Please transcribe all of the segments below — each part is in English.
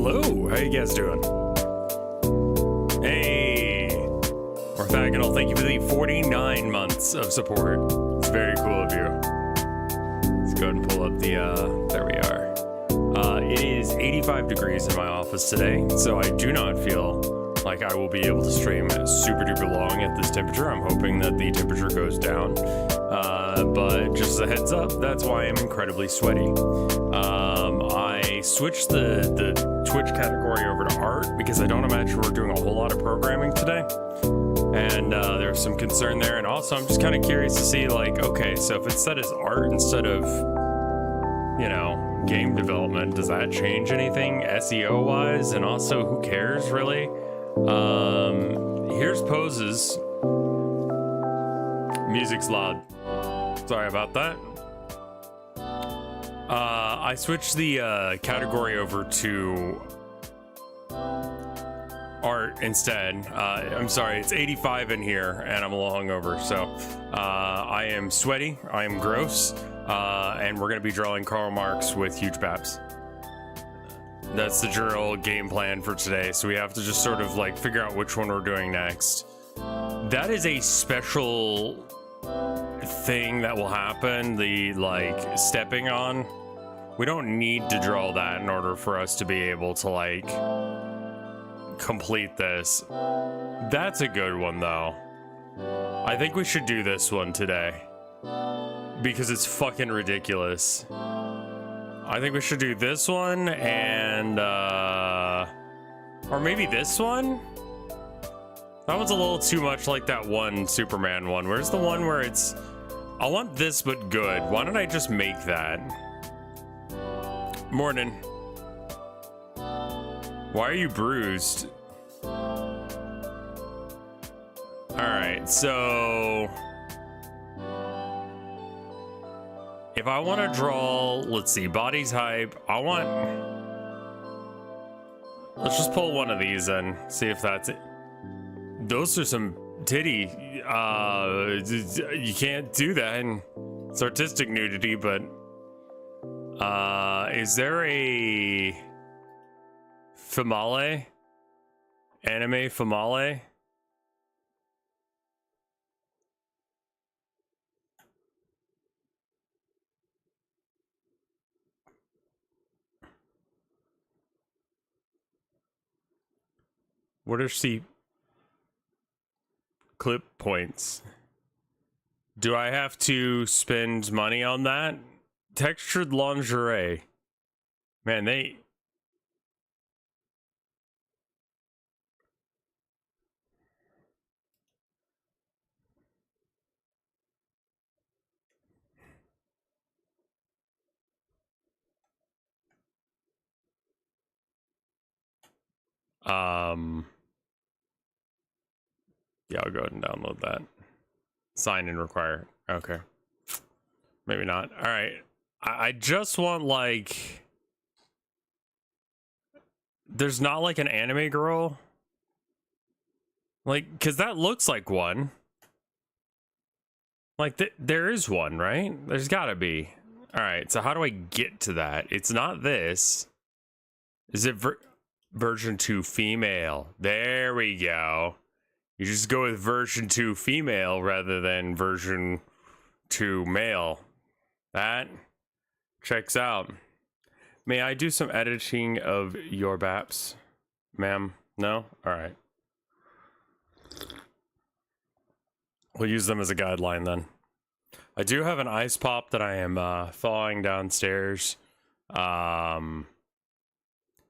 Hello, how you guys doing? Hey, Orthogonal, thank you for the 49 months of support. It's very cool of you. Let's go ahead and pull up the, there we are. It is 85 degrees in my office today, so I do not feel like I will be able to stream super duper long at this temperature. I'm hoping that the temperature goes down, but just as a heads up, that's why I'm incredibly sweaty. I switched the Twitch category over to art because I don't imagine we're doing a whole lot of programming today. And there's some concern there. And also I'm just kind of curious to see, like, okay, so if it's set as art instead of, you know, game development, does that change anything SEO wise? And also, who cares really? Here's poses. Music's loud. Sorry about that. I switched the category over to art instead. I'm sorry, it's 85 in here and I'm a little hungover, so I am sweaty, I am gross, and we're gonna be drawing Karl Marx with huge baps. That's the general game plan for today, so we have to just sort of like figure out which one we're doing next. That is a special thing that will happen, the like stepping on. We don't need to draw that in order for us to be able to like complete this. That's a good one though. I think we should do this one today because it's fucking ridiculous. I think we should do this one and or maybe this one. That one's a little too much like that one Superman one. Where's the one where it's I want this but good? Why don't I just make that? Morning. Why are you bruised? Alright, so if I want to draw, let's see, body's hype, let's just pull one of these in, see if that's it. Those are some titty, you can't do that, and it's artistic nudity, but is there a female? Anime female? What are she? Clip points. Do I have to spend money on that? Textured lingerie. Man, they... Yeah, I'll go ahead and download that. Sign in required. Okay. Maybe not. All right. I just want like... There's not like an anime girl? Like, because that looks like one. Like, there is one, right? There's gotta be. All right, so how do I get to that? It's not this. Is it version 2 female? There we go. You just go with version 2 female rather than version 2 male. That checks out. May I do some editing of your baps, ma'am? No? All right. We'll use them as a guideline then. I do have an ice pop that I am thawing downstairs. All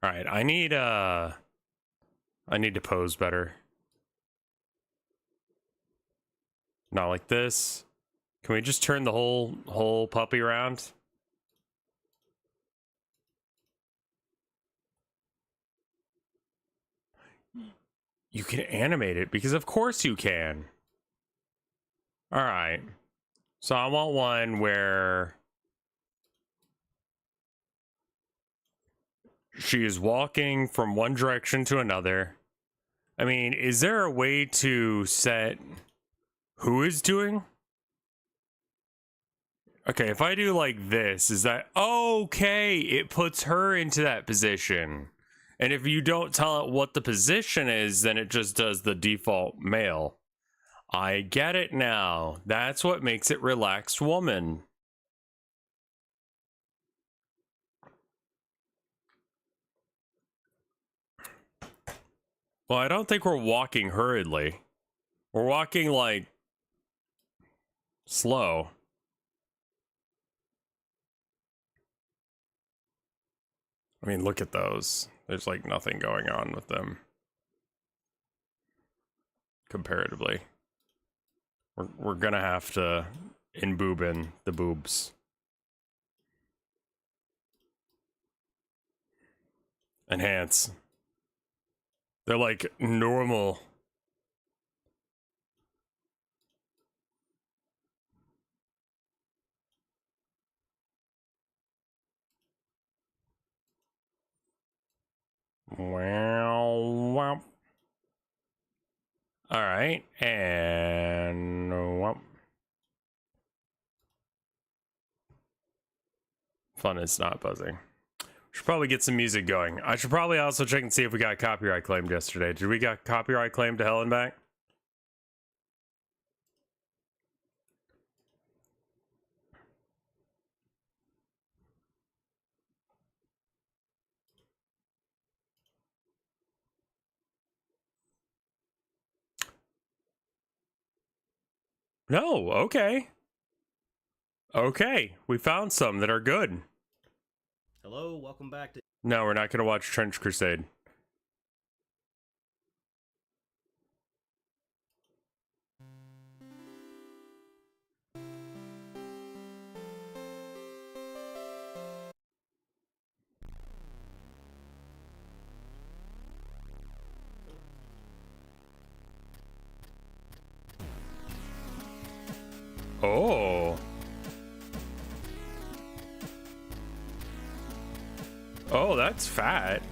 right, I need to pose better. Not like this. Can we just turn the whole puppy around? You can animate it because of course you can. All right. So I want one where she is walking from one direction to another. I mean, is there a way to set who is doing? Okay, if I do like this, is that okay? It puts her into that position. And if you don't tell it what the position is, then it just does the default male. I get it now. That's what makes it relaxed woman. Well, I don't think we're walking hurriedly. We're walking, like, slow. I mean, look at those. There's, like, nothing going on with them. Comparatively. We're gonna have to in-boob in the boobs. Enhance. They're like normal. Well, all right, and fun is not buzzing. Should probably get some music going. I should probably also check and see if we got copyright claimed yesterday. Did we got copyright claimed to hell and back? No, okay. Okay, we found some that are good. Hello, welcome back to... No, we're not going to watch Trench Crusade. Oh. Oh, that's fat.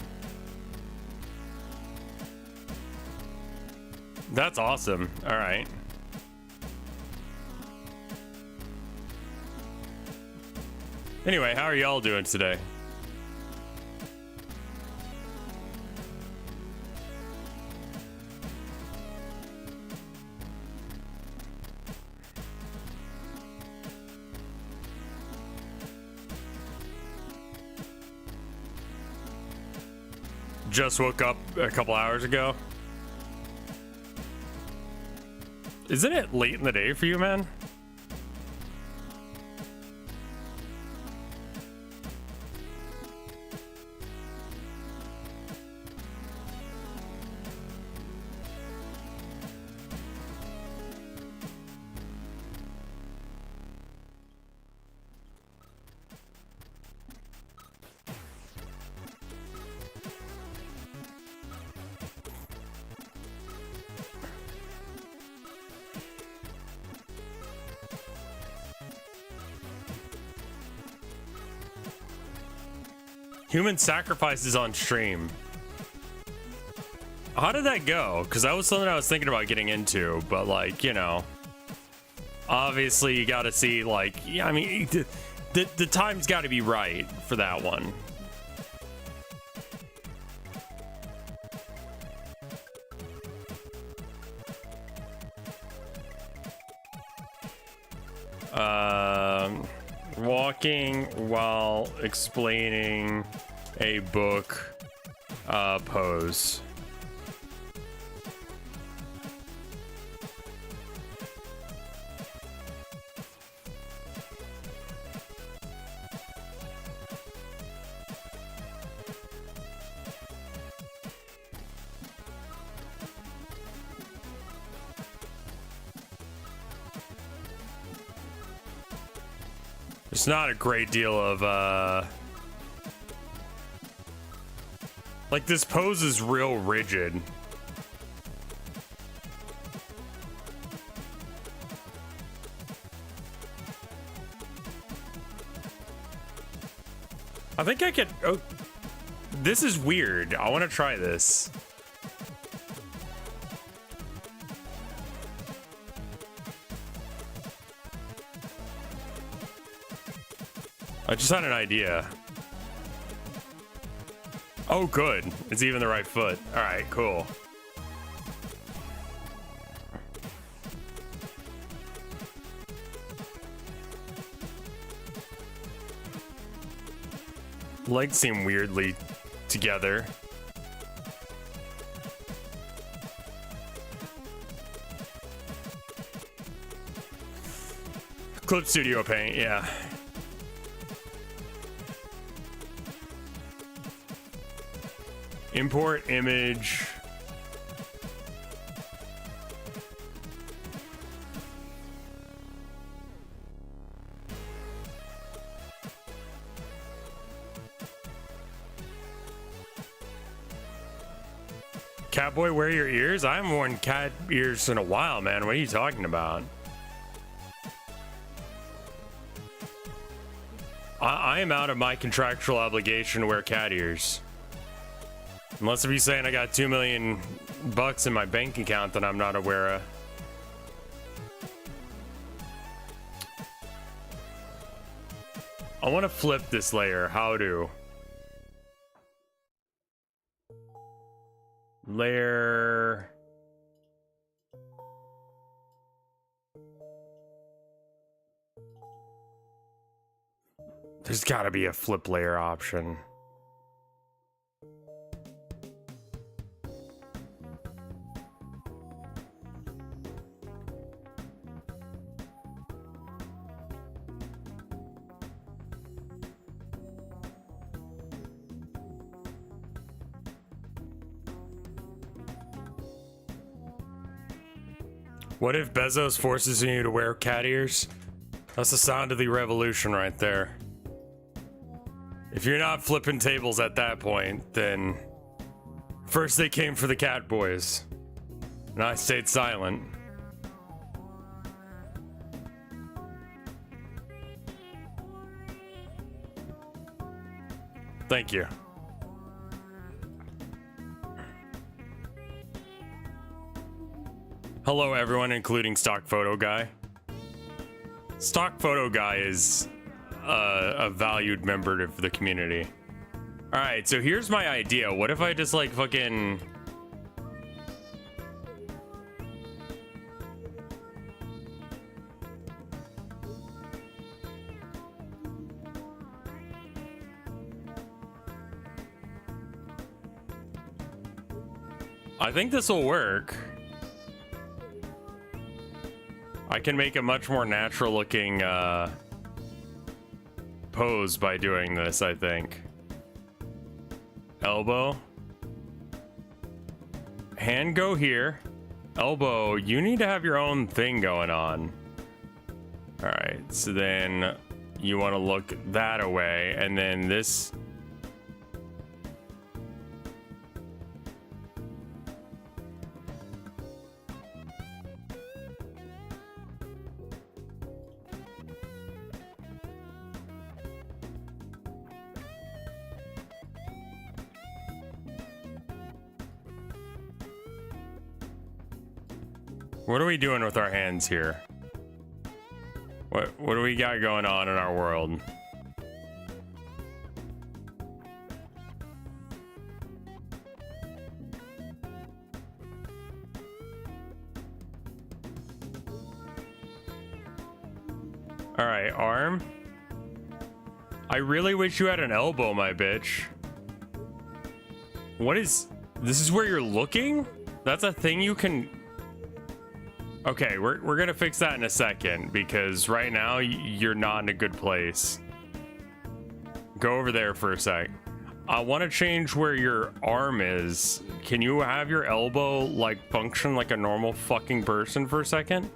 That's awesome. All right. Anyway, how are y'all doing today? Just woke up a couple hours ago. Isn't it late in the day for you, man? Human sacrifices on stream. How did that go? Because that was something I was thinking about getting into, but like, you know, obviously you got to see, like, yeah, I mean, the time's got to be right for that one. Walking while explaining a book pose. It's not a great deal of, like, this pose is real rigid. I think I could, oh, this is weird. I want to try this. I just had an idea. Oh, good. It's even the right foot. All right, cool. Legs seem weirdly together. Clip Studio Paint, yeah. Import image. Catboy, wear your ears? I haven't worn cat ears in a while, man. What are you talking about? I am out of my contractual obligation to wear cat ears. Unless if you're saying I got $2 million in my bank account that I'm not aware of. I want to flip this layer. How to? Layer. There's got to be a flip layer option. What if Bezos forces you to wear cat ears? That's the sound of the revolution right there. If you're not flipping tables at that point, then first they came for the cat boys, and I stayed silent. Thank you. Hello everyone, including Stock Photo Guy. Stock Photo Guy is a valued member of the community. Alright, so here's my idea. What if I just like fucking... I think this will work. I can make a much more natural looking pose by doing this, I think. Elbow. Hand go here. Elbow, you need to have your own thing going on. Alright, so then you want to look that away, and then this... What are we doing with our hands here? What do we got going on in our world? All right, arm. I really wish you had an elbow, my bitch. What is... This is where you're looking? That's a thing you can... Okay, we're gonna fix that in a second, because right now you're not in a good place. Go over there for a sec. I want to change where your arm is. Can you have your elbow like function like a normal fucking person for a second?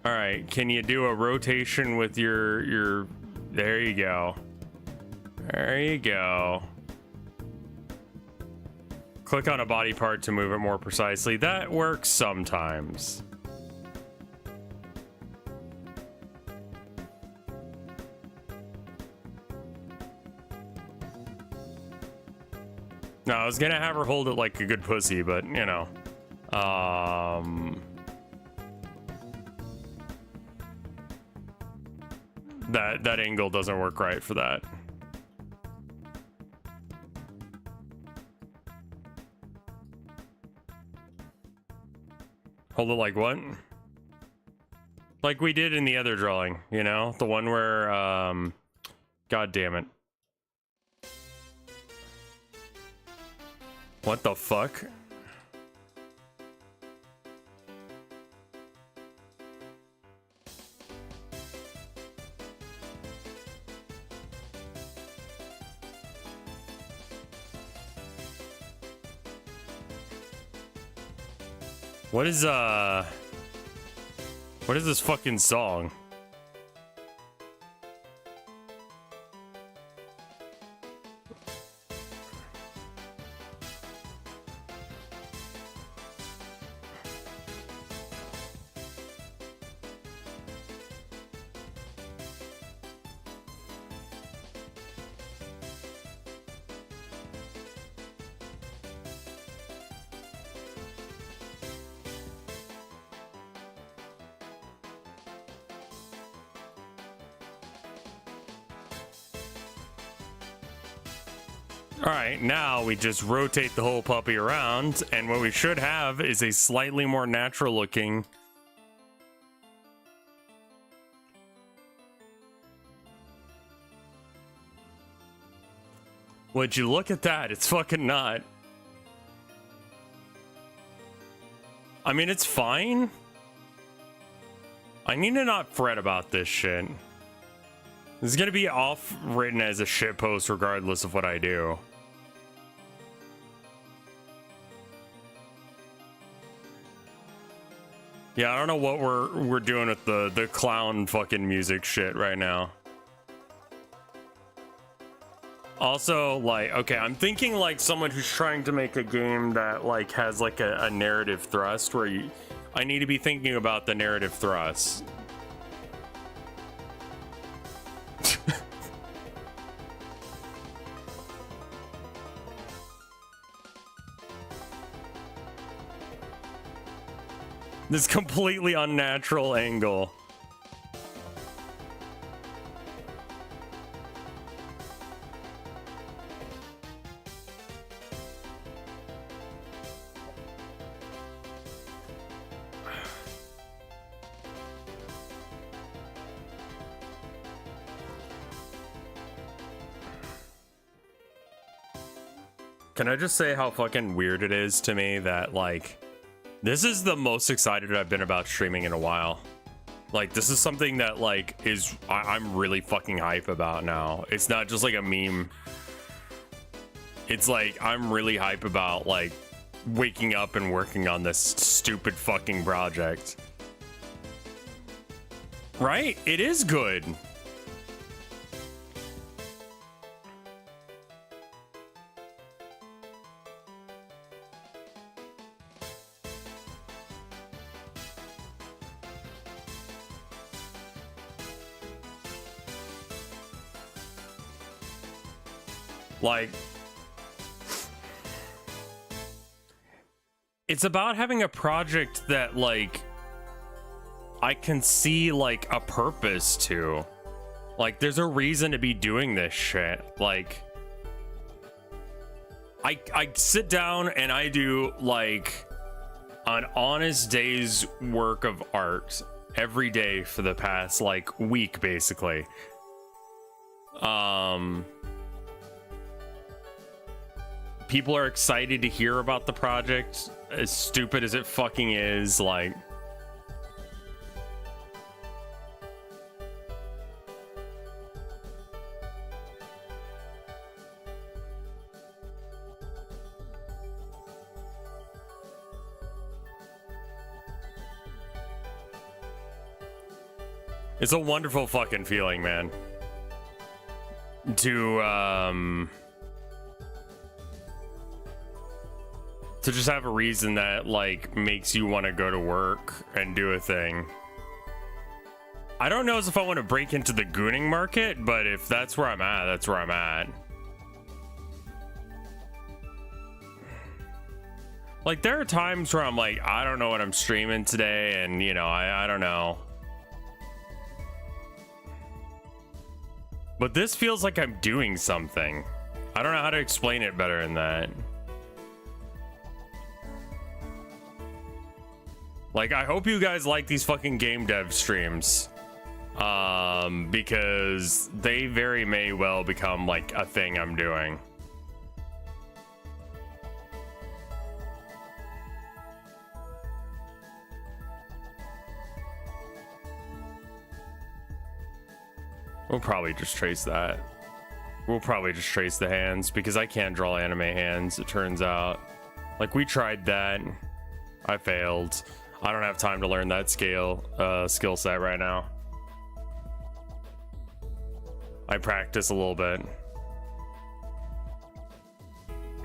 All right, can you do a rotation with your... There you go. There you go. Click on a body part to move it more precisely. That works sometimes. No, I was gonna have her hold it like a good pussy, but you know. That angle doesn't work right for that. Hold it like what? Like we did in the other drawing, you know? The one where, God damn it. What the fuck? What is this fucking song? Alright, now we just rotate the whole puppy around, and what we should have is a slightly more natural looking. Would you look at that? It's fucking not. I mean, it's fine. I need to not fret about this shit. This is gonna be off written as a shit post regardless of what I do. Yeah, I don't know what we're doing with the clown fucking music shit right now. Also, like, okay, I'm thinking like someone who's trying to make a game that like has like a narrative thrust where I need to be thinking about the narrative thrust. This completely unnatural angle. Can I just say how fucking weird it is to me that like this is the most excited I've been about streaming in a while. Like, this is something that, like, I'm really fucking hype about now. It's not just, like, a meme. It's, like, I'm really hype about, like, waking up and working on this stupid fucking project. Right? It is good. Like, it's about having a project that, like, I can see, like, a purpose to. Like, there's a reason to be doing this shit. Like, I sit down and I do, like, an honest day's work of art every day for the past, like, week, basically. People are excited to hear about the project, as stupid as it fucking is, like... It's a wonderful fucking feeling, man. To just have a reason that, like, makes you want to go to work and do a thing. I don't know if I want to break into the gooning market, but if that's where I'm at, that's where I'm at. Like, there are times where I'm like, I don't know what I'm streaming today, and, you know, I don't know. But this feels like I'm doing something. I don't know how to explain it better than that. Like, I hope you guys like these fucking game dev streams. Because they very may well become like a thing I'm doing. We'll probably just trace that. We'll probably just trace the hands because I can't draw anime hands, it turns out. Like, we tried that. I failed. I don't have time to learn that skill set right now. I practice a little bit.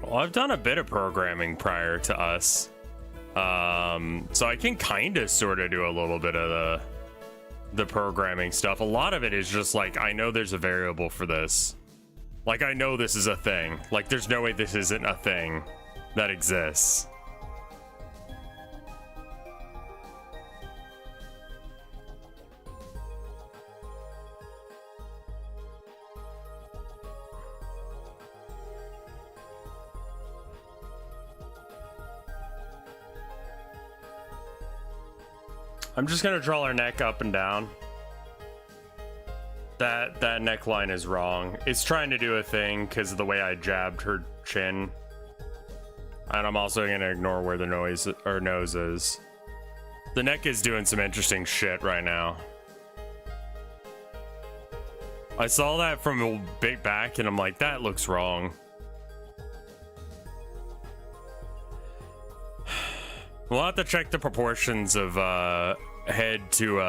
Well, I've done a bit of programming prior to us. So I can kind of sort of do a little bit of the programming stuff. A lot of it is just like, I know there's a variable for this. Like, I know this is a thing. Like, there's no way this isn't a thing that exists. I'm just gonna draw her neck up and down. That neckline is wrong. It's trying to do a thing because of the way I jabbed her chin. And I'm also gonna ignore where the nose is. The neck is doing some interesting shit right now. I saw that from a bit back and I'm like, that looks wrong. We'll have to check the proportions of head to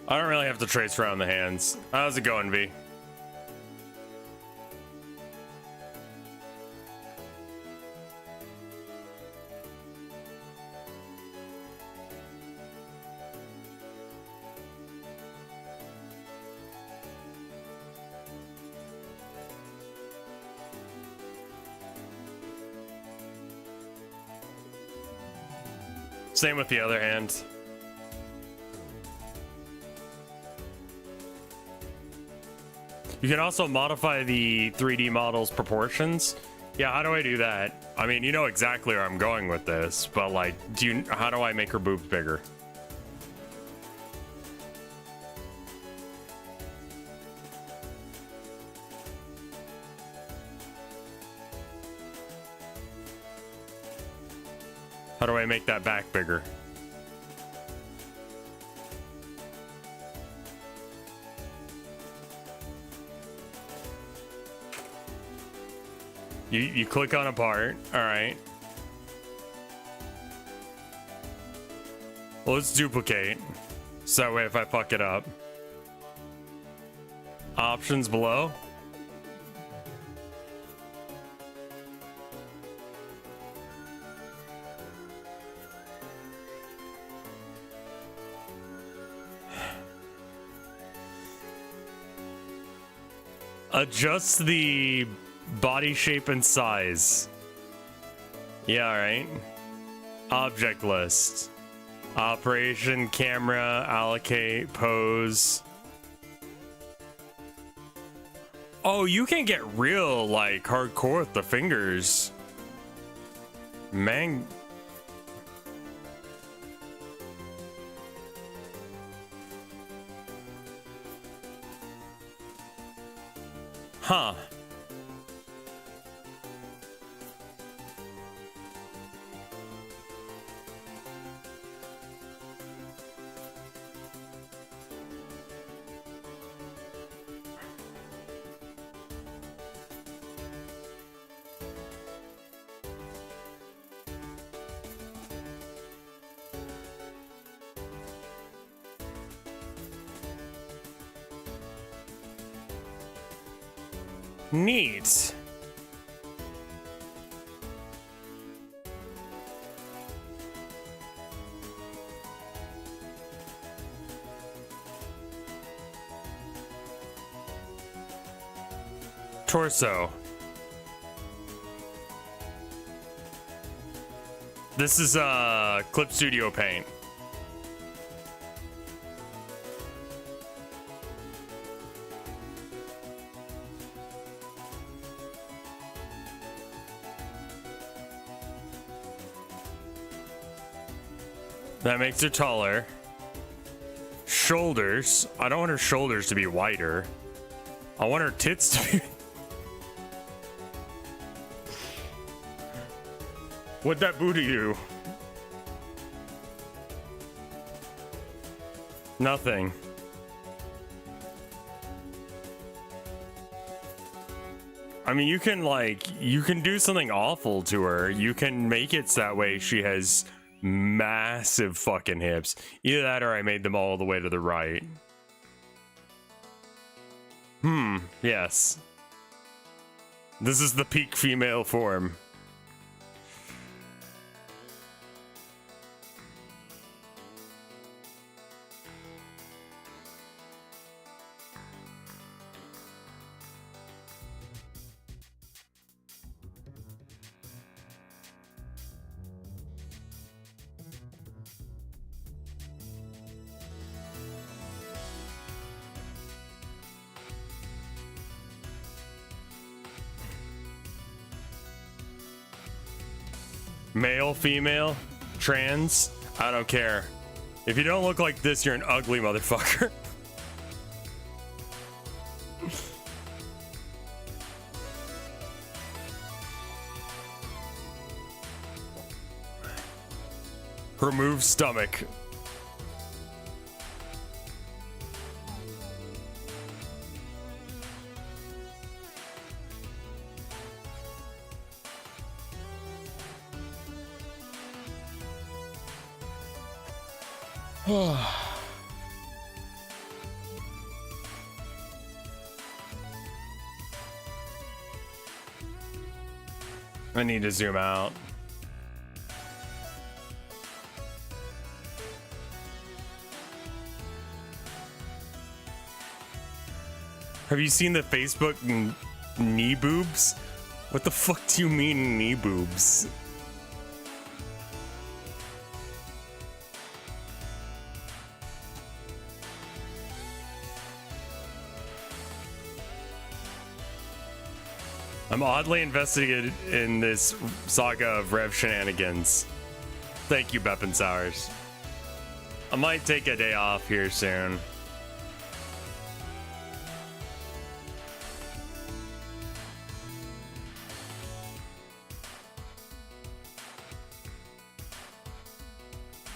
I don't really have to trace around the hands. How's it going, V? Same with the other hand. You can also modify the 3D model's proportions. Yeah, how do I do that? I mean, you know exactly where I'm going with this, but like, how do I make her boobs bigger? How do I make that back bigger? You click on a part, all right. Well, let's duplicate. So that way if I fuck it up. Options below. Adjust the body shape and size. Yeah, all right. Object list. Operation, camera, allocate, pose. Oh, you can get real, like, hardcore with the fingers. Man. Huh. Neat. Torso. This is Clip Studio Paint. That makes her taller. Shoulders. I don't want her shoulders to be wider. I want her tits to be... What'd that booty do? Nothing. I mean, you can do something awful to her. You can make it so that way she has massive fucking hips. Either that or I made them all the way to the right. Yes. This is the peak female form. Male, female, trans, I don't care. If you don't look like this, you're an ugly motherfucker. Remove stomach. I need to zoom out. Have you seen the Facebook knee boobs? What the fuck do you mean knee boobs? I'm oddly invested in this saga of Rev shenanigans. Thank you, Beppin Sours. I might take a day off here soon.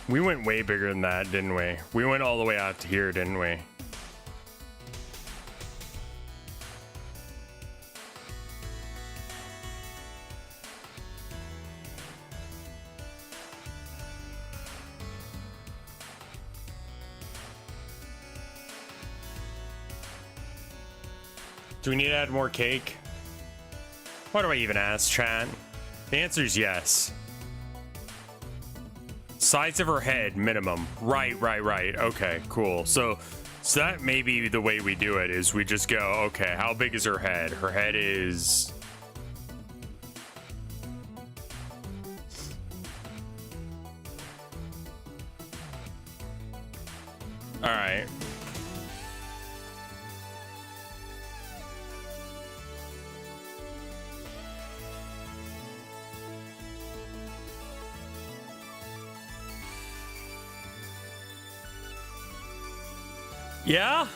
We went way bigger than that, didn't we? We went all the way out to here, didn't we? Do we need to add more cake? Why do I even ask, chat? The answer is yes. Size of her head, minimum. Right. Okay, cool. So that may be the way we do it, is we just go, okay, how big is her head? Her head is... Alright. Yeah?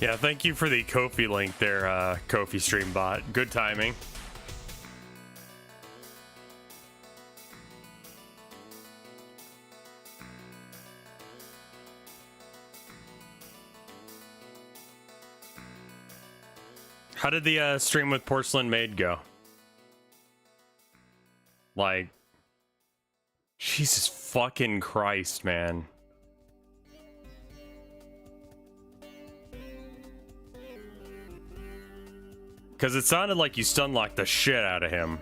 Yeah, thank you for the Ko-fi link there, Ko-fi stream bot. Good timing. How did the stream with Porcelain Maid go? Like, Jesus fucking Christ, man. Because it sounded like you stun-locked the shit out of him.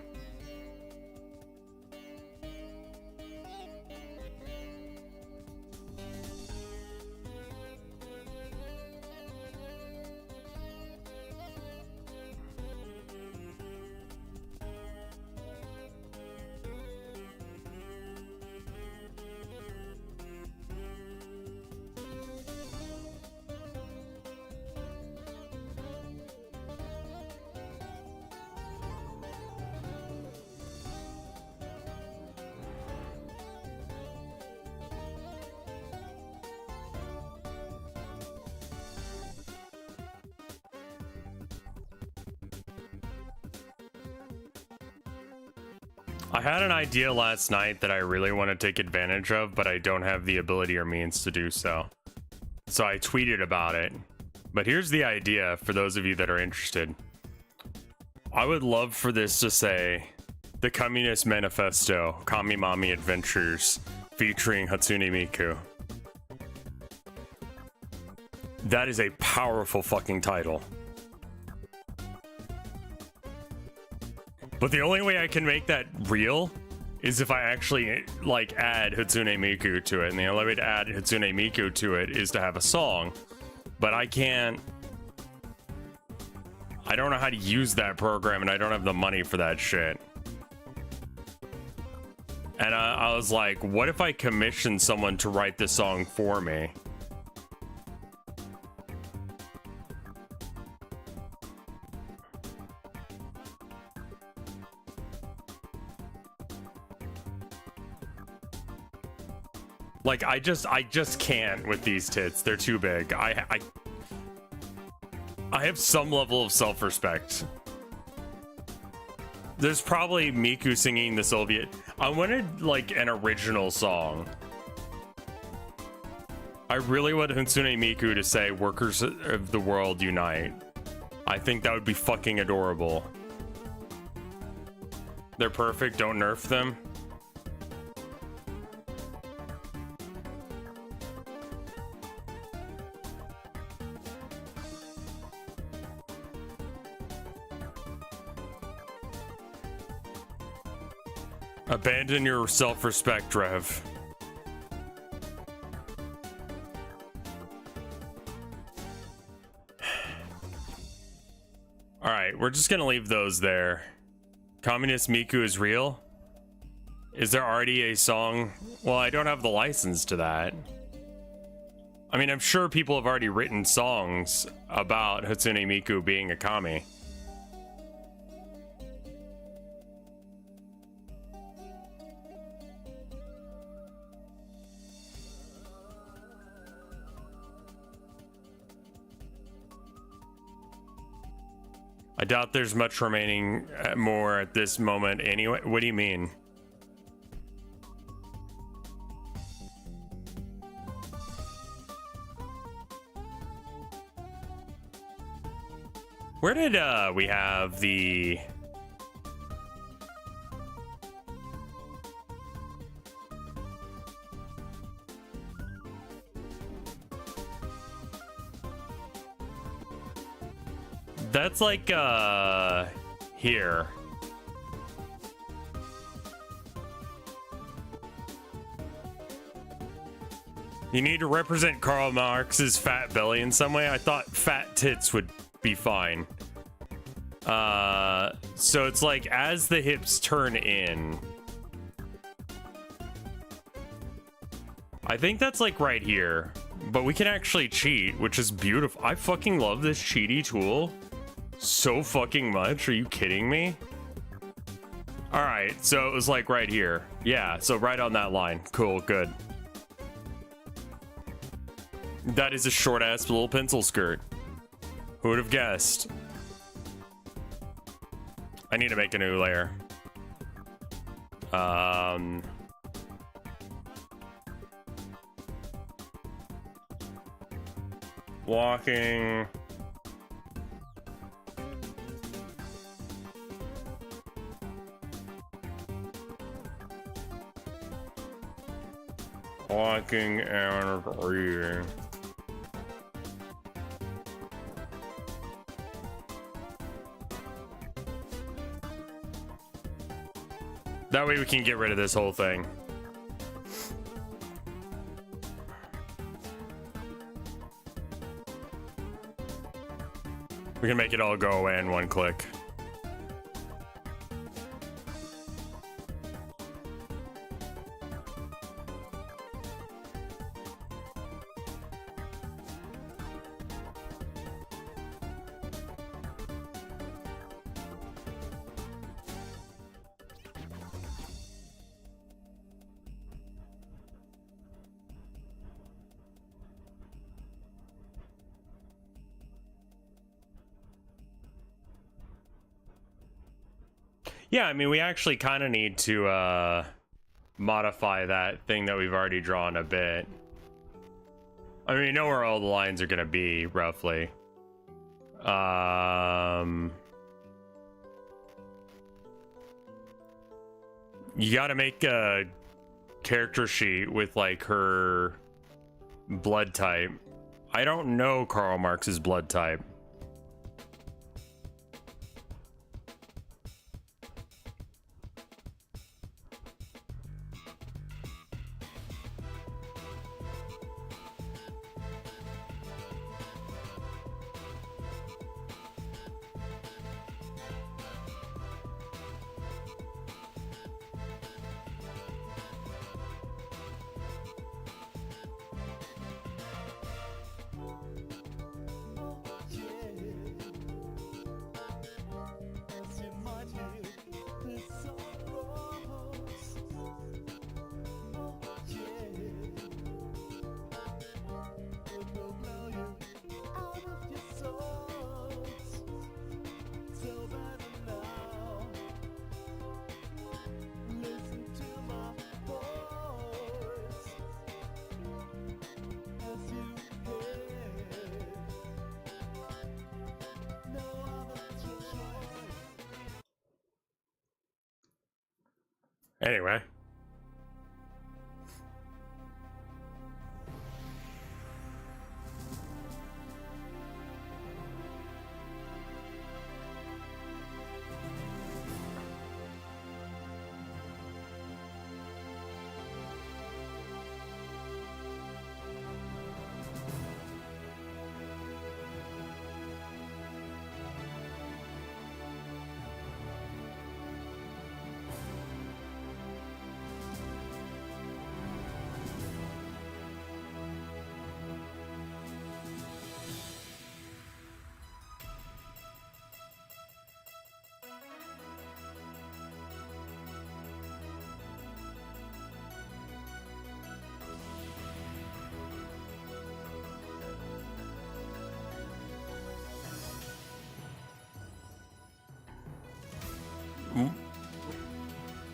I had an idea last night that I really want to take advantage of, but I don't have the ability or means to do so. So I tweeted about it. But here's the idea for those of you that are interested. I would love for this to say, the Communist Manifesto, Kamimami Adventures, featuring Hatsune Miku. That is a powerful fucking title. But the only way I can make that real is if I actually, like, add Hatsune Miku to it. And the only way to add Hatsune Miku to it is to have a song. But I can't... I don't know how to use that program, and I don't have the money for that shit. And I was like, what if I commission someone to write this song for me? Like, I just can't with these tits. They're too big. I have some level of self-respect. There's probably Miku singing the Soviet. I wanted, like, an original song. I really want Hatsune Miku to say, "Workers of the world unite." I think that would be fucking adorable. They're perfect, don't nerf them. Abandon your self-respect, Rev. Alright, we're just gonna leave those there. Communist Miku is real? Is there already a song? Well, I don't have the license to that. I mean, I'm sure people have already written songs about Hatsune Miku being a kami. I doubt there's much remaining more at this moment anyway. What do you mean? Where did we have the... That's like, here. You need to represent Karl Marx's fat belly in some way? I thought fat tits would be fine. So it's like, as the hips turn in. I think that's like right here. But we can actually cheat, which is beautiful. I fucking love this cheaty tool so fucking much. Are you kidding me? All right, so it was like right here. Yeah, so right on that line. Cool, good. That is a short ass little pencil skirt. Who would have guessed? I need to make a new layer. Walking. Walking and reading. That way we can get rid of this whole thing. We can make it all go away in one click. Yeah, I mean, we actually kind of need to modify that thing that we've already drawn a bit. I mean, we know where all the lines are going to be, roughly. You got to make a character sheet with, like, her blood type. I don't know Karl Marx's blood type. Anyway.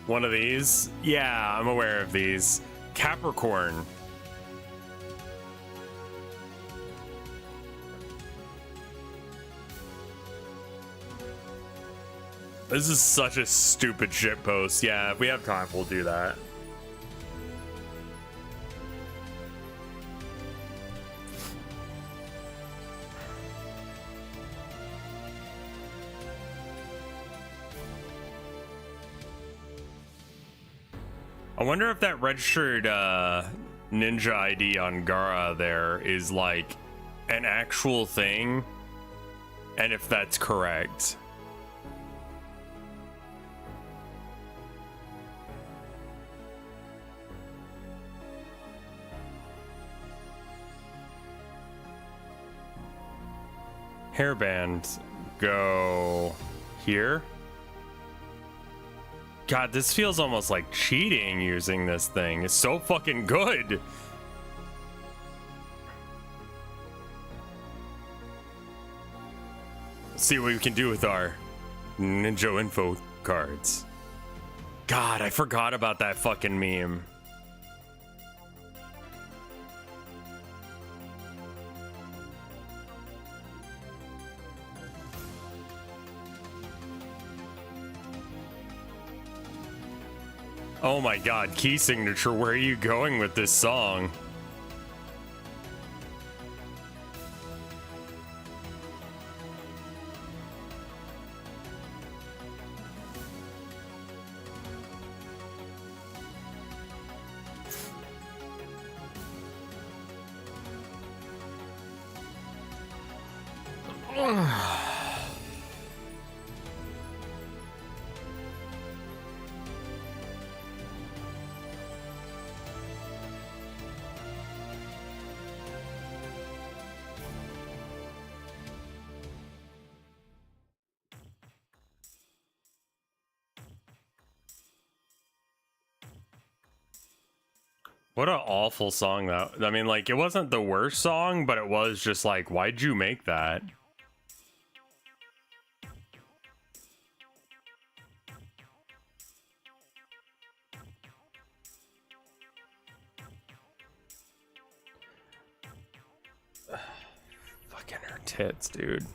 One of these? Yeah, I'm aware of these. Capricorn. This is such a stupid shit post. Yeah, if we have time, we'll do that. I wonder if that registered ninja ID on Gara there is like an actual thing, and if that's correct. Hairband, go here. God, this feels almost like cheating using this thing. It's so fucking good. see what we can do with our Ninja info cards. God, I forgot about that fucking meme. Oh my god, key signature, where are you going with this song? What an awful song that. I mean, like, it wasn't the worst song, but it was just like, why'd you make that? Fucking her tits, dude.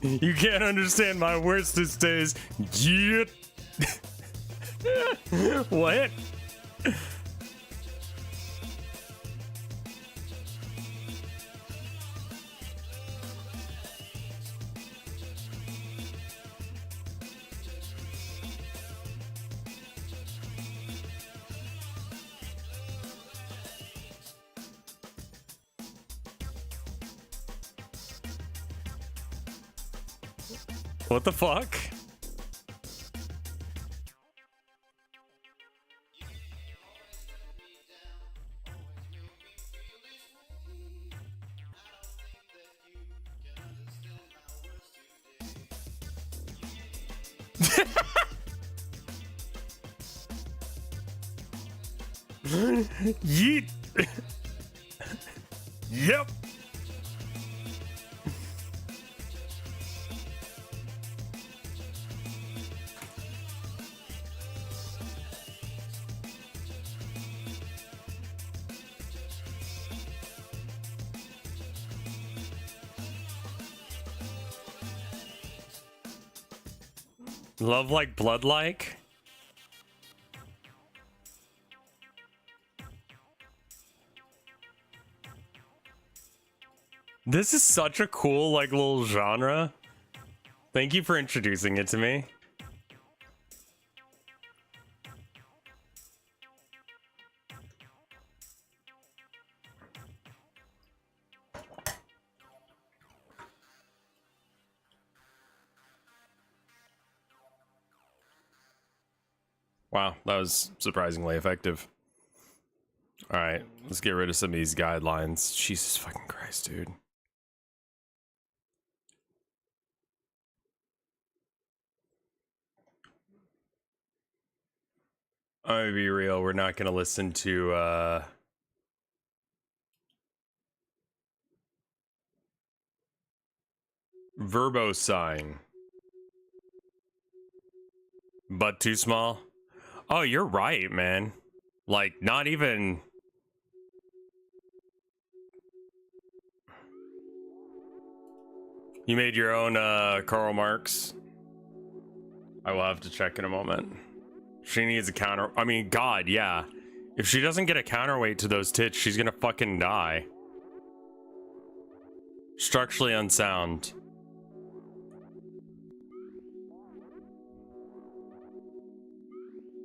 You can't understand my worst these days. Yeah. What? What the fuck? Yeet. Yep. Love like blood like? This is such a cool like little genre. Thank you for introducing it to me. Wow, that was surprisingly effective. All right, let's get rid of some of these guidelines. Jesus fucking Christ, dude. I'm gonna be real, we're not gonna listen to Verbosine. But too small? Oh, you're right, man. Like, not even... You made your own Karl Marx? I will have to check in a moment. She needs a counter... I mean, God, yeah. If she doesn't get a counterweight to those tits, she's gonna fucking die. Structurally unsound.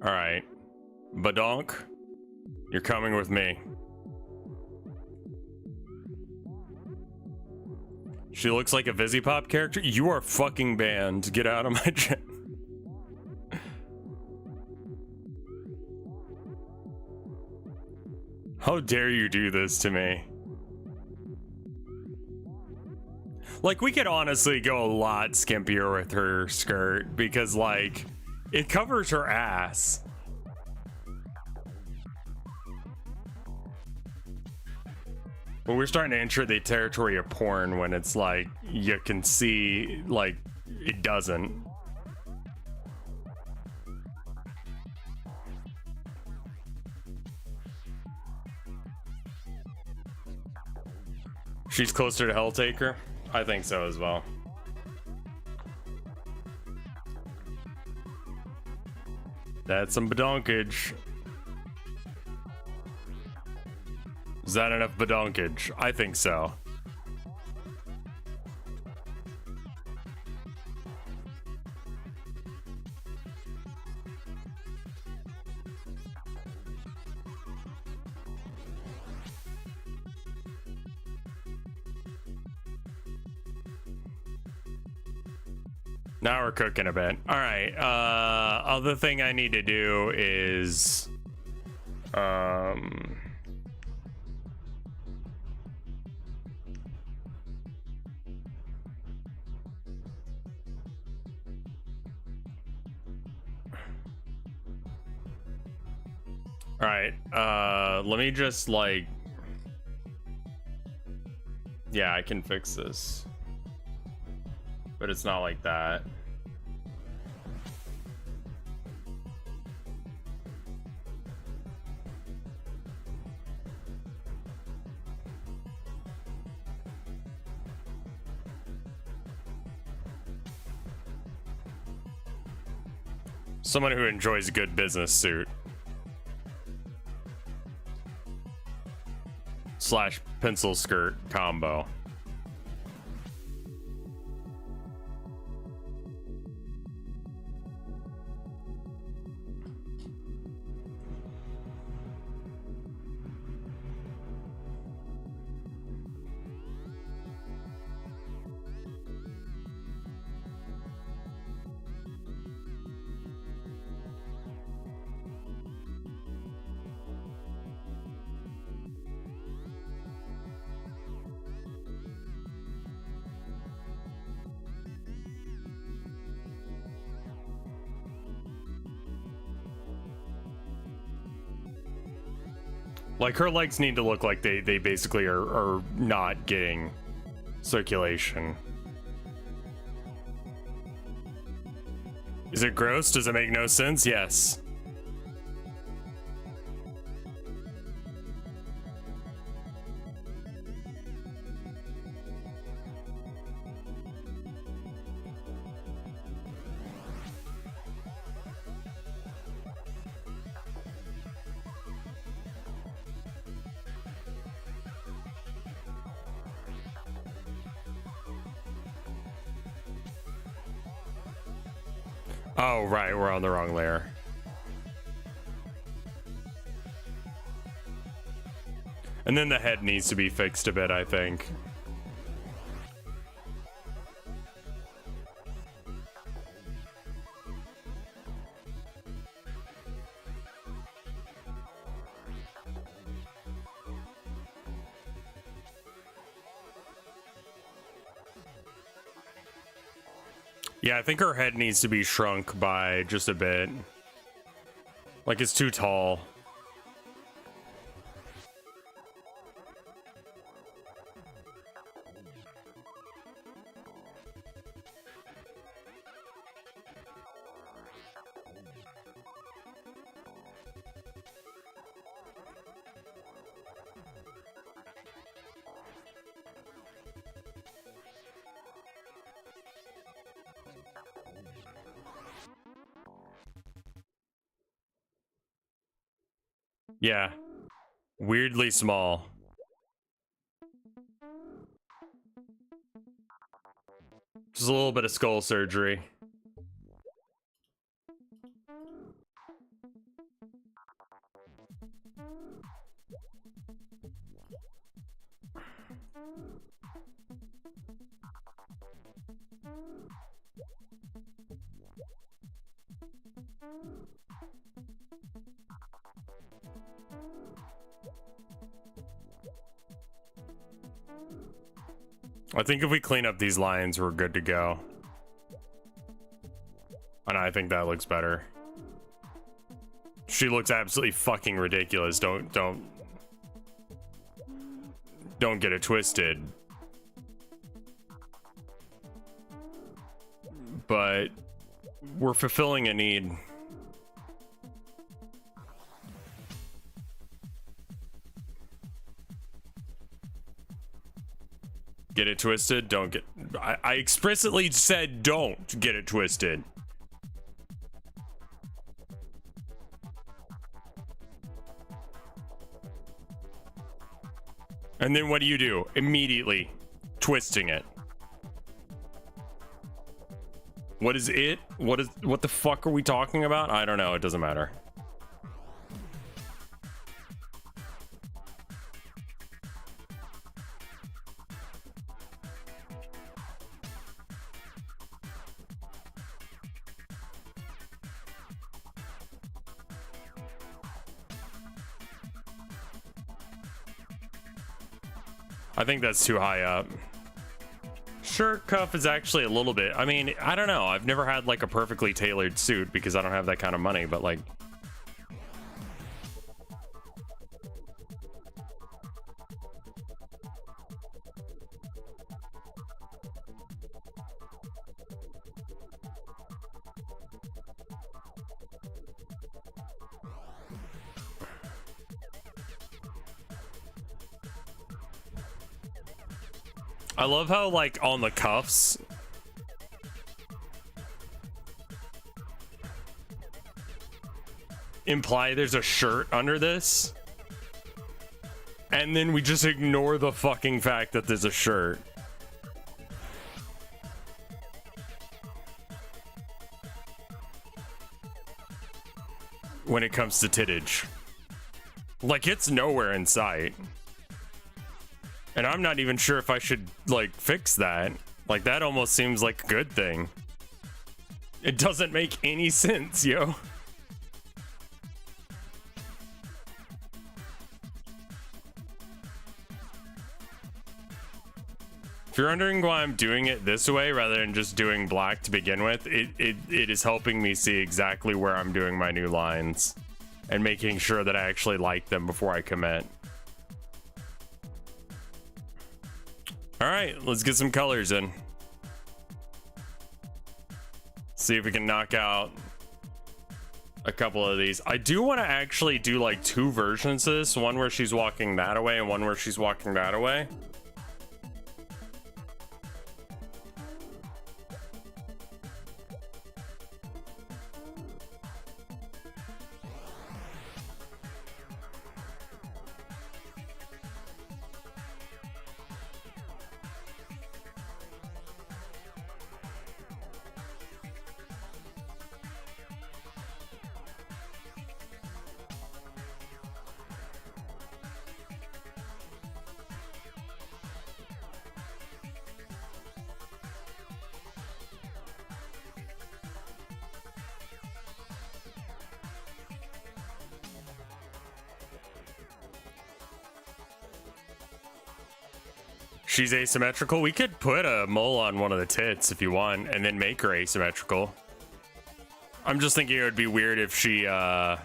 Alright. Badonk, you're coming with me. She looks like a Vizzy-Pop character? You are fucking banned. Get out of my chat. How dare you do this to me? Like, we could honestly go a lot skimpier with her skirt because, like, it covers her ass. But we're starting to enter the territory of porn when it's like, you can see, like, it doesn't. She's closer to Helltaker? I think so as well. That's some badonkage. Is that enough badonkage? I think so. Now we're cooking a bit. All right. Other thing I need to do is, all right, let me just like, yeah, I can fix this, but it's not like that. Someone who enjoys a good business suit. Slash pencil skirt combo. Like, her legs need to look like they basically are not getting circulation. Is it gross? Does it make no sense? Yes. Oh, right, we're on the wrong layer. And then the head needs to be fixed a bit, I think. Yeah, I think her head needs to be shrunk by just a bit. Like, it's too tall. Yeah. Weirdly small. Just a little bit of skull surgery. I think if we clean up these lines, we're good to go. And I think that looks better. She looks absolutely fucking ridiculous. Don't get it twisted. But we're fulfilling a need. Get it twisted? Don't get... I explicitly said don't get it twisted. And then what do? Immediately twisting it. What is it? What the fuck are we talking about? I don't know. It doesn't matter. I think that's too high up. Shirt cuff is actually a little bit. I mean, I don't know. I've never had like a perfectly tailored suit because I don't have that kind of money, but like... I love how, like, on the cuffs, imply there's a shirt under this, and then we just ignore the fucking fact that there's a shirt. When it comes to tittage. Like, it's nowhere in sight. And I'm not even sure if I should, like, fix that. Like, that almost seems like a good thing. It doesn't make any sense, yo. If you're wondering why I'm doing it this way rather than just doing black to begin with, it is helping me see exactly where I'm doing my new lines and making sure that I actually like them before I commit. All right, let's get some colors in. See if we can knock out a couple of these. I do want to actually do like two versions of this, one where she's walking that away and one where she's walking that away. She's asymmetrical. We could put a mole on one of the tits if you want and then make her asymmetrical. I'm just thinking it would be weird if she, I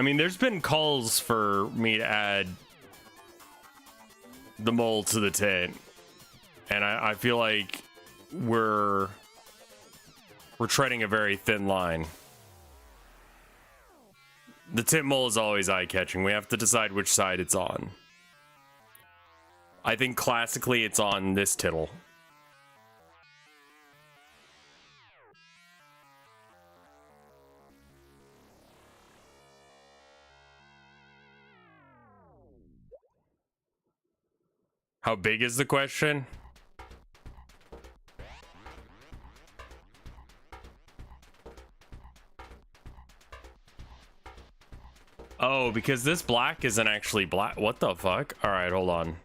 mean, there's been calls for me to add the mole to the tit. And I feel like we're treading a very thin line. The tit mole is always eye-catching. We have to decide which side it's on. I think classically it's on this tittle. How big is the question? Oh, because this black isn't actually black. What the fuck? All right, hold on.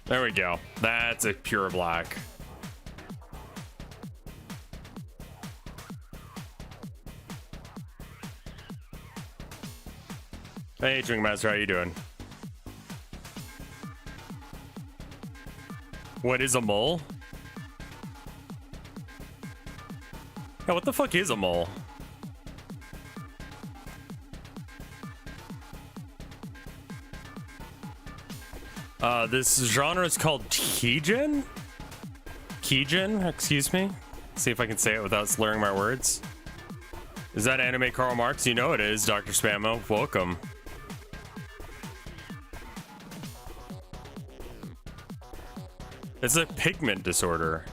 There we go. That's a pure black. Hey, Drink Master, how you doing? What is a mole? Yeah, what the fuck is a mole? This genre is called Kijin? Kijin, excuse me. See if I can say it without slurring my words. Is that anime Karl Marx? You know it is, Dr. Spammo. Welcome. It's a pigment disorder.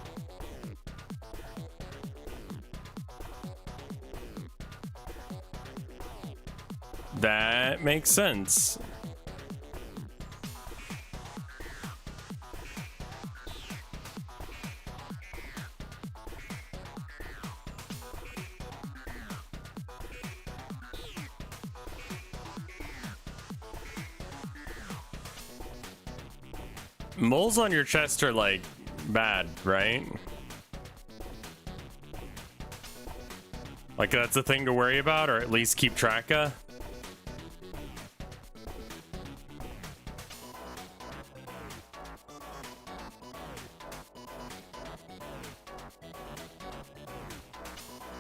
That makes sense. Moles on your chest are like bad, right? Like that's a thing to worry about, or at least keep track of.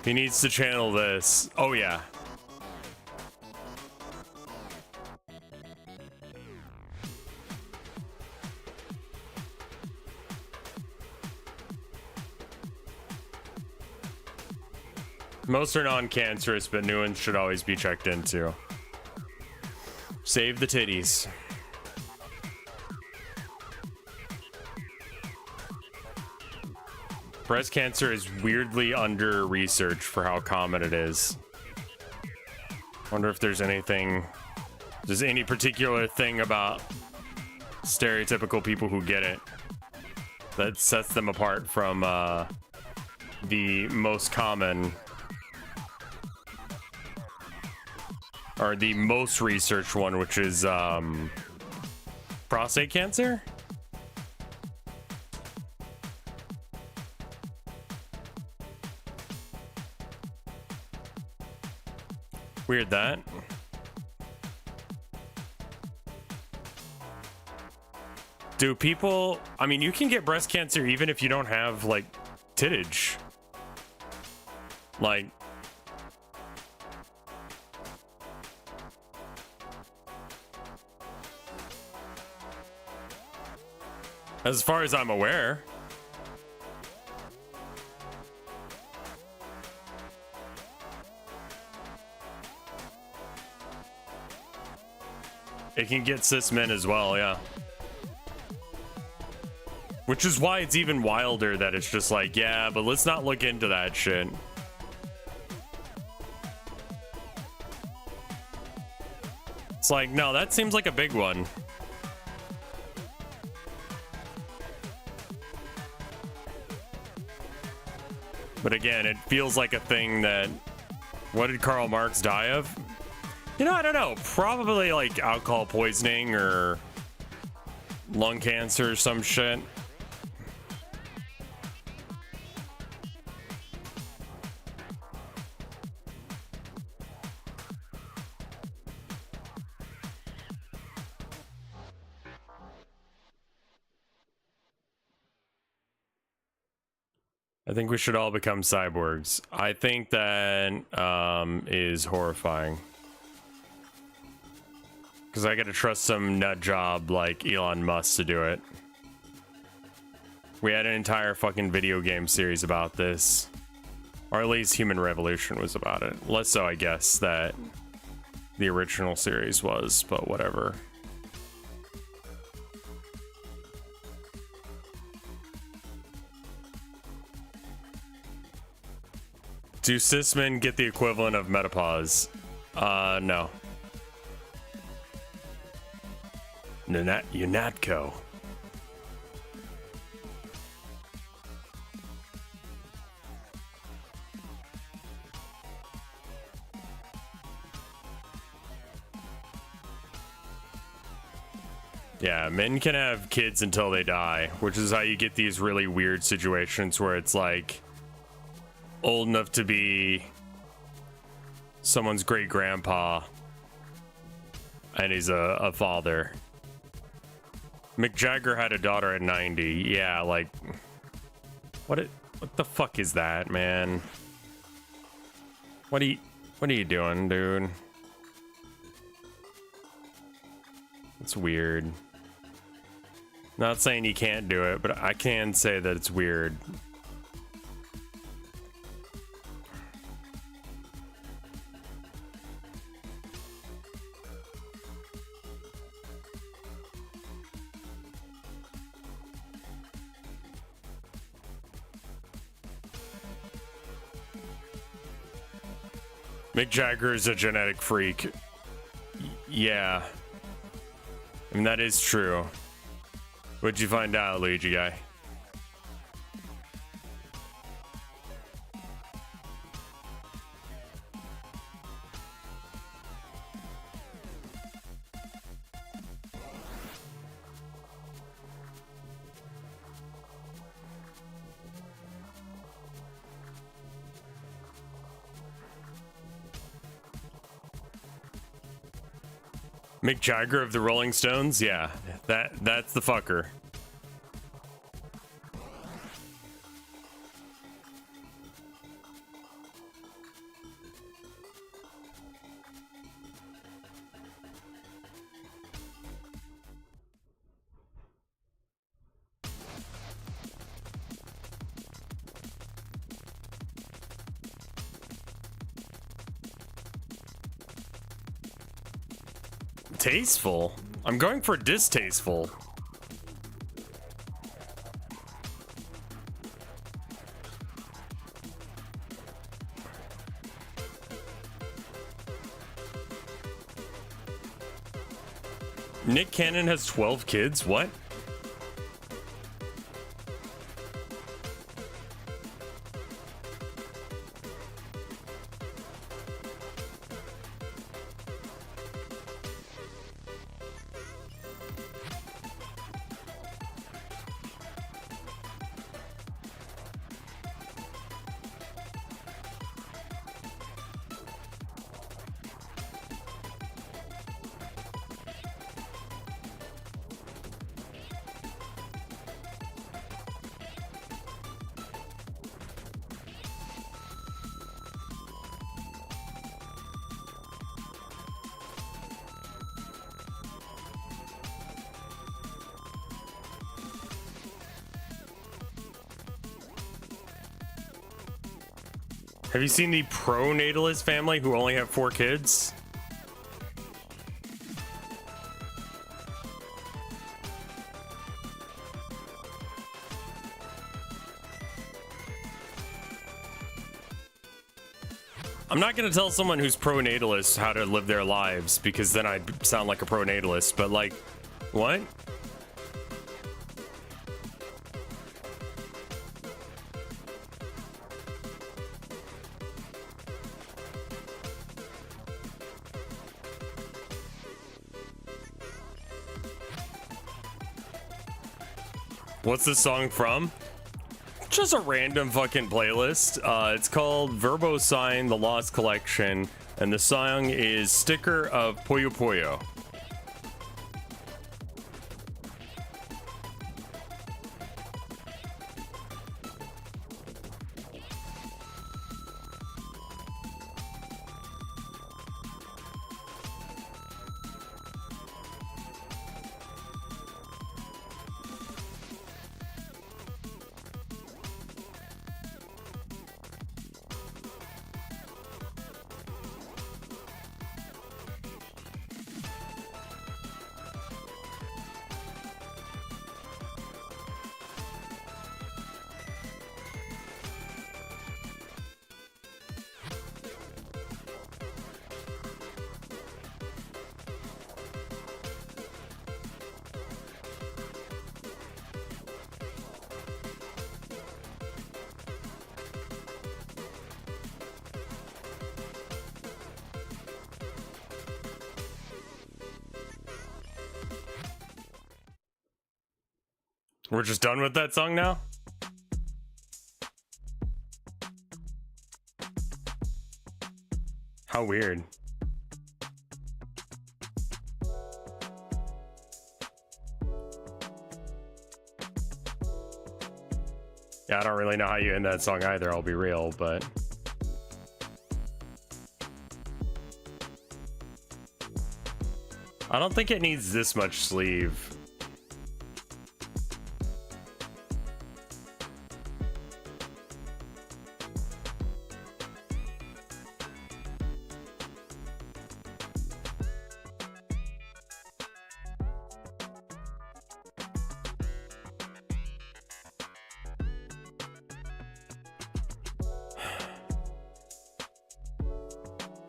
He needs to channel this. Oh yeah. Most are non-cancerous, but new ones should always be checked into. Save the titties. Breast cancer is weirdly under-researched for how common it is. Wonder if there's anything... There's any particular thing about stereotypical people who get it that sets them apart from the most common... or the most researched one, which is prostate cancer. Weird that. Do people, I mean, you can get breast cancer even if you don't have like tittage. Like, as far as I'm aware. It can get cis men as well, yeah. Which is why it's even wilder that it's just like, yeah, but let's not look into that shit. It's like, no, that seems like a big one. But again, it feels like a thing that... What did Karl Marx die of? You know, I don't know. Probably like alcohol poisoning or lung cancer or some shit. I think we should all become cyborgs. I think that is horrifying. Because I gotta trust some nut job like Elon Musk to do it. We had an entire fucking video game series about this. Or at least Human Revolution was about it. Less so, I guess, that the original series was, but whatever. Do cis men get the equivalent of menopause? No. Unatco. Yeah, men can have kids until they die, which is how you get these really weird situations where it's like old enough to be someone's great grandpa and he's a father. Mick Jagger had a daughter at 90. Yeah, like what the fuck is that, man? What are you doing, dude? It's weird. Not saying you can't do it, but I can say that it's weird. Mick Jagger is a genetic freak. Yeah. I mean, that is true. What'd you find out, Luigi guy? Mick Jagger of the Rolling Stones? Yeah, that's the fucker. Tasteful? I'm going for distasteful. Nick Cannon has 12 kids? What? Have you seen the pro-natalist family who only have 4 kids? I'm not going to tell someone who's pro-natalist how to live their lives, because then I'd sound like a pro-natalist, but like, what? What's this song from? Just a random fucking playlist. It's called Verbo Sign, The Lost Collection, and the song is Sticker of Puyo Puyo. We're just done with that song now? How weird. Yeah, I don't really know how you end that song either, I'll be real, but... I don't think it needs this much sleeve.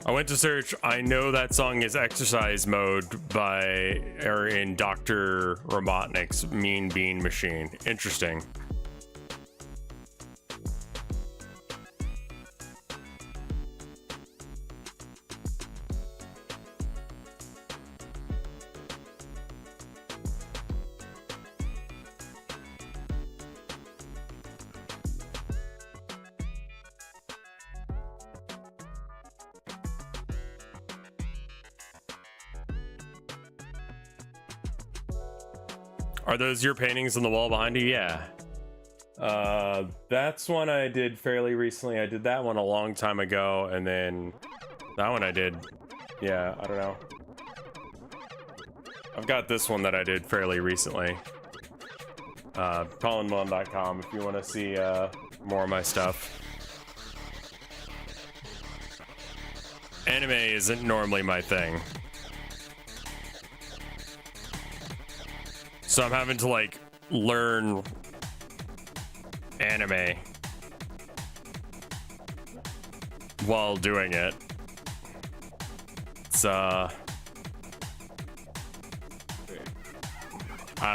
I went to search. I know that song is Exercise Mode in Dr. Robotnik's Mean Bean Machine. Interesting. Are those your paintings on the wall behind you? Yeah. That's one I did fairly recently. I did that one a long time ago, and then that one I did, yeah, I don't know. I've got this one that I did fairly recently. ColinMullen.com if you want to see more of my stuff. Anime isn't normally my thing. So I'm having to like learn anime while doing it. It's I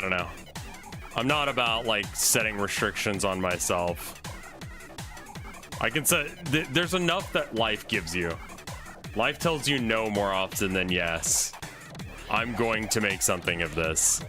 don't know. I'm not about like setting restrictions on myself. I can set there's enough that life gives you. Life tells you no more often than yes. I'm going to make something of this.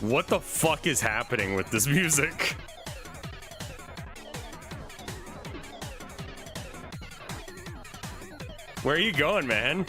What the fuck is happening with this music? Where are you going, man?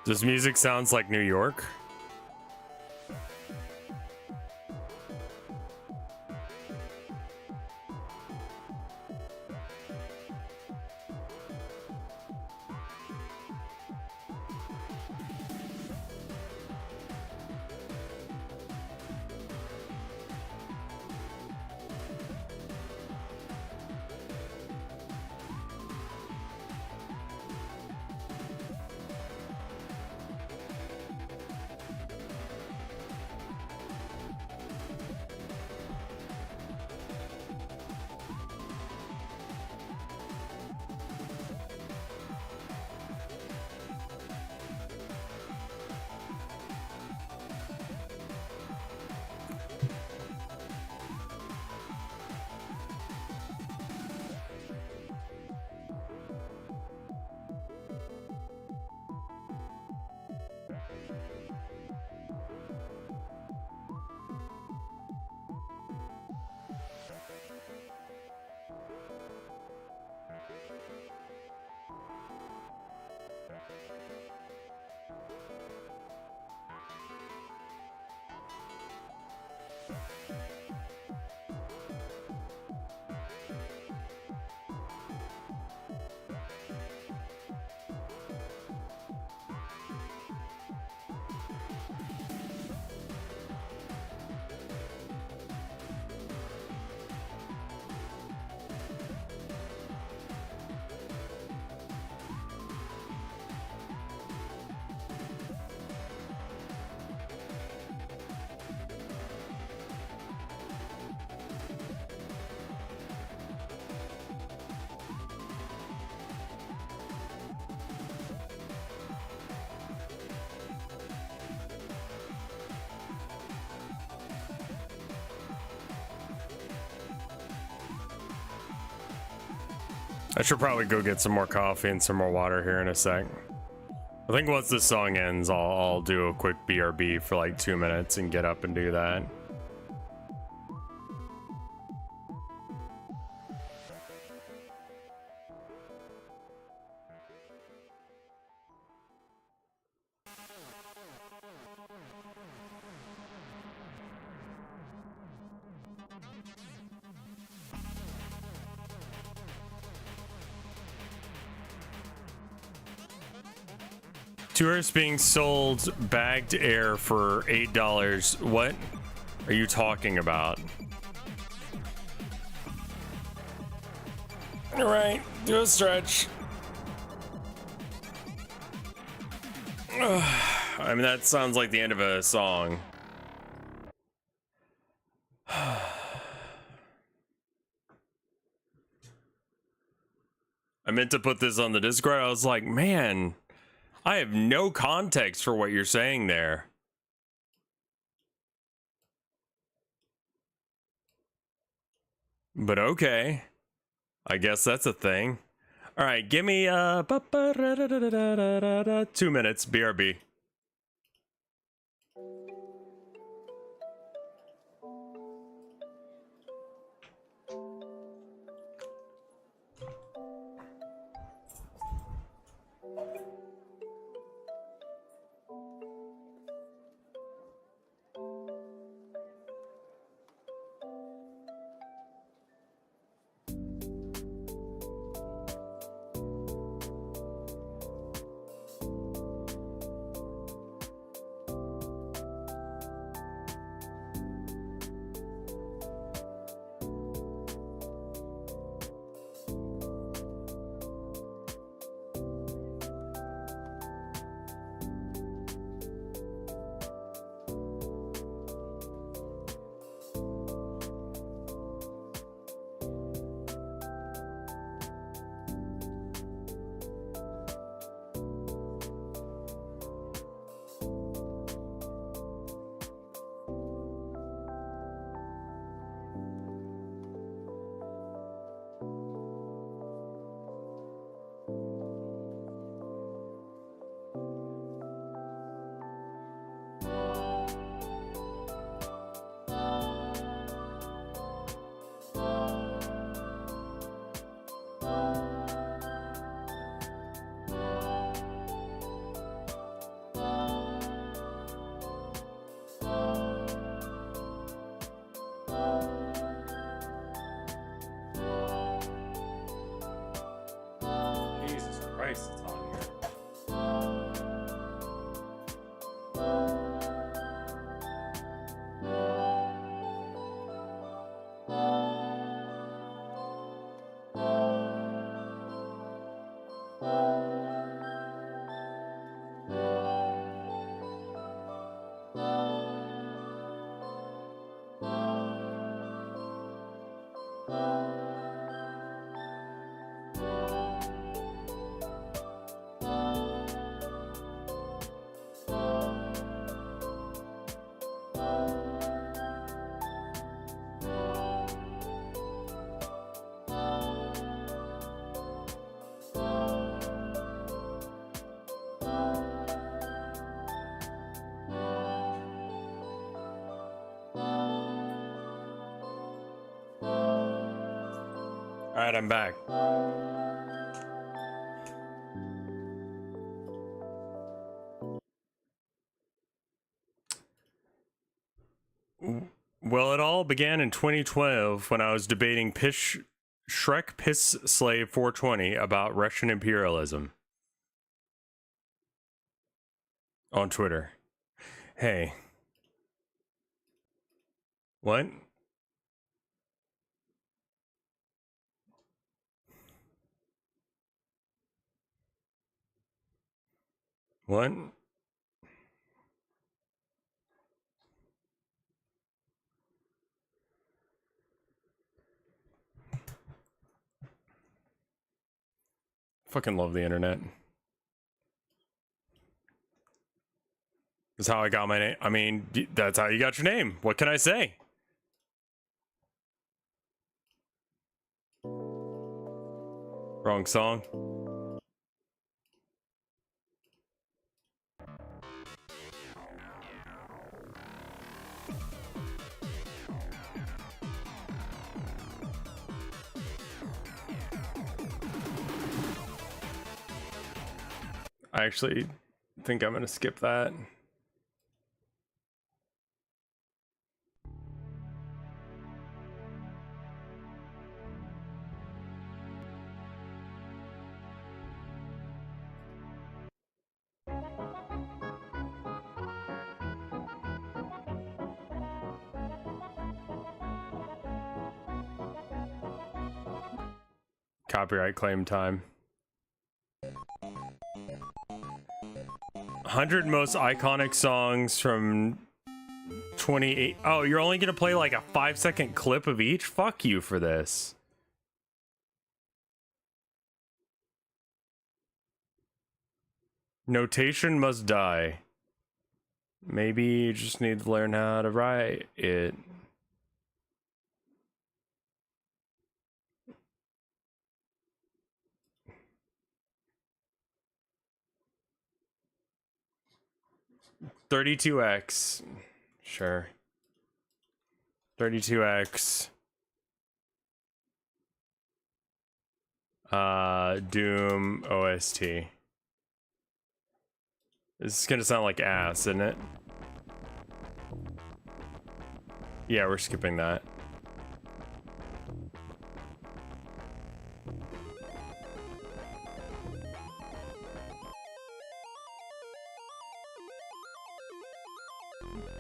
This music sounds like New York. I should probably go get some more coffee and some more water here in a sec. I think once this song ends, I'll do a quick BRB for like 2 minutes and get up and do that. Tourists being sold bagged air for $8. What are you talking about? All right, do a stretch. I mean, that sounds like the end of a song. I meant to put this on the Discord. I was like, man, I have no context for what you're saying there. But okay. I guess that's a thing. All right, give me 2 minutes, BRB. Christ, it's on here. All right, I'm back. Well, it all began in 2012 when I was debating Shrek Piss Slave 420 about Russian imperialism on Twitter. Hey. What? What? Fucking love the internet. That's how I got my name. I mean, that's how you got your name. What can I say? Wrong song. I actually think I'm gonna skip that. Copyright claim time. 100 most iconic songs from 28. Oh, you're only gonna play like a 5-second clip of each? Fuck you for this. Notation must die. Maybe you just need to learn how to write it. $32X. Sure. $32X. Doom OST. This is gonna sound like ass, isn't it? Yeah, we're skipping that.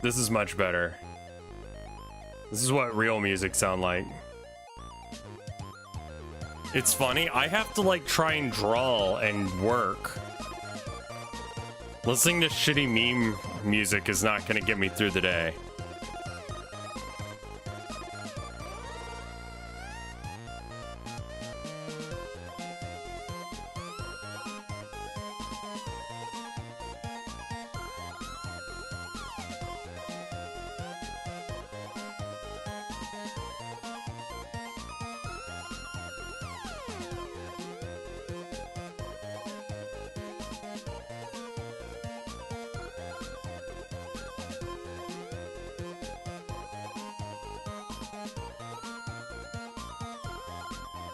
This is much better. This is what real music sound like. It's funny, I have to like try and draw and work. Listening to shitty meme music is not gonna get me through the day.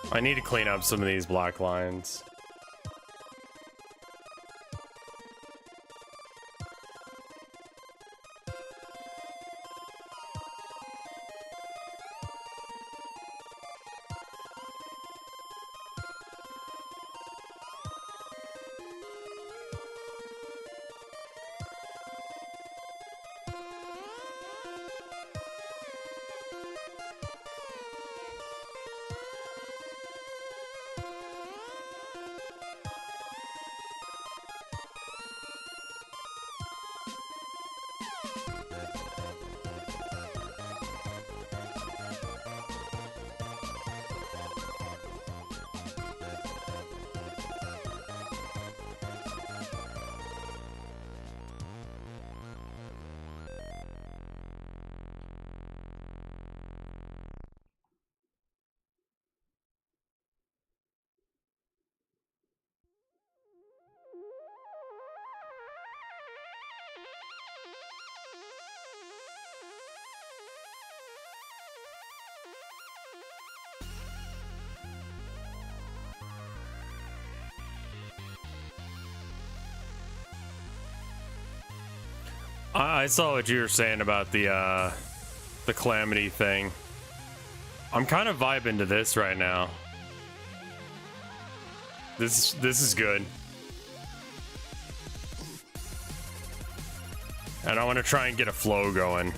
I need to clean up some of these black lines. I saw what you were saying about the the Calamity thing. I'm kind of vibing to this right now. This is good. And I want to try and get a flow going.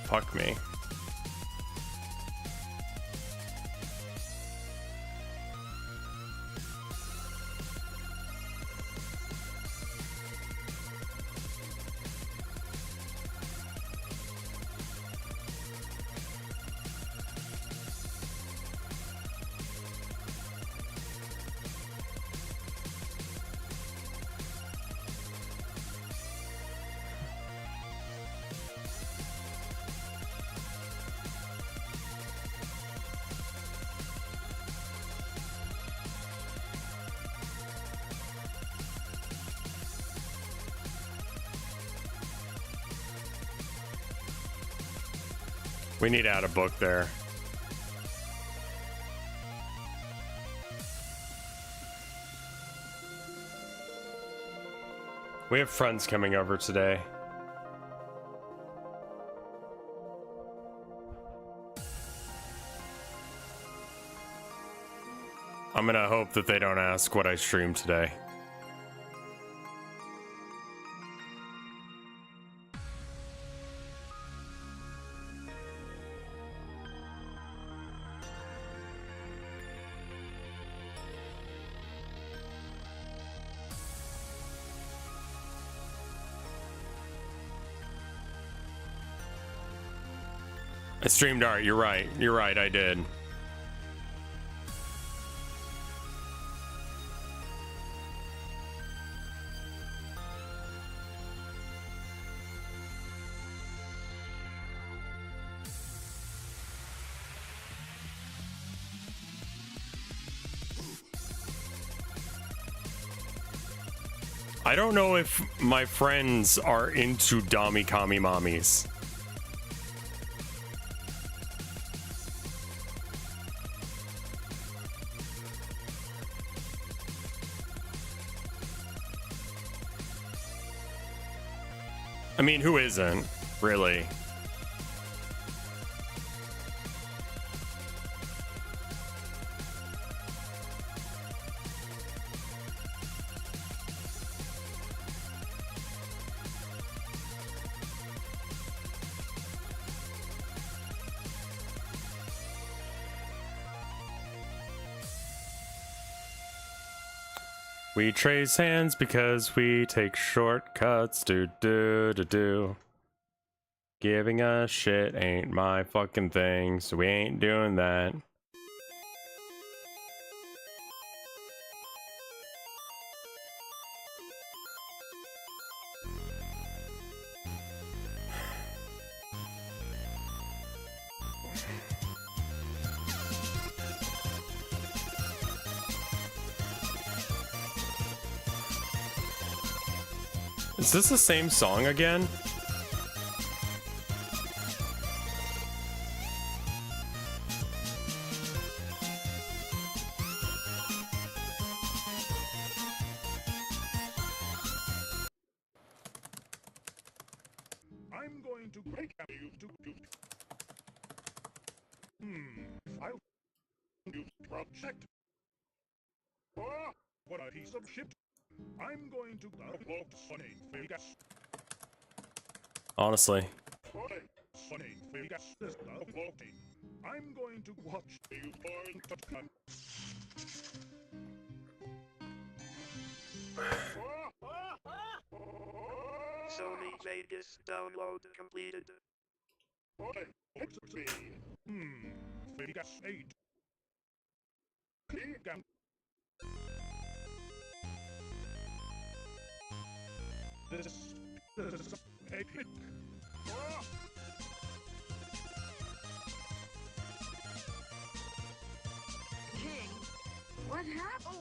Fuck me. We need to add a book there. We have friends coming over today. I'm gonna hope that they don't ask what I streamed today. I streamed art. You're right. You're right. I did. I don't know if my friends are into Dami Kami Mommies. I mean, who isn't, really? We trace hands because we take shortcuts. Do. Giving a shit ain't my fucking thing, so we ain't doing that. Is this the same song again? I'm going to break you to I'll use project. Oh, what a piece of shit. I'm going to upload Sonny Vegas. Honestly. Sonny Vegas is uploading. I'm going to watch you point to come. Sony Vegas download completed. Let's see. Vegas 8. This is take it. Ah! King, what happened?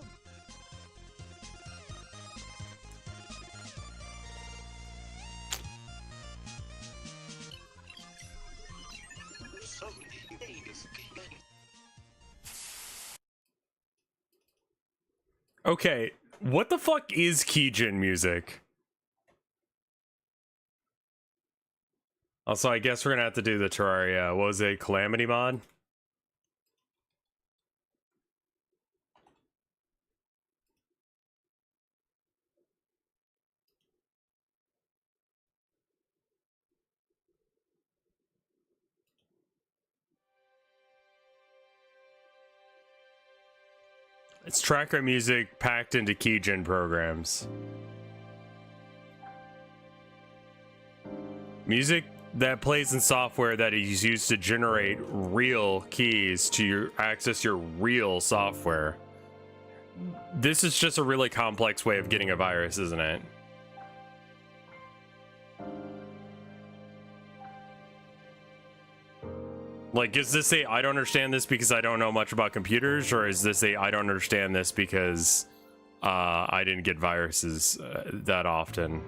Okay, what the fuck is Kijin music? Also, I guess we're gonna have to do the Terraria. What was it, Calamity mod? It's tracker music packed into Kijin programs. Music that plays in software that is used to generate real keys to access your real software. This is just a really complex way of getting a virus, isn't it? Like, is this a I don't understand this because I don't know much about computers, or is this a I don't understand this because I didn't get viruses that often?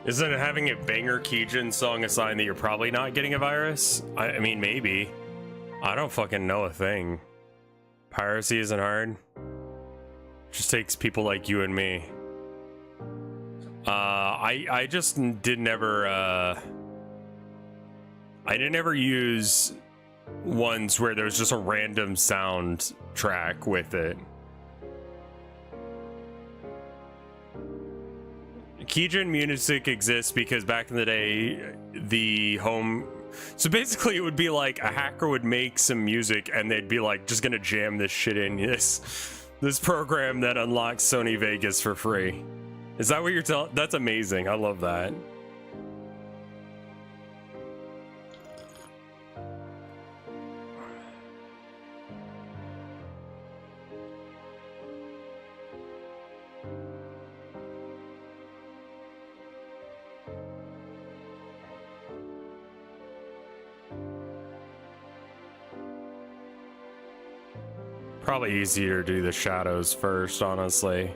Isn't it having a banger Kijin song a sign that you're probably not getting a virus? I mean, maybe. I don't fucking know a thing. Piracy isn't hard. Just takes people like you and me. I just didn't ever, I didn't ever use ones where there was just a random sound track with it. Kijin music exists because back in the day, so basically it would be like a hacker would make some music and they'd be like, just gonna jam this shit in this program that unlocks Sony Vegas for free. Is that what you're telling? That's amazing. I love that. Probably easier to do the shadows first, honestly.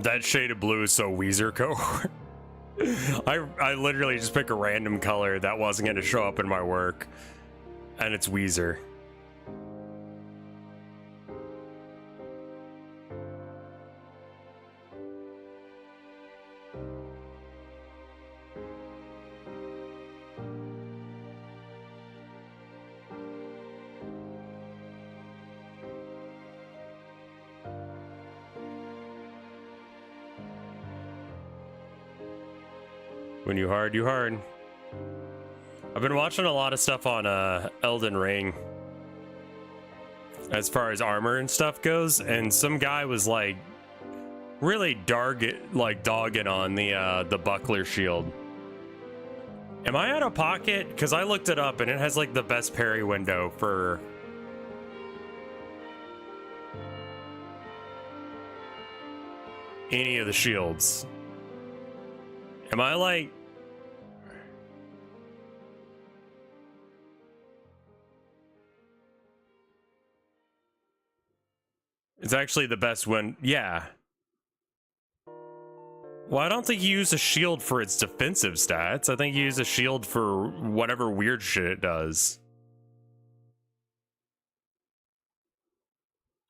That shade of blue is so Weezer cohort. I literally just pick a random color that wasn't going to show up in my work, and it's Weezer. When you hard, you hard. I've been watching a lot of stuff on Elden Ring as far as armor and stuff goes, and some guy was like really dogging on the buckler shield. Am I out of pocket? Because I looked it up and it has like the best parry window for any of the shields. Am I like... It's actually the best one. Yeah. Well, I don't think you use a shield for its defensive stats. I think you use a shield for whatever weird shit it does.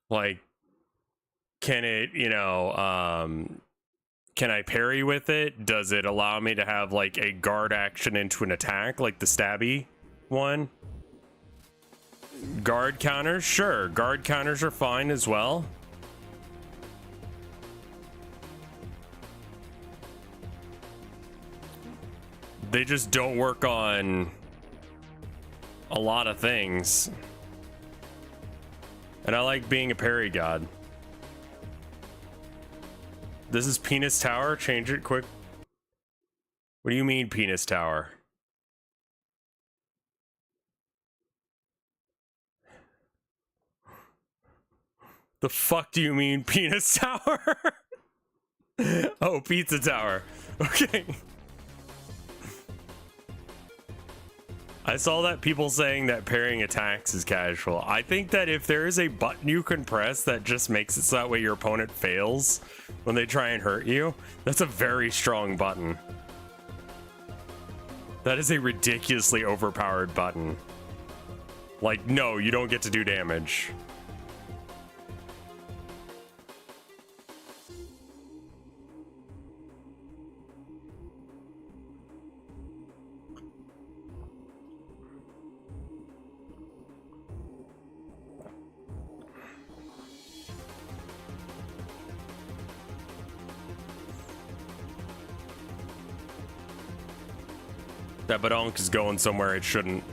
Like, can it, you know, can I parry with it? Does it allow me to have like a guard action into an attack, like the stabby one? Guard counters? Sure. Guard counters are fine as well. They just don't work on a lot of things. And I like being a parry god. This is Penis Tower. Change it quick. What do you mean, Penis Tower? The fuck do you mean, Penis Tower? Oh, Pizza Tower. Okay. I saw that people saying that parrying attacks is casual. I think that if there is a button you can press that just makes it so that way your opponent fails when they try and hurt you, that's a very strong button. That is a ridiculously overpowered button. Like, no, you don't get to do damage. That badonk is going somewhere it shouldn't.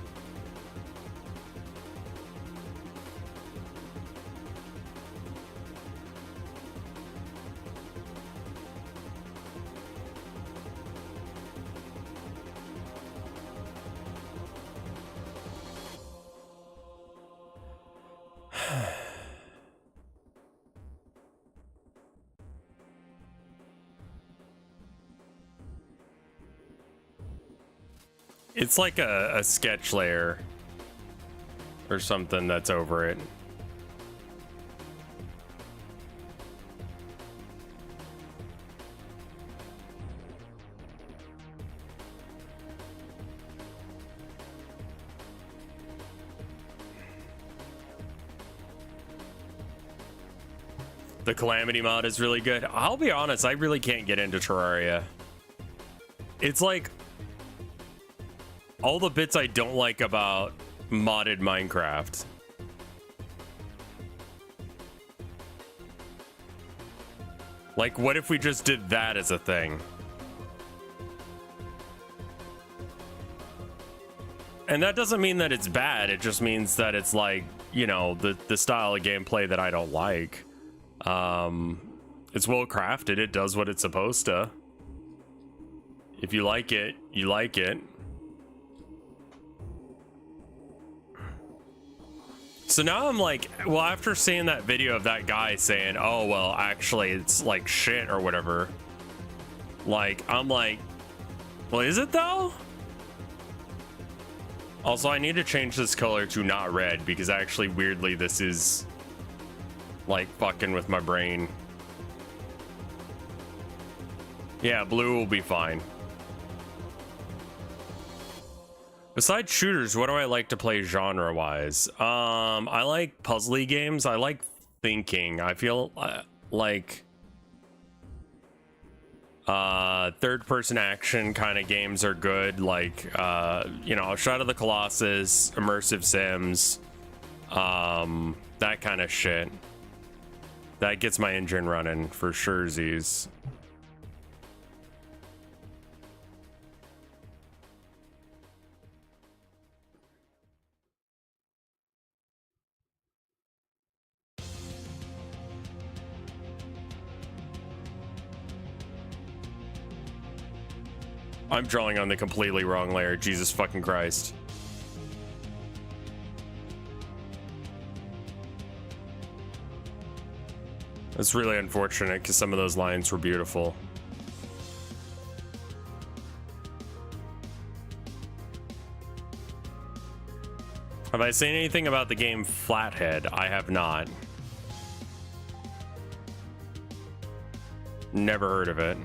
It's like a sketch layer or something that's over it. The Calamity mod is really good. I'll be honest, I really can't get into Terraria. It's like all the bits I don't like about modded Minecraft. Like, what if we just did that as a thing? And that doesn't mean that it's bad. It just means that it's like, you know, the style of gameplay that I don't like. It's well crafted. It does what it's supposed to. If you like it, you like it. So now I'm like, well, after seeing that video of that guy saying, oh, well, actually, it's like shit or whatever. Like, I'm like, well, is it though? Also, I need to change this color to not red because actually, weirdly, this is like fucking with my brain. Yeah, blue will be fine. Besides shooters, what do I like to play genre-wise? I like puzzly games. I like thinking. I feel like third-person action kind of games are good. Like, you know, Shadow of the Colossus, immersive sims, that kind of shit. That gets my engine running for surezies. I'm drawing on the completely wrong layer. Jesus fucking Christ. That's really unfortunate because some of those lines were beautiful. Have I seen anything about the game Flathead? I have not. Never heard of it.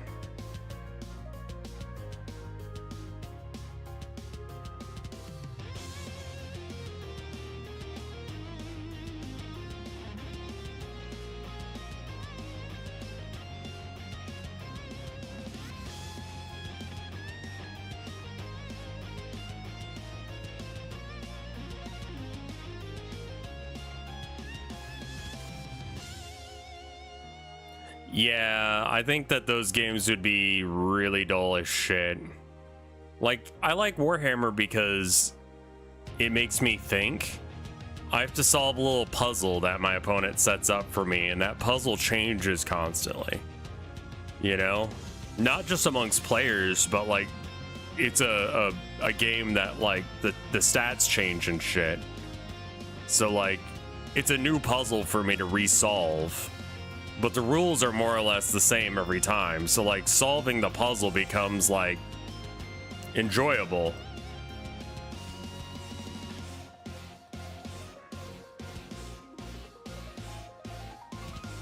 Yeah, I think that those games would be really dull as shit. Like, I like Warhammer because it makes me think. I have to solve a little puzzle that my opponent sets up for me, and that puzzle changes constantly. You know? Not just amongst players, but like, it's a game that like the stats change and shit. So like, it's a new puzzle for me to resolve. But the rules are more or less the same every time. So like solving the puzzle becomes like enjoyable.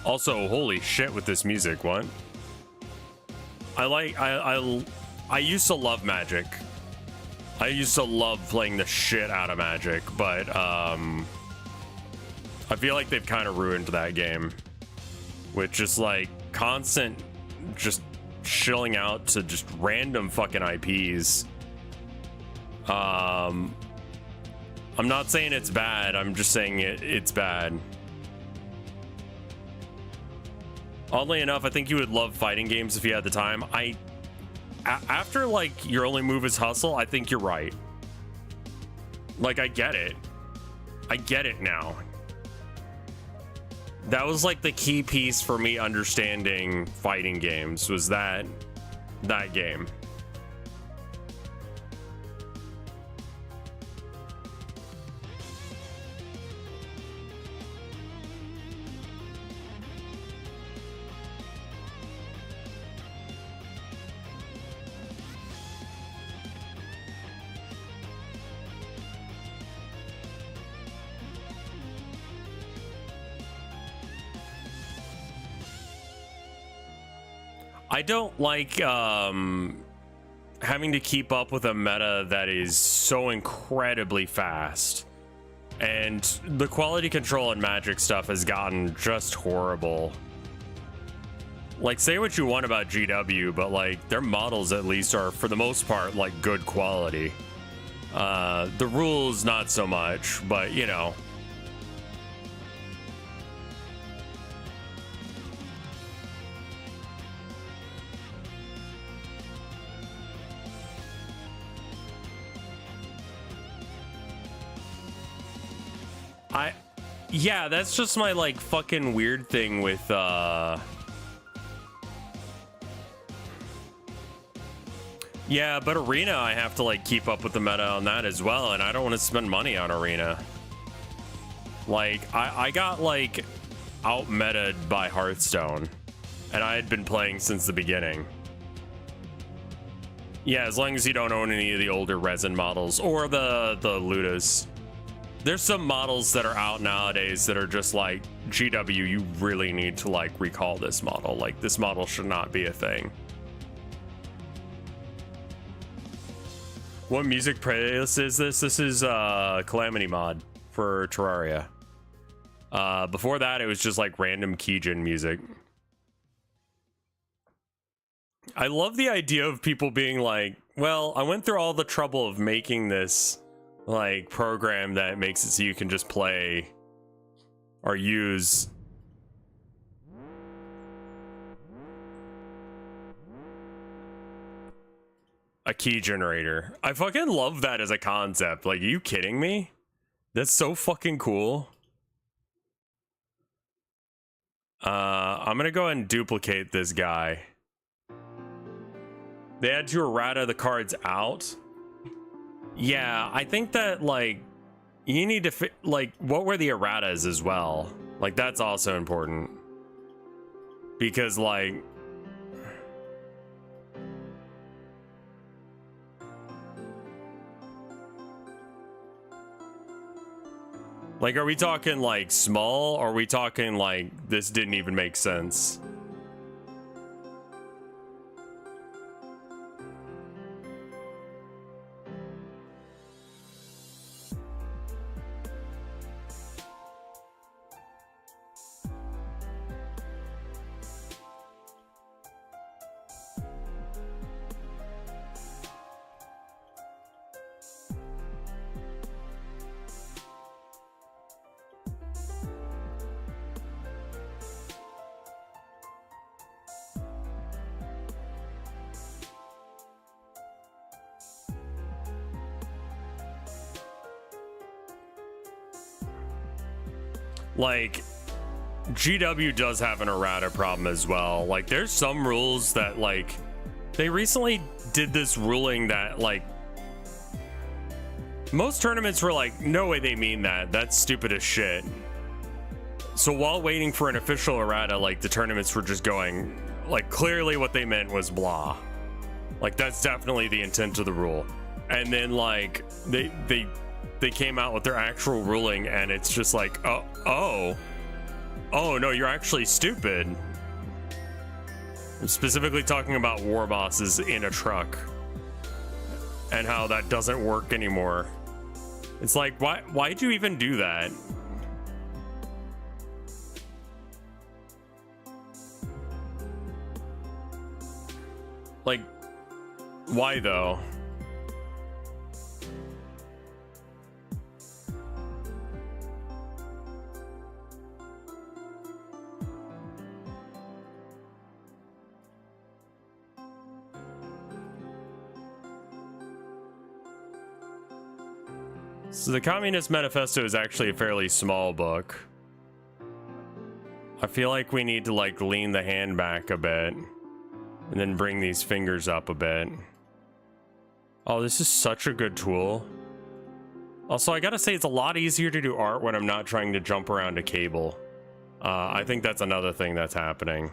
Also, holy shit with this music, what? I used to love Magic. I used to love playing the shit out of Magic, but I feel like they've kind of ruined that game. With just like constant just shilling out to just random fucking IPs. I'm not saying it's bad, I'm just saying it's bad. Oddly enough, I think you would love fighting games if you had the time. After like your only move is hustle, I think you're right. Like, I get it. I get it now. That was like the key piece for me understanding fighting games, was that game. I don't like having to keep up with a meta that is so incredibly fast. And the quality control and Magic stuff has gotten just horrible. Like, say what you want about GW, but like their models at least are, for the most part, like good quality. The rules, not so much, but you know. Yeah, that's just my like fucking weird thing with yeah, but Arena, I have to like keep up with the meta on that as well, and I don't want to spend money on Arena. Like, I got like out meta'd by Hearthstone, and I had been playing since the beginning. Yeah, as long as you don't own any of the older resin models or the Ludas. There's some models that are out nowadays that are just like, GW, you really need to like recall this model. Like, this model should not be a thing. What music playlist is this? This is Calamity mod for Terraria. Before that, it was just like random Keijin music. I love the idea of people being like, well, I went through all the trouble of making this like program that makes it so you can just play or use a key generator. I fucking love that as a concept. Like, are you kidding me? That's so fucking cool. I'm gonna go ahead and duplicate this guy. They had to errata the cards out. Yeah, I think that, like, you need to fit, like, what were the erratas as well? Like, that's also important. Because, like, Like, are we talking like small, or are we talking like this didn't even make sense? Like, GW does have an errata problem as well. Like, there's some rules that, like, they recently did this ruling that, like, most tournaments were like, no way they mean that. That's stupid as shit. So while waiting for an official errata, like, the tournaments were just going, like, clearly what they meant was blah. Like, that's definitely the intent of the rule. And then, like, they came out with their actual ruling, and it's just like, oh no, you're actually stupid. I'm specifically talking about war bosses in a truck and how that doesn't work anymore. It's like, why'd you even do that? Like, why though? So the Communist Manifesto is actually a fairly small book. I feel like we need to, like, lean the hand back a bit and then bring these fingers up a bit. Oh, this is such a good tool. Also, I gotta say, it's a lot easier to do art when I'm not trying to jump around a cable. I think that's another thing that's happening.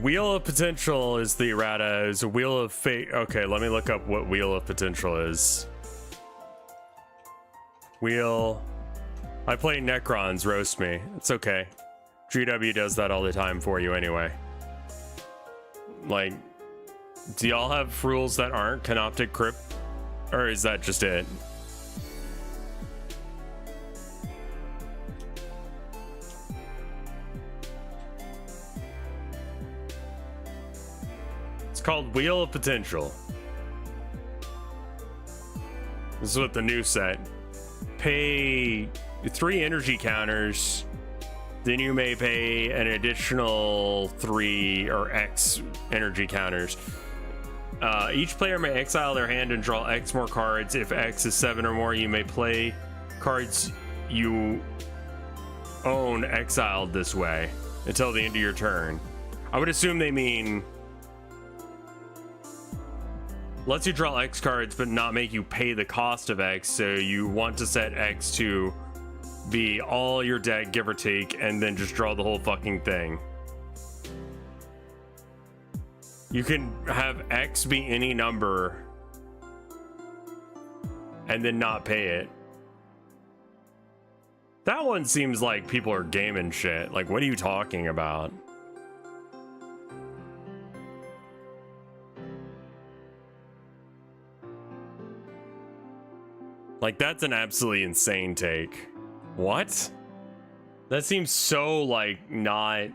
Wheel of Potential is the errata, is a Wheel of Fate. Okay, let me look up what Wheel of Potential is. Wheel. I play Necrons, roast me. It's okay. GW does that all the time for you anyway. Like, do y'all have rules that aren't Canoptic Crypt? Or is that just it? Called Wheel of Potential. This is what the new set. Pay 3 energy counters, then you may pay an additional 3 or X energy counters. Each player may exile their hand and draw X more cards. If X is 7 or more, you may play cards you own exiled this way until the end of your turn. I would assume they mean lets you draw X cards but not make you pay the cost of X, so you want to set X to be all your deck, give or take, and then just draw the whole fucking thing. You can have X be any number and then not pay it. That one seems like people are gaming shit. Like, what are you talking about? Like, that's an absolutely insane take. What? That seems so, like, not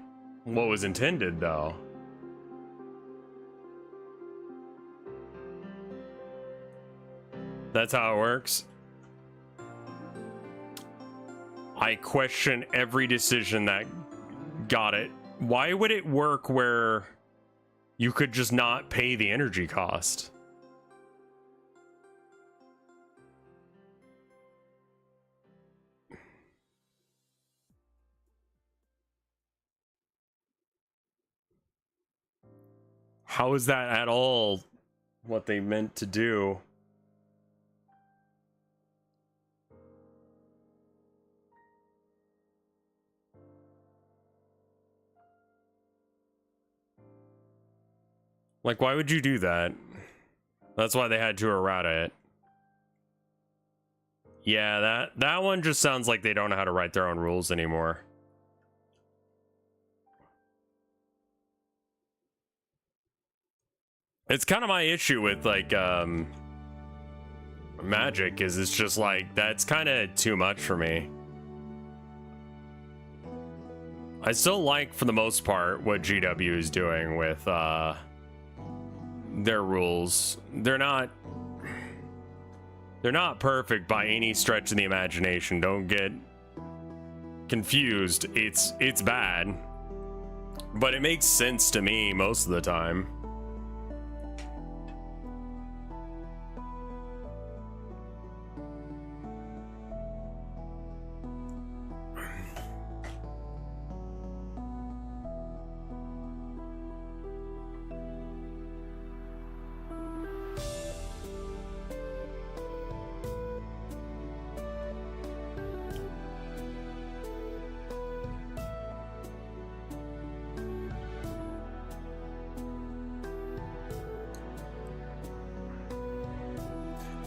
what was intended, though. That's how it works. I question every decision that got it. Why would it work where you could just not pay the energy cost? How is that at all what they meant to do? Like, why would you do that? That's why they had to errata it. Yeah, that one just sounds like they don't know how to write their own rules anymore. It's kind of my issue with, like, Magic, is it's just like, that's kind of too much for me. I still like, for the most part, what GW is doing with, their rules. They're not perfect by any stretch of the imagination. Don't get confused. It's bad, but it makes sense to me most of the time.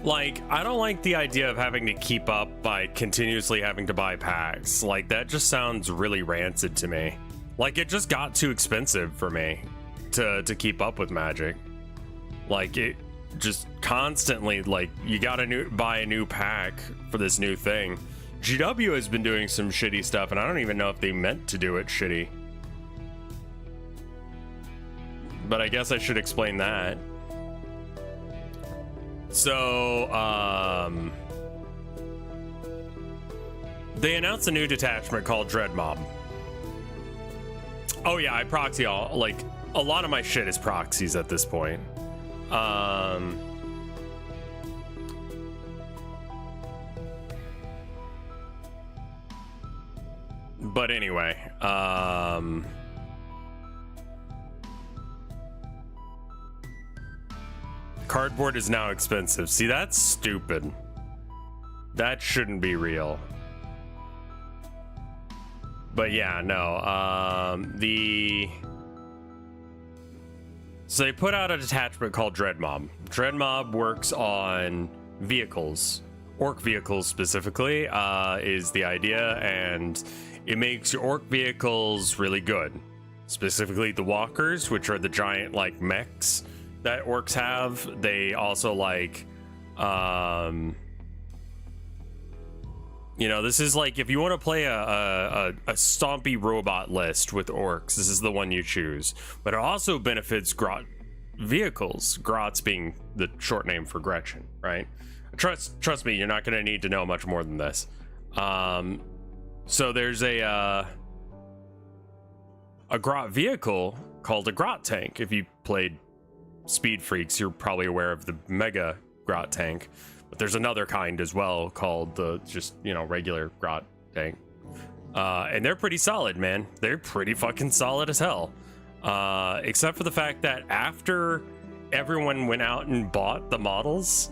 Like, I don't like the idea of having to keep up by continuously having to buy packs. Like, that just sounds really rancid to me. Like, it just got too expensive for me to keep up with Magic. Like, it just constantly, like, you gotta buy a new pack for this new thing. GW has been doing some shitty stuff, and I don't even know if they meant to do it shitty. But I guess I should explain that. So, they announced a new detachment called Dread Mob. Oh yeah, I proxy all, like, a lot of my shit is proxies at this point. But anyway, cardboard is now expensive. See, that's stupid. That shouldn't be real. But yeah, no. So they put out a detachment called Dread Mob. Dread Mob works on vehicles. Orc vehicles specifically is the idea, and it makes your orc vehicles really good. Specifically the walkers, which are the giant, like, mechs that orcs have. They also, like, you know, this is like, if you want to play a stompy robot list with orcs, this is the one you choose. But it also benefits Grot vehicles, Grots being the short name for Gretchen, right? Trust me, you're not going to need to know much more than this. So there's a Grot vehicle called a Grot tank. If you played Speed Freaks, you're probably aware of the Mega Grot tank. But there's another kind as well called the just, you know, regular Grot tank. And they're pretty solid, man. They're pretty fucking solid as hell. Except for the fact that after everyone went out and bought the models,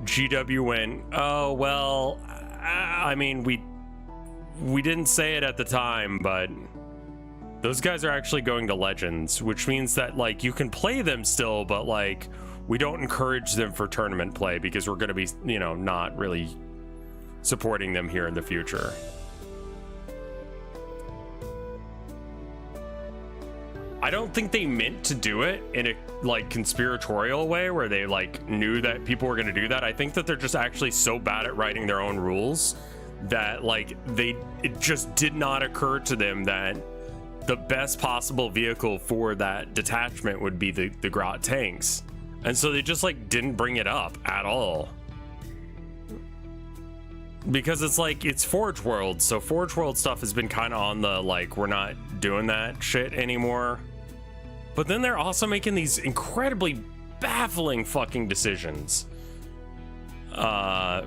GW went, oh, well, I mean, we didn't say it at the time, but those guys are actually going to Legends, which means that, like, you can play them still, but, like, we don't encourage them for tournament play because we're going to be, you know, not really supporting them here in the future. I don't think they meant to do it in a, like, conspiratorial way where they, like, knew that people were going to do that. I think that they're just actually so bad at writing their own rules that, like, it just did not occur to them that the best possible vehicle for that detachment would be the Grot tanks. And so they just, like, didn't bring it up at all. Because it's like, it's Forge World, so Forge World stuff has been kind of on the, like, we're not doing that shit anymore. But then they're also making these incredibly baffling fucking decisions. So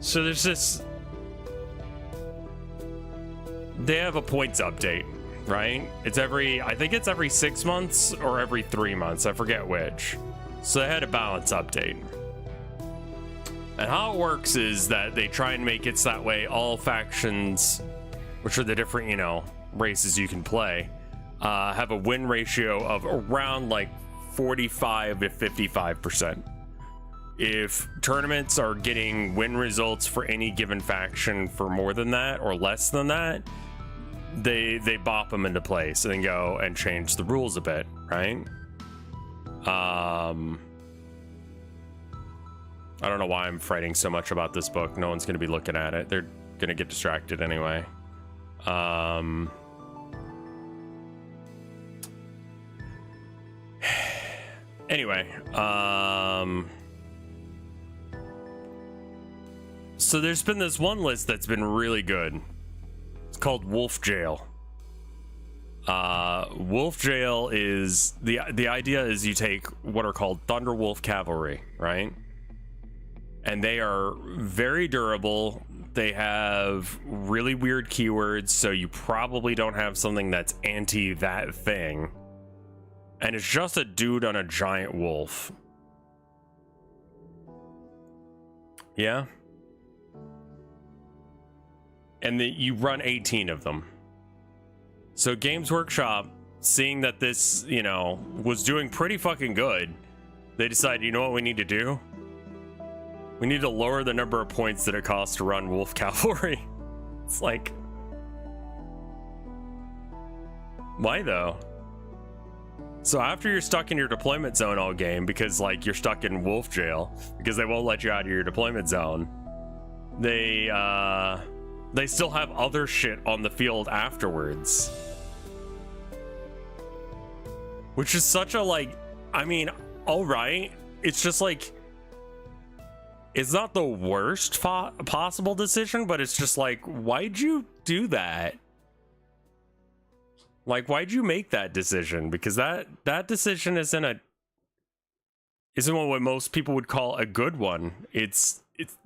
there's this... They have a points update right? I think it's every 6 months or every 3 months. I forget which. So they had a balance update. And how it works is that they try and make it so that way all factions, which are the different, races you can play, have a win ratio of around like 45 to 55%. If tournaments are getting win results for any given faction for more than that or less than that, they bop them into place and then go and change the rules a bit, right? I don't know why I'm fighting so much about this book. No one's going to be looking at it. They're going to get distracted anyway. Anyway, so there's been this one list that's been really good. It's called Wolf Jail. Wolf Jail is the idea is you take what are called Thunderwolf Cavalry, right? And they are very durable. They have really weird keywords, so you probably don't have something that's anti that thing. And it's just a dude on a giant wolf. Yeah. And you run 18 of them. So Games Workshop, seeing that this, was doing pretty fucking good, they decided, you know what we need to do? We need to lower the number of points that it costs to run Wolf Cavalry. It's like, why though? So after you're stuck in your deployment zone all game because you're stuck in Wolf Jail because they won't let you out of your deployment zone, they still have other shit on the field afterwards. Which is such a all right. It's just it's not the worst possible decision, but it's just why'd you do that? Why'd you make that decision? Because that decision isn't what most people would call a good one.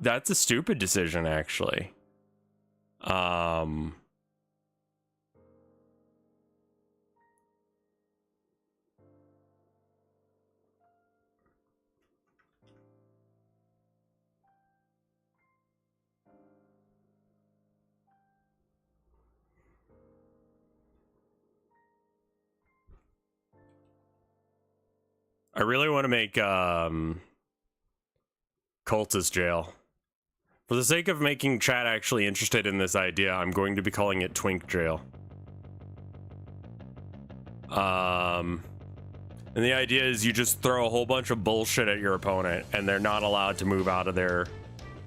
That's a stupid decision, actually. I really want to make Cultist Jail. For the sake of making chat actually interested in this idea, I'm going to be calling it Twink Jail. And the idea is you just throw a whole bunch of bullshit at your opponent, and they're not allowed to move out of their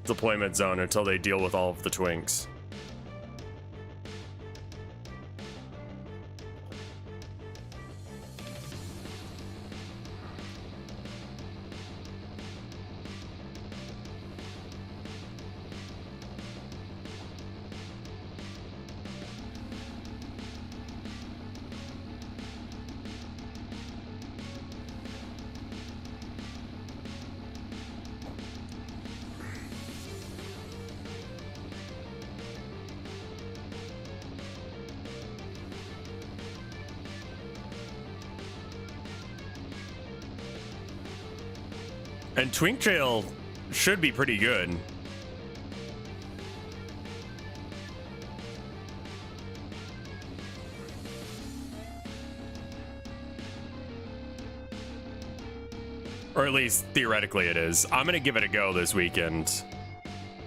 deployment zone until they deal with all of the twinks. And Twink Jail should be pretty good. Or at least theoretically it is. I'm gonna give it a go this weekend.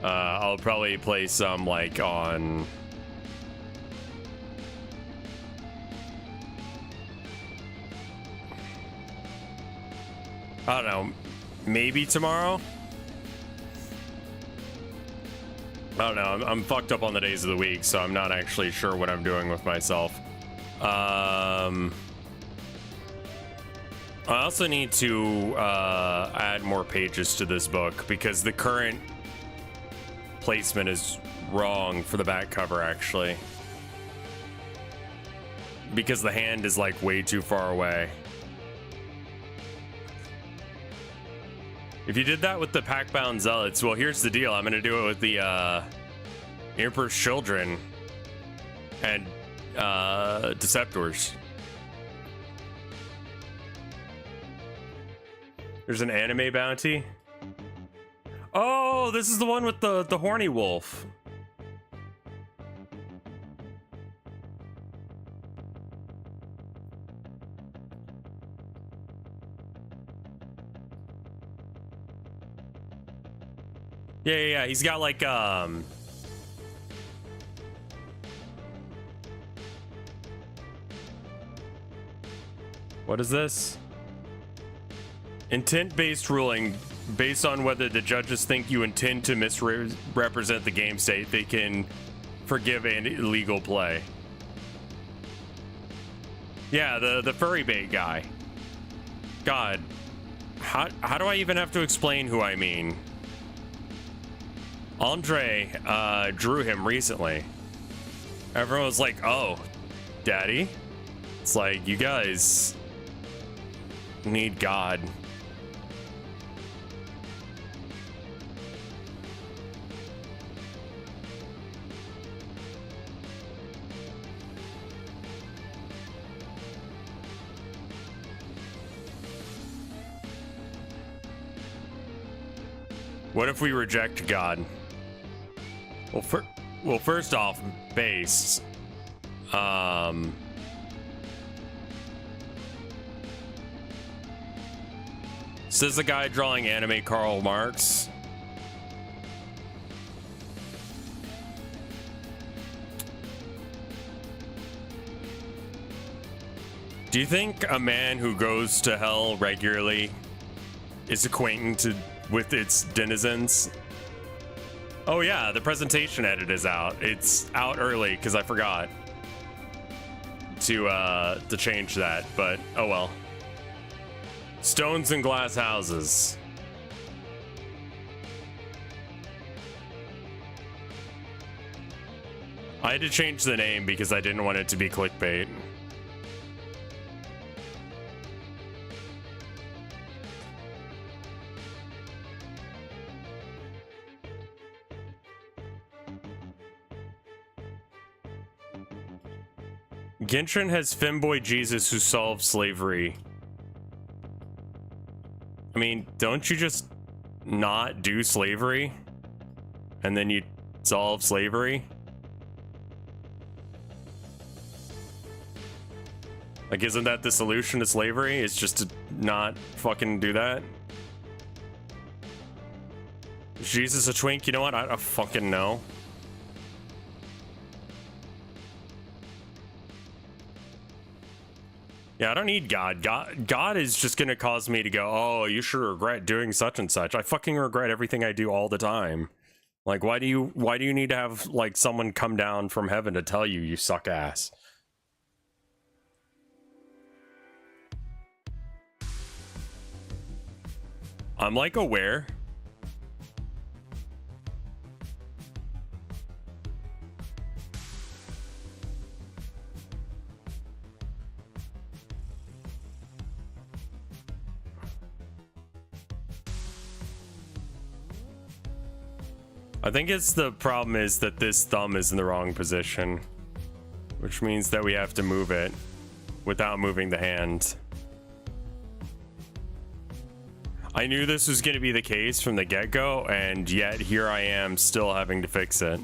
I'll probably play some on... I don't know. Maybe tomorrow? I don't know. I'm fucked up on the days of the week, so I'm not actually sure what I'm doing with myself. I also need to add more pages to this book because the current placement is wrong for the back cover, actually. Because the hand is way too far away. If you did that with the pack-bound zealots, well, here's the deal. I'm going to do it with the Emperor's Children. And Deceptors. There's an anime bounty. Oh, this is the one with the horny wolf. Yeah. He's got like what is this? Intent-based ruling. Based on whether the judges think you intend to misrepresent the game state, they can forgive an illegal play. Yeah, the furry bait guy. God, how do I even have to explain who I mean? Andre drew him recently. Everyone was like, "Oh, Daddy." It's like, you guys need God. What if we reject God? Well, first off, based. Says the guy drawing anime, Karl Marx. Do you think a man who goes to hell regularly is acquainted with its denizens? Oh yeah, the presentation edit is out. It's out early because I forgot to change that, but oh well. Stones and glass houses. I had to change the name because I didn't want it to be clickbait. Genshin has femboy Jesus who solves slavery. I mean, don't you just not do slavery and then you solve slavery? Like, isn't that the solution to slavery? Is just to not fucking do that? Is Jesus a twink? You know what? I don't fucking know. Yeah, I don't need God. God is just gonna cause me to go, oh, you should regret doing such and such. I fucking regret everything I do all the time. Like, why do you need to have like someone come down from heaven to tell you suck ass? I'm like aware. I think it's the problem is that this thumb is in the wrong position, which means that we have to move it without moving the hand. I knew this was going to be the case from the get-go, and yet here I am still having to fix it.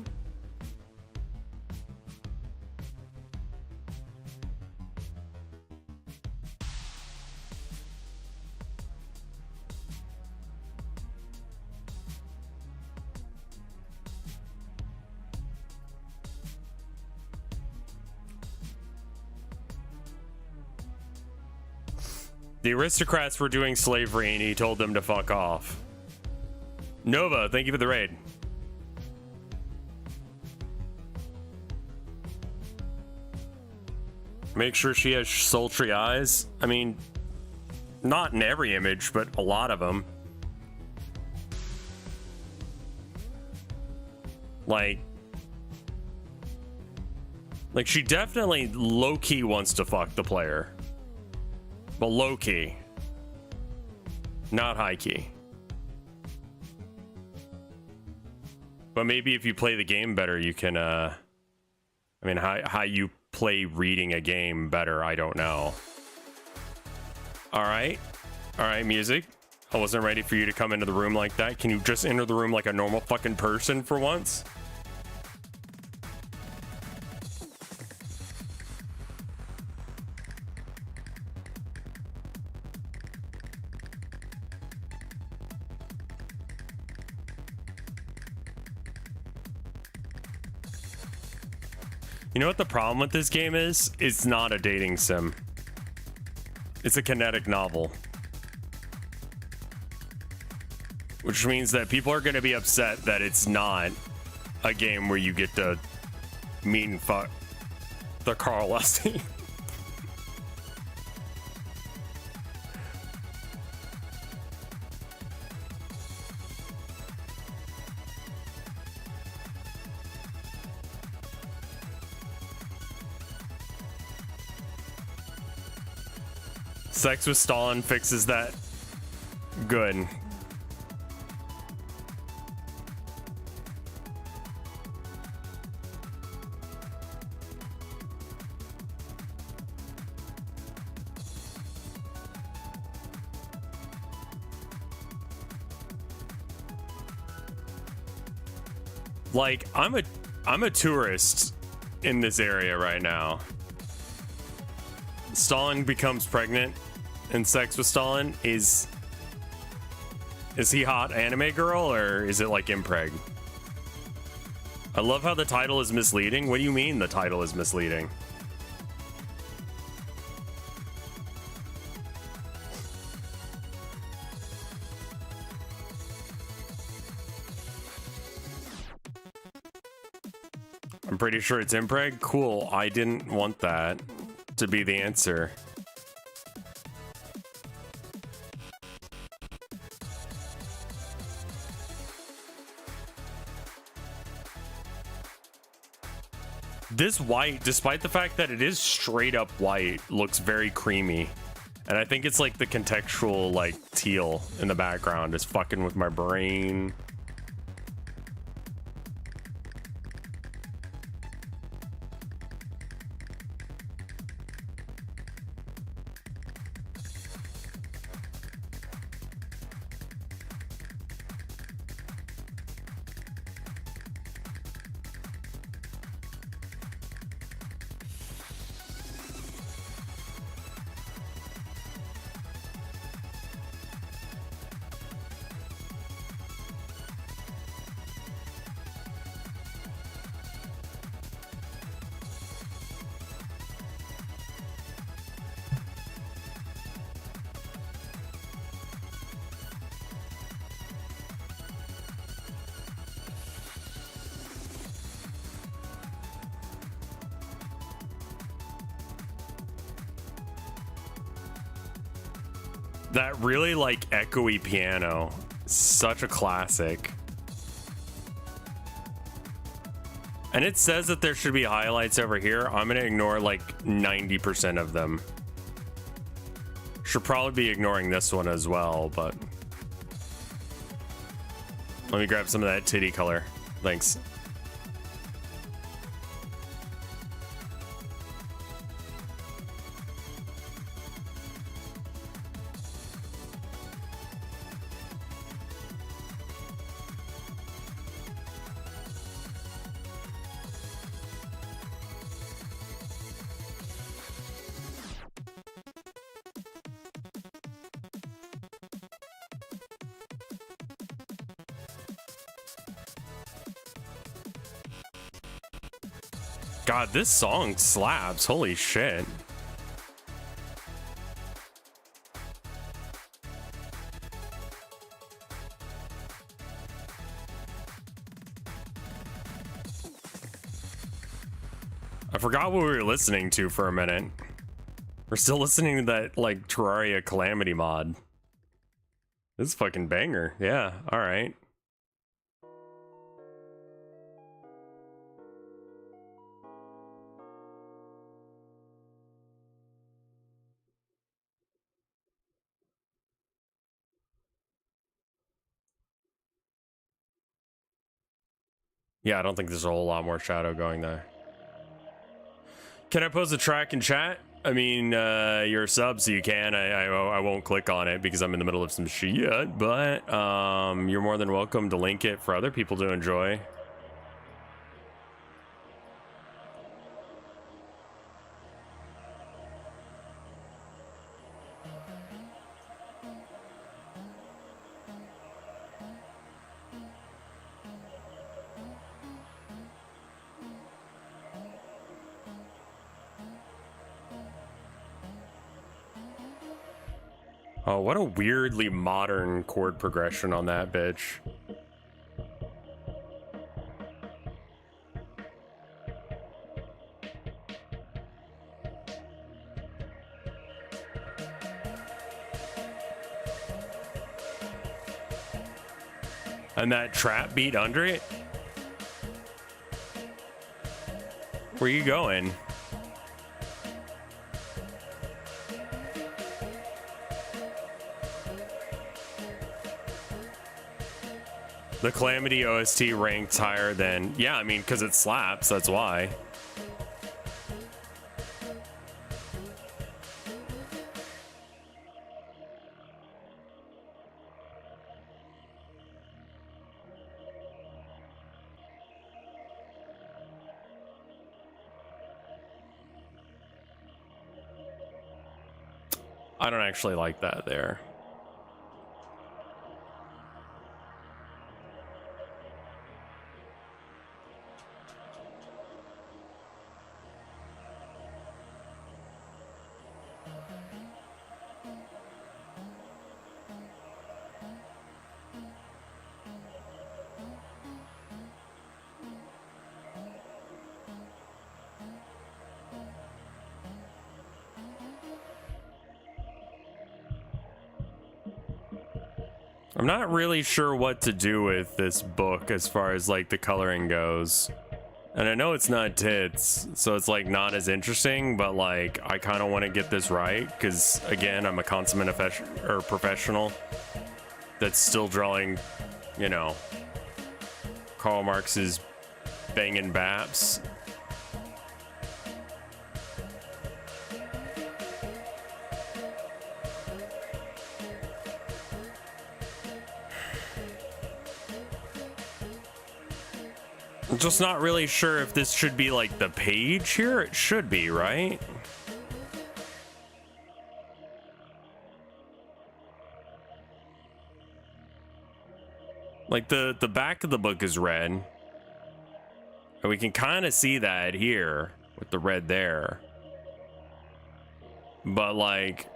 The aristocrats were doing slavery and he told them to fuck off. Nova, thank you for the raid. Make sure she has sultry eyes. I mean, not in every image, but a lot of them. Like she definitely low-key wants to fuck the player. But low-key. Not high-key. But maybe if you play the game better, you can, I mean, how you play reading a game better. I don't know. All right, music. I wasn't ready for you to come into the room like that. Can you just enter the room like a normal fucking person for once? You know what the problem with this game is? It's not a dating sim. It's a kinetic novel. Which means that people are going to be upset that it's not a game where you get to meet and fuck the Karl Lusty. Sex with Stalin fixes that. Good. Like, I'm a tourist in this area right now. Stalin becomes pregnant and sex with Stalin. Is he hot anime girl or is it like impreg? I love how the title is misleading. What do you mean the title is misleading? I'm pretty sure it's impreg. Cool. I didn't want that to be the answer. This white, despite the fact that it is straight up white, looks very creamy. And I think it's like the contextual like teal in the background is fucking with my brain. That really like echoey piano, such a classic. And it says that there should be highlights over here. I'm gonna ignore like 90% of them. Should probably be ignoring this one as well, but let me grab some of that titty color. Thanks. God, this song slaps. Holy shit. I forgot what we were listening to for a minute. We're still listening to that, like, Terraria Calamity mod. This is fucking banger. Yeah, alright. Yeah, I don't think there's a whole lot more shadow going there. Can I post a track in chat? I mean, you're a sub, so you can. I won't click on it because I'm in the middle of some shit, but you're more than welcome to link it for other people to enjoy. Oh, what a weirdly modern chord progression on that bitch. And that trap beat under it? Where you going? The Calamity OST ranked higher than... Yeah, I mean, because it slaps, that's why. I don't actually like that there. I'm not really sure what to do with this book as far as like the coloring goes. And I know it's not tits, so it's like not as interesting, but like I kind of want to get this right because again, I'm a consummate professional that's still drawing, you know, Karl Marx's bangin' baps. I'm just not really sure if this should be like the page here. It should be, right? Like the back of the book is red. And we can kind of see that here with the red there. But like...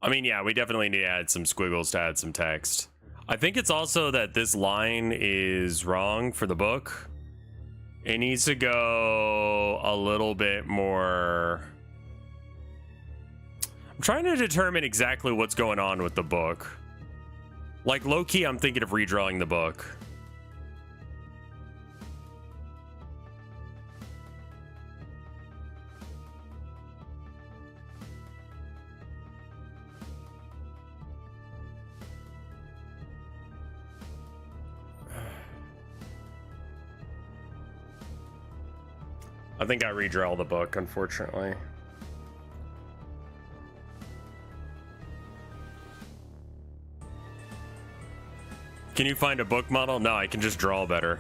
I mean, yeah, we definitely need to add some squiggles to add some text. I think it's also that this line is wrong for the book. It needs to go a little bit more... I'm trying to determine exactly what's going on with the book. Like, low-key, I'm thinking of redrawing the book. I think I redraw the book, unfortunately. Can you find a book model? No, I can just draw better.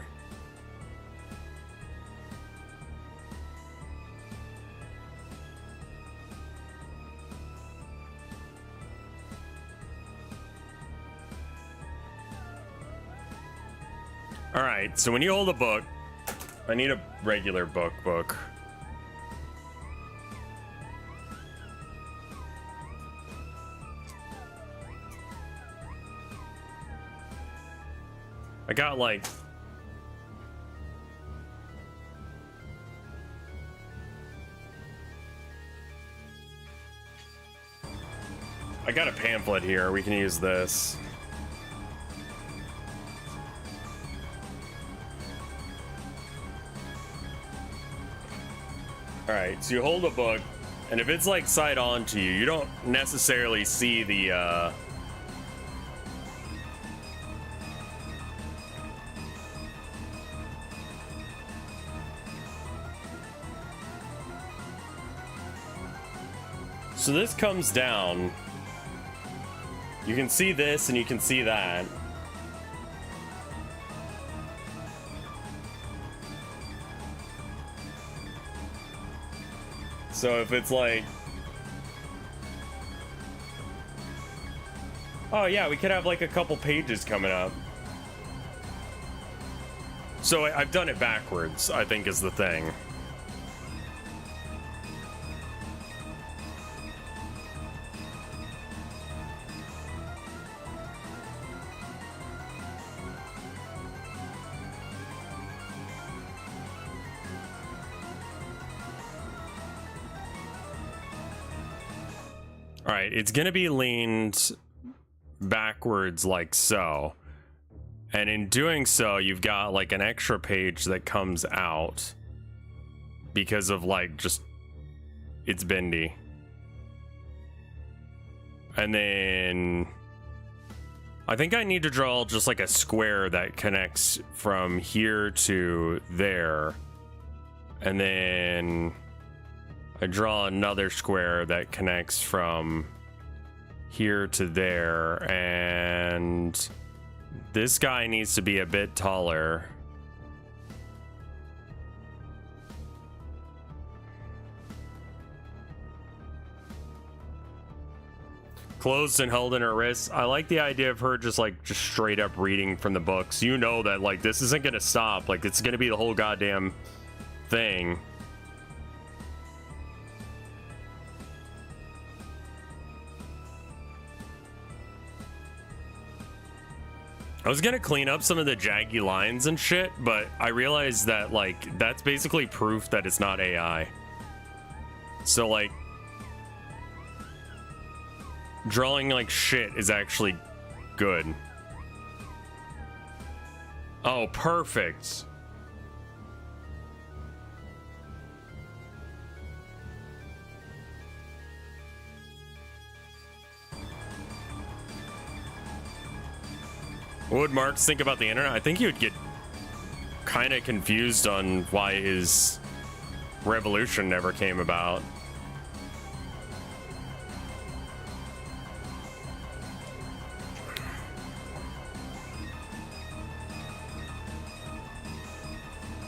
All right, so when you hold a book, I need a regular book. I got like... I got a pamphlet here. We can use this. All right, so you hold a book, and if it's like side on to you, you don't necessarily see the so this comes down. You can see this and you can see that. So if it's like, oh yeah, we could have like a couple pages coming up. So I've done it backwards, I think is the thing. All right, it's gonna be leaned backwards like so. And in doing so, you've got like an extra page that comes out because of like just, it's bendy. And then I think I need to draw just like a square that connects from here to there. And then I draw another square that connects from here to there, and this guy needs to be a bit taller. Closed and held in her wrists. I like the idea of her just straight up reading from the books. You know that like this isn't gonna stop. Like it's gonna be the whole goddamn thing. I was gonna clean up some of the jaggy lines and shit, but I realized that like that's basically proof that it's not AI. So like drawing like shit is actually good. Oh, perfect. What would Marx think about the internet? I think he would get kind of confused on why his revolution never came about.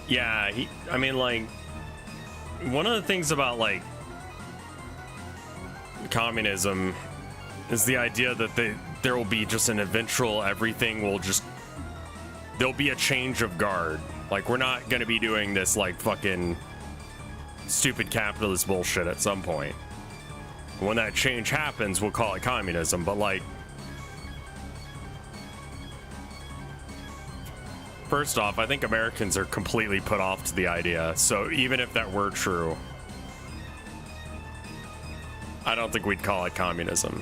Yeah, I mean, like, one of the things about, like, communism is the idea that there will be just an eventual, everything will just, there'll be a change of guard. Like, we're not going to be doing this, like, fucking stupid capitalist bullshit at some point. When that change happens, we'll call it communism, but, like, first off, I think Americans are completely put off to the idea, so even if that were true, I don't think we'd call it communism.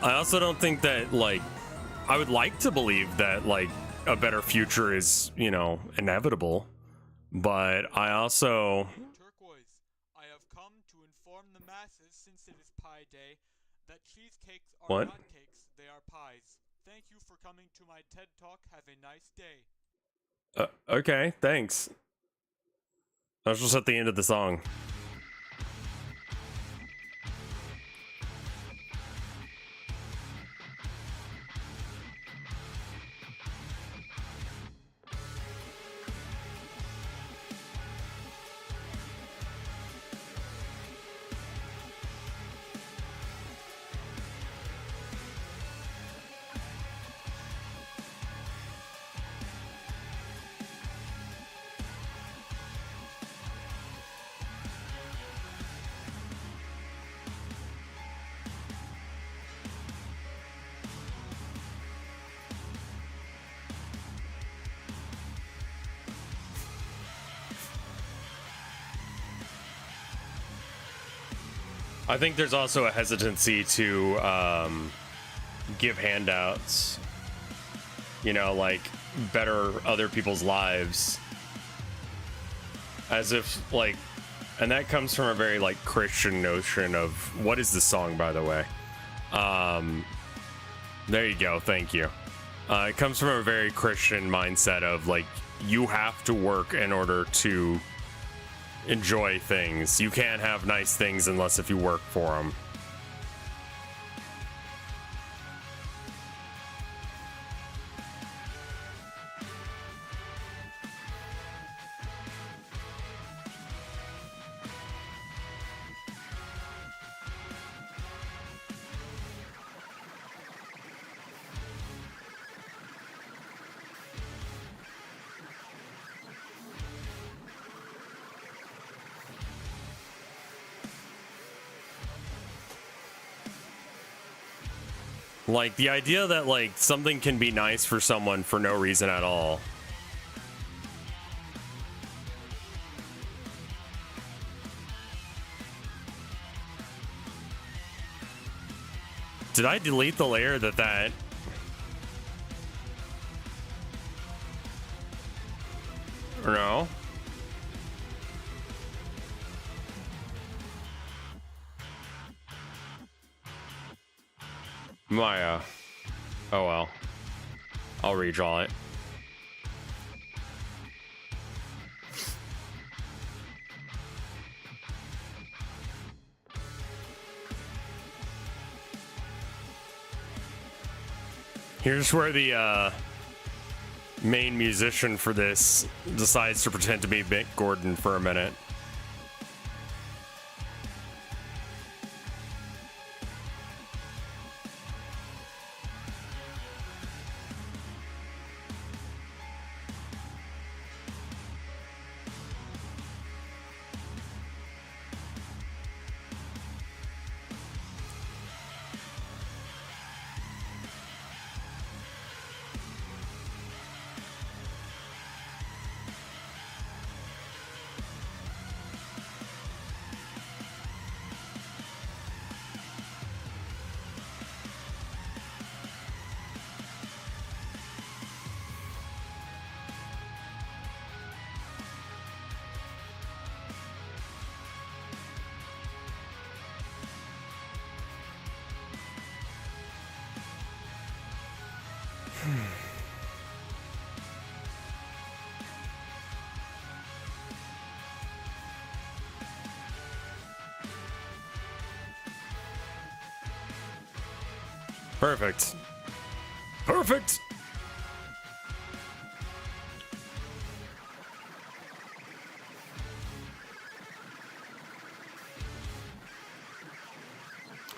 I also don't think that, like, I would like to believe that, like, a better future is, you know, inevitable, but I also... Turquoise, I have come to inform the masses, since it is Pie Day, that cheesecakes are What? not cakes, they are pies. Thank you for coming to my TED Talk. Have a nice day. Okay, thanks. I was just at the end of the song. I think there's also a hesitancy to give handouts, you know, like better other people's lives, as if like, and that comes from a very like Christian notion of, what is the song, by the way? There you go, thank you. It comes from a very Christian mindset of like, you have to work in order to enjoy things. You can't have nice things unless if you work for them. Like, the idea that, like, something can be nice for someone for no reason at all. Did I delete the layer that... Or no? Maya. Oh well. I'll redraw it. Here's where the main musician for this decides to pretend to be Mick Gordon for a minute. Perfect. Perfect.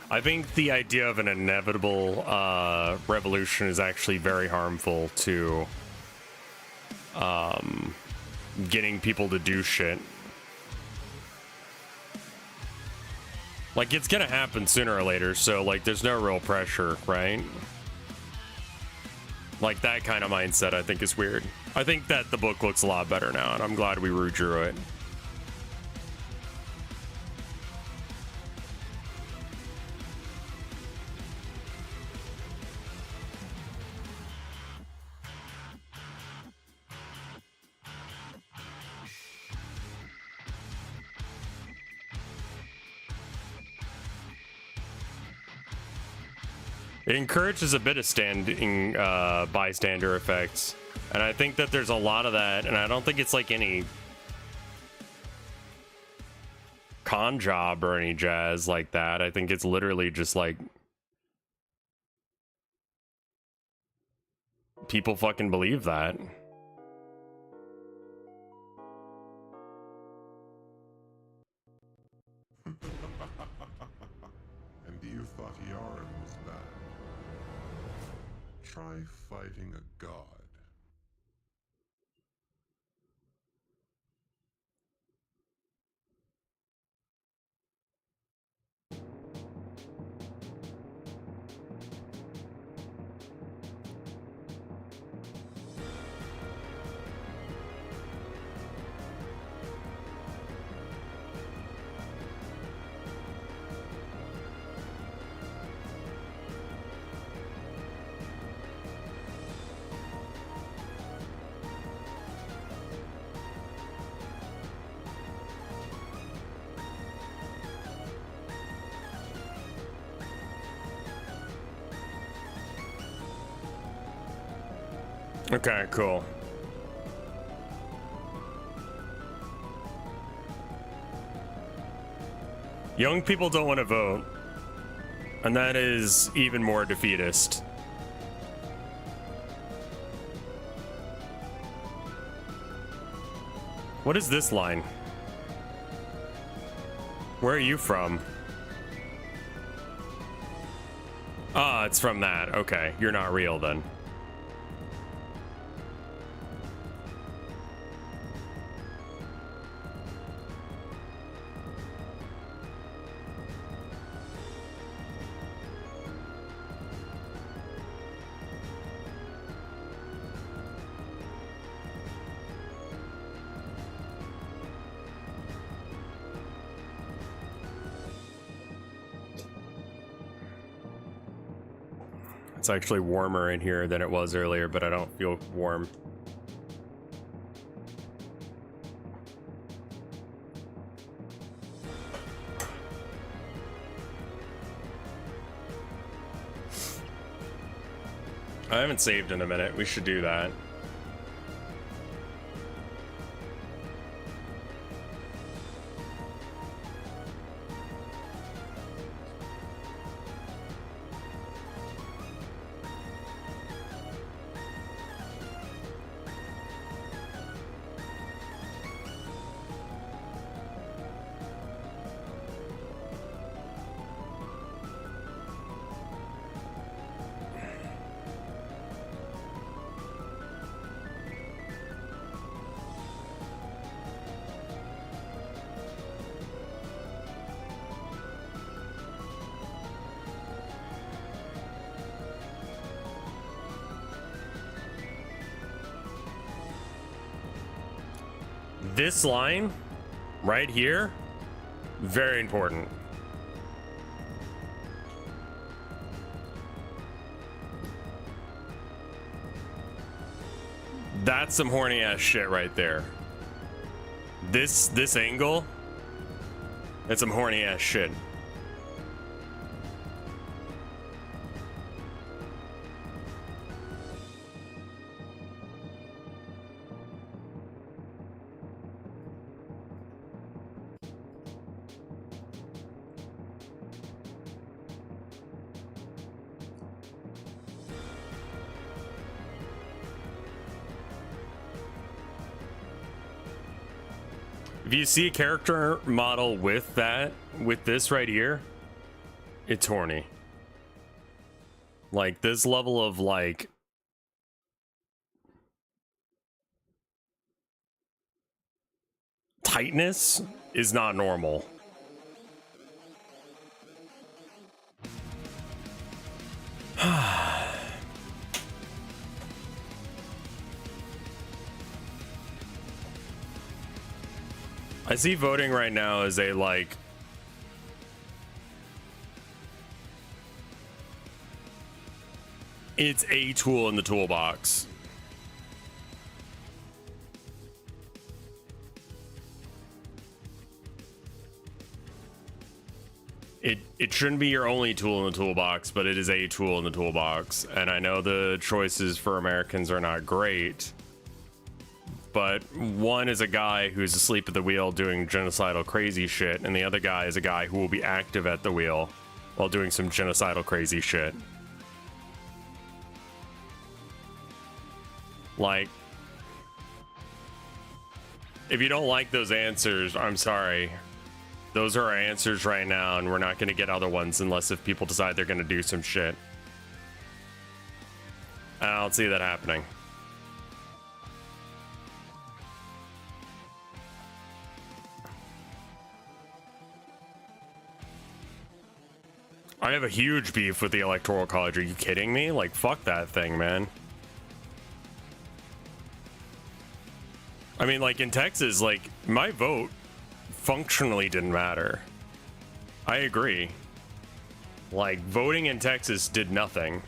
I think the idea of an inevitable revolution is actually very harmful to getting people to do shit. Like, it's gonna happen sooner or later, so, like, there's no real pressure, right? Like, that kind of mindset, I think, is weird. I think that the book looks a lot better now, and I'm glad we redrew it. It encourages a bit of standing bystander effects, and I think that there's a lot of that, and I don't think it's like any con job or any jazz like that. I think it's literally just like people fucking believe that. And you thought Yaren was bad. Try fighting a god. Okay, cool. Young people don't want to vote, and that is even more defeatist. What is this line? Where are you from? Ah, it's from that. Okay, you're not real then. It's actually warmer in here than it was earlier, but I don't feel warm. I haven't saved in a minute. We should do that. This line right here, very important. That's some horny ass shit right there. This angle, that's some horny ass shit. If you see a character model with this right here, it's horny. Like, this level of, like, tightness is not normal. I see voting right now as a, like, it's a tool in the toolbox. It shouldn't be your only tool in the toolbox, but it is a tool in the toolbox. And I know the choices for Americans are not great, but one is a guy who's asleep at the wheel doing genocidal crazy shit, and the other guy is a guy who will be active at the wheel while doing some genocidal crazy shit. Like, if you don't like those answers, I'm sorry. Those are our answers right now, and we're not going to get other ones unless if people decide they're going to do some shit. And I don't see that happening. I have a huge beef with the Electoral College. Are you kidding me? Like, fuck that thing, man. I mean, like, in Texas, like, my vote functionally didn't matter. I agree. Like, voting in Texas did nothing.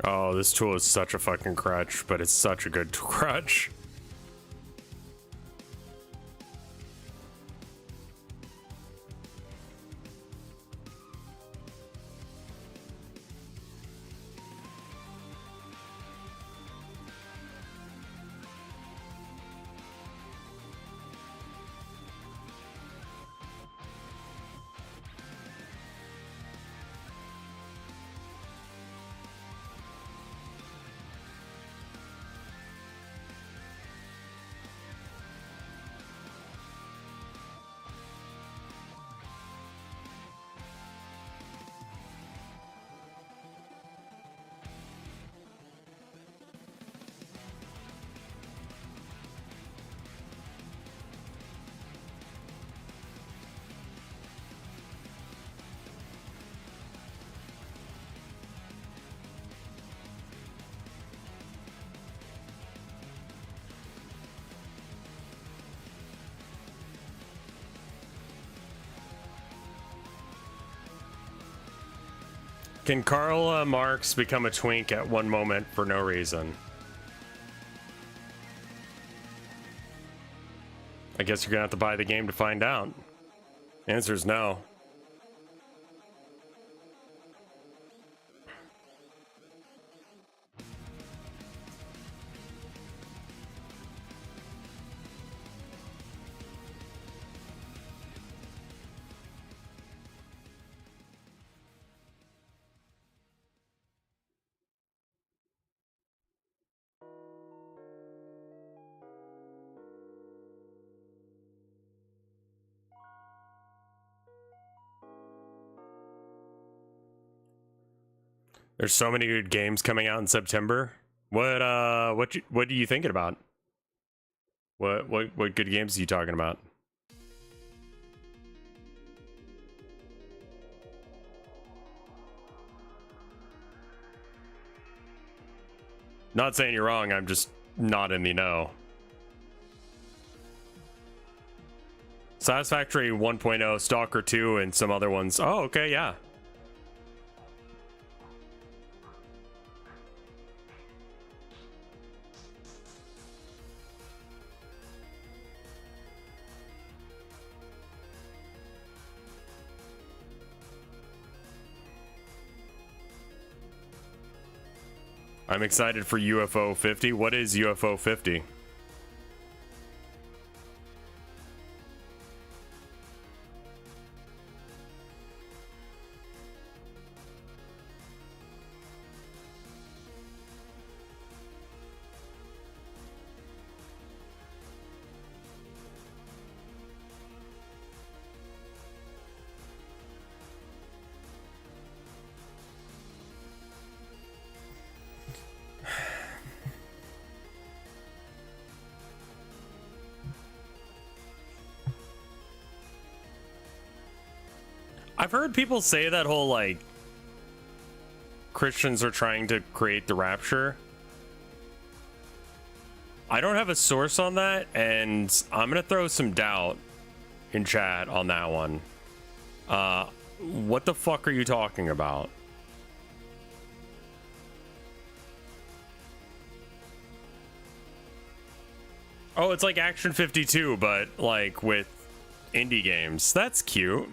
Oh, this tool is such a fucking crutch, but it's such a good crutch. Can Karl Marx become a twink at one moment for no reason? I guess you're gonna have to buy the game to find out. Answer is no. There's so many good games coming out in September. What are you thinking about? What good games are you talking about? Not saying you're wrong, I'm just not in the know. Satisfactory 1.0, Stalker 2, and some other ones. Oh, okay, yeah. I'm excited for UFO 50. What is UFO 50? I've heard people say that whole, like, Christians are trying to create the rapture. I don't have a source on that, and I'm gonna throw some doubt in chat on that one. What the fuck are you talking about? Oh, it's like Action 52, but, like, with indie games. That's cute.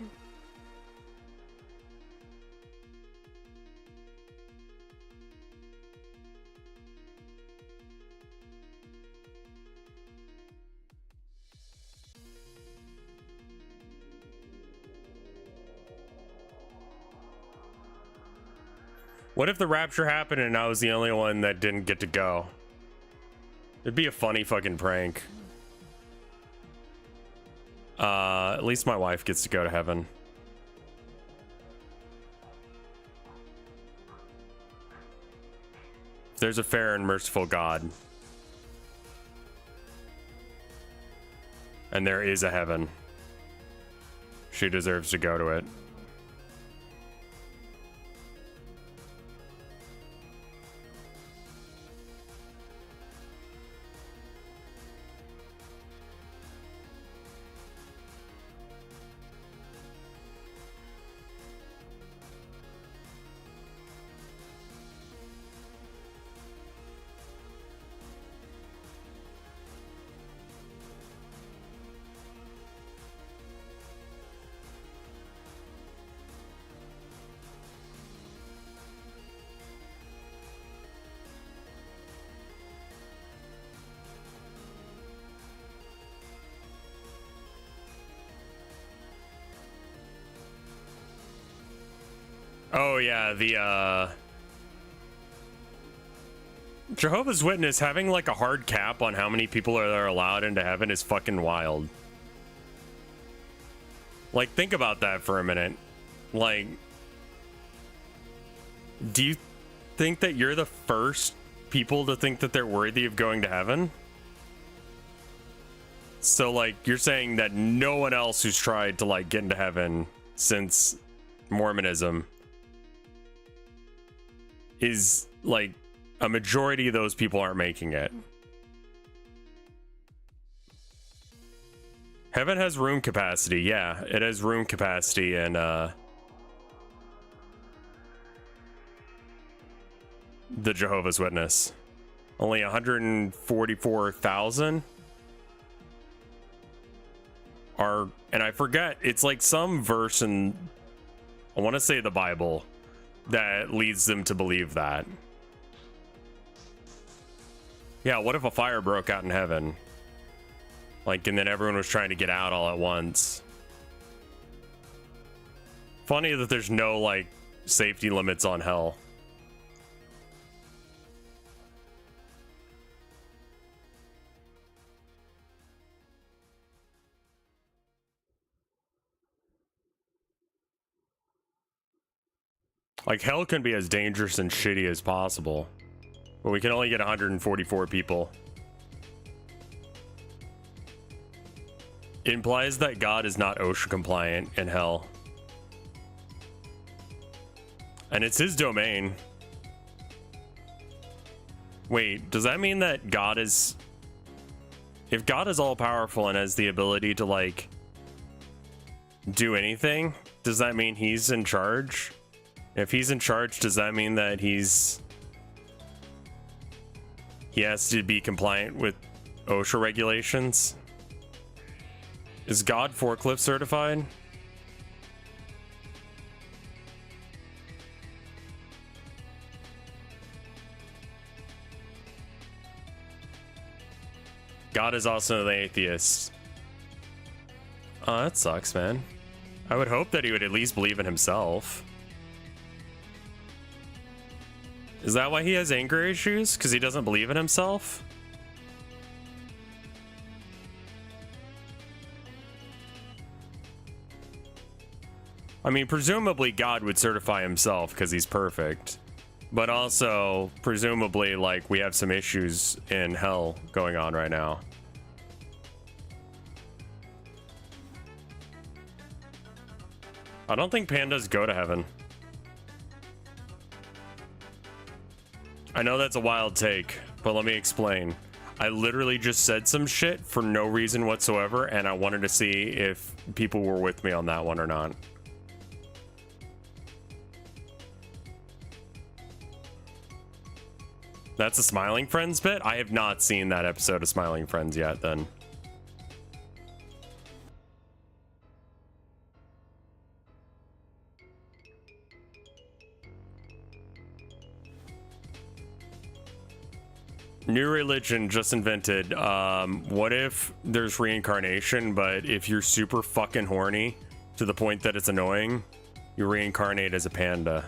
What if the rapture happened and I was the only one that didn't get to go? It'd be a funny fucking prank. At least my wife gets to go to heaven. There's a fair and merciful God. And there is a heaven. She deserves to go to it. Oh yeah, the Jehovah's Witness having like a hard cap on how many people are allowed into heaven is fucking wild. Like, think about that for a minute. Like, do you think that you're the first people to think that they're worthy of going to heaven? So like, you're saying that no one else who's tried to like get into heaven since Mormonism is like, a majority of those people aren't making it. Heaven has room capacity. Yeah, it has room capacity, and the Jehovah's Witness. Only 144,000 are, and I forget, it's like some verse in, I want to say the Bible, that leads them to believe that. Yeah, what if a fire broke out in heaven? Like, and then everyone was trying to get out all at once. Funny that there's no, like, safety limits on hell. Like, hell can be as dangerous and shitty as possible. But we can only get 144 people. It implies that God is not OSHA compliant in hell. And it's his domain. Wait, does that mean that God is... If God is all powerful and has the ability to, like, do anything, does that mean he's in charge? If he's in charge, does that mean that he has to be compliant with OSHA regulations? Is God forklift certified? God is also the atheist. Oh, that sucks, man. I would hope that he would at least believe in himself. Is that why he has anger issues? Because he doesn't believe in himself? I mean, presumably God would certify himself because he's perfect. But also, presumably, like, we have some issues in hell going on right now. I don't think pandas go to heaven. I know that's a wild take, but let me explain. I literally just said some shit for no reason whatsoever, and I wanted to see if people were with me on that one or not. That's a Smiling Friends bit? I have not seen that episode of Smiling Friends yet, then. New religion just invented. What if there's reincarnation, but if you're super fucking horny to the point that it's annoying, you reincarnate as a panda?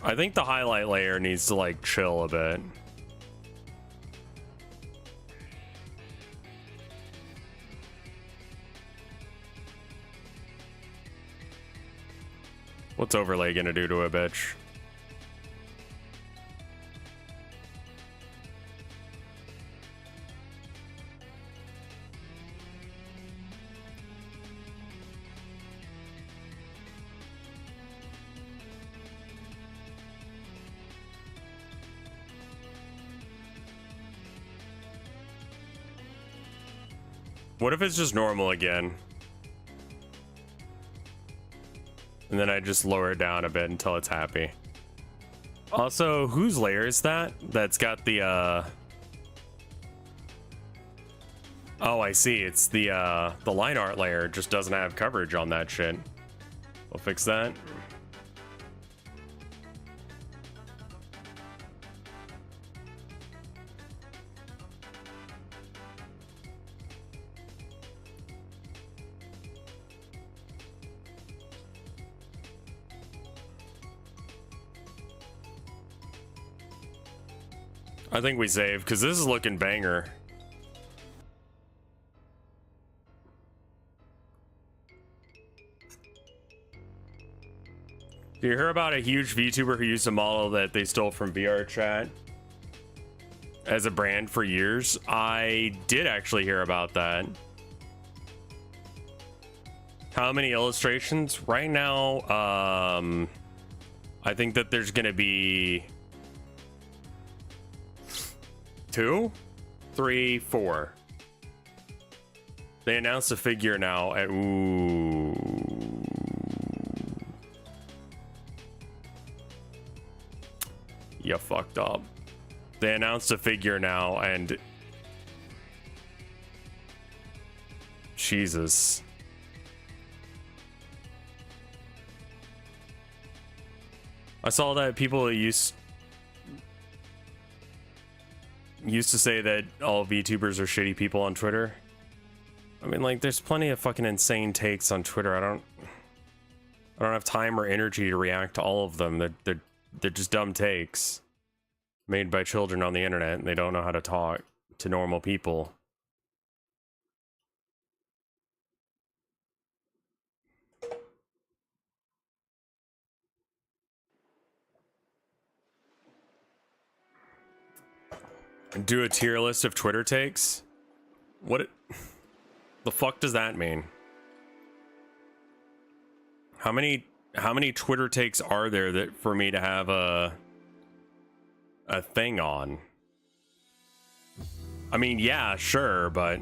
I think the highlight layer needs to, like, chill a bit. What's overlay gonna do to a bitch? What if it's just normal again? And then I just lower it down a bit until it's happy. Also, whose layer is that? That's got the, Oh, I see. It's the line art layer. Just doesn't have coverage on that shit. We'll fix that. I think we save because this is looking banger. Do you hear about a huge VTuber who used a model that they stole from VR chat as a brand for years? I did actually hear about that. How many illustrations? Right now, I think that there's gonna be 2, 3, 4. They announced a figure now at you fucked up. They announced a figure now and Jesus. I saw that people used to say that all VTubers are shitty people on Twitter. I mean, like, there's plenty of fucking insane takes on Twitter. I don't have time or energy to react to all of them. They're just dumb takes made by children on the internet, and they don't know how to talk to normal people. Do a tier list of Twitter takes? The fuck does that mean? How many Twitter takes are there that for me to have a thing on? I mean, yeah, sure, but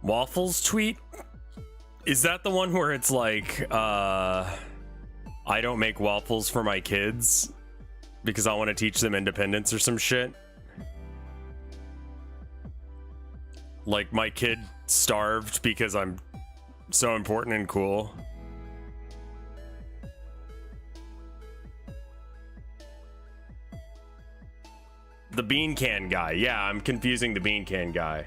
Waffles tweet? Is that the one where it's like, I don't make waffles for my kids because I want to teach them independence or some shit? Like, my kid starved because I'm so important and cool. The bean can guy. Yeah, I'm confusing the bean can guy.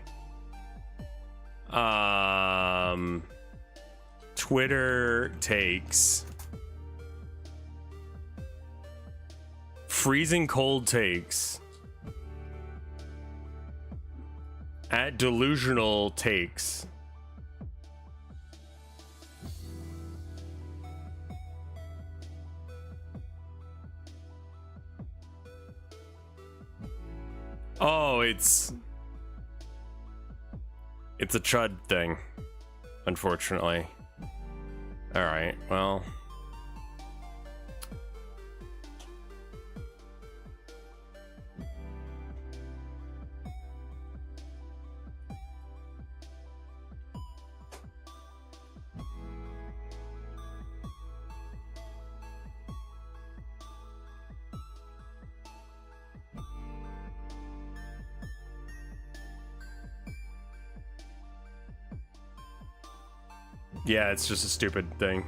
Twitter takes. Freezing cold takes. At delusional takes. Oh, it's a chud thing, unfortunately. All right, well. Yeah, it's just a stupid thing.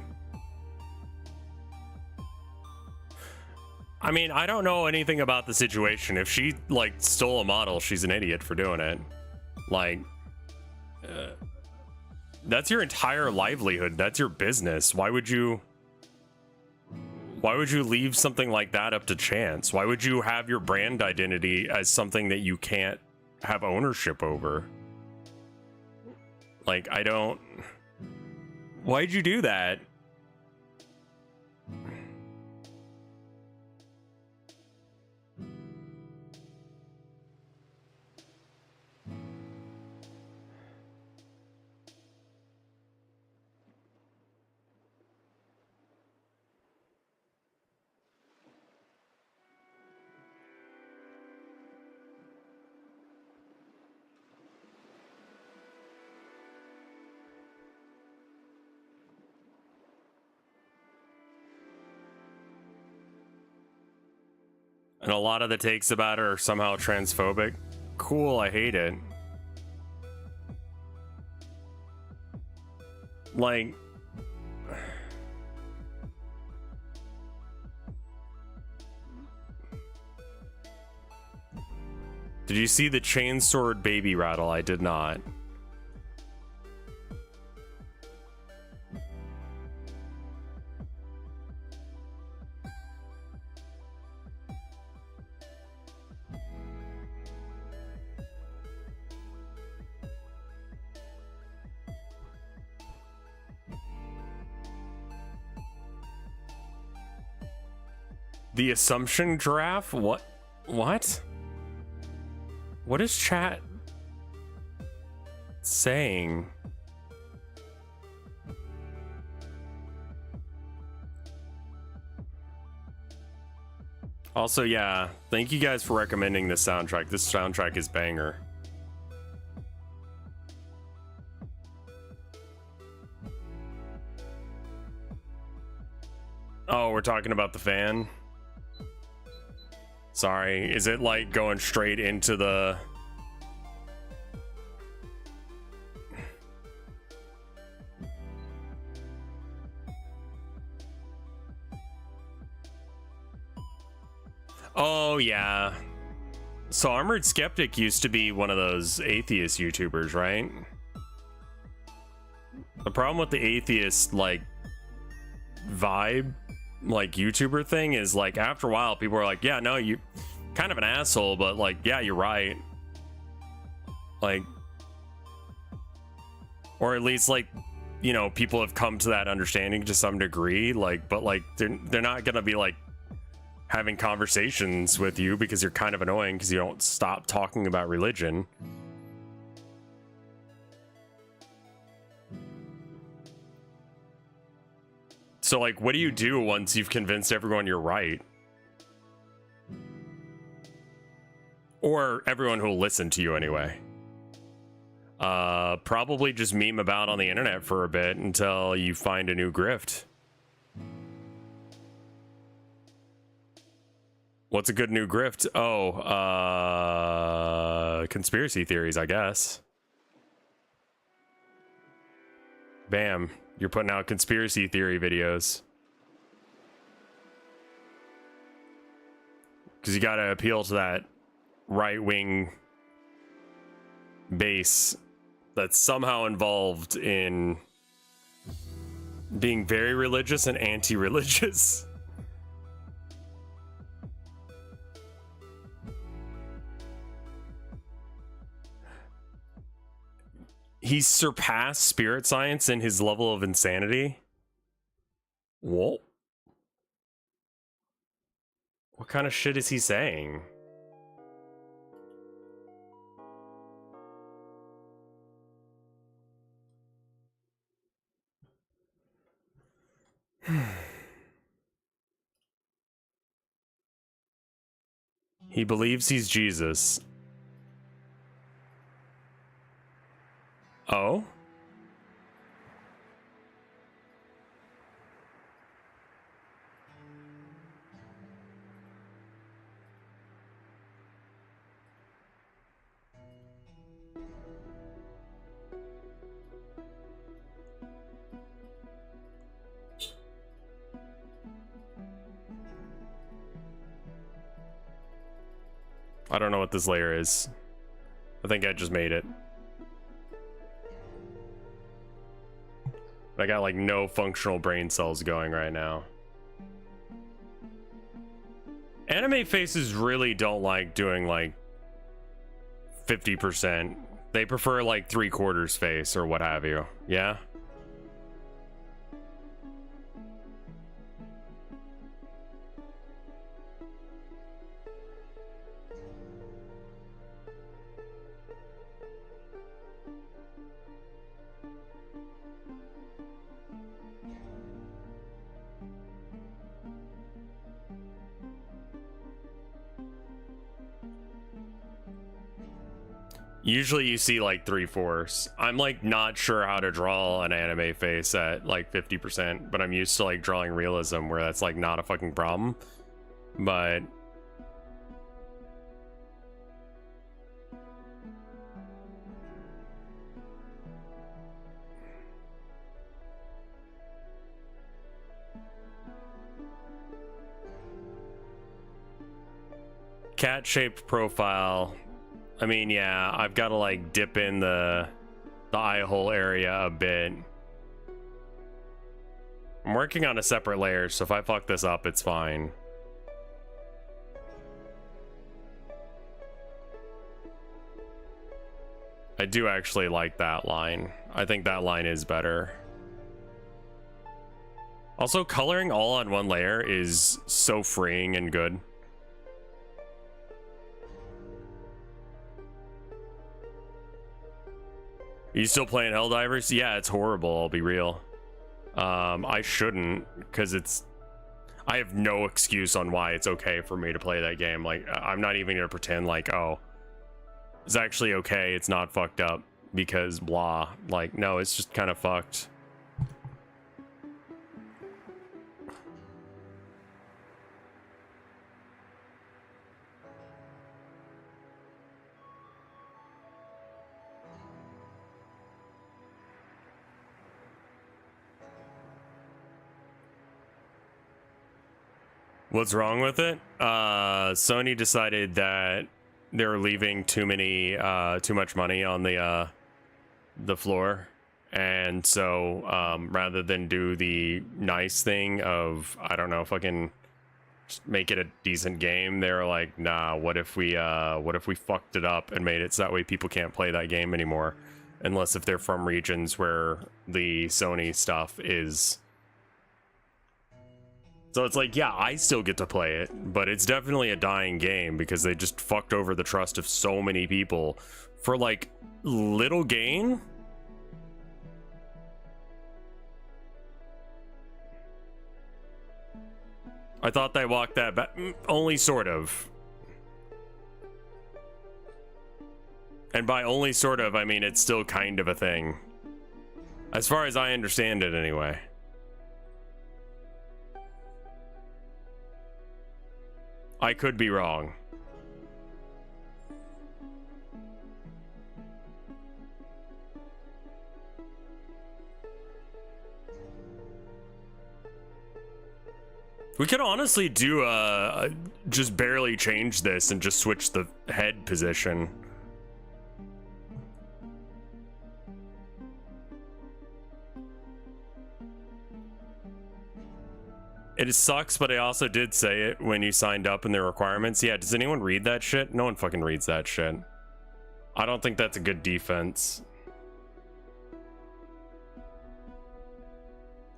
I mean, I don't know anything about the situation. If she, like, stole a model, she's an idiot for doing it. Like, that's your entire livelihood. That's your business. Why would you leave something like that up to chance? Why would you have your brand identity as something that you can't have ownership over? Like, I don't... Why'd you do that? And a lot of the takes about her are somehow transphobic. Cool, I hate it. Like... Did you see the chainsword baby rattle? I did not. The assumption giraffe? What? What? What is chat saying? Also, yeah, thank you guys for recommending this soundtrack. This soundtrack is banger. Oh, we're talking about the fan? Sorry, is it like going straight into the... Oh, yeah. So Armored Skeptic used to be one of those atheist YouTubers, right? The problem with the atheist, like, vibe, like, YouTuber thing is, like, after a while, people are like, yeah, no, you kind of an asshole, but, like, yeah, you're right. Like, or at least, like, you know, people have come to that understanding to some degree, like, but, like, they're not gonna be, like, having conversations with you because you're kind of annoying because you don't stop talking about religion. So, like, what do you do once you've convinced everyone you're right? Or everyone who'll listen to you anyway. Probably just meme about on the internet for a bit until you find a new grift. What's a good new grift? Oh, conspiracy theories, I guess. Bam, you're putting out conspiracy theory videos. Because you gotta appeal to that right-wing base that's somehow involved in being very religious and anti-religious. He's surpassed spirit science in his level of insanity. Whoa. What kind of shit is he saying? He believes he's Jesus. Oh? I don't know what this layer is. I think I just made it. I got like no functional brain cells going right now. Anime faces really don't like doing like 50%. They prefer like 3/4 face or what have you. Yeah? Usually you see like 3/4. I'm like not sure how to draw an anime face at like 50%, but I'm used to like drawing realism where that's like not a fucking problem. But cat-shaped profile. I mean, yeah, I've got to like dip in the eye hole area a bit. I'm working on a separate layer, so if I fuck this up, it's fine. I do actually like that line. I think that line is better. Also, coloring all on one layer is so freeing and good. Are you still playing Helldivers? Yeah, it's horrible, I'll be real. I shouldn't, because I have no excuse on why it's okay for me to play that game. Like, I'm not even gonna pretend like, oh, it's actually okay, it's not fucked up, because blah. Like, no, it's just kind of fucked. What's wrong with it? Sony decided that they were leaving too much money on the floor, and so rather than do the nice thing of, I don't know, fucking just make it a decent game, they were like, nah, what if we fucked it up and made it so that way people can't play that game anymore, unless if they're from regions where the Sony stuff is. So it's like, yeah, I still get to play it, but it's definitely a dying game because they just fucked over the trust of so many people for like little gain. I thought they walked that back, only sort of. And by only sort of, I mean it's still kind of a thing. As far as I understand it anyway. I could be wrong. We could honestly do just barely change this and just switch the head position. It sucks, but I also did say it when you signed up in the requirements. Yeah, does anyone read that shit? No one fucking reads that shit. I don't think that's a good defense.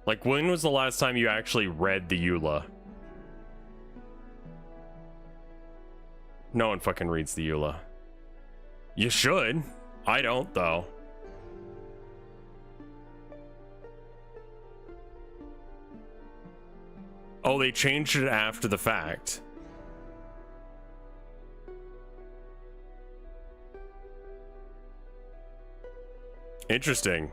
Like, when was the last time you actually read the EULA? No one fucking reads the EULA. You should. I don't, though. Oh, they changed it after the fact. Interesting.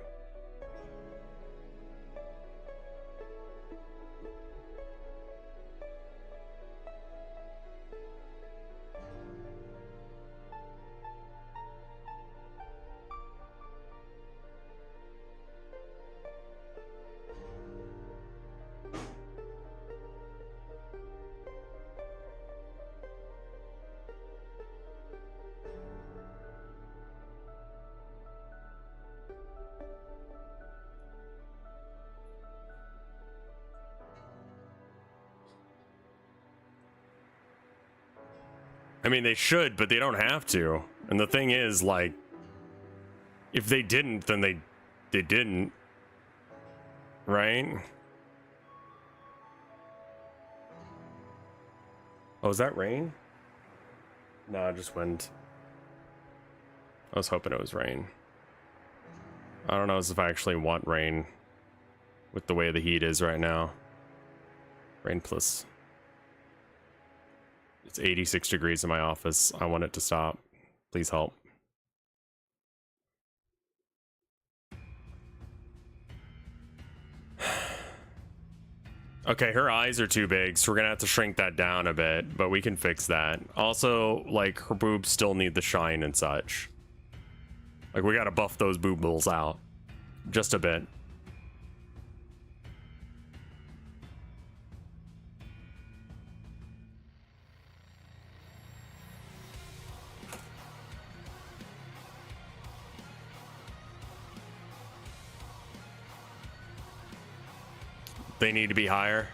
I mean, they should, but they don't have to. And the thing is, like, if they didn't, then they didn't. Right? Oh, is that rain? No, just wind. I was hoping it was rain. I don't know as if I actually want rain with the way the heat is right now. Rain plus. It's 86 degrees in my office. I want it to stop. Please help. Okay, her eyes are too big, so we're gonna have to shrink that down a bit, but we can fix that. Also, like, her boobs still need the shine and such. Like, we gotta buff those boobles out. Just a bit. They need to be higher.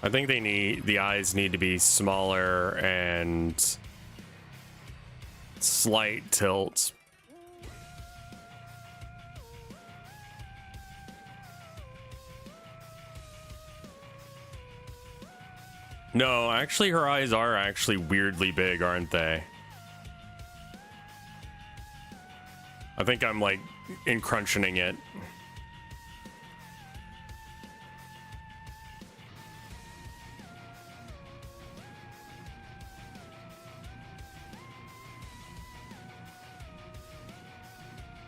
I think the eyes need to be smaller and slight tilt. No, actually her eyes are actually weirdly big, aren't they? I think I'm like encrunching it.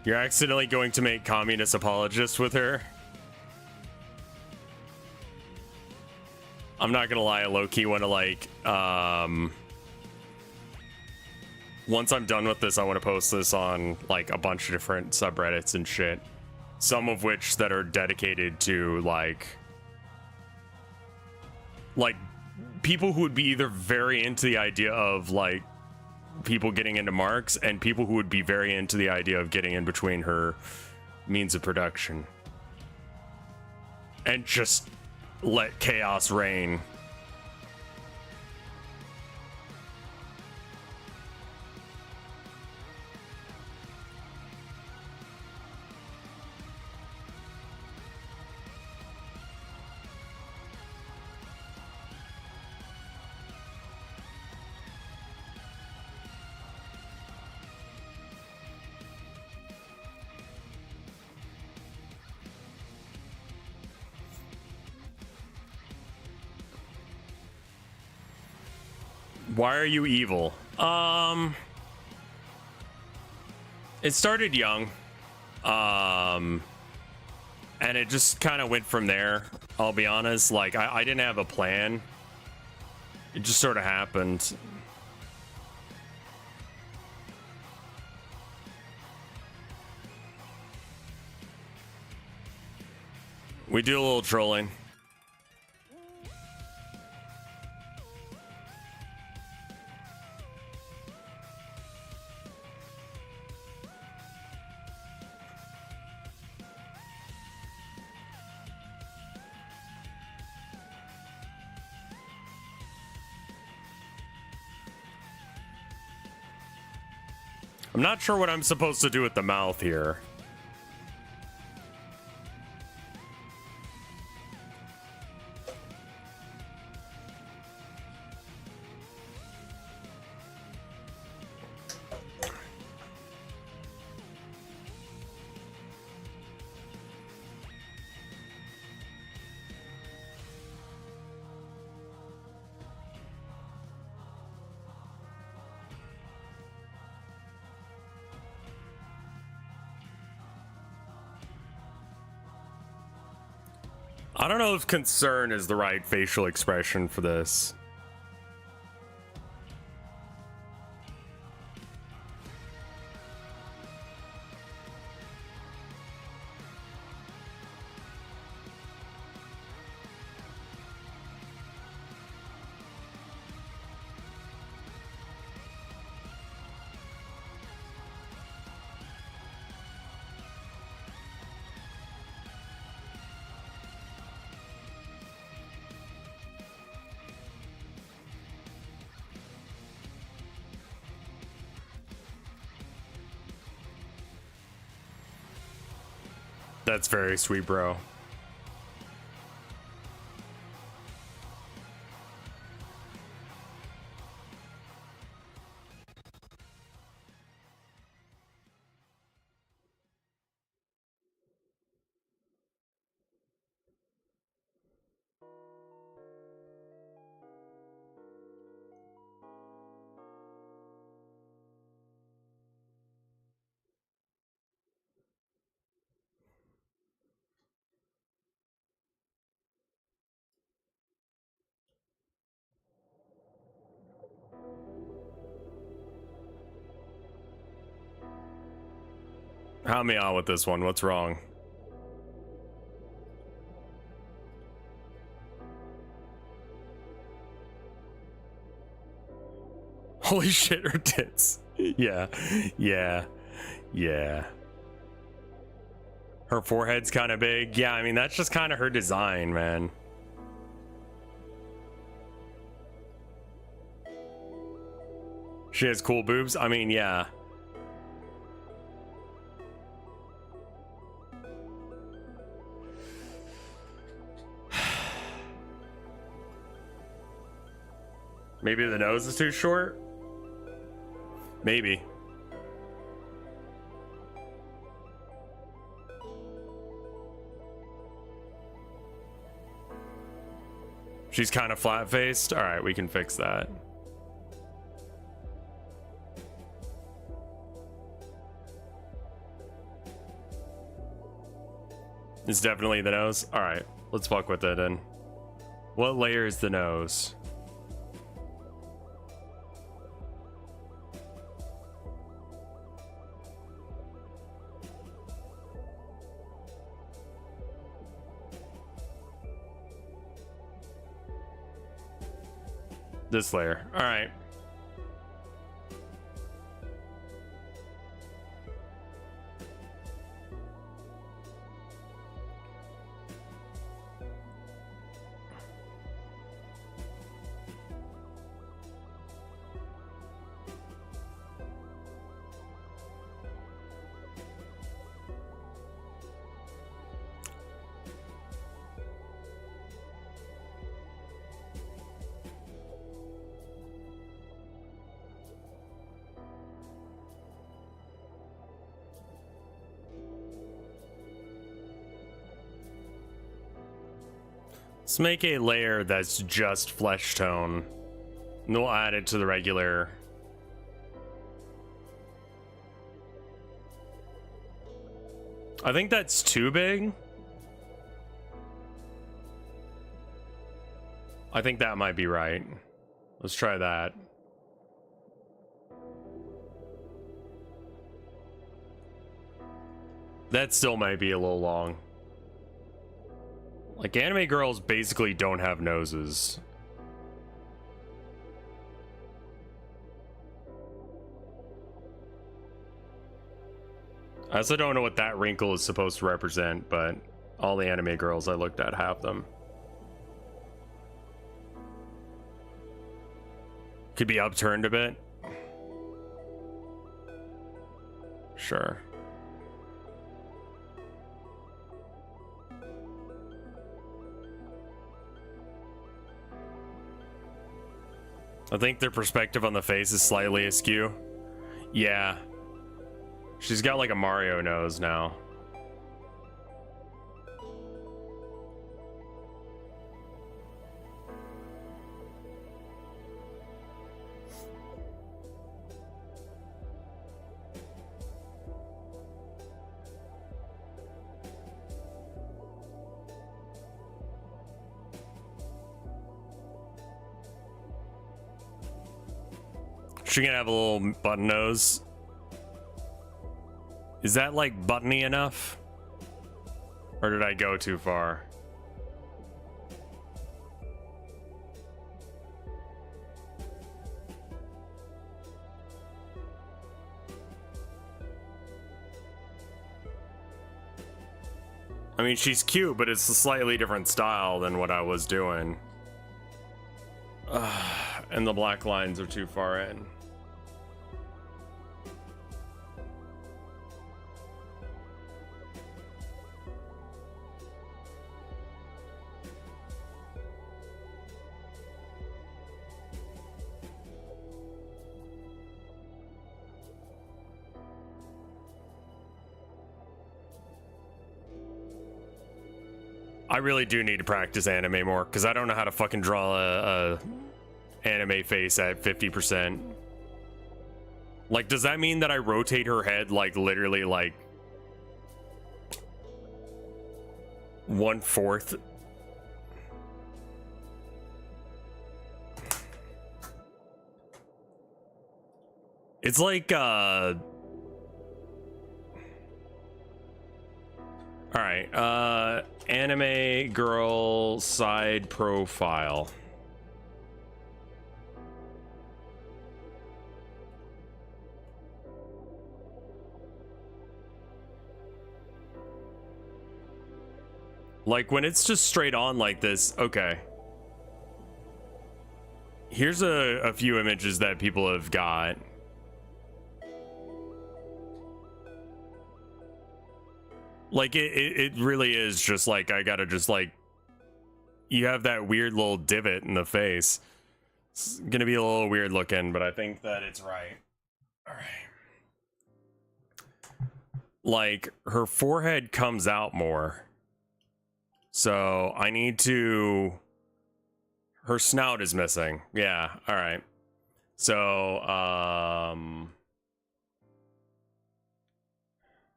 You're accidentally going to make communist apologists with her? I'm not gonna lie, I low-key want to like, once I'm done with this, I want to post this on like a bunch of different subreddits and shit. Some of which that are dedicated to like people who would be either very into the idea of like people getting into Marx and people who would be very into the idea of getting in between her means of production. And just let chaos reign. Why are you evil? It started young. And it just kind of went from there. I'll be honest, like I didn't have a plan. It just sort of happened. We do a little trolling. I'm not sure what I'm supposed to do with the mouth here. I don't know if concern is the right facial expression for this. That's very sweet, bro. Help me out with this one. What's wrong? Holy shit, her tits. Yeah. Her forehead's kind of big. Yeah, I mean, that's just kind of her design, man. She has cool boobs? I mean, yeah. Maybe the nose is too short? Maybe. She's kind of flat-faced? Alright, we can fix that. It's definitely the nose? Alright, let's fuck with it then. What layer is the nose? This layer. All right. Let's make a layer that's just flesh tone. And we'll add it to the regular. I think that's too big. I think that might be right. Let's try that. That still might be a little long. Like, anime girls basically don't have noses. I also don't know what that wrinkle is supposed to represent, but all the anime girls I looked at have them. Could be upturned a bit. Sure. I think their perspective on the face is slightly askew. Yeah. She's got like a Mario nose now. She gonna have a little button nose. Is that like buttony enough? Or did I go too far? I mean, she's cute, but it's a slightly different style than what I was doing. And the black lines are too far in. I really do need to practice anime more, because I don't know how to fucking draw a anime face at 50%. Like, does that mean that I rotate her head like literally like 1/4? It's like all right, anime girl side profile. Like when it's just straight on like this, okay. Here's a few images that people have got. Like it really is just like I gotta just like you have that weird little divot in the face. It's gonna be a little weird looking, but I think that it's right. All right. Like her forehead comes out more. So I need to her snout is missing. Yeah, all right. So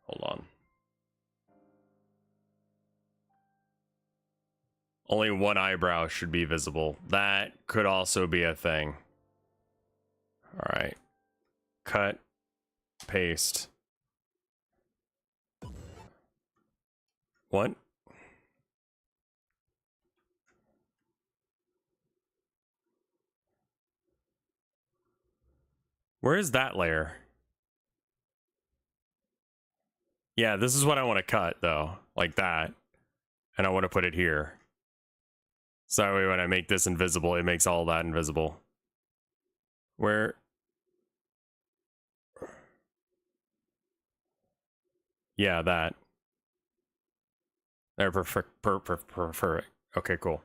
hold on. Only one eyebrow should be visible. That could also be a thing. All right. Cut, paste. What? Where is that layer? Yeah, this is what I want to cut though, like that. And I want to put it here. So that way when I make this invisible, it makes all that invisible. Where? Yeah, that. There, perfect. Okay, cool.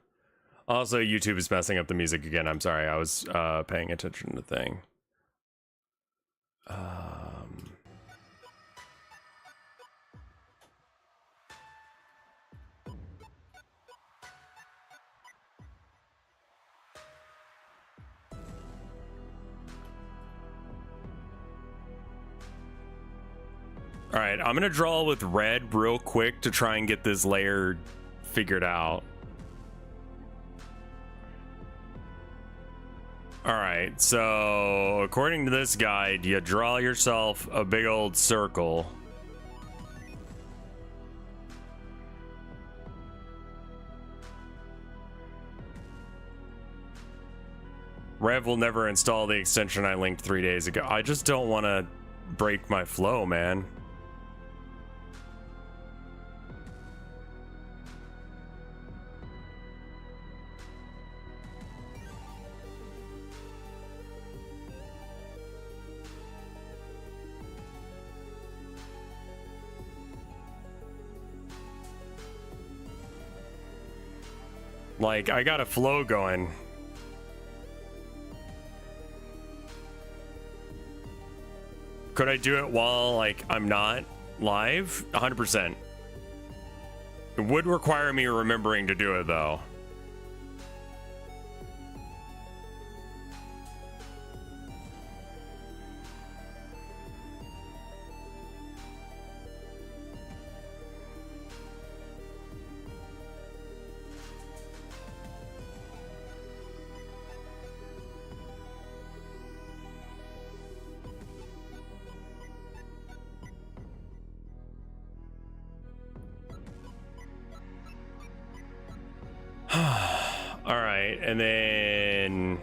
Also, YouTube is messing up the music again. I'm sorry. I was paying attention to the thing. All right, I'm gonna draw with red real quick to try and get this layer figured out. All right, so according to this guide, you draw yourself a big old circle. Rev will never install the extension I linked 3 days ago. I just don't want to break my flow, man. Like, I got a flow going. Could I do it while, like, I'm not live? 100%. It would require me remembering to do it, though. All right, and then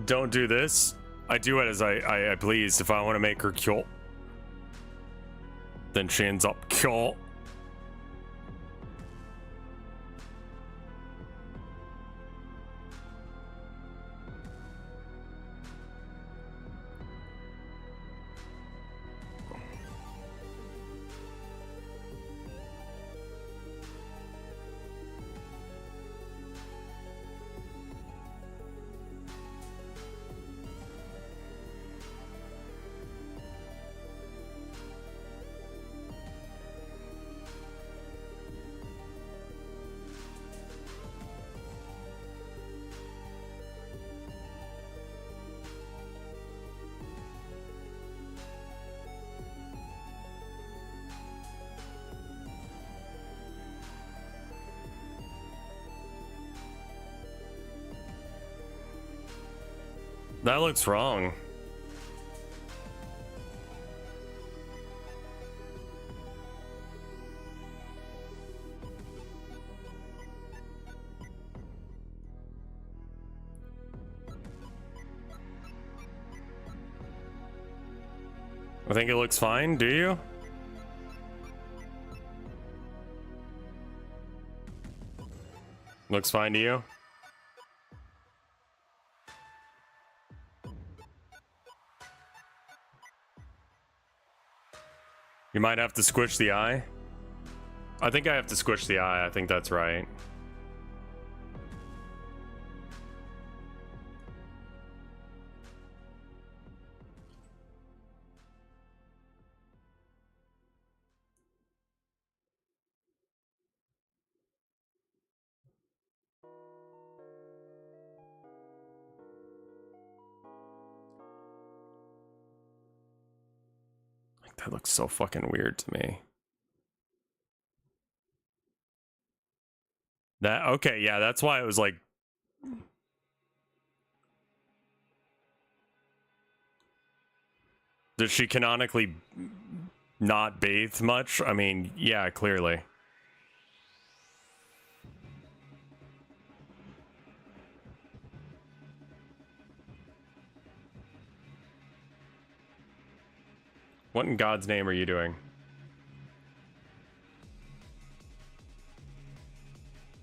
don't do this. I do it as I please. If I want to make her kill, then she ends up kill. That looks wrong. I think it looks fine, do you? Looks fine to you? You might have to squish the eye. I think I have to squish the eye. I think that's right. That looks so fucking weird to me. That, okay, yeah, that's why it was like... Does she canonically not bathe much? I mean, yeah, clearly. What in God's name are you doing?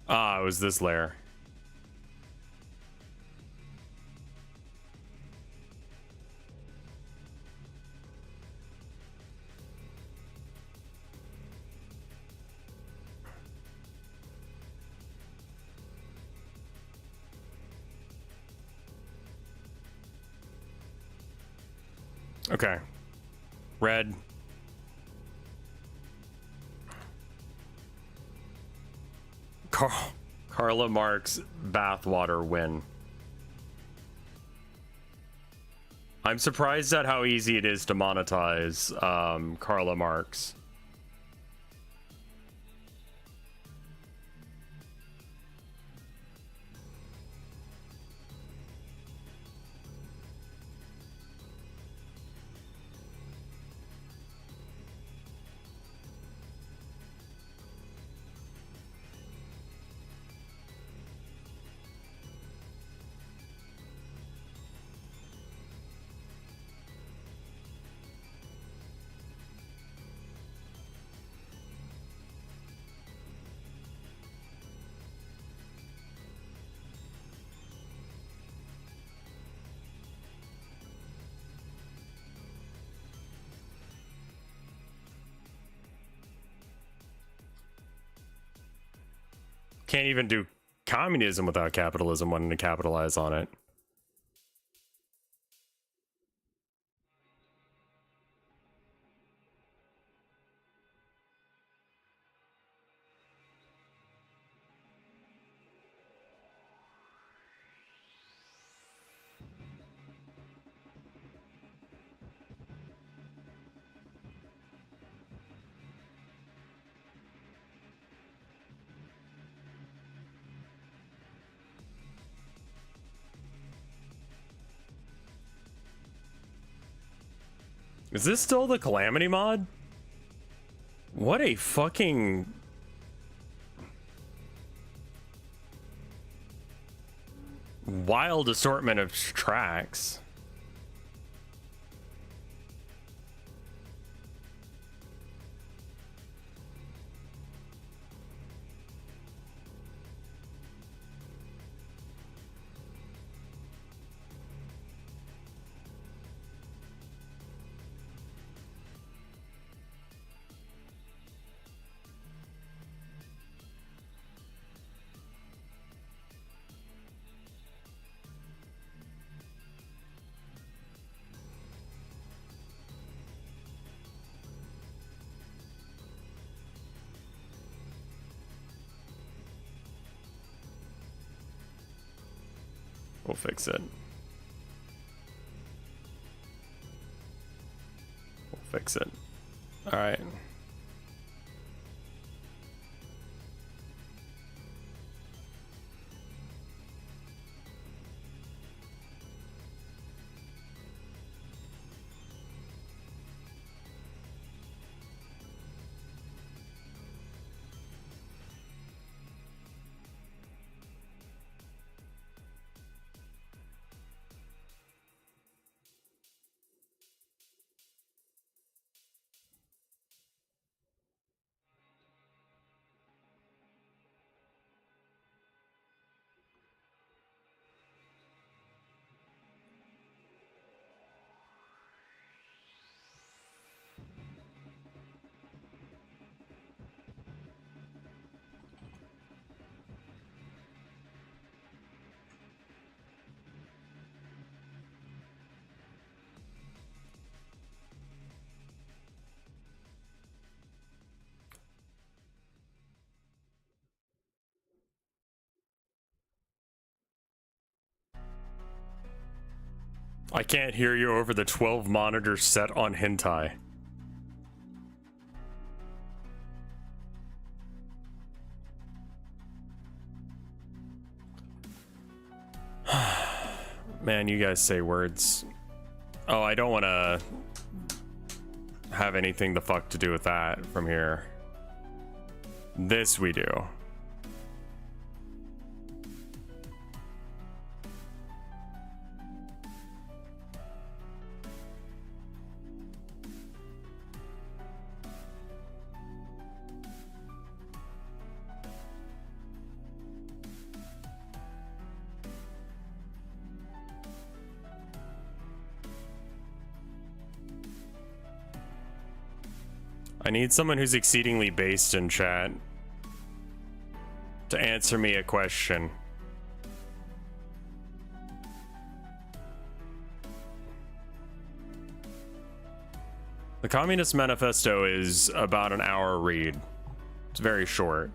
Ah, it was this layer. Okay. Red. Karla Marx bathwater win. I'm surprised at how easy it is to monetize Karla Marx. Can't even do communism without capitalism wanting to capitalize on it. Is this still the Calamity mod? What a fucking... wild assortment of tracks. We'll fix it. We'll fix it. All right. I can't hear you over the 12 monitors set on hentai. Man, you guys say words. Oh, I don't want to have anything the fuck to do with that from here. This we do. I need someone who's exceedingly based in chat to answer me a question. The Communist Manifesto is about an hour read. It's very short.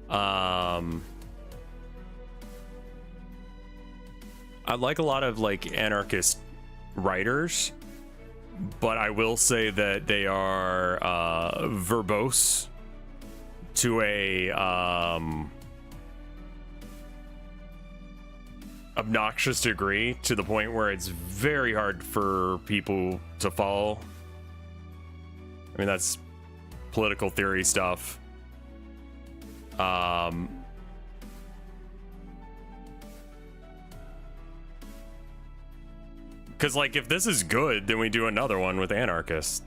I like a lot of like anarchist writers, but I will say that they are verbose to a obnoxious degree, to the point where it's very hard for people to follow. I mean, that's political theory stuff. Because, like, if this is good, then we do another one with anarchists.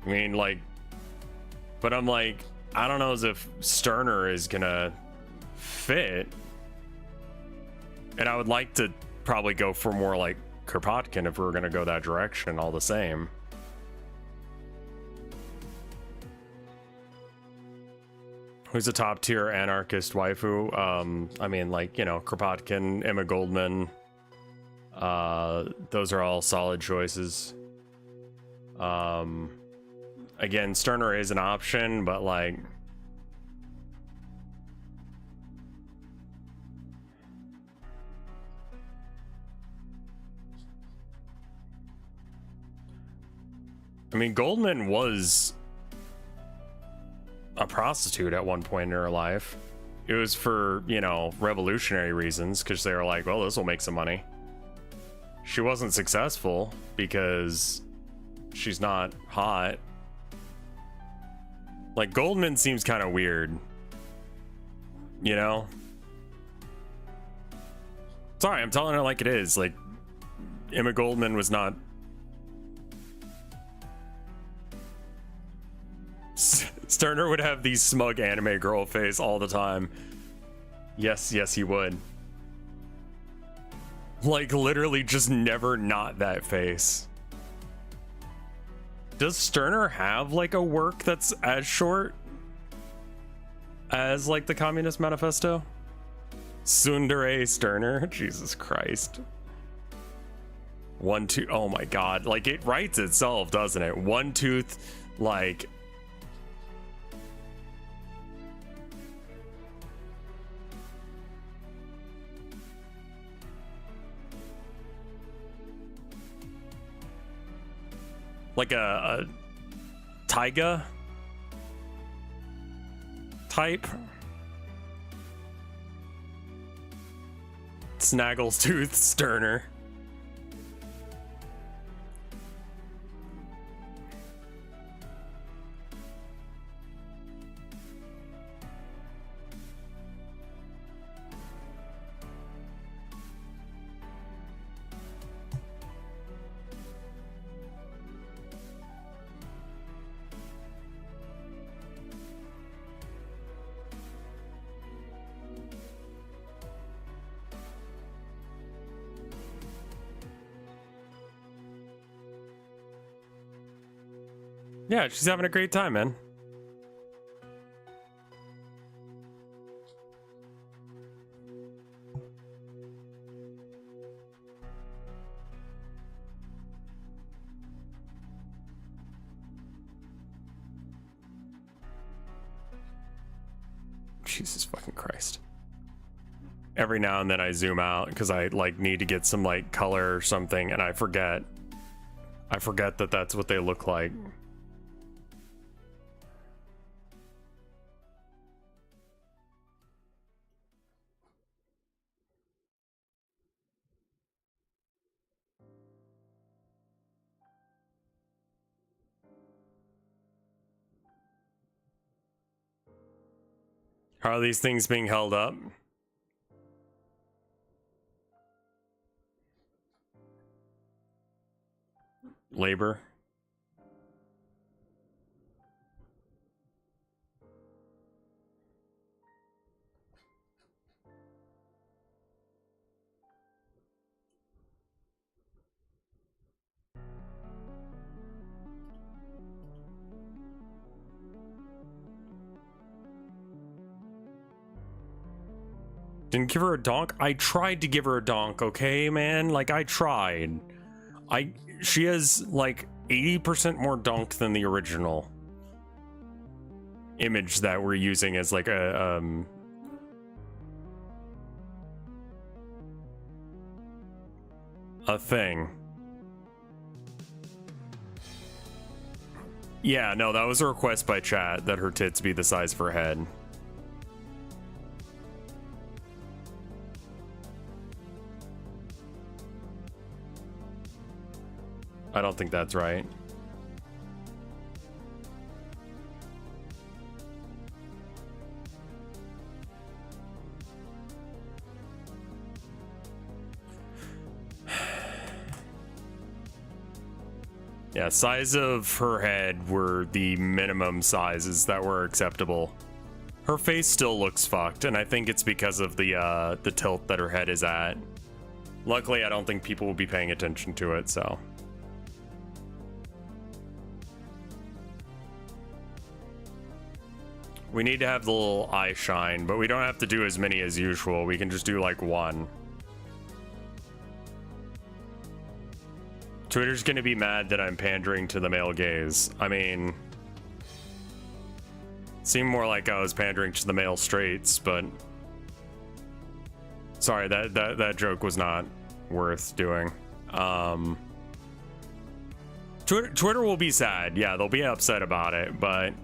I mean, like, but I'm like, I don't know as if Stirner is gonna fit. And I would like to probably go for more like Kropotkin if we were gonna go that direction all the same. Who's a top tier anarchist waifu? I mean, like, you know, Kropotkin, Emma Goldman. Those are all solid choices. Again, Stirner is an option, but like, I mean, Goldman was a prostitute at one point in her life. It was for, you know, revolutionary reasons, because they were like, well, this will make some money. She wasn't successful because she's not hot. Like, Goldman seems kind of weird, you know? Sorry, I'm telling her like it is. Like, Emma Goldman was not... Stirner would have these smug anime girl face all the time. Yes, he would. Like, literally just never not that face. Does Stirner have, like, a work that's as short as, like, the Communist Manifesto? Tsundere Stirner? Jesus Christ. One tooth. Oh my god. Like, it writes itself, doesn't it? One tooth, like... like a taiga type. Snaggletooth Stirner. Yeah, she's having a great time, man. Jesus fucking Christ. every now and then I zoom out because I like need to get some like color or something, and I forget that that's what they look like. How are these things being held up? Labor. Didn't give her a donk? I tried to give her a donk, okay, man? Like, I tried. She has, like, 80% more donk than the original image that we're using as, like, a thing. Yeah, no, that was a request by chat that her tits be the size of her head. I don't think that's right. Yeah, size of her head were the minimum sizes that were acceptable. Her face still looks fucked, and I think it's because of the tilt that her head is at. Luckily, I don't think people will be paying attention to it, so. We need to have the little eye shine, but we don't have to do as many as usual. We can just do like one. Twitter's gonna be mad that I'm pandering to the male gaze. I mean, it seemed more like I was pandering to the male straights, but sorry, that joke was not worth doing. Twitter will be sad. Yeah, they'll be upset about it, but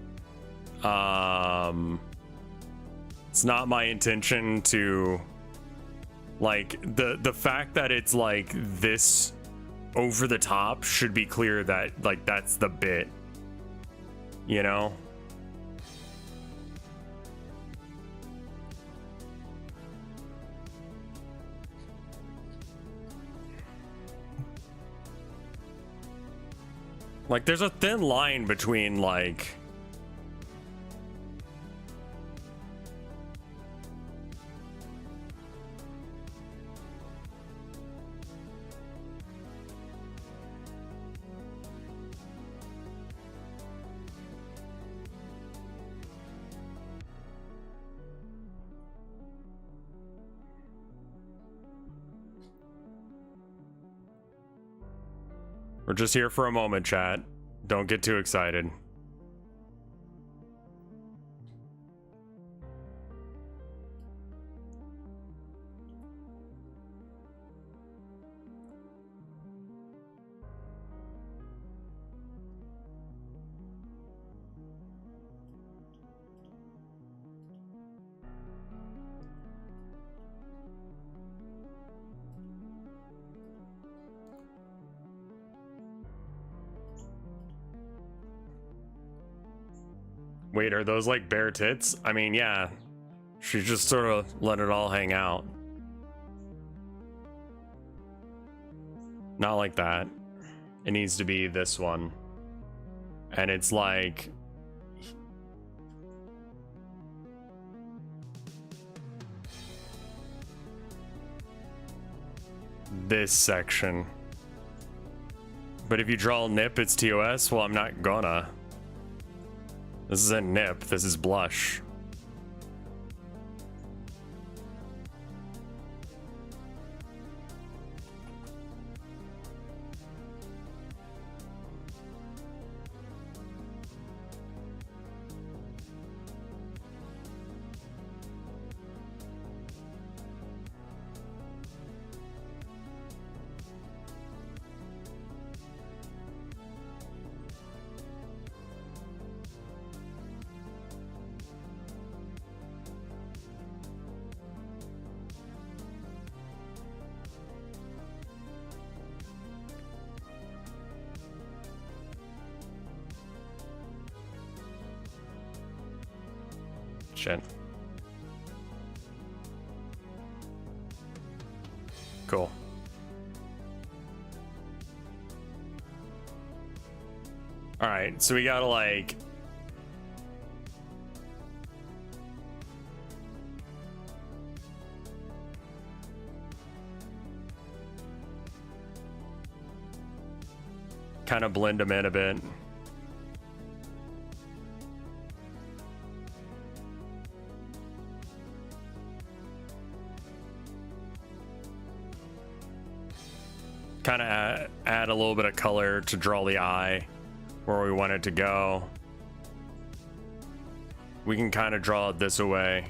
it's not my intention to, like, the fact that it's like this over the top should be clear that, like, that's the bit, you know? Like, there's a thin line between, like, we're just here for a moment, chat. Don't get too excited. Wait, are those like bare tits? I mean, yeah. She just sort of let it all hang out. Not like that. It needs to be this one. And it's like... this section. But if you draw a nip, it's TOS? Well, I'm not gonna. This isn't nip, this is blush. Shit. Cool. Alright, so we gotta like... kind of blend them in a bit. Kind of add a little bit of color to draw the eye where we want it to go. We can kind of draw it this away.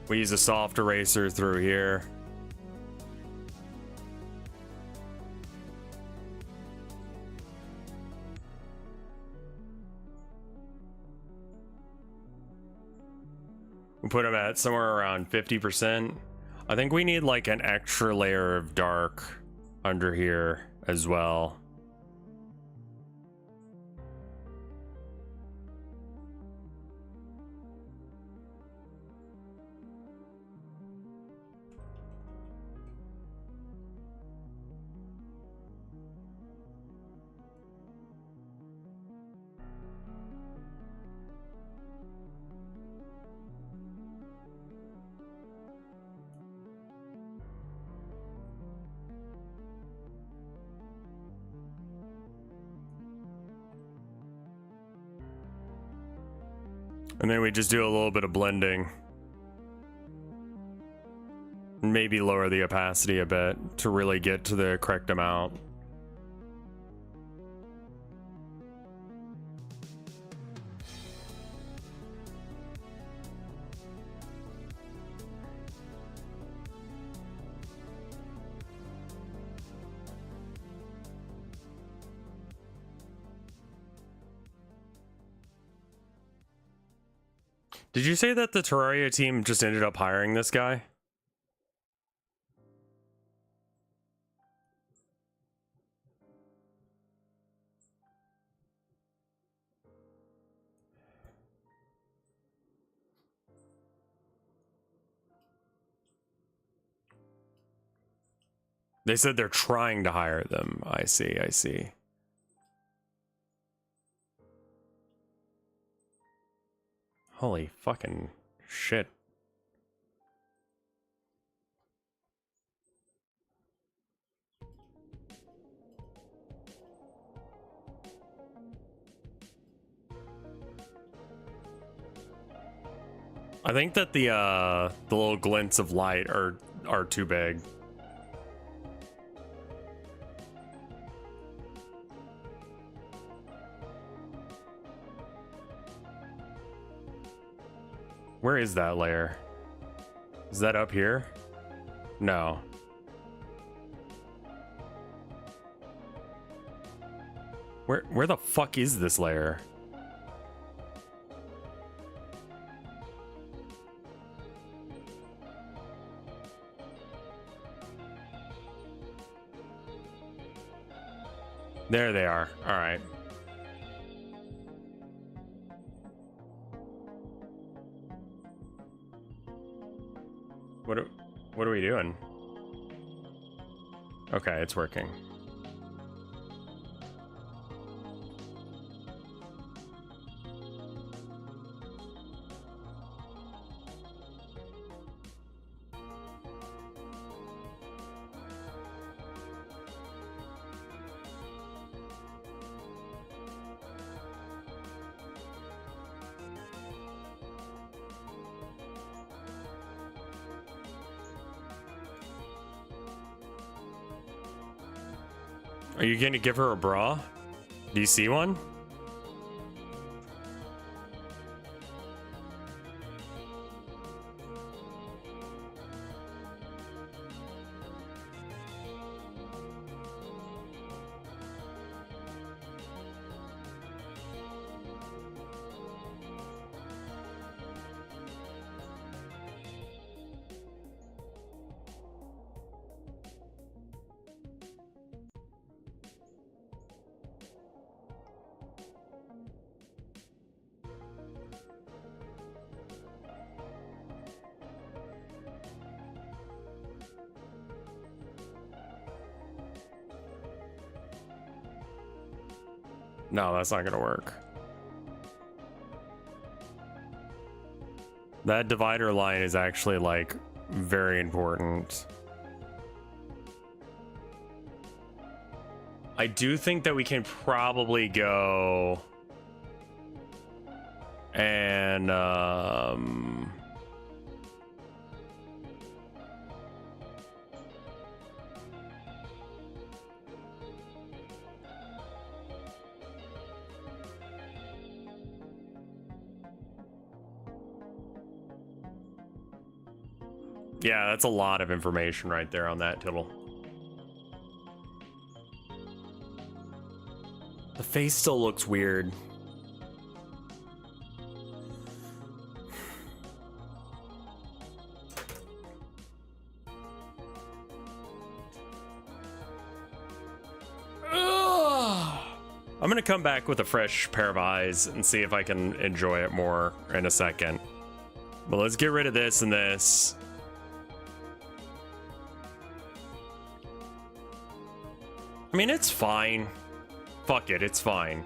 We use a soft eraser through here. We put them at somewhere around 50%. I think we need like an extra layer of dark under here as well. And then we just do a little bit of blending. Maybe lower the opacity a bit to really get to the correct amount. Did you say that the Terraria team just ended up hiring this guy? They said they're trying to hire them. I see, I see. Holy fucking shit. I think that the little glints of light are too big. Where is that layer? Is that up here? No. Where the fuck is this layer? There they are. All right. What are we doing? Okay, it's working. Are you gonna give her a bra? Do you see one? No, that's not gonna work. That divider line is actually like very important. I do think that we can probably go and yeah, that's a lot of information right there on that tittle. The face still looks weird. Ugh. I'm gonna come back with a fresh pair of eyes and see if I can enjoy it more in a second. But let's get rid of this and this. I mean, it's fine. Fuck it, it's fine.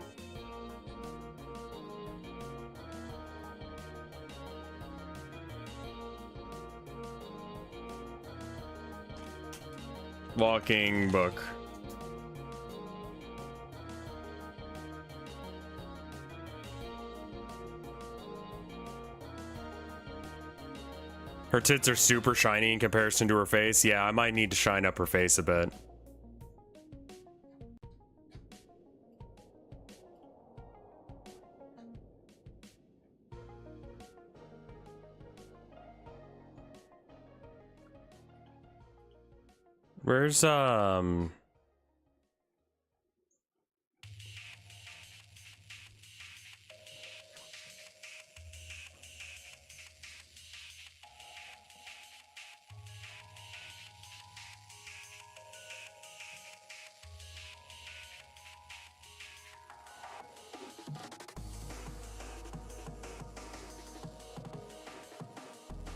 Walking book. Her tits are super shiny in comparison to her face. Yeah, I might need to shine up her face a bit. Where's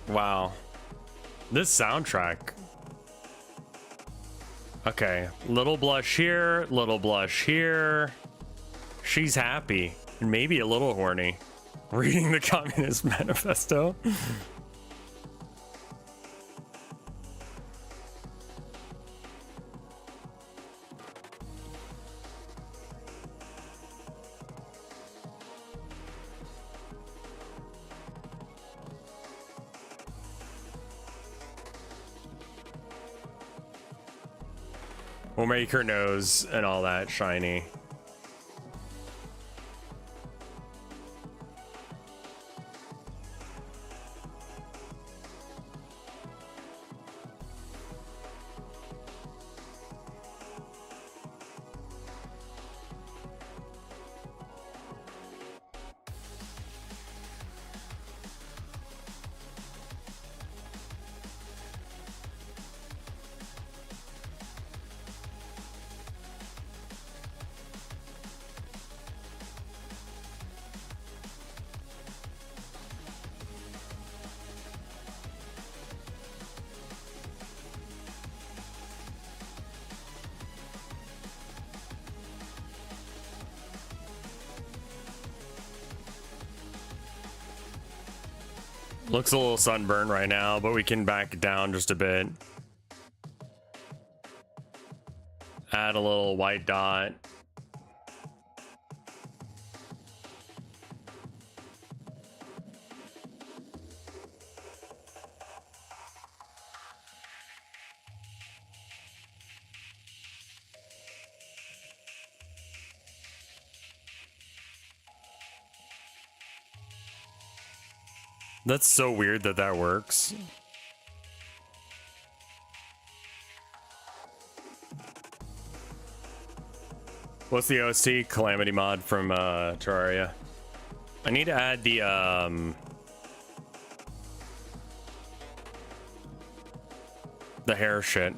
wow. This soundtrack. Okay, little blush here, little blush here. She's happy and maybe a little horny. Reading the Communist Manifesto. We'll make her nose and all that shiny. Looks a little sunburned right now, but we can back it down just a bit. Add a little white dot. That's so weird that that works. What's the OST? Calamity mod from Terraria. I need to add the hair shit.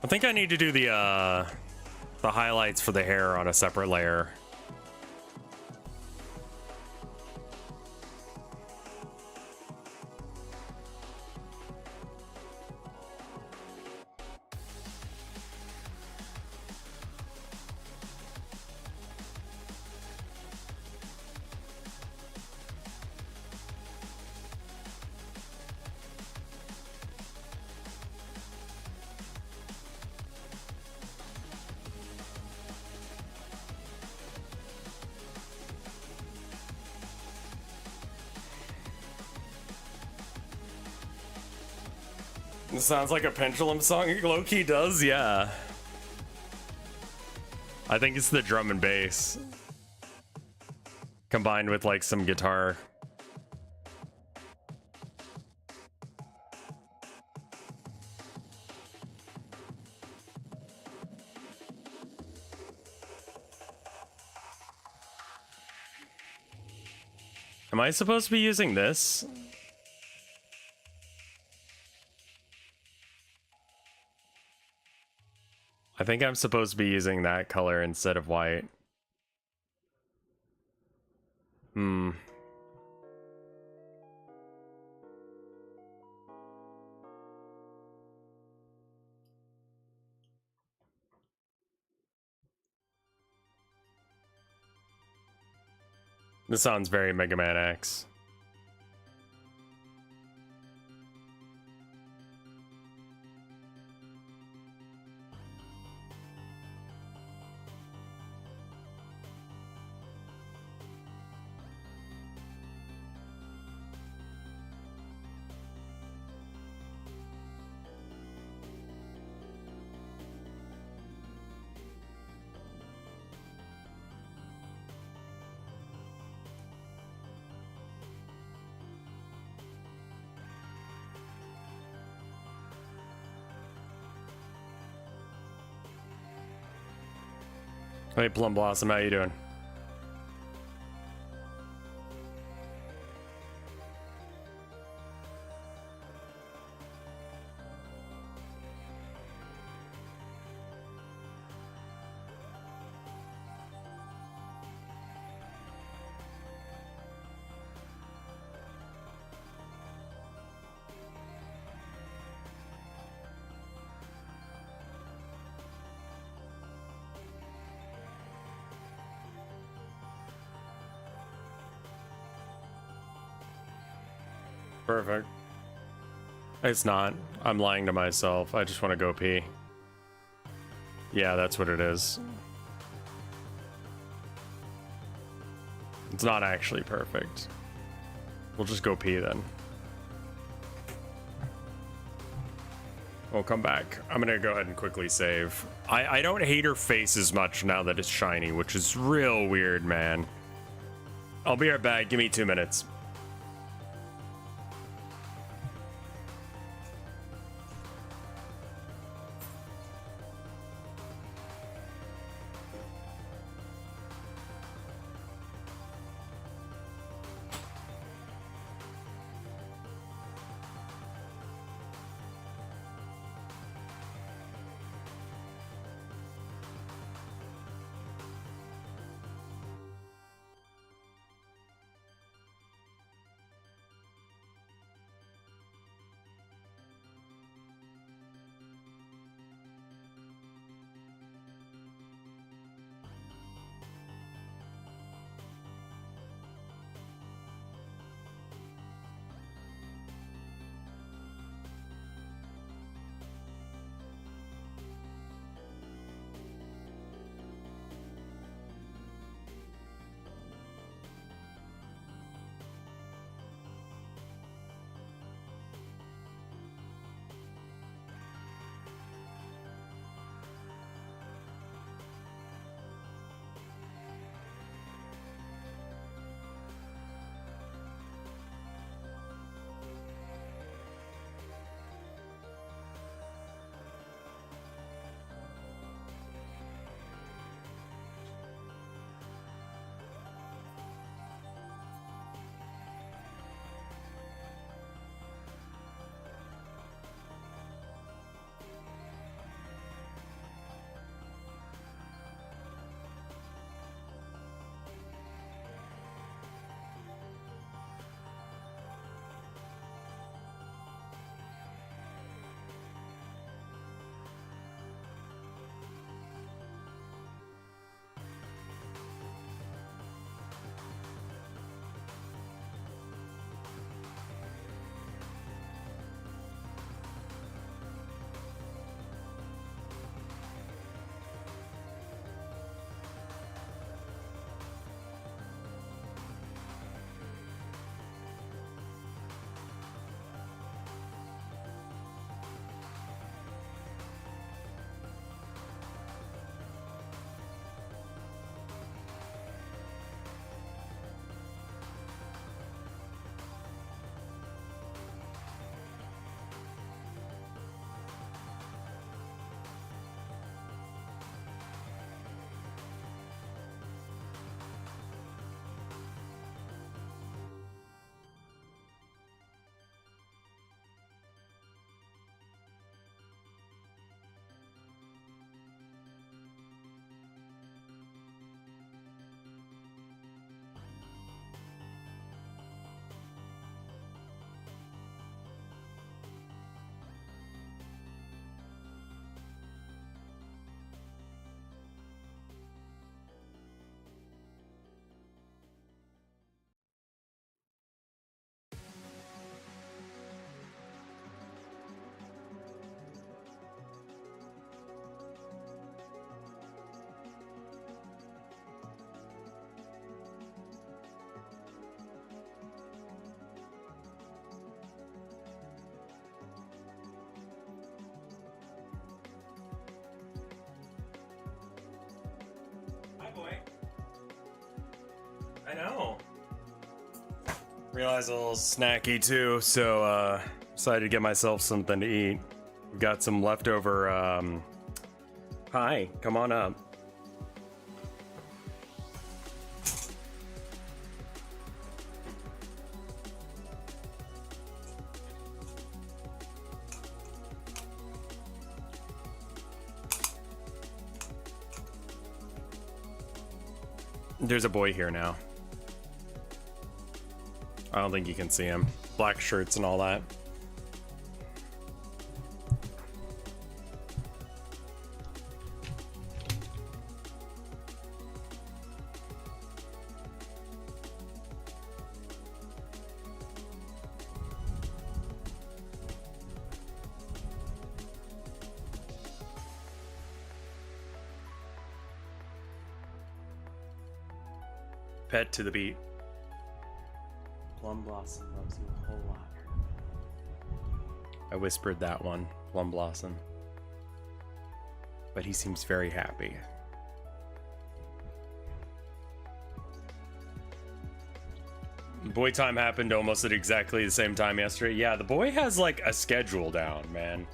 I think I need to do the highlights for the hair on a separate layer. It sounds like a pendulum song. Low-key does, yeah. I think it's the drum and bass combined with like some guitar. Am I supposed to be using this? I think I'm supposed to be using that color instead of white. Hmm. This sounds very Mega Man X. Hey, Plum Blossom, how you doing? Perfect. It's not. I'm lying to myself. I just want to go pee. Yeah, that's what it is. It's not actually perfect. We'll just go pee then. We'll come back. I'm gonna go ahead and quickly save. I don't hate her face as much now that it's shiny, which is real weird, man. I'll be right back. Give me 2 minutes. know. Realized a little snacky too, so decided to get myself something to eat. We've got some leftover pie. Come on up. There's a boy here now. I don't think you can see him. Black shirts and all that. Pet to the beat. Plum Blossom loves you a whole lot. I whispered that one, Plum Blossom. But he seems very happy. Boy time happened almost at exactly the same time yesterday. Yeah, the boy has like a schedule down, man.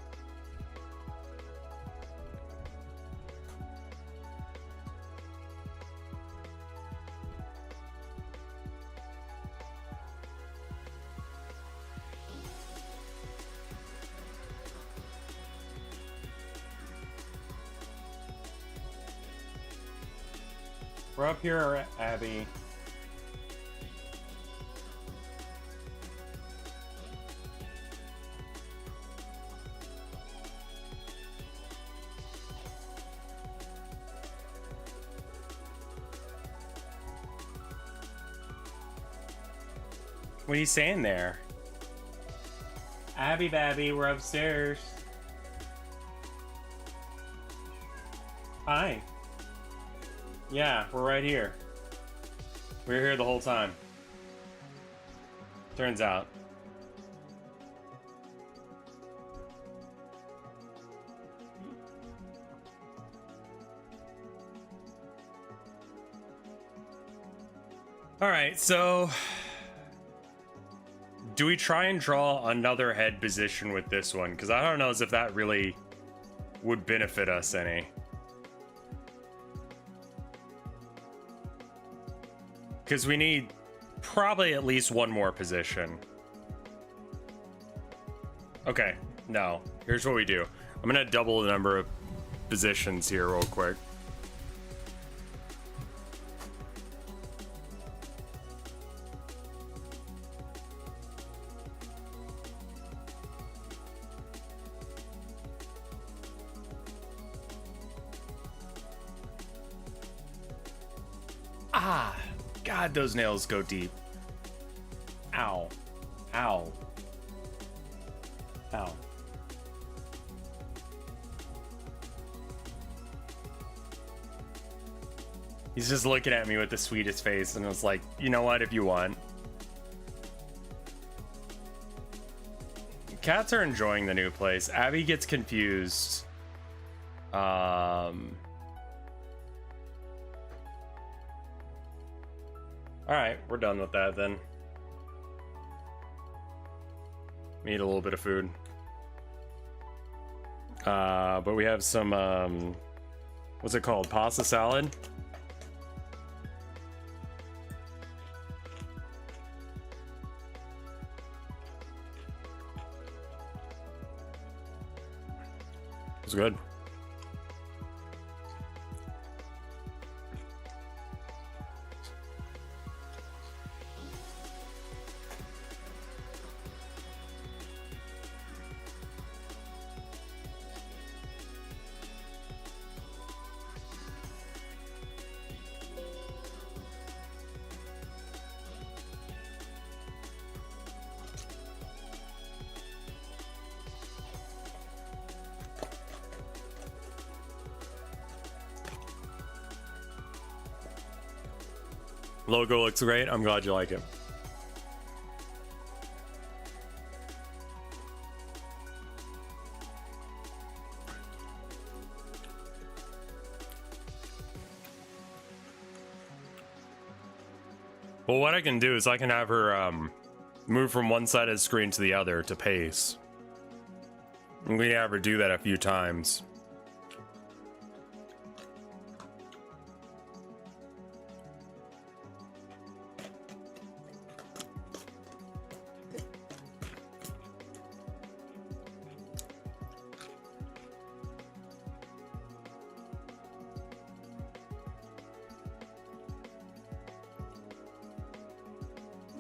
We're up here, Abby. What are you saying there? Abby Babby, we're upstairs. Hi. Yeah, we're right here. We were here the whole time. Turns out. Alright, so... do we try and draw another head position with this one? Because I don't know as if that really would benefit us any. Because we need probably at least one more position. Okay, no. Here's what we do. I'm going to double the number of positions here real quick. Ah! God, those nails go deep. Ow. Ow. Ow. He's just looking at me with the sweetest face, and I was like, you know what, if you want. Cats are enjoying the new place. Abby gets confused. Alright, we're done with that then. We need a little bit of food. But we have some, what's it called? Pasta salad? It's good. Logo looks great. I'm glad you like it. Well, what I can do is I can have her move from one side of the screen to the other to pace. And we can have her do that a few times.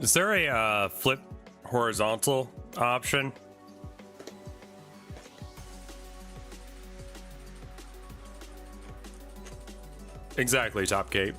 Is there a flip horizontal option? Exactly, Top Cape.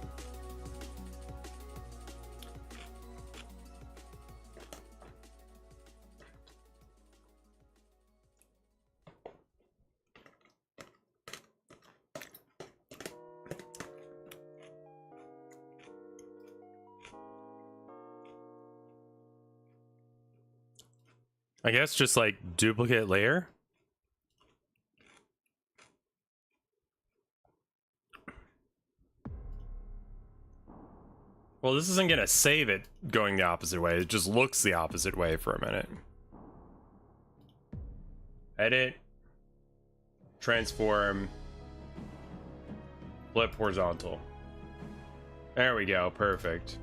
I guess just like duplicate layer. Well, this isn't gonna save it going the opposite way. It just looks the opposite way for a minute. Edit. Transform. Flip horizontal. There we go. Perfect.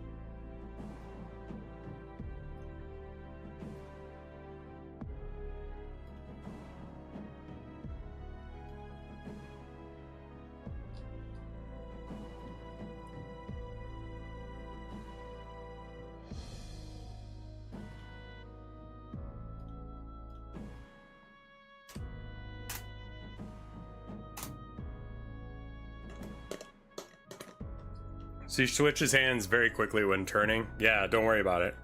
So you switch his hands very quickly when turning. Yeah, don't worry about it.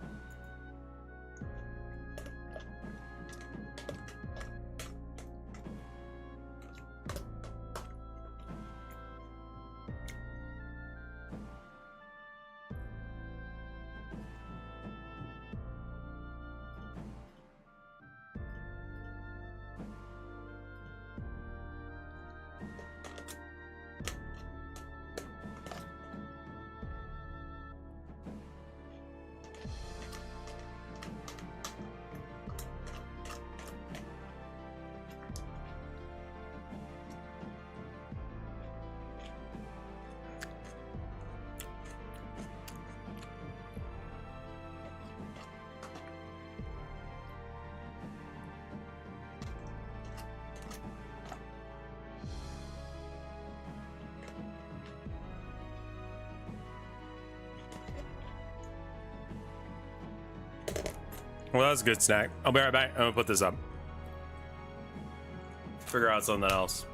Well, that's a good snack. I'll be right back. I'm gonna put this up. Figure out something else.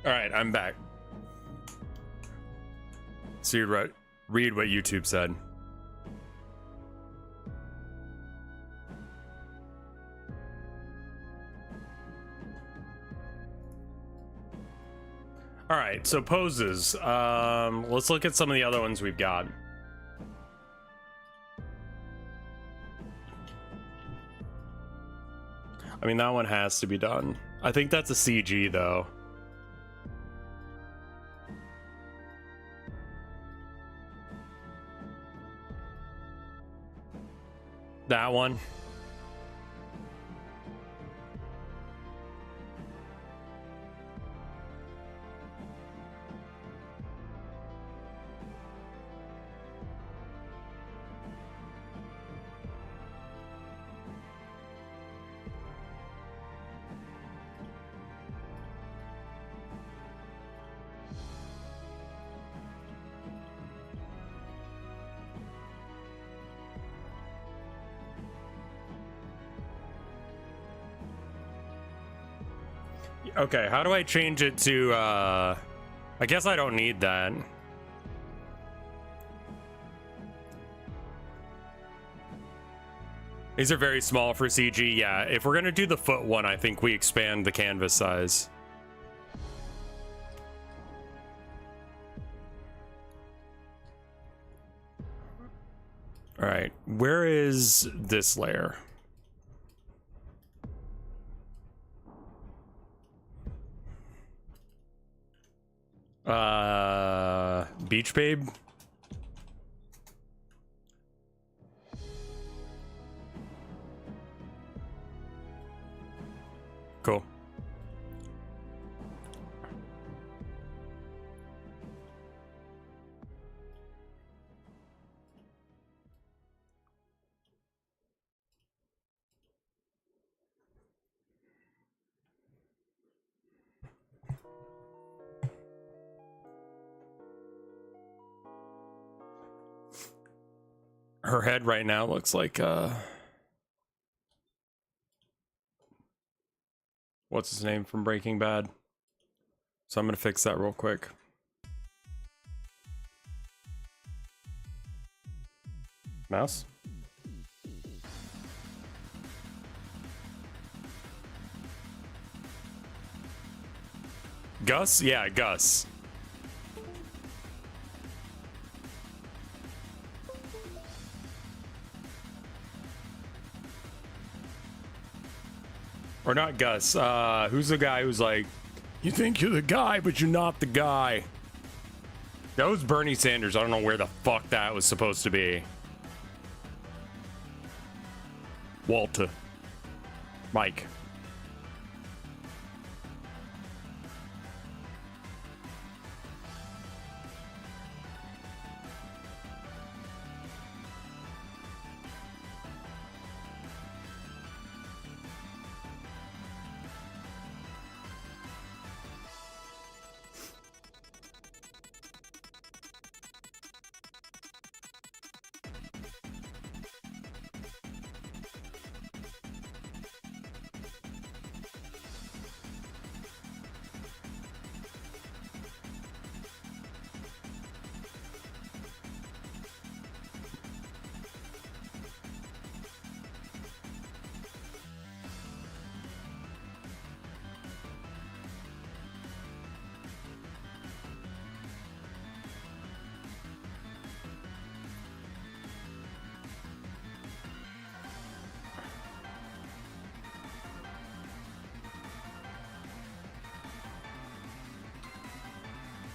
All right, I'm back. So you read what YouTube said. All right, so poses. Let's look at some of the other ones we've got. I mean, that one has to be done. I think that's a CG though. That one. Okay, how do I change it to, I guess I don't need that. These are very small for CG, yeah. If we're gonna do the foot one, I think we expand the canvas size. All right, where is this layer? Beach Babe? Cool. Her head right now looks like what's his name from Breaking Bad? So I'm gonna fix that real quick. Mouse? Gus? Yeah, Gus. Or not Gus. Who's the guy who's like, you think you're the guy, but you're not the guy? That was Bernie Sanders. I don't know where the fuck that was supposed to be. Walter. Mike.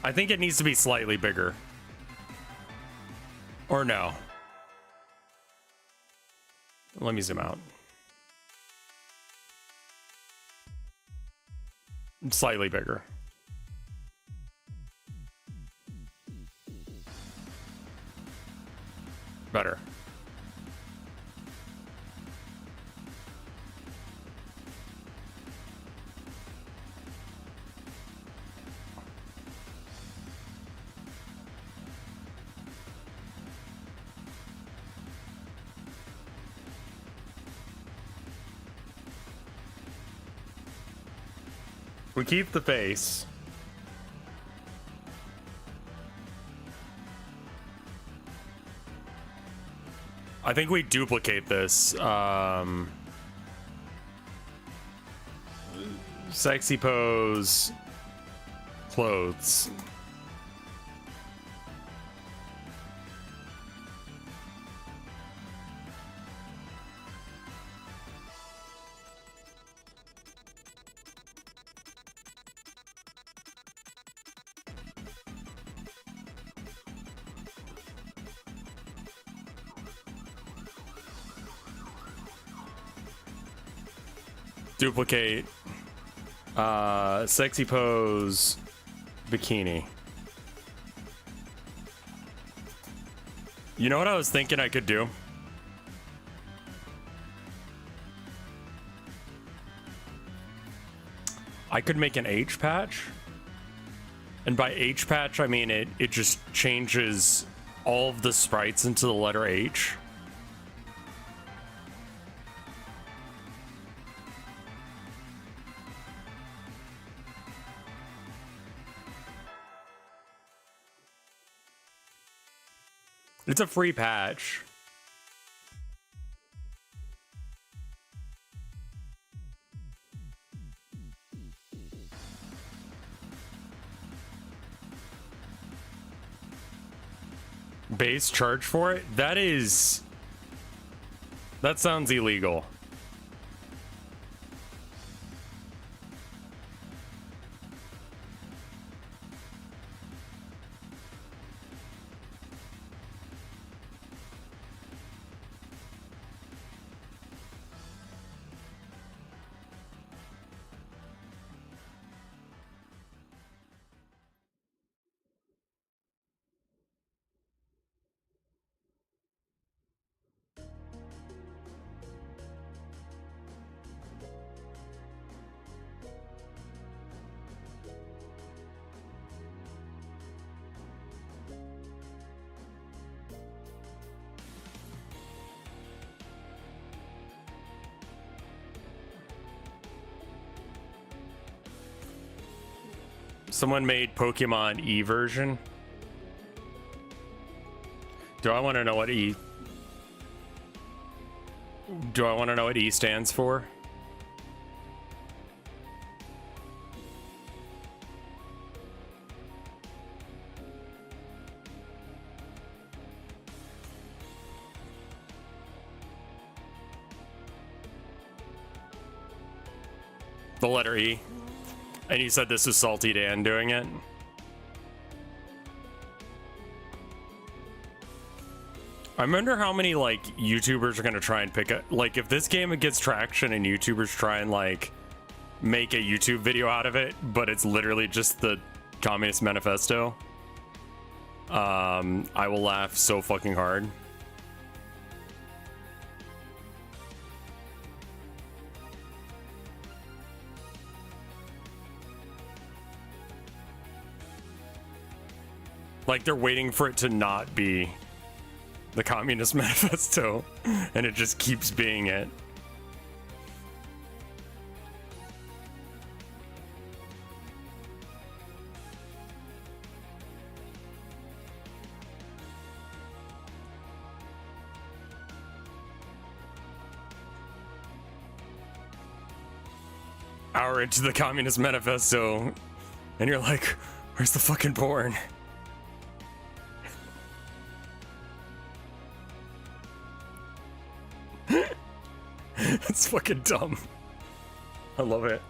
I think it needs to be slightly bigger. Or no. Let me zoom out. Slightly bigger. Better. We keep the face. I think we duplicate this. Sexy pose. Clothes. Duplicate. Sexy pose. Bikini. You know what I was thinking I could do? I could make an H patch. And by H patch, I mean it just changes all of the sprites into the letter H. It's a free patch. Base charge for it? That sounds illegal. Someone made Pokemon E version. Do I want to know what E? Do I want to know what E stands for? The letter E. And you said this is Salty Dan doing it? I wonder how many, like, YouTubers are going to try and pick it. Like, if this game gets traction and YouTubers try and, like, make a YouTube video out of it, but it's literally just the Communist Manifesto, I will laugh so fucking hard. Like, they're waiting for it to not be the Communist Manifesto, and it just keeps being it. Hour into the Communist Manifesto, and you're like, where's the fucking porn? It's fucking dumb. I love it.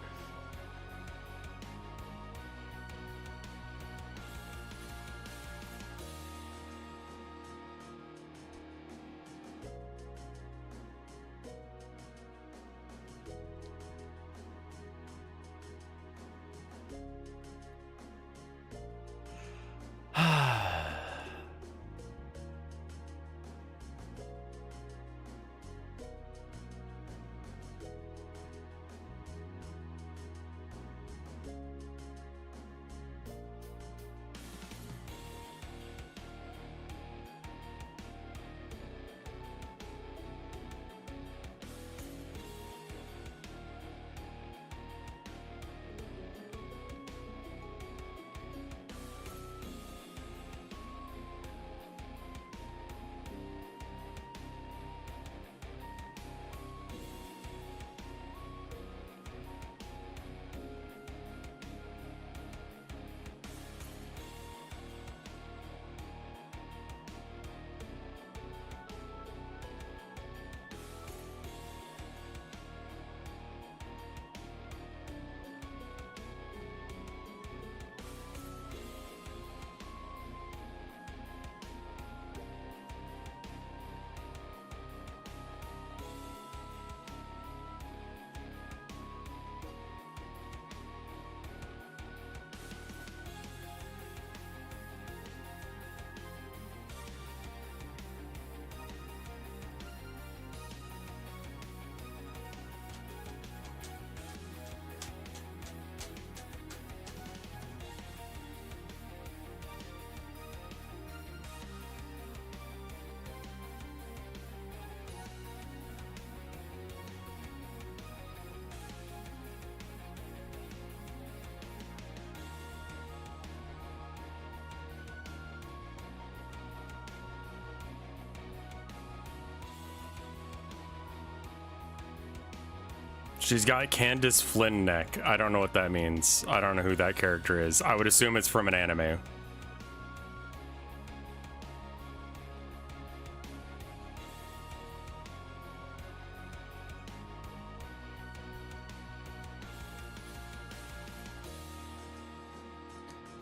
She's got Candace Flynn neck. I don't know what that means. I don't know who that character is. I would assume it's from an anime.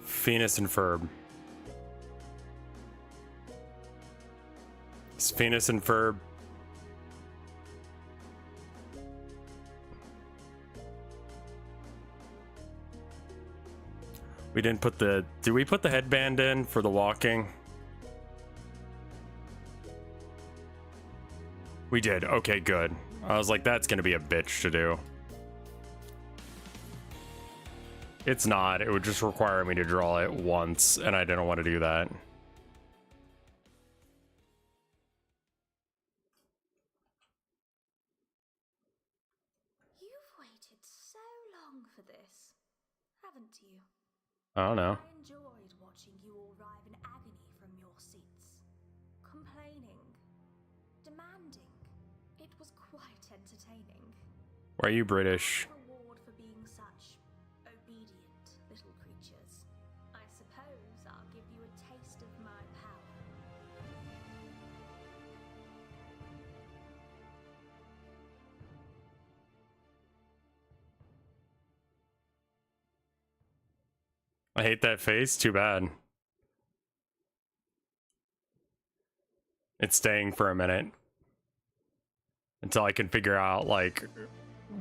Phineas and Ferb. It's Phineas and Ferb. We didn't put the... Did we put the headband in for the walking? We did. Okay, good. I was like, that's gonna be a bitch to do. It's not. It would just require me to draw it once, and I didn't want to do that. You've waited so long for this, haven't you? I don't know. I enjoyed watching you all writhe in agony from your seats. Complaining. Demanding. It was quite entertaining. Why are you British? Reward for being such obedient little creatures. I suppose I'll give you a taste of my power. I hate that face. Too bad. It's staying for a minute. Until I can figure out, like,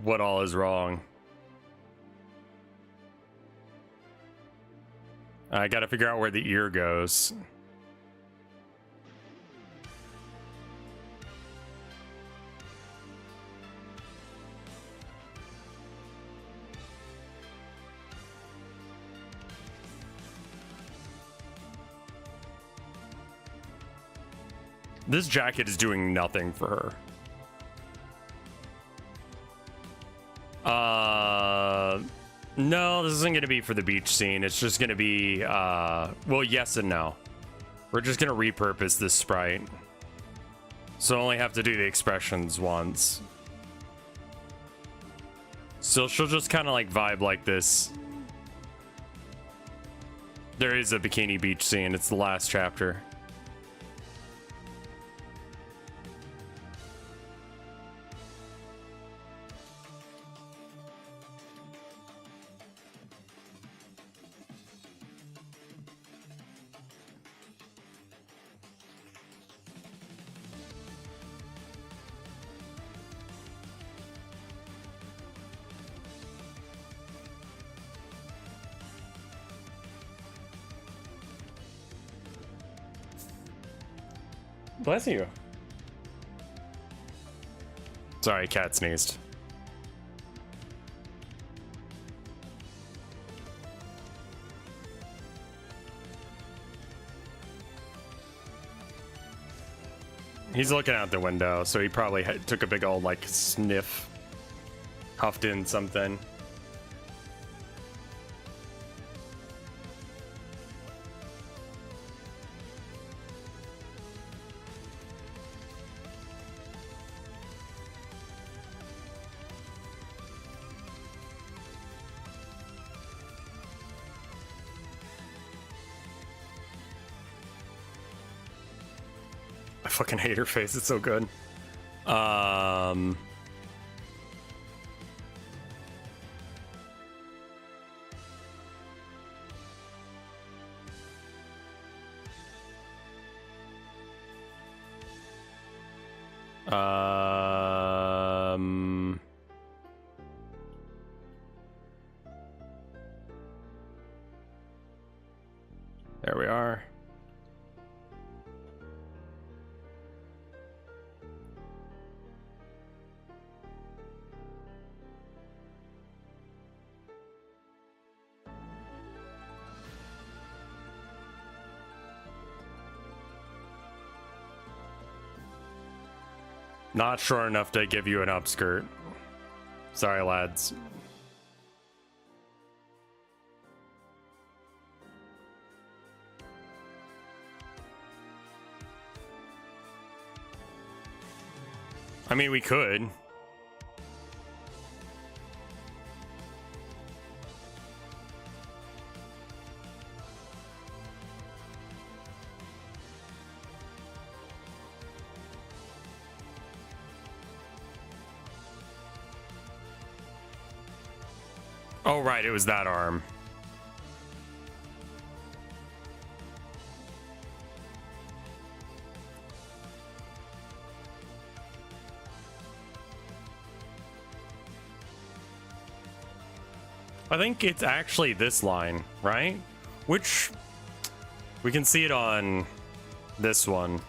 what all is wrong. I gotta figure out where the ear goes. This jacket is doing nothing for her. No, this isn't going to be for the beach scene. It's just going to be, well, yes and no. We're just going to repurpose this sprite. So I only have to do the expressions once. So she'll just kind of like vibe like this. There is a bikini beach scene. It's the last chapter. Bless you. Sorry, cat sneezed. He's looking out the window, so he probably took a big old, like, sniff. Huffed in something. I fucking hate her face. It's so good. There we are. Not sure enough to give you an upskirt. Sorry, lads. I mean, we could. Oh, right, it was that arm. I think it's actually this line, right? Which we can see it on this one.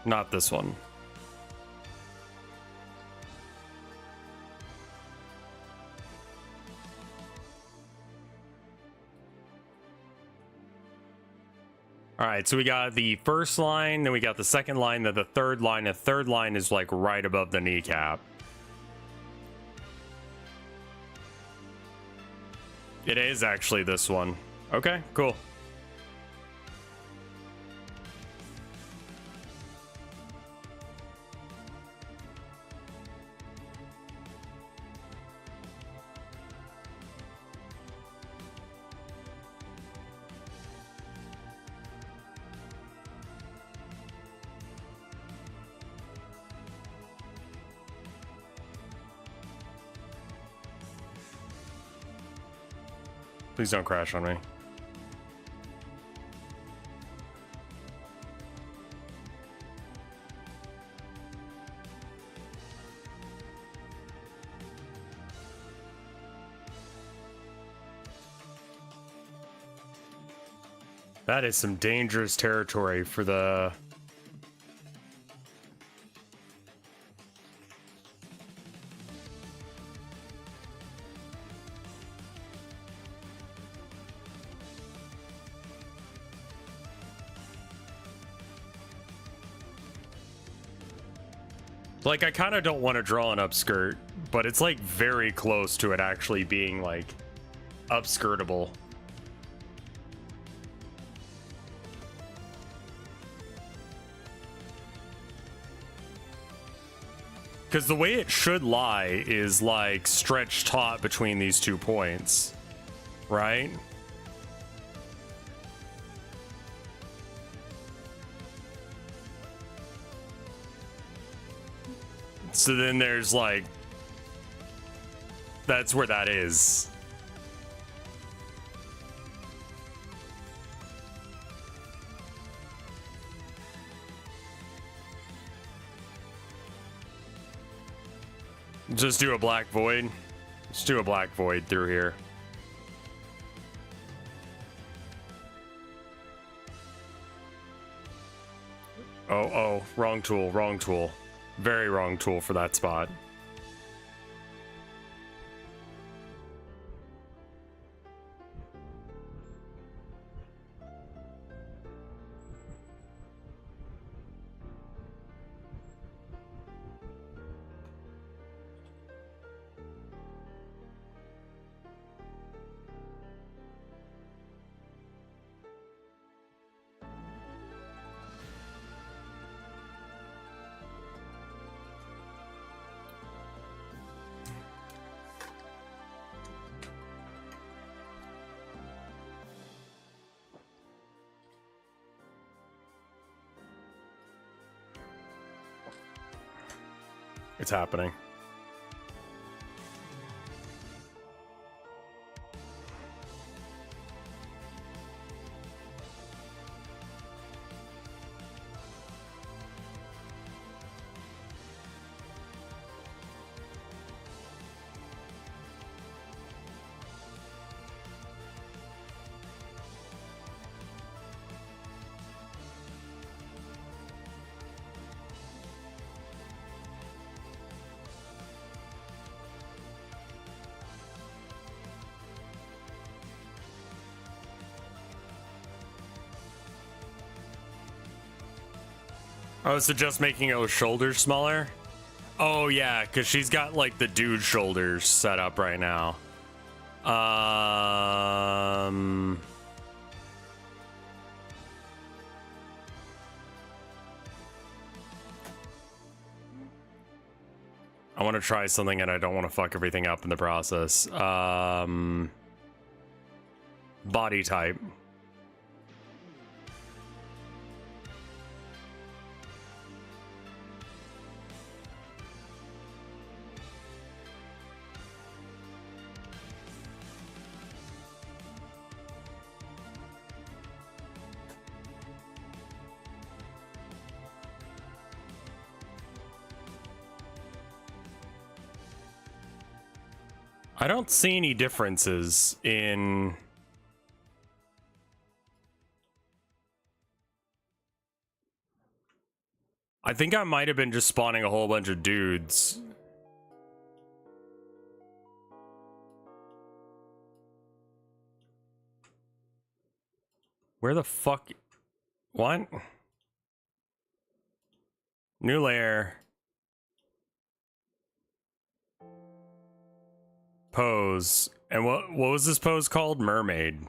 Not this one. All right, so we got the first line, then we got the second line, then the third line. The third line is like right above the kneecap. It is actually this one. Okay, cool. Please don't crash on me. That is some dangerous territory for the... Like, I kind of don't want to draw an upskirt, but it's like very close to it actually being like upskirtable. Because the way it should lie is like stretched taut between these 2 points, right? So then there's like, that's where that is. Just do a black void. Just do a black void through here. Oh, wrong tool, wrong tool. Very wrong tool for that spot. It's happening. Oh, so just making those shoulders smaller? Oh, yeah, because she's got, like, the dude shoulders set up right now. I want to try something and I don't want to fuck everything up in the process. Body type. I don't see any differences in... I think I might have been just spawning a whole bunch of dudes. Where the fuck? What? New layer. Pose. And what was this pose called? Mermaid.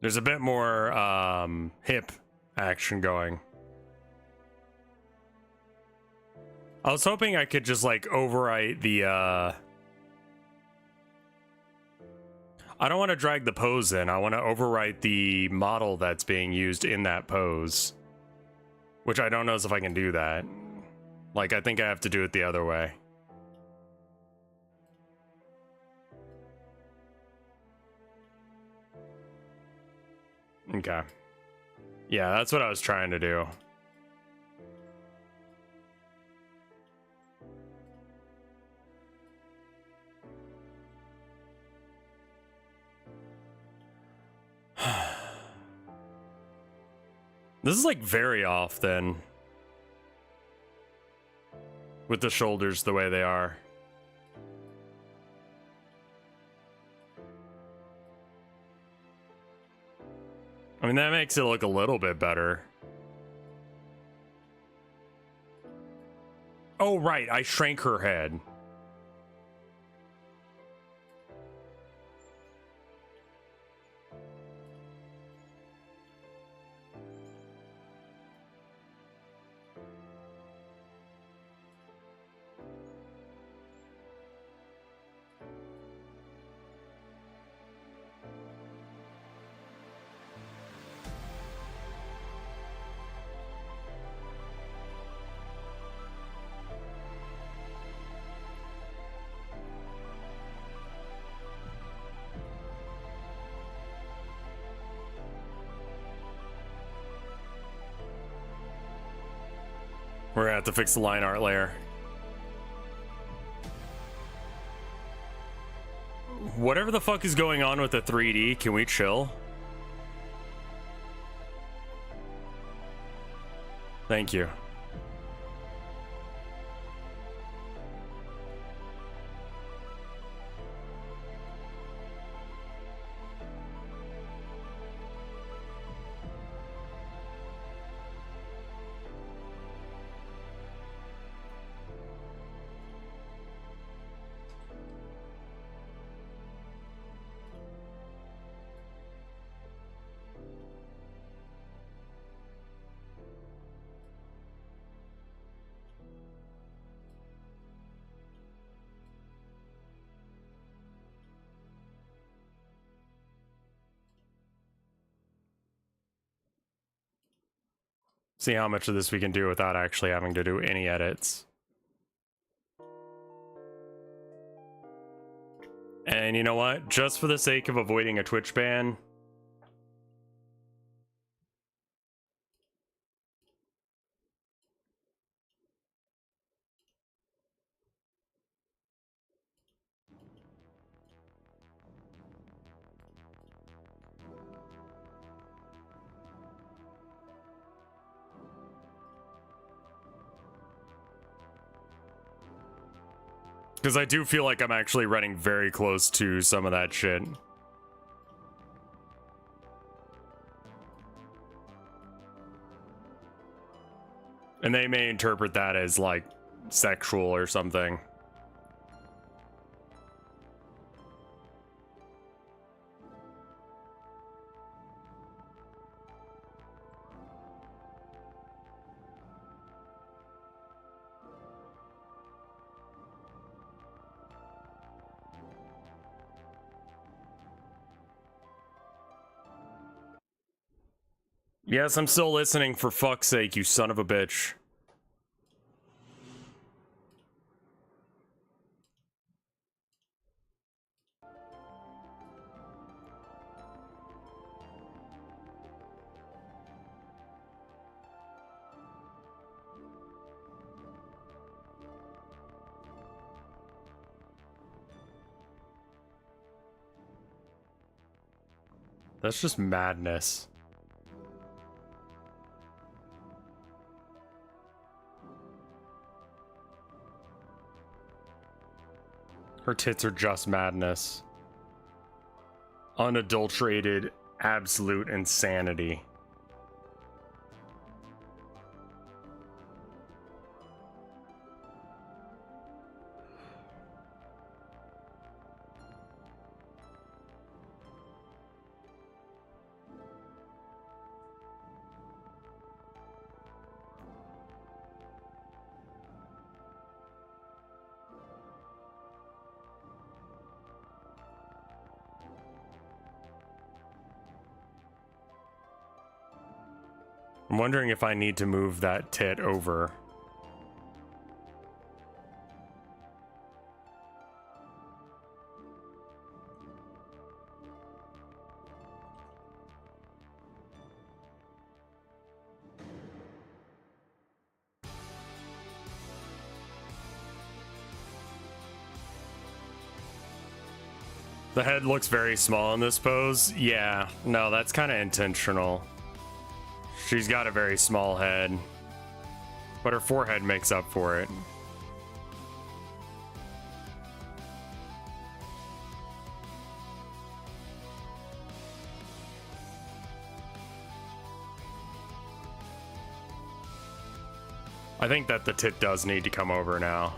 There's a bit more hip action going. I was hoping I could just like overwrite the I don't want to drag the pose in. I want to overwrite the model that's being used in that pose. Which I don't know if I can do that. Like, I think I have to do it the other way. Okay. Yeah, that's what I was trying to do. This is like very off then. With the shoulders the way they are. I mean, that makes it look a little bit better. Oh, right. I shrank her head. We're gonna have to fix the line art layer. Whatever the fuck is going on with the 3D, can we chill? Thank you. See how much of this we can do without actually having to do any edits. And you know what? Just for the sake of avoiding a Twitch ban, because I do feel like I'm actually running very close to some of that shit. And they may interpret that as like sexual or something. Yes, I'm still listening, for fuck's sake, you son of a bitch. That's just madness. Her tits are just madness. Unadulterated, absolute insanity. I'm wondering if I need to move that tit over. The head looks very small in this pose. Yeah, no, that's kind of intentional. She's got a very small head, but her forehead makes up for it. I think that the tit does need to come over now.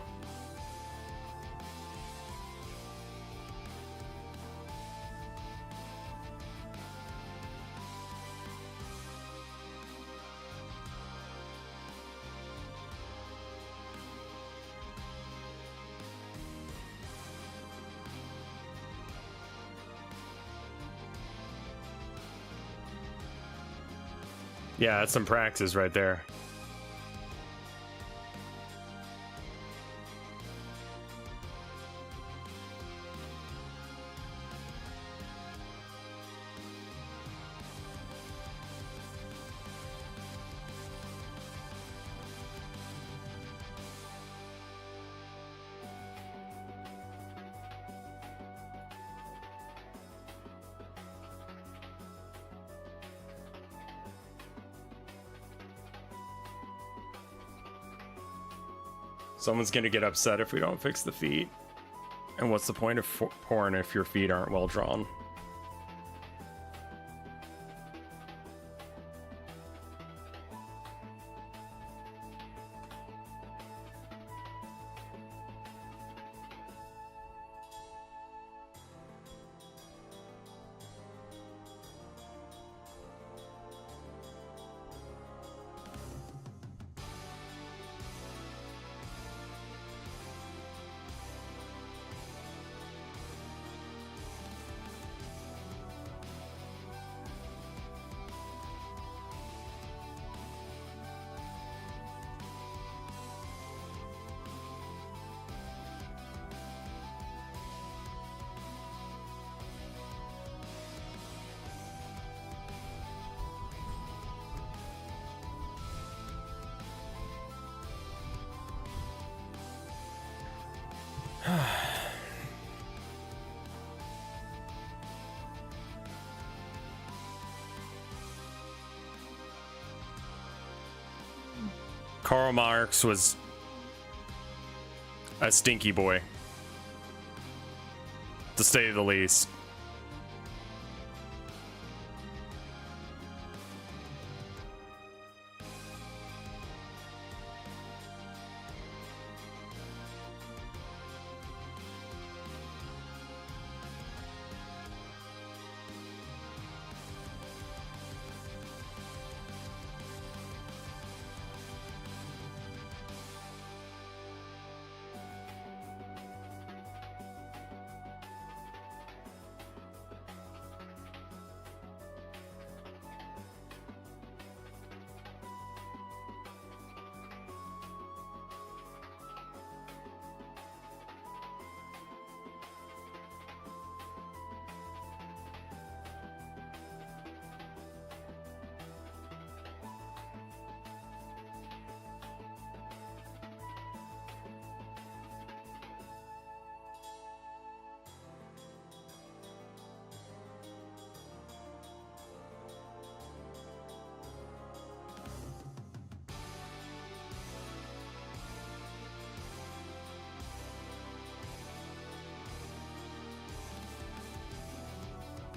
Yeah, that's some praxis right there. Someone's gonna get upset if we don't fix the feet. And what's the point of porn if your feet aren't well drawn? Karl Marx was a stinky boy, to say the least.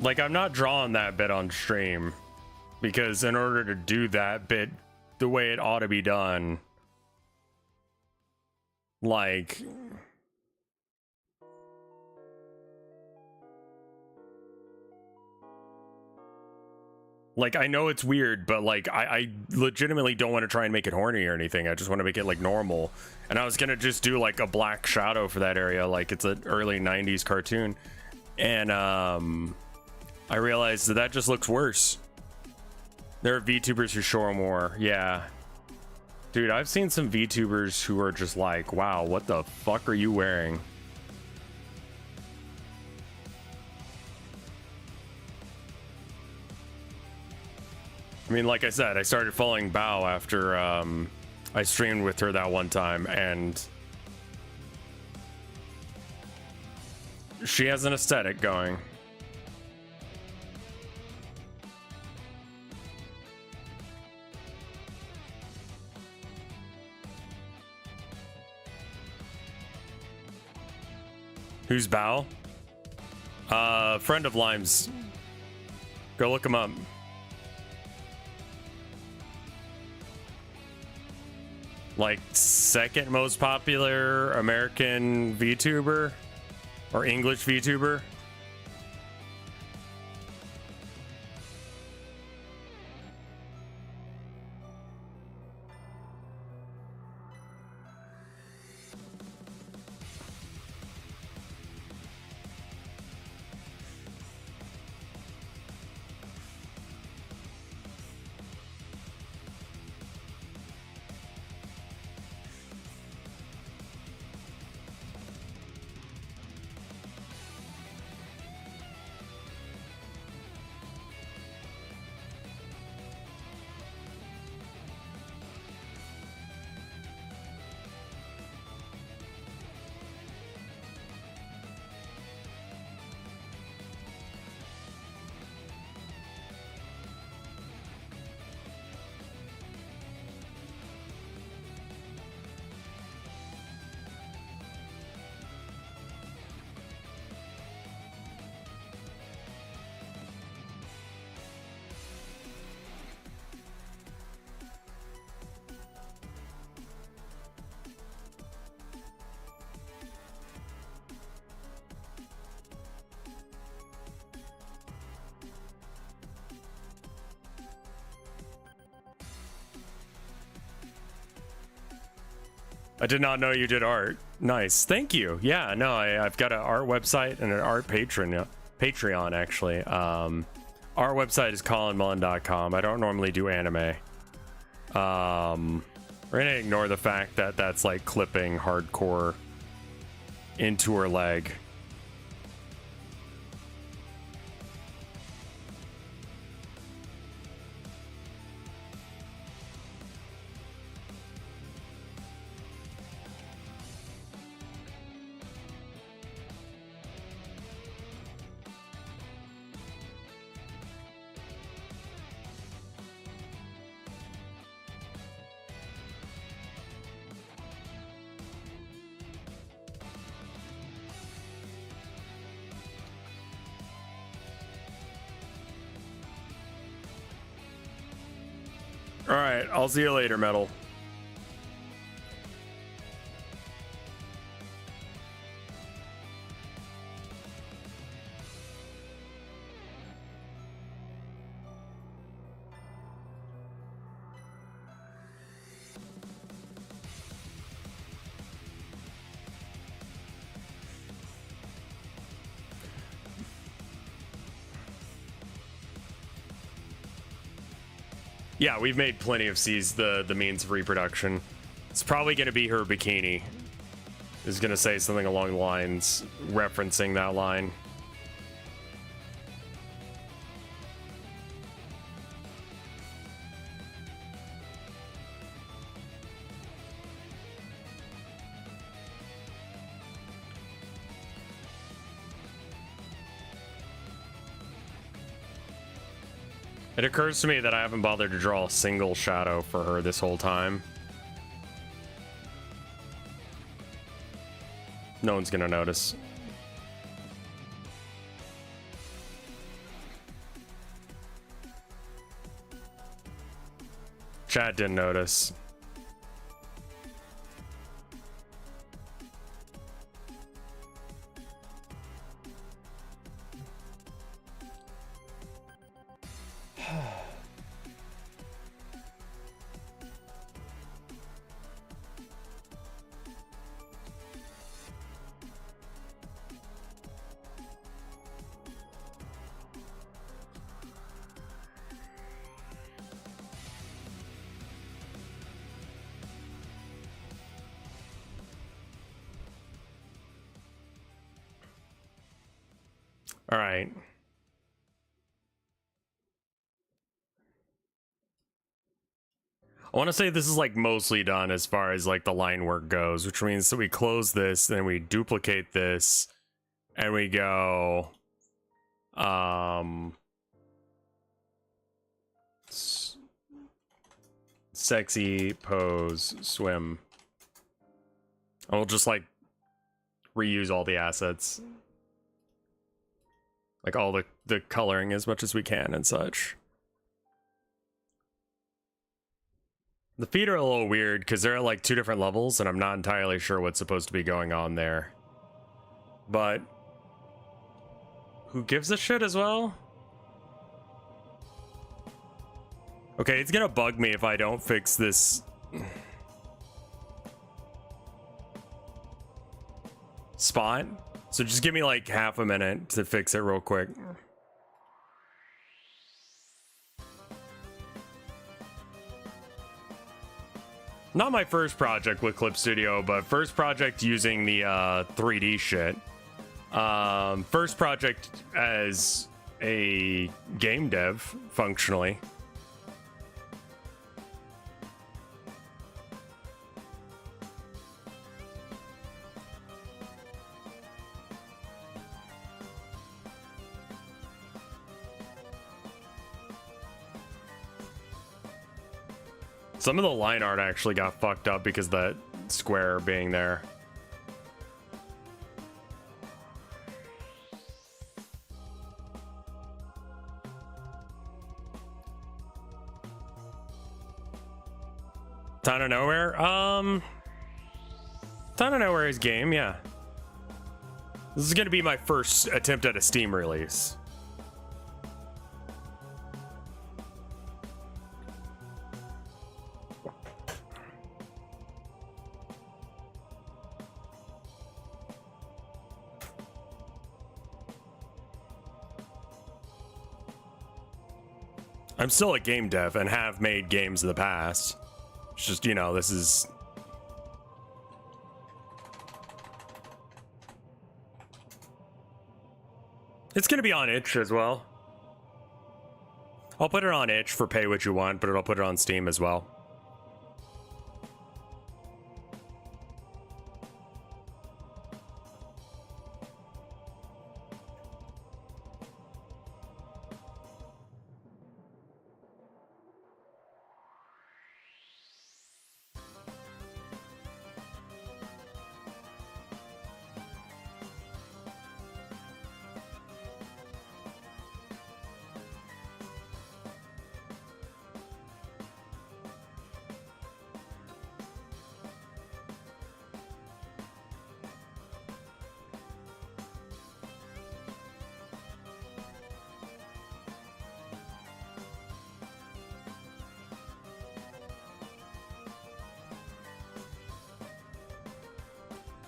Like, I'm not drawing that bit on stream because in order to do that bit the way it ought to be done, like, I know it's weird, but like I legitimately don't want to try and make it horny or anything. I just want to make it like normal. And I was gonna just do like a black shadow for that area, like it's an early 90s cartoon. And I realized that just looks worse. There are VTubers who show more. Yeah. Dude, I've seen some VTubers who are just like, wow, what the fuck are you wearing? I mean, like I said, I started following Bao after I streamed with her that one time, and she has an aesthetic going. Who's Bao? Friend of Lime's. Go look him up. Like, second most popular American VTuber or English VTuber. I did not know you did art. Nice. Thank you. Yeah, no, I've got an art website and an art Patreon actually. Our website is colinmullen.com. I don't normally do anime. We're gonna ignore the fact that that's like clipping hardcore into her leg. All right, I'll see you later, Metal. Yeah, we've made plenty of C's the means of reproduction. It's probably going to be her bikini. Is going to say something along the lines referencing that line. It occurs to me that I haven't bothered to draw a single shadow for her this whole time. No one's gonna notice. Chat didn't notice. All right. I want to say this is like mostly done as far as like the line work goes, which means that we close this, then we duplicate this, and we go sexy pose swim. And we'll just like reuse all the assets. Like all the coloring as much as we can and such. The feet are a little weird because they're at like 2 different levels and I'm not entirely sure what's supposed to be going on there. But who gives a shit as well? Okay, it's gonna bug me if I don't fix this. Spot. So just give me like half a minute to fix it real quick. Not my first project with Clip Studio, but first project using the 3D shit. First project as a game dev, functionally. Some of the line art actually got fucked up because of that square being there. Town of Nowhere? Town of Nowhere is game, yeah. This is gonna be my first attempt at a Steam release. I'm still a game dev and have made games in the past. It's just, you know, this is... It's gonna be on itch as well. I'll put it on itch for pay what you want, but I'll put it on Steam as well.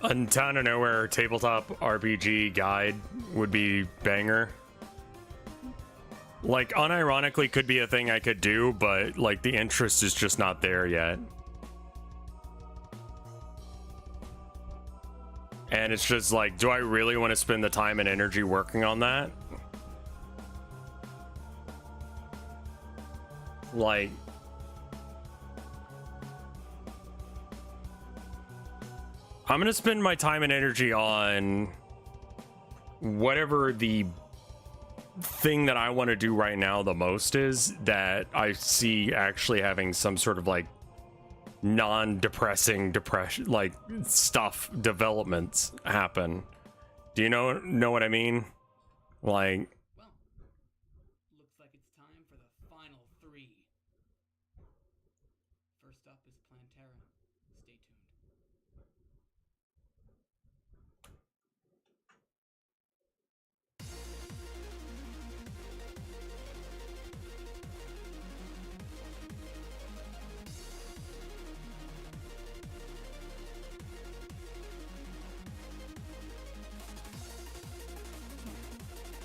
A Town of Nowhere tabletop RPG guide would be banger. Like, unironically could be a thing I could do, but like the interest is just not there yet. And it's just like, do I really want to spend the time and energy working on that? Like... I'm gonna spend my time and energy on whatever the thing that I want to do right now the most is, that I see actually having some sort of like non-depressing depression, like stuff developments happen. Do you know what I mean? Like, Well, looks like it's time for the final 3. First up is Plantera. Stay tuned.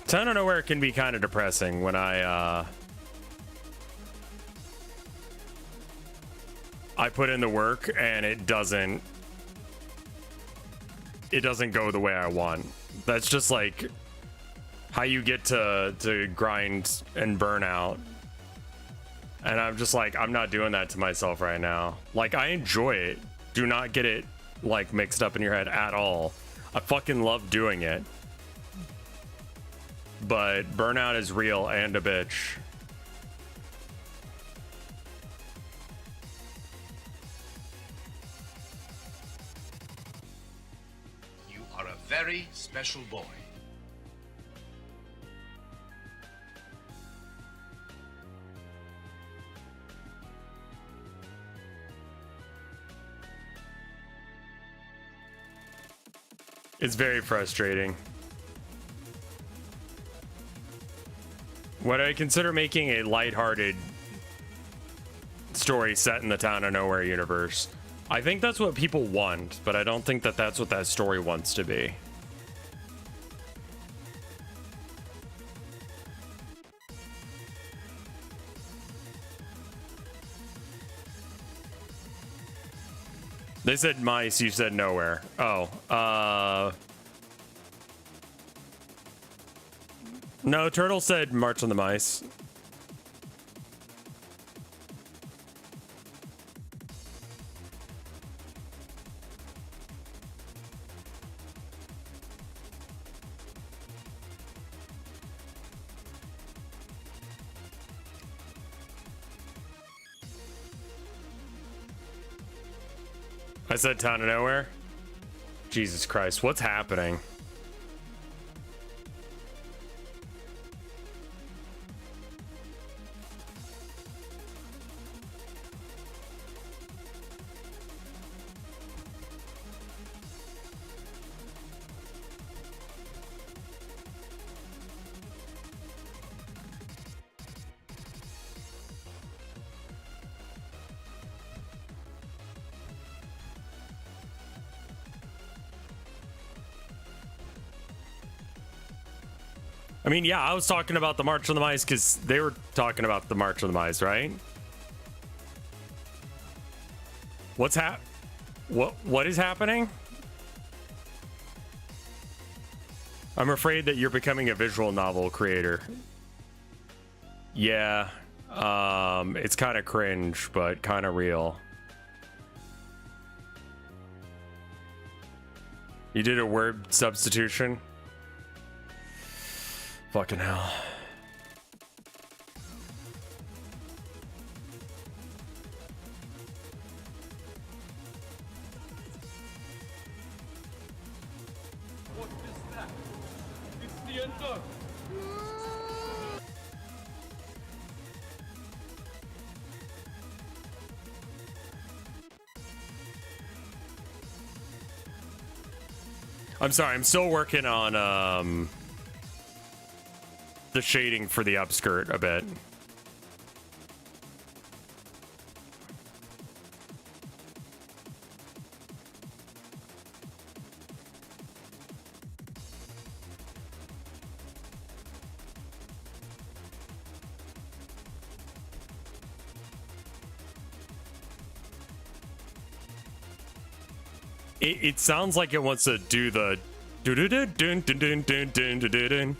Town of Nowhere can be kind of depressing when I put in the work and it doesn't go the way I want. That's just like how you get to grind and burn out. And I'm just like, I'm not doing that to myself right now. Like, I enjoy it. Do not get it like mixed up in your head at all. I fucking love doing it. But burnout is real and a bitch. You are a very special boy. It's very frustrating. Would I consider making a lighthearted story set in the Town of Nowhere universe? I think that's what people want, but I don't think that that's what that story wants to be. They said mice, you said nowhere. Oh, no, Turtle said March on the Mice. I said Town of Nowhere. Jesus Christ, what's happening? I mean, yeah, I was talking about the March on the Mice because they were talking about the March on the Mice, right? What is happening? I'm afraid that you're becoming a visual novel creator. Yeah, it's kind of cringe, but kind of real. You did a word substitution? Fucking hell. What is that? It's the enter. I'm sorry, I'm still working on the shading for the upskirt a bit. It sounds like it wants to do the do do do dun dun dun dun dun dun dun.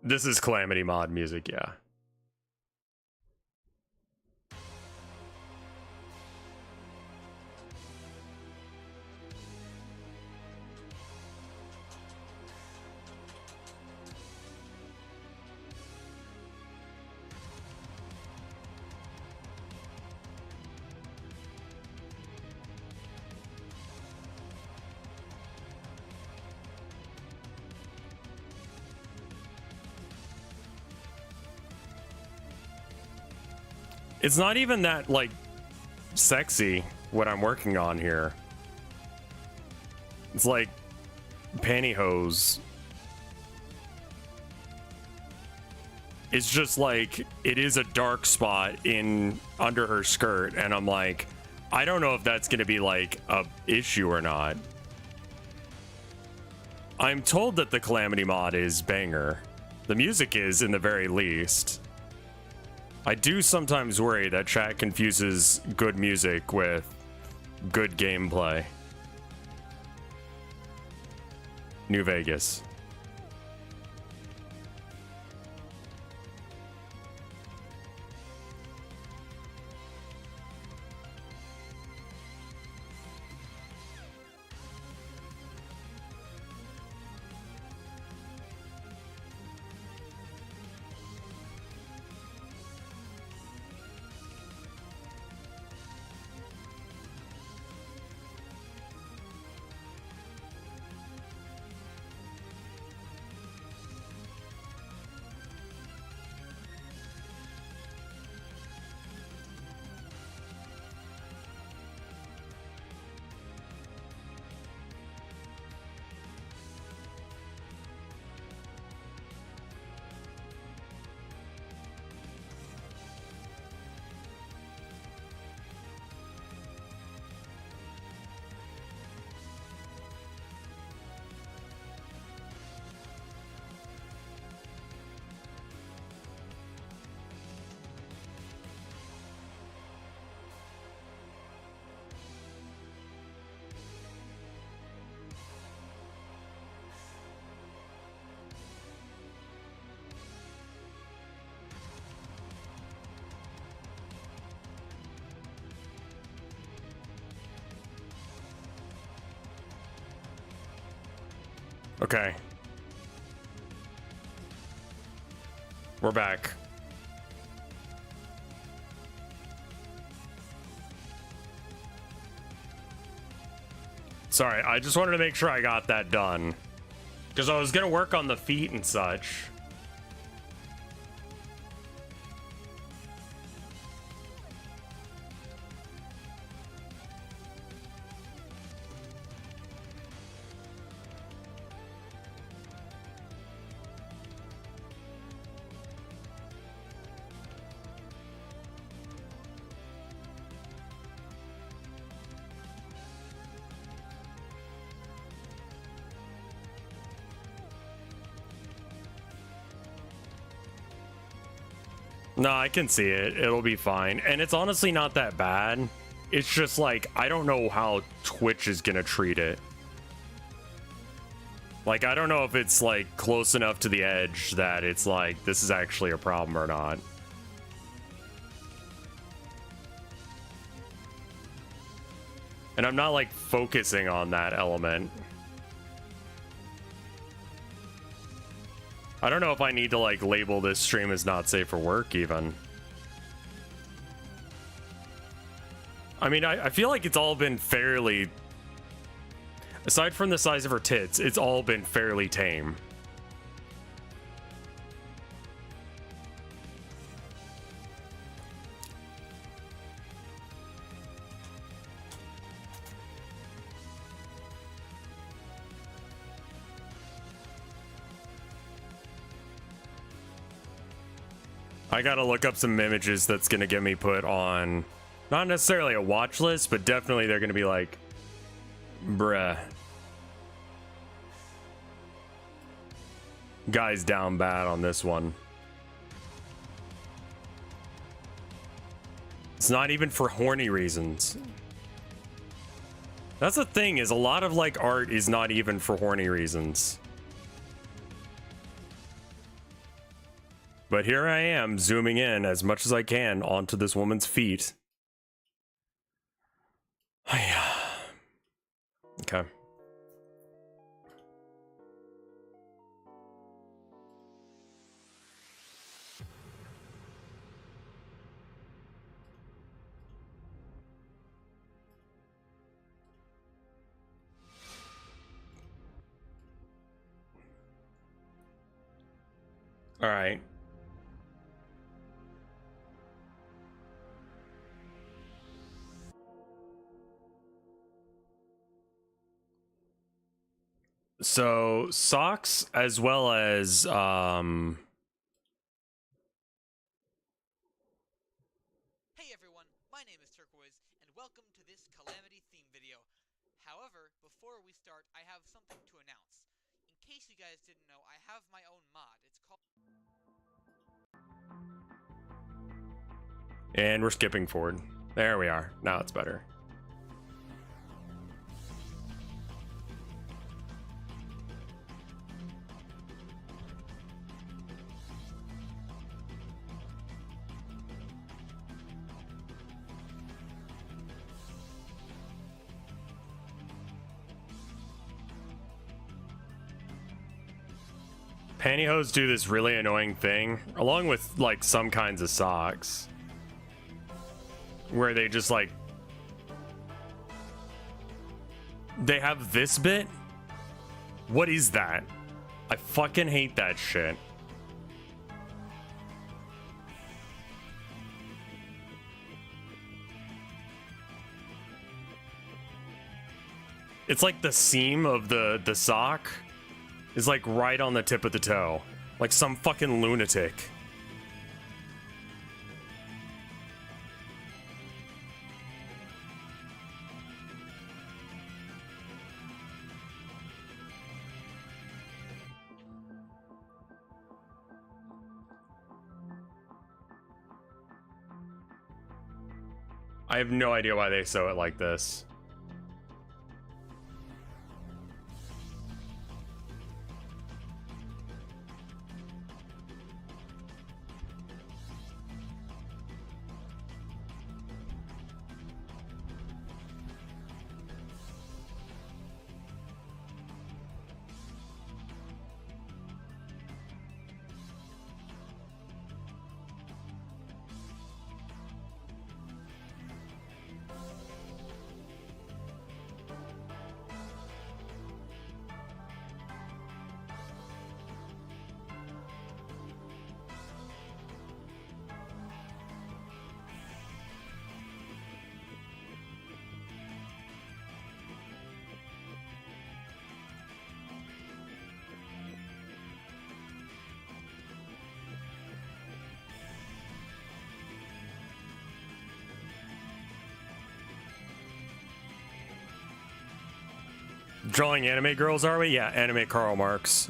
This is Calamity mod music, yeah. It's not even that, like, sexy what I'm working on here. It's like pantyhose. It's just like, it is a dark spot in under her skirt, and I'm like, I don't know if that's gonna be like a issue or not. I'm told that the Calamity mod is banger. The music is, in the very least. I do sometimes worry that chat confuses good music with good gameplay. New Vegas. Okay. We're back. Sorry, I just wanted to make sure I got that done. Because I was going to work on the feet and such. No, I can see it. It'll be fine. And it's honestly not that bad. It's just like, I don't know how Twitch is gonna treat it. Like, I don't know if it's like close enough to the edge that it's like, this is actually a problem or not. And I'm not like focusing on that element. I don't know if I need to like label this stream as not safe for work even. I mean, I feel like it's all been fairly, aside from the size of her tits, it's all been fairly tame. I gotta look up some images that's gonna get me put on, not necessarily a watch list, but definitely they're gonna be like, bruh. Guy's down bad on this one. It's not even for horny reasons. That's the thing, is a lot of like art is not even for horny reasons. But here I am, zooming in as much as I can onto this woman's feet. Okay. All right. So socks as well as Hey everyone, my name is Turquoise, and welcome to this Calamity theme video. However, before we start, I have something to announce. In case you guys didn't know, I have my own mod. It's called... and we're skipping forward. There we are. Now it's better. Pantyhose do this really annoying thing, along with like some kinds of socks, where they just like, they have this bit. What is that? I fucking hate that shit. It's like the seam of the sock is like right on the tip of the toe, like some fucking lunatic. I have no idea why they sew it like this. Drawing anime girls, are we? Yeah, anime Karl Marx.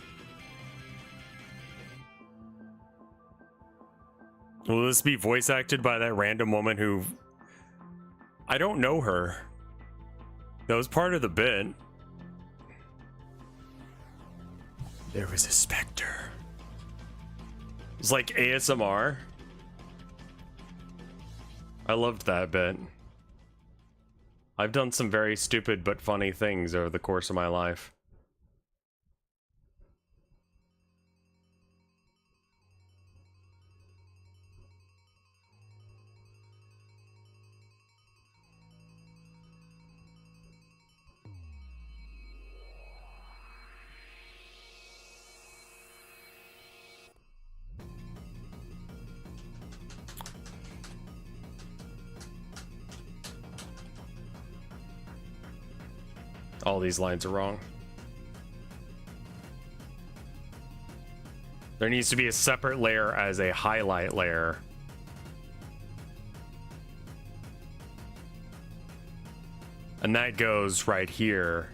Will this be voice acted by that random woman who... I don't know her. That was part of the bit. There was a specter. It was like ASMR. I loved that bit. I've done some very stupid but funny things over the course of my life. All these lines are wrong. There needs to be a separate layer as a highlight layer. And that goes right here.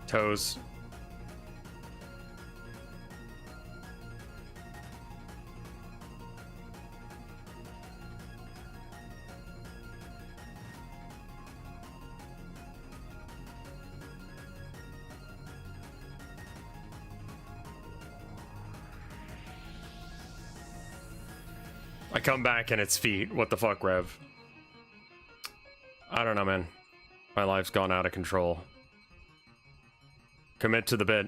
Toes. I come back and it's feet. What the fuck, Rev? I don't know, man. My life's gone out of control. Commit to the bit.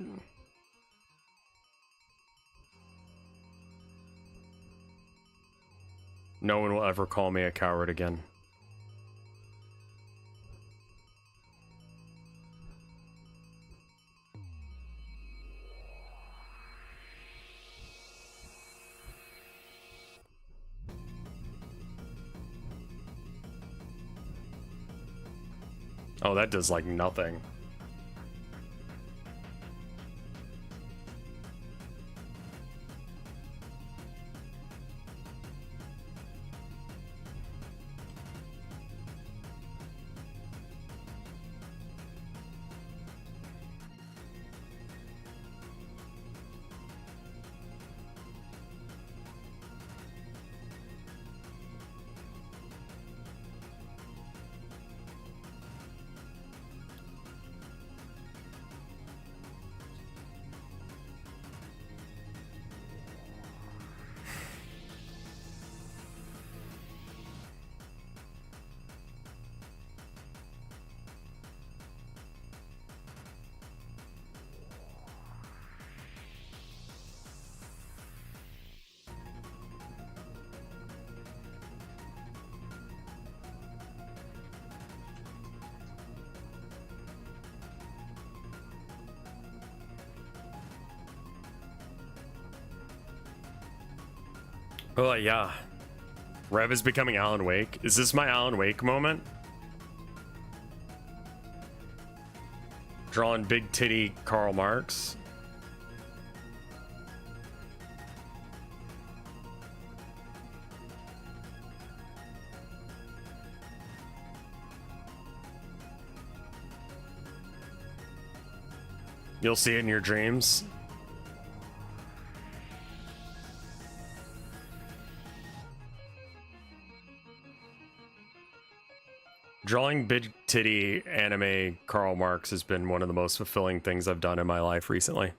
No one will ever call me a coward again. Oh, that does like nothing. Oh, yeah. Rev is becoming Alan Wake. Is this my Alan Wake moment? Drawing big titty Karl Marx. You'll see it in your dreams. Drawing big titty anime Karl Marx has been one of the most fulfilling things I've done in my life recently.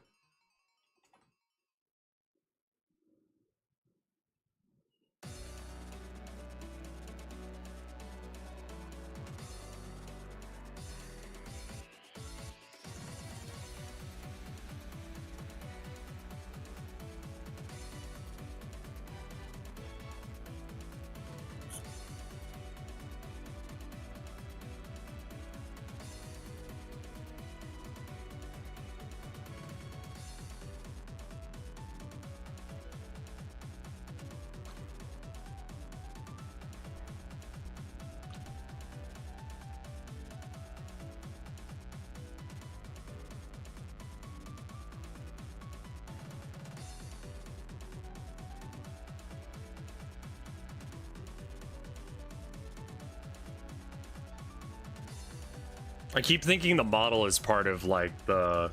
I keep thinking the model is part of like the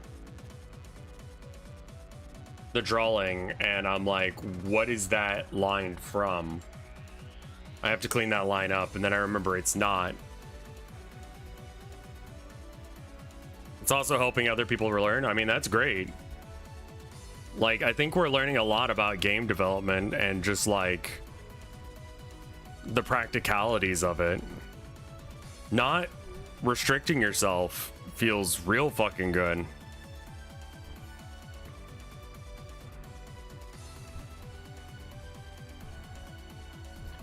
drawing, and I'm like, what is that line from? I have to clean that line up, and then I remember it's not. It's also helping other people learn. I mean, that's great. Like, I think we're learning a lot about game development and just like the practicalities of it. Not restricting yourself feels real fucking good.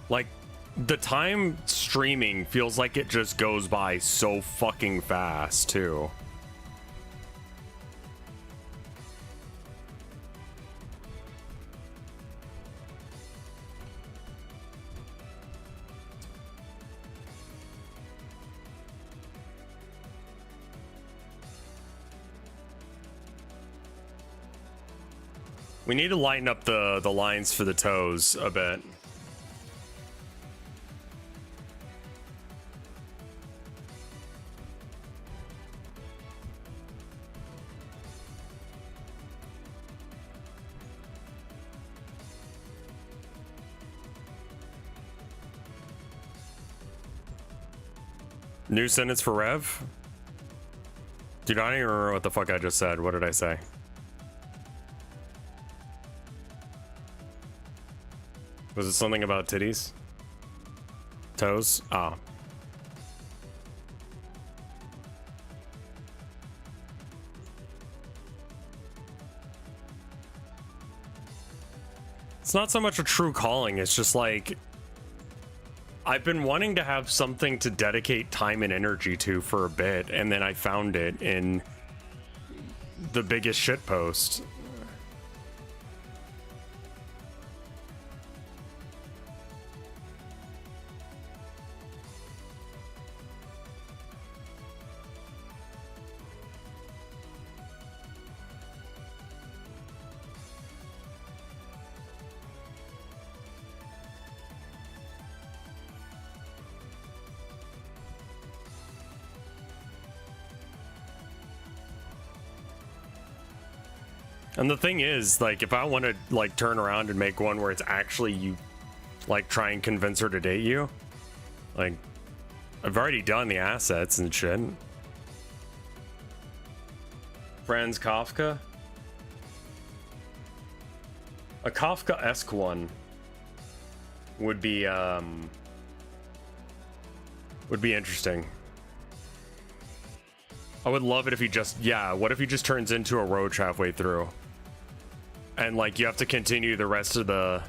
Like, the time streaming feels like it just goes by so fucking fast too. We need to lighten up the lines for the toes a bit. New sentence for Rev? Dude, I don't even remember what the fuck I just said. What did I say? Was it something about titties? Toes? Oh. It's not so much a true calling, it's just like I've been wanting to have something to dedicate time and energy to for a bit, and then I found it in the biggest shitpost. And the thing is, like, if I want to, like, turn around and make one where it's actually you, like, try and convince her to date you, like, I've already done the assets and shit. Franz Kafka? A Kafka-esque one would be interesting. I would love it if he just, yeah, what if he just turns into a roach halfway through? And like you have to continue the rest of the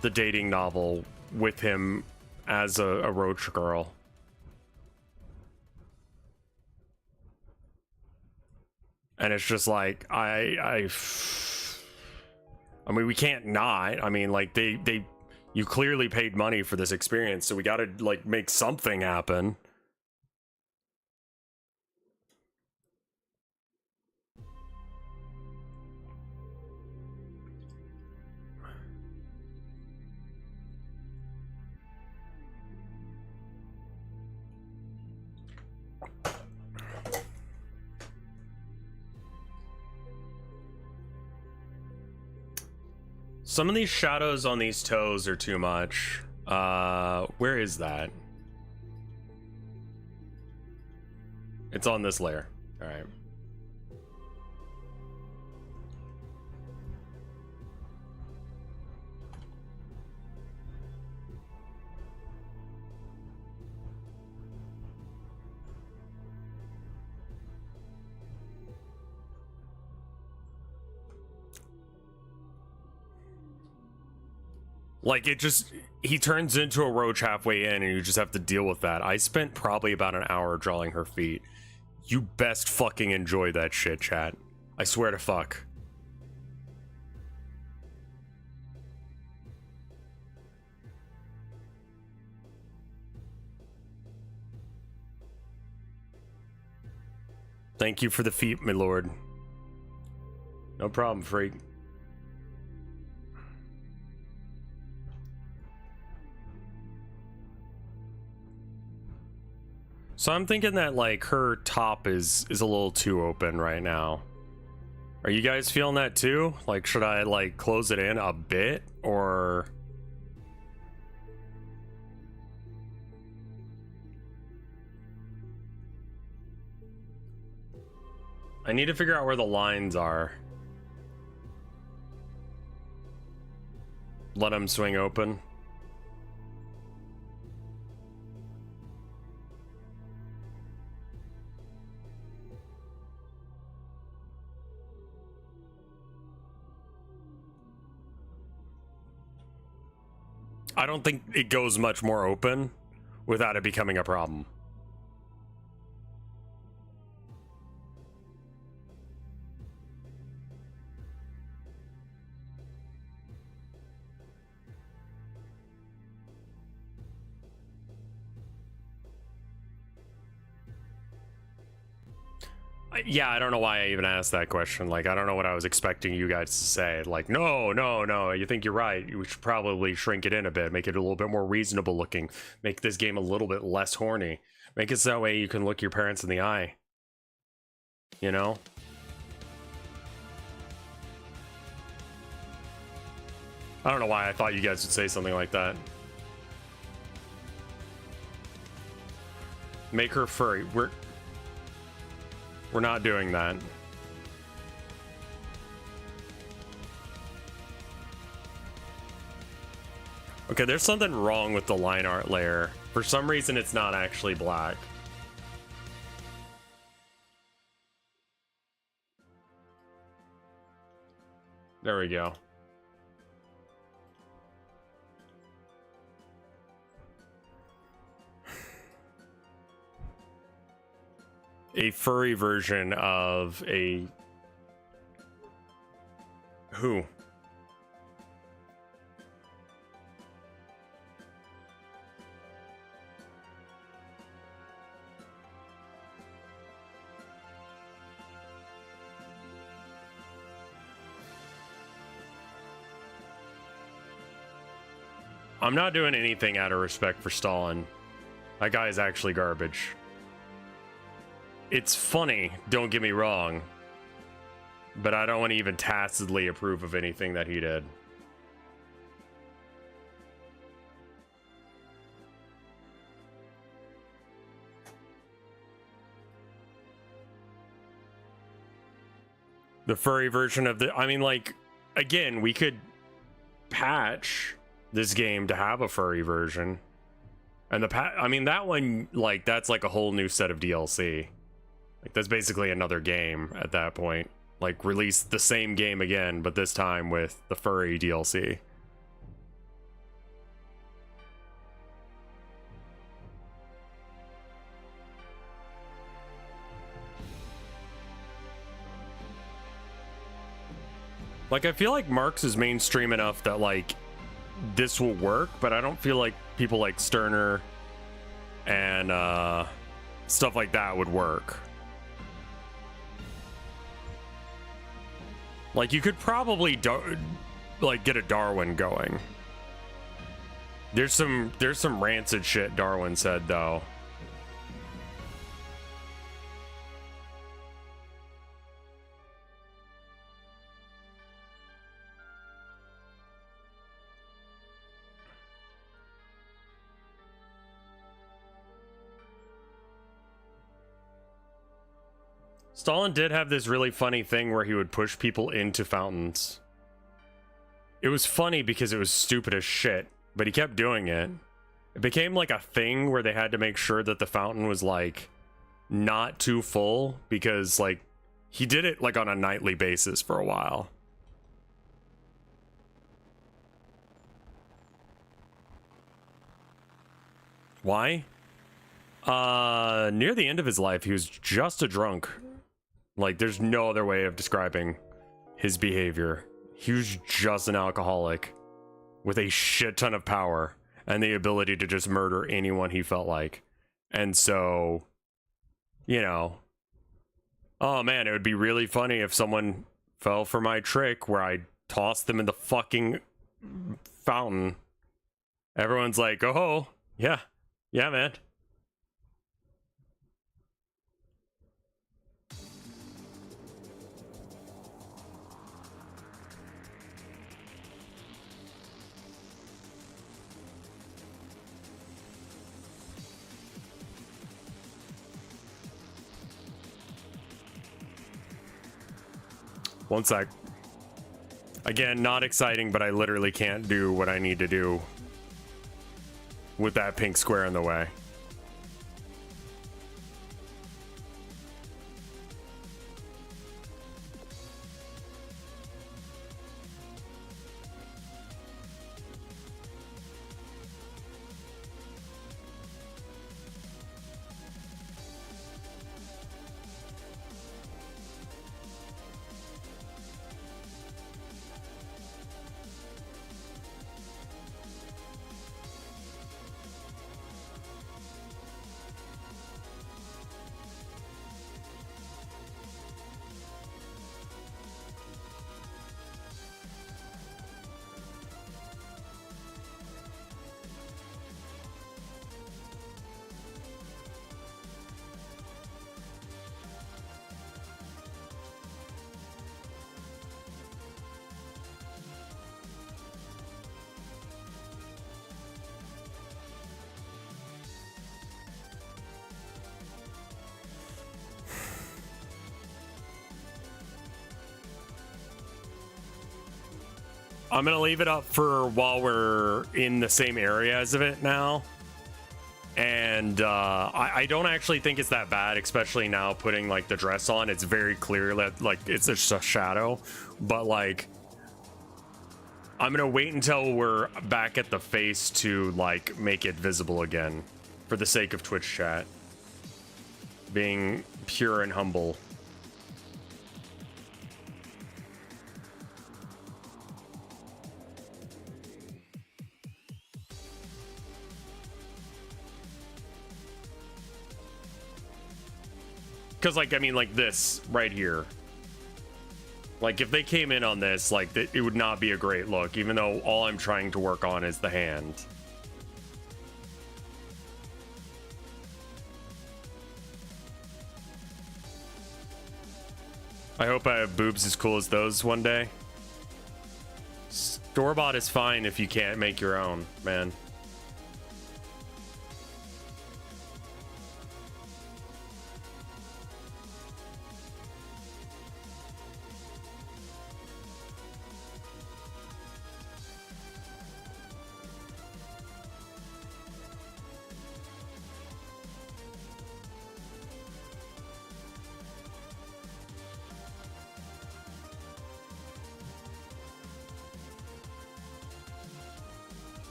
dating novel with him as a roach girl. And it's just like I mean, we can't not. I mean, like you clearly paid money for this experience, so we got to like make something happen. Some of these shadows on these toes are too much. Where is that? It's on this layer. All right. Like, it just, he turns into a roach halfway in and you just have to deal with that. I spent probably about an hour drawing her feet. You best fucking enjoy that shit, chat. I swear to fuck. Thank you for the feet, my lord. No problem, freak. So I'm thinking that like her top is a little too open right now. Are you guys feeling that too? Like, should I like close it in a bit or? I need to figure out where the lines are. Let them swing open. I don't think it goes much more open without it becoming a problem. Yeah, I don't know why I even asked that question. Like, I don't know what I was expecting you guys to say. Like, no, you think you're right. You should probably shrink it in a bit, make it a little bit more reasonable looking, make this game a little bit less horny, make it so that way you can look your parents in the eye. You know? I don't know why I thought you guys would say something like that. Make her furry. We're not doing that. Okay, there's something wrong with the line art layer. For some reason, it's not actually black. There we go. A furry version of a... Who? I'm not doing anything out of respect for Stalin. That guy is actually garbage. It's funny, don't get me wrong, but I don't want to even tacitly approve of anything that he did. The furry version of the... I mean, like, again, we could patch this game to have a furry version. And I mean, that one, like, that's like a whole new set of DLC. Like, that's basically another game at that point. Like, release the same game again, but this time with the furry DLC. Like, I feel like Marx is mainstream enough that, like, this will work, but I don't feel like people like Sterner and stuff like that would work. Like, you could probably like get a Darwin going. There's some rancid shit Darwin said though. Stalin did have this really funny thing where he would push people into fountains. It was funny because it was stupid as shit, but he kept doing it. It became like a thing where they had to make sure that the fountain was like not too full because like he did it like on a nightly basis for a while. Why? Near the end of his life, he was just a drunk. Like, there's no other way of describing his behavior. He was just an alcoholic with a shit ton of power and the ability to just murder anyone he felt like. And so, you know, oh man, it would be really funny if someone fell for my trick where I tossed them in the fucking fountain. Everyone's like, oh, yeah, man. One sec. Again, not exciting, but I literally can't do what I need to do with that pink square in the way. I'm gonna leave it up for while we're in the same area as of it now. And I don't actually think it's that bad, especially now putting like the dress on. It's very clear that like it's just a shadow, but like I'm gonna wait until we're back at the face to like make it visible again, for the sake of Twitch chat being pure and humble. Because, like, I mean, like this right here. Like, if they came in on this, like, it would not be a great look, even though all I'm trying to work on is the hand. I hope I have boobs as cool as those one day. Store-bought is fine if you can't make your own, man.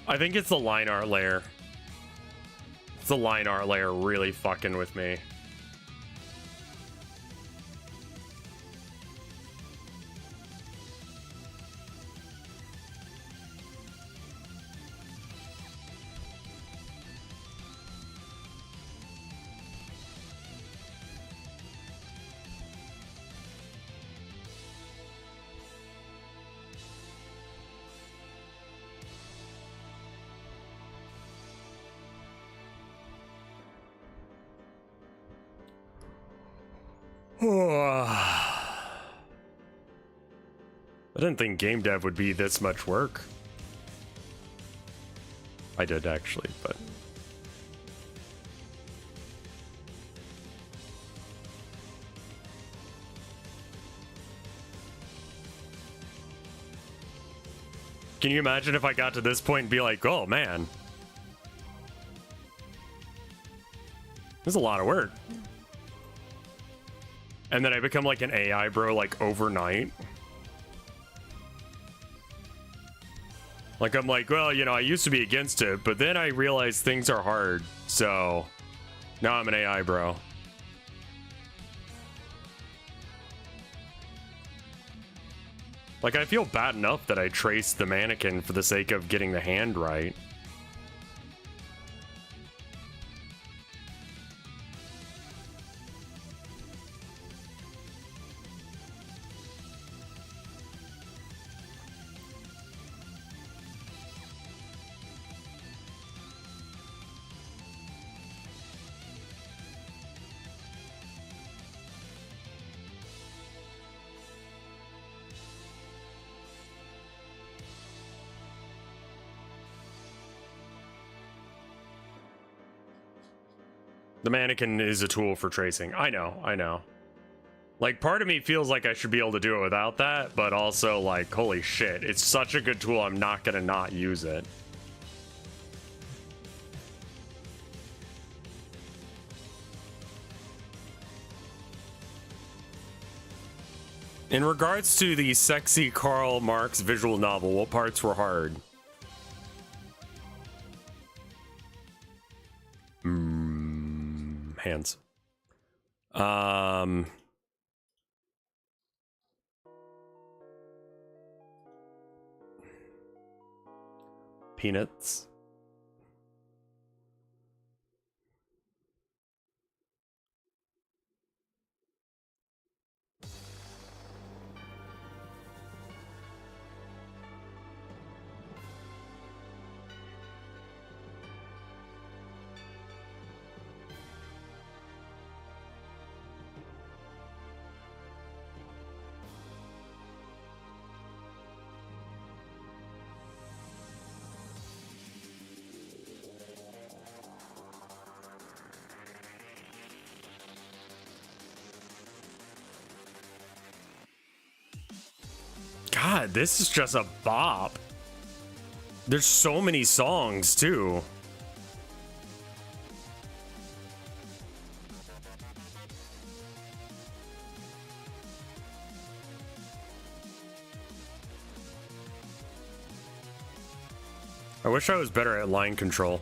I think it's the line art layer. It's the line art layer really fucking with me. I didn't think game dev would be this much work. I did actually, but can you imagine if I got to this point and be like, oh man, this is a lot of work. And then I become like an AI bro like overnight. Like I'm like, well, you know, I used to be against it, but then I realized things are hard. So now I'm an AI bro. Like, I feel bad enough that I traced the mannequin for the sake of getting the hand right. The mannequin is a tool for tracing. I know. Like, part of me feels like I should be able to do it without that, but also, like, holy shit, it's such a good tool, I'm not gonna not use it. In regards to the sexy Karl Marx visual novel, what parts were hard? Hands. Peanuts. God, this is just a bop. There's so many songs, too. I wish I was better at line control.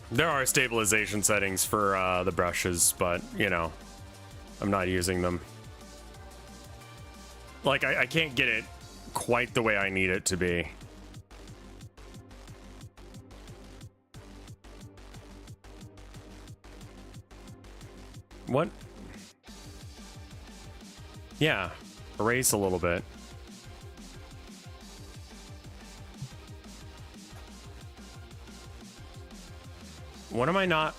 There are stabilization settings for the brushes, but, you know, I'm not using them. Like, I can't get it quite the way I need it to be. What? Yeah, erase a little bit. What am I not?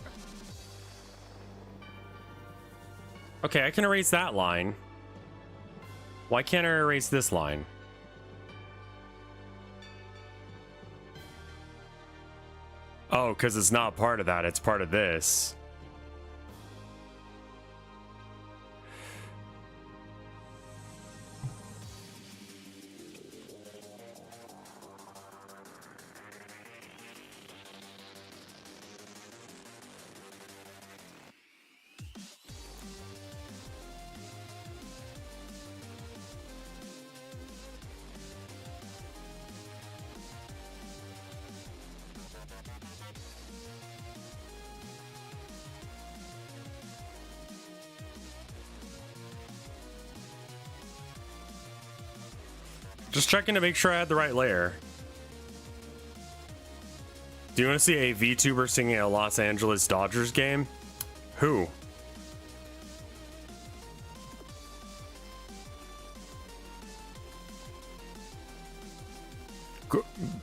Okay, I can erase that line. Why can't I erase this line? Oh, because it's not part of that, it's part of this. Just checking to make sure I had the right layer. Do you want to see a VTuber singing a Los Angeles Dodgers game? Who?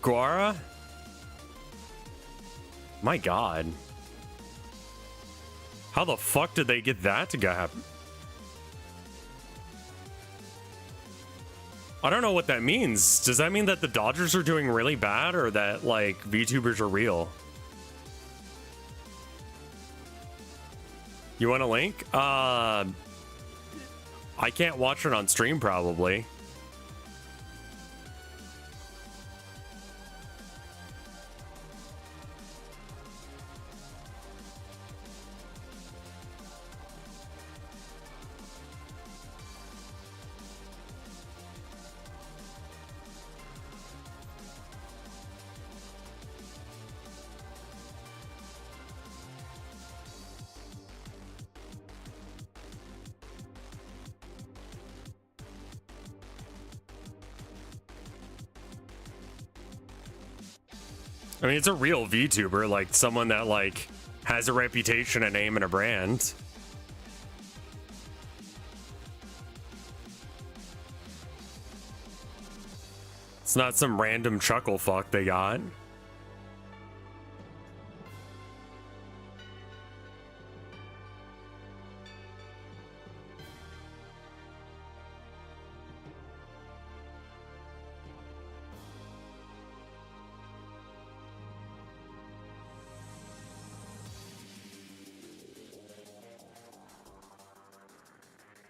Guara? My god. How the fuck did they get that to happen? I don't know what that means. Does that mean that the Dodgers are doing really bad or that, like, VTubers are real? You want a link? I can't watch it on stream, probably. I mean, it's a real VTuber, like someone that like has a reputation, a name, and a brand. It's not some random chuckle fuck they got.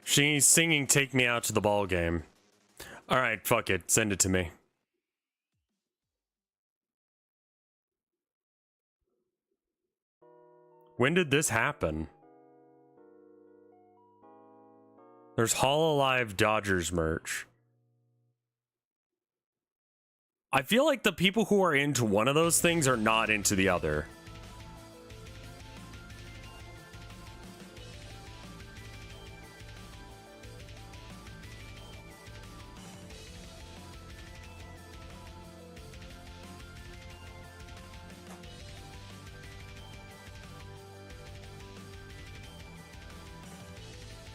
She's singing "Take Me Out to the Ball Game." All right, fuck it. Send it to me. When did this happen? There's Hololive Dodgers merch. I feel like the people who are into one of those things are not into the other.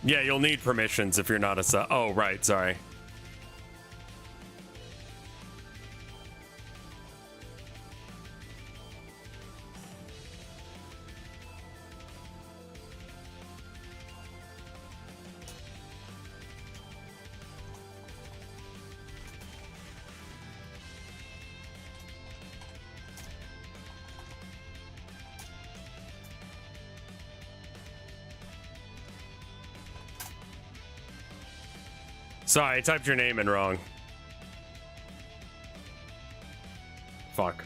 Yeah, you'll need permissions if you're not a sub. Oh, right, sorry. Sorry, I typed your name in wrong. Fuck.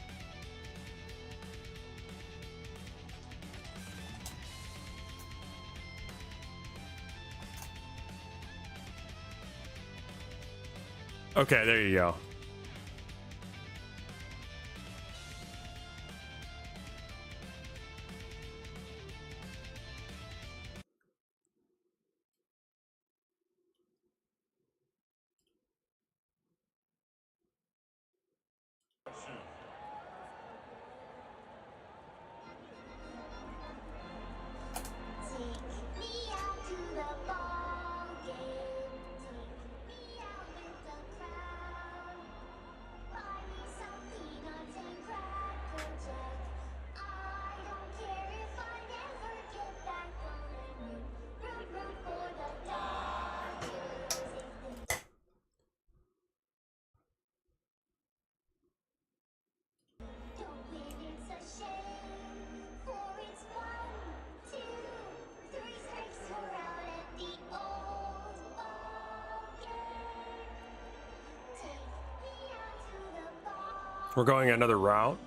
Okay, there you go. We're going another route.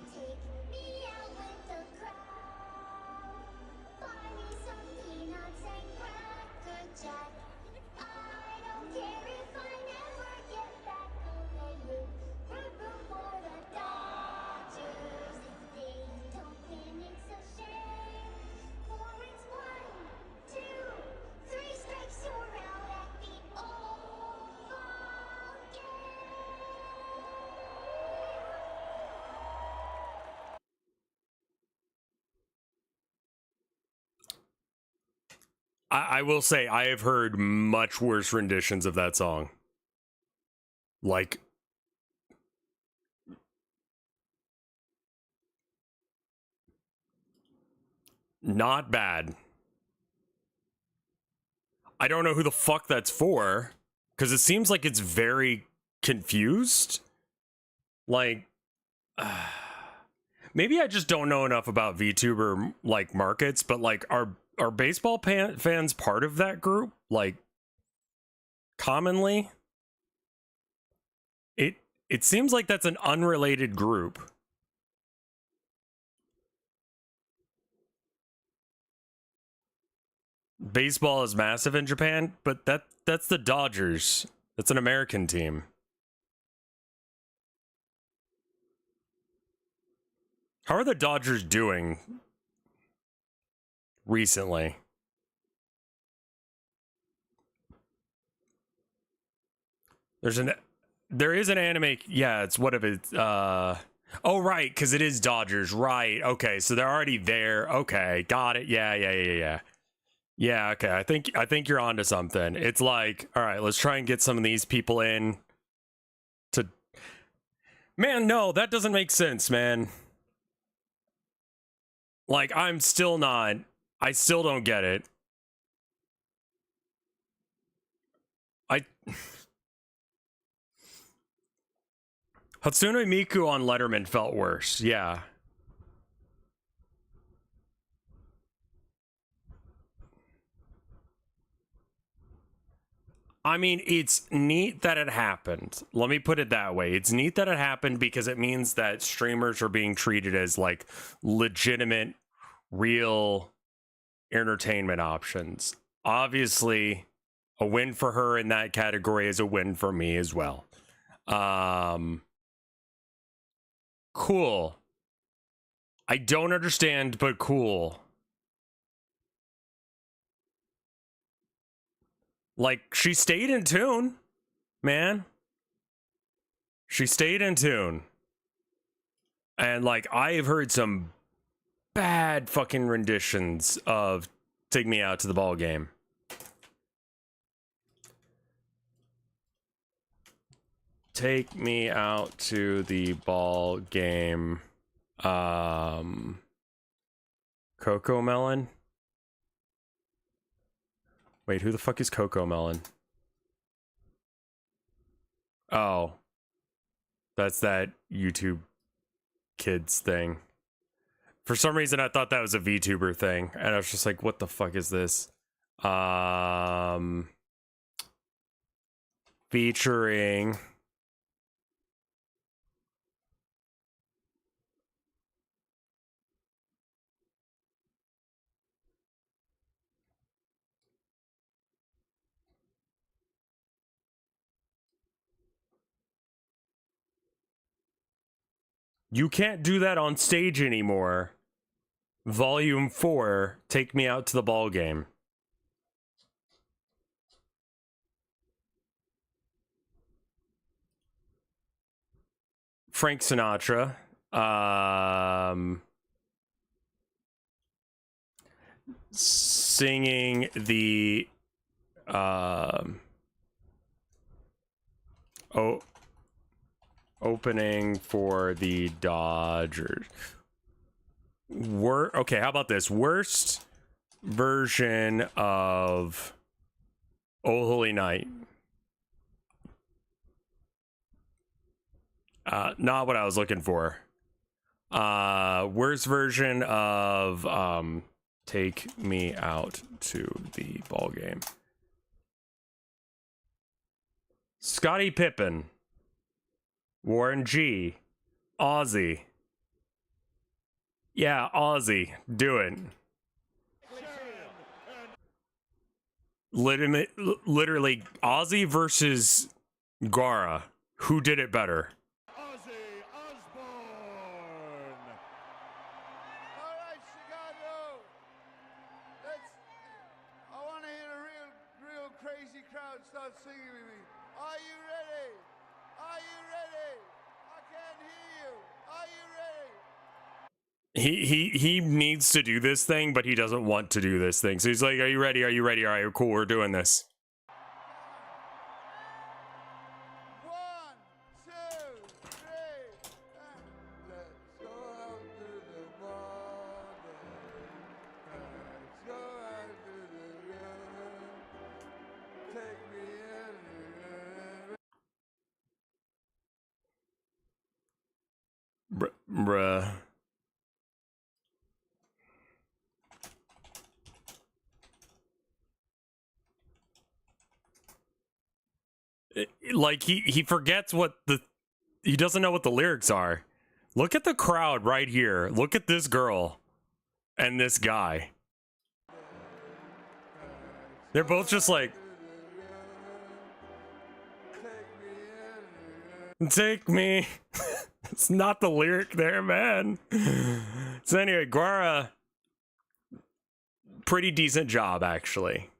I will say I have heard much worse renditions of that song. Like, Not bad. I don't know who the fuck that's for, because it seems like it's very confused. Like, maybe I just don't know enough about VTuber like markets, but like, are baseball fans part of that group? Like, commonly, it seems like that's an unrelated group. Baseball is massive in Japan, but that's the Dodgers. That's an American team. How are the Dodgers doing recently? There is an anime. Yeah, it's what if it's oh right, because it is Dodgers, right? Okay, so they're already there. Okay, got it. Yeah. Yeah, okay. I think you're onto something. It's like, all right, let's try and get some of these people in to. Man, no, that doesn't make sense, man. Like, I still don't get it. Hatsune Miku on Letterman felt worse. Yeah. I mean, it's neat that it happened. Let me put it that way. It's neat that it happened because it means that streamers are being treated as like legitimate, real entertainment options. Obviously, a win for her in that category is a win for me as well. Cool. I don't understand, but cool. Like, she stayed in tune, man. She stayed in tune. And, like, I have heard some bad fucking renditions of Take Me Out to the Ball Game. Take Me Out to the Ball Game. Coco Melon? Wait, who the fuck is Coco Melon? Oh. That's that YouTube kids thing. For some reason, I thought that was a VTuber thing. And I was just like, what the fuck is this? Featuring... You can't do that on stage anymore. Volume 4, Take Me Out to the Ball Game. Frank Sinatra. Singing the opening for the Dodgers. Okay, how about this? Worst version of Oh Holy Night. Not what I was looking for. Worst version of Take Me Out to the Ball Game. Scottie Pippen. Warren G. Ozzy. Yeah, Ozzy. Do it. Literally, Ozzy versus Gara. Who did it better? Ozzy Osbourne! Alright, Chicago! I want to hear a real crazy crowd start singing with me. Are you ready? Are you ready? I can't hear you. Are you ready? He needs to do this thing, but he doesn't want to do this thing. So he's like, "Are you ready? Are you ready? All right, cool. We're doing this." 1, 2, 3, and let's go out to the ball game. like he forgets he doesn't know what the lyrics are. Look at the crowd right here. Look at this girl and this guy. They're both just like, take me. It's not the lyric there, man. So anyway, Guara, pretty decent job actually.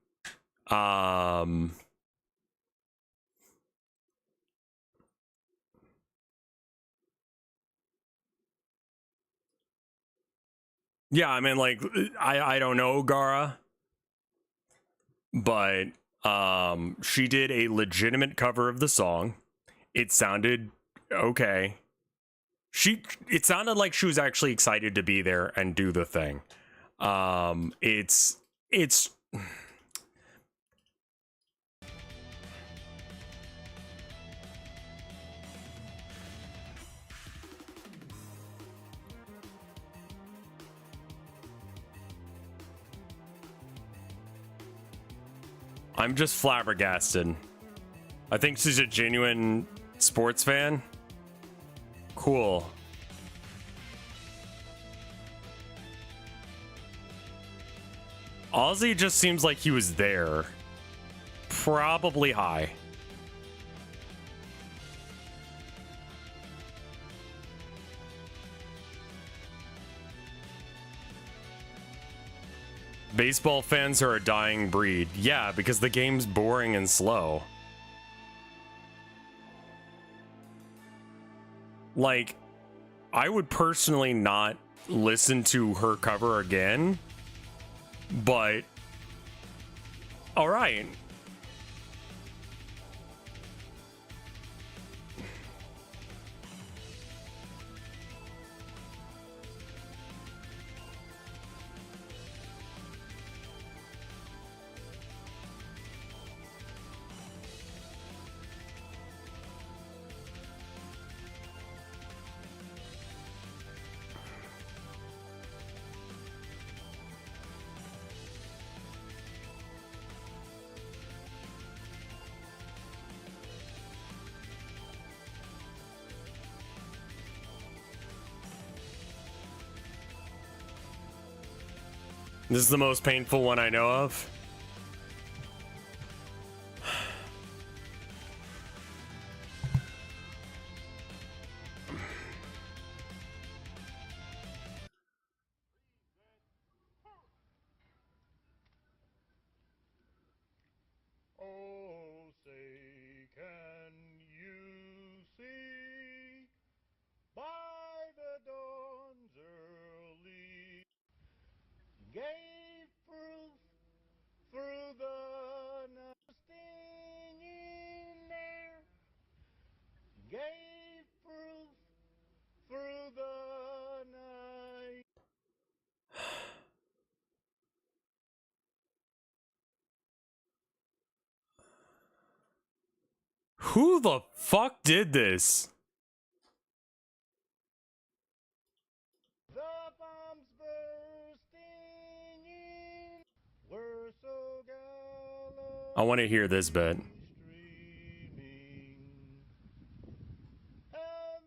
Yeah, I mean, like, I don't know Gara, but she did a legitimate cover of the song. It sounded okay. It sounded like she was actually excited to be there and do the thing. It's I'm just flabbergasted. I think she's a genuine sports fan. Cool. Ozzy just seems like he was there. Probably high. Baseball fans are a dying breed. Yeah, because the game's boring and slow. Like, I would personally not listen to her cover again, but all right. This is the most painful one I know of. Oh, say, can you see by the dawn's early gave proof through the night stinging air, gave proof through the night. Who the fuck did this? The bombs bursting in were so gallant. I want to hear this bit. And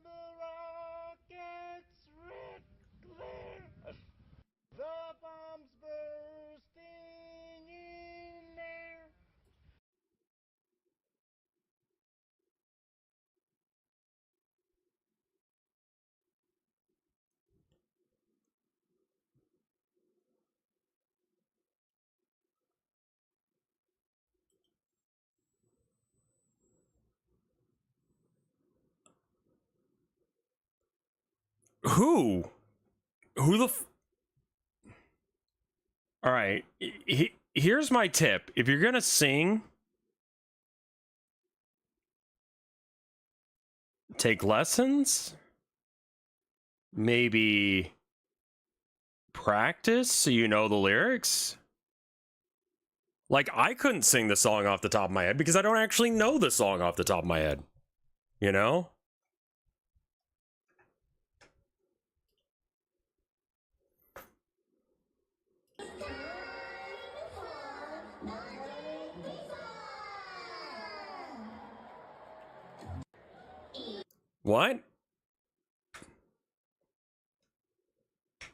the rockets red glare. The bombs bursting in air. Who? Who the All right. Here's my tip. If you're going to sing, take lessons. Maybe practice so you know the lyrics. Like, I couldn't sing the song off the top of my head because I don't actually know the song off the top of my head. You know? What?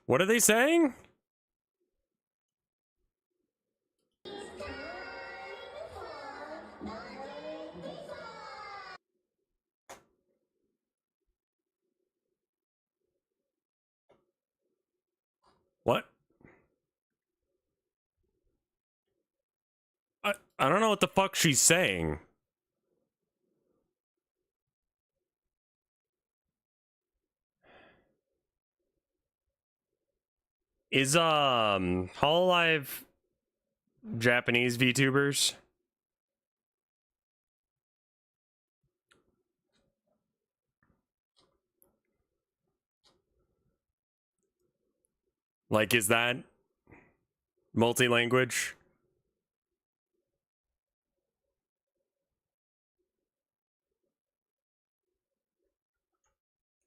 What are they saying? What? I don't know what the fuck she's saying. Is Hololive Japanese VTubers? Like, is that multi-language?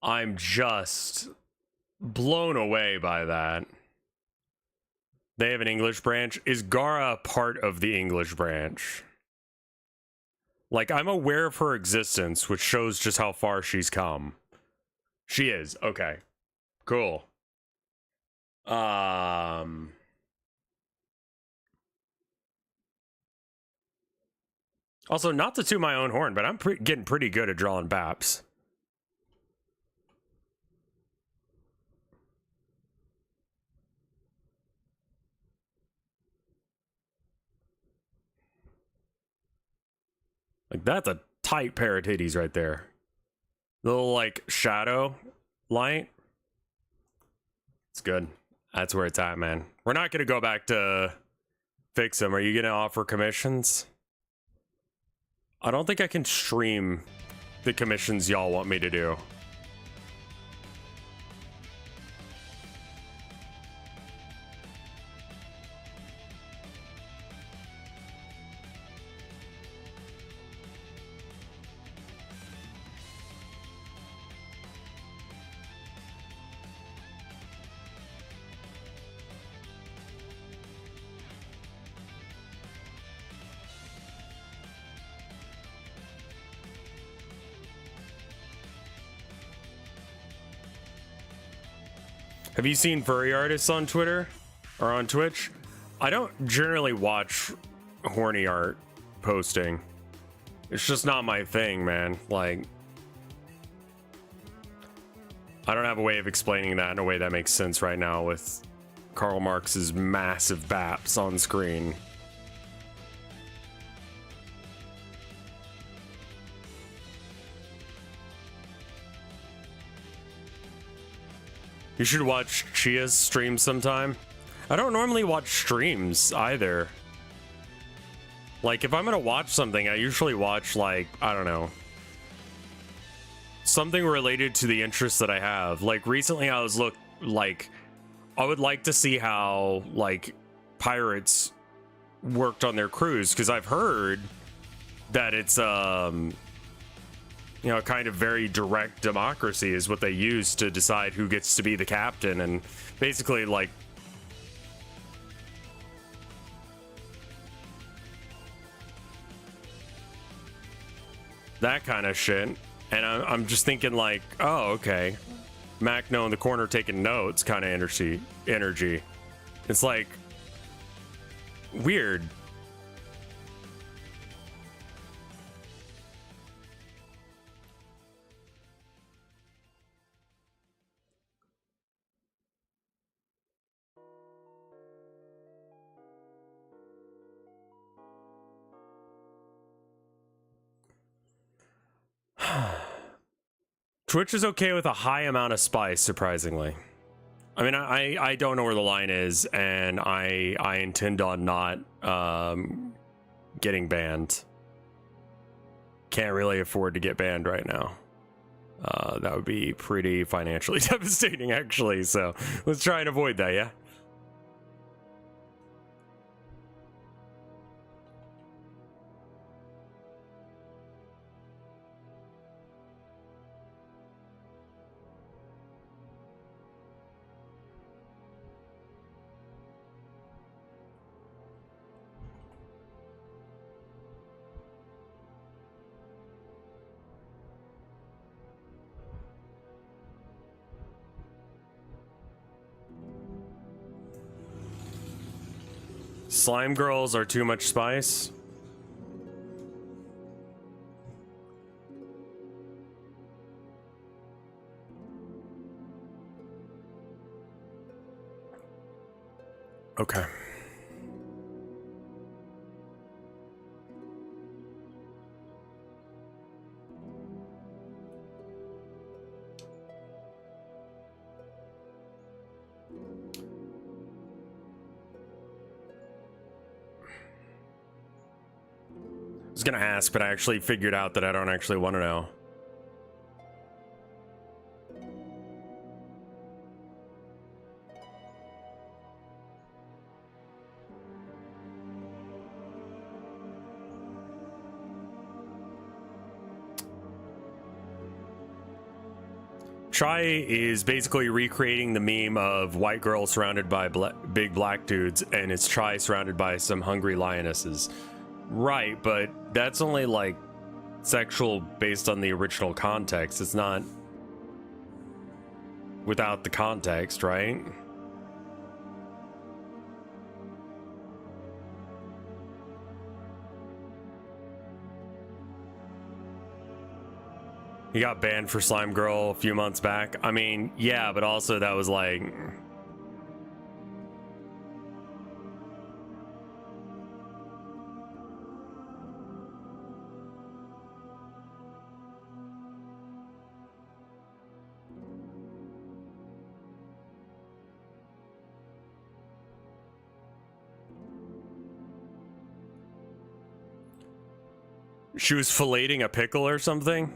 I'm just blown away by that. They have an English branch. Is Gara part of the English branch? Like, I'm aware of her existence, which shows just how far she's come. She is. Okay. Cool. Also, not to toot my own horn, but I'm getting pretty good at drawing BAPs. Like, that's a tight pair of titties right there. Little, like, shadow light. It's good. That's where it's at, man. We're not going to go back to fix them. Are you going to offer commissions? I don't think I can stream the commissions y'all want me to do. Have you seen furry artists on Twitter or on Twitch? I don't generally watch horny art posting. It's just not my thing, man. Like, I don't have a way of explaining that in a way that makes sense right now with Karl Marx's massive BAPs on screen. You should watch Chia's stream sometime. I don't normally watch streams either. Like, if I'm gonna watch something, I usually watch, like, I don't know, something related to the interests that I have. Like, recently I was I would like to see how, like, pirates worked on their crews, because I've heard that it's, you know, kind of very direct democracy is what they use to decide who gets to be the captain, and basically, like, that kind of shit. And I'm just thinking, like, oh, okay, Macno in the corner taking notes kind of energy. It's like weird. Twitch is okay with a high amount of spice, surprisingly. I mean, I don't know where the line is, and I intend on not getting banned. Can't really afford to get banned right now. That would be pretty financially devastating, actually, so let's try and avoid that, yeah? Slime girls are too much spice. Okay. I was gonna ask, but I actually figured out that I don't actually want to know. Try is basically recreating the meme of white girl surrounded by big black dudes, and it's Try surrounded by some hungry lionesses. Right, but that's only like sexual based on the original context. It's not without the context, right? He got banned for Slime Girl a few months back. I mean, yeah, but also that was like... She was filleting a pickle or something?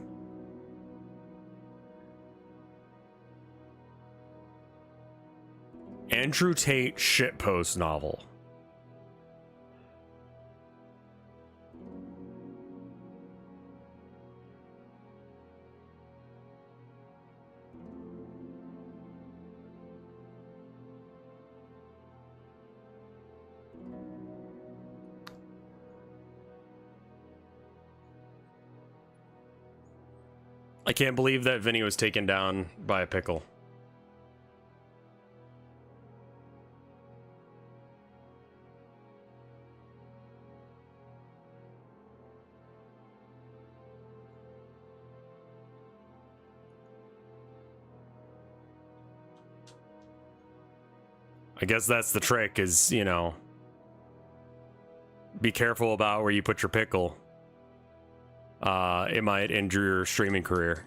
Andrew Tate shitpost novel. I can't believe that Vinny was taken down by a pickle. I guess that's the trick is, you know, be careful about where you put your pickle. It might injure your streaming career.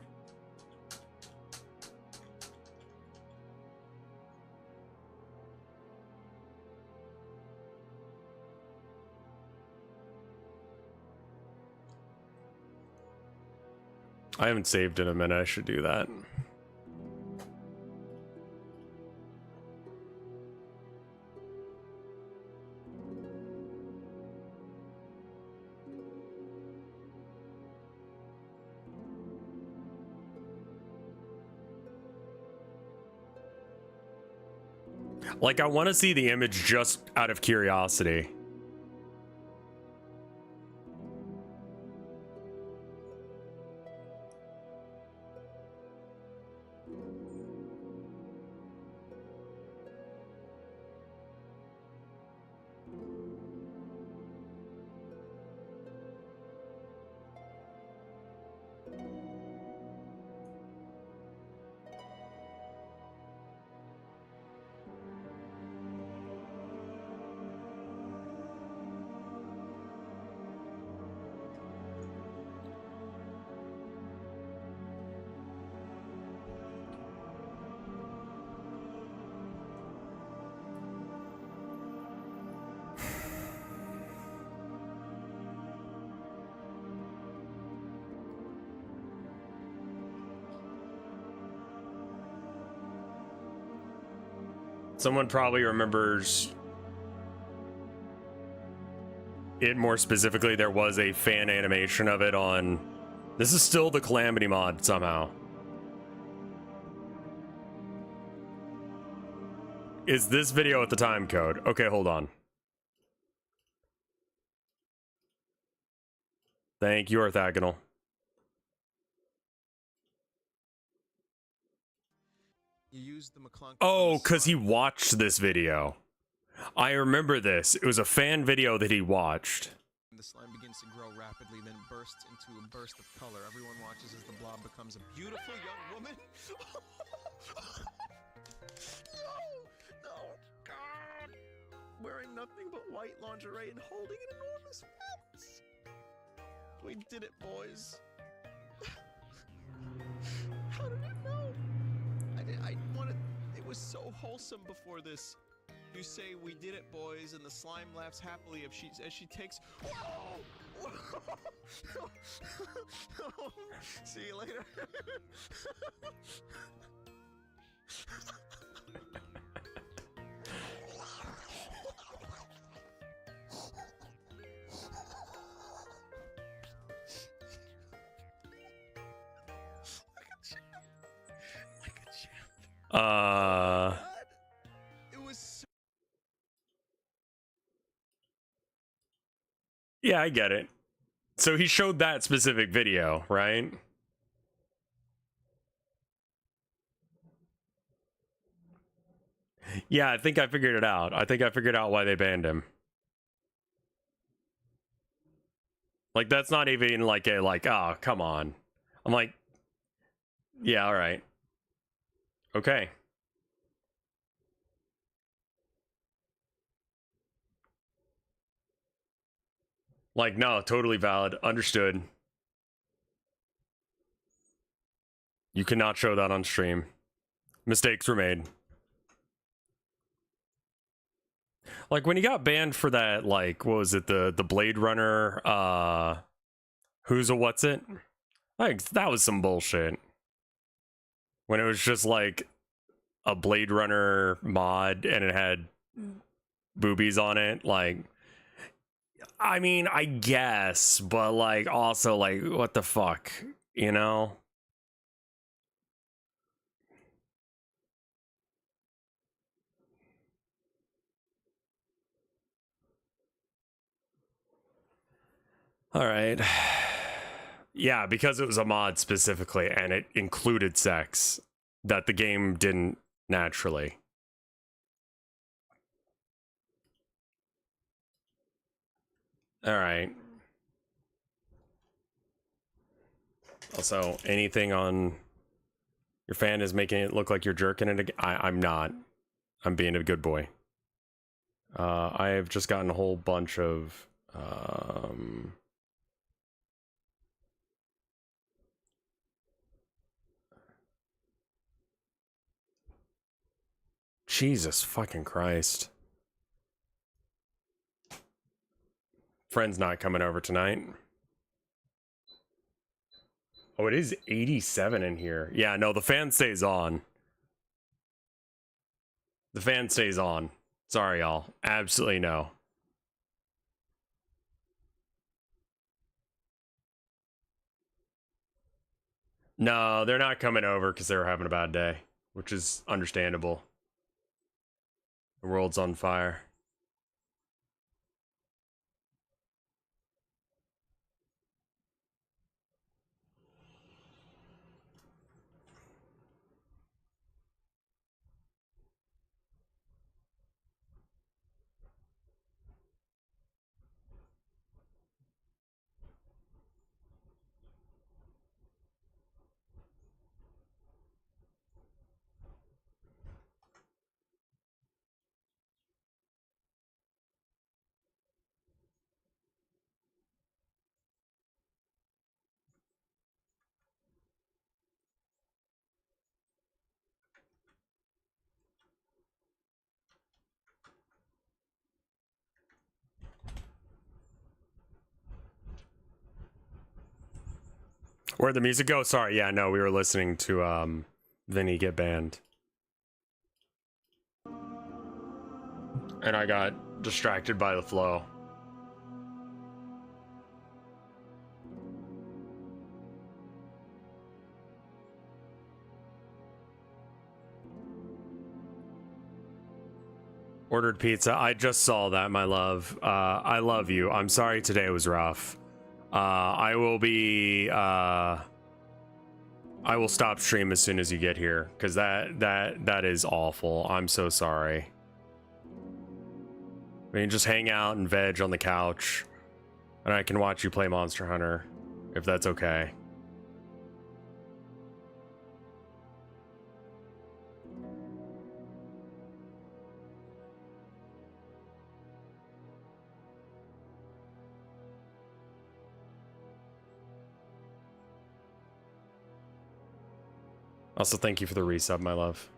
I haven't saved in a minute. I should do that. Like, I want to see the image just out of curiosity. Someone probably remembers it more specifically. There was a fan animation of it on... This is still the Calamity mod somehow. Is this video at the time code? Okay, hold on. Thank you, Orthogonal. You use the McClung. Oh, because he watched this video. I remember this. It was a fan video that he watched. The slime begins to grow rapidly, then bursts into a burst of color. Everyone watches as the blob becomes a beautiful young woman. No, God! Wearing nothing but white lingerie and holding an enormous mouse. We did it, boys. How did it know? I wanted. It was so wholesome before this. You say we did it, boys, and the slime laughs happily as she takes. Whoa! See you later. It was so Yeah, I get it. So he showed that specific video, right? Yeah, I think I figured it out. I think I figured out why they banned him. Like, that's not even like a, like, oh, come on. I'm like, yeah, all right. Okay. Like, no, totally valid. Understood. You cannot show that on stream. Mistakes were made. Like, when he got banned for that, like, what was it, the Blade Runner, who's a what's it? Like, that was some bullshit. When it was just, like, a Blade Runner mod and it had boobies on it, like... I mean, I guess, but, like, also, like, what the fuck, you know? All right. Yeah, because it was a mod specifically, and it included sex that the game didn't naturally. All right. Also, anything on your fan is making it look like you're jerking it again. I'm not. I'm being a good boy. I have just gotten a whole bunch of Jesus fucking Christ. Friend's not coming over tonight. Oh, it is 87 in here. Yeah, no, the fan stays on. The fan stays on. Sorry, y'all. Absolutely no. No, they're not coming over because they were having a bad day, which is understandable. The world's on fire. Where'd the music go? Sorry, yeah, no, we were listening to Vinny get banned. And I got distracted by the flow. Ordered pizza. I just saw that, my love. I love you. I'm sorry today was rough. I will be I will stop stream as soon as you get here, because that is awful. I'm so sorry. We can just hang out and veg on the couch, and I can watch you play Monster Hunter, if that's okay. Also, thank you for the resub, my love.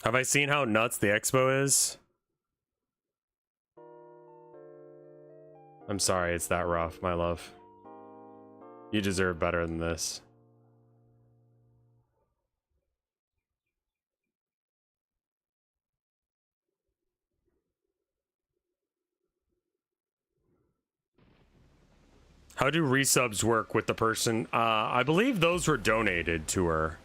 Have I seen how nuts the expo is? I'm sorry, it's that rough, my love. You deserve better than this. How do resubs work with the person? I believe those were donated to her.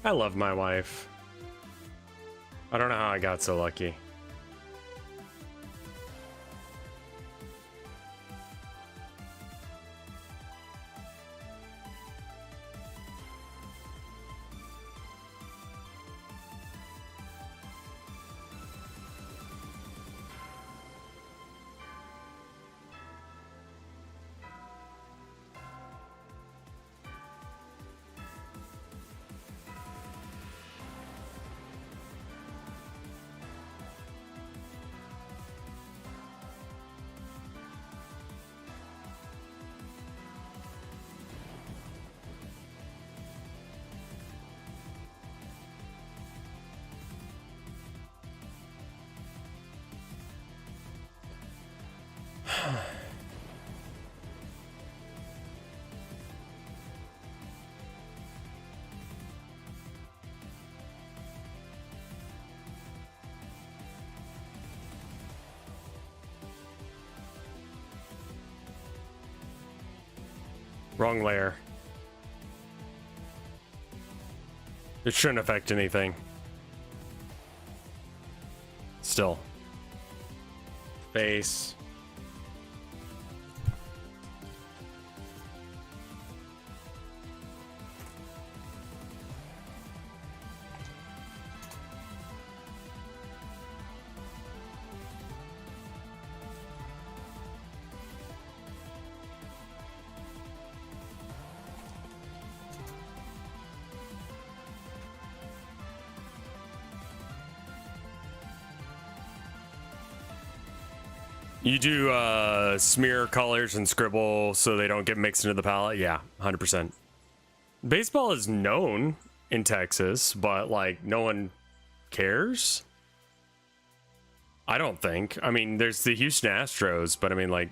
I love my wife. I don't know how I got so lucky. Wrong layer. It shouldn't affect anything. Still. Face. You do smear colors and scribble so they don't get mixed into the palette? Yeah, 100%. Baseball is known in Texas, but like no one cares? I don't think. I mean, there's the Houston Astros, but I mean like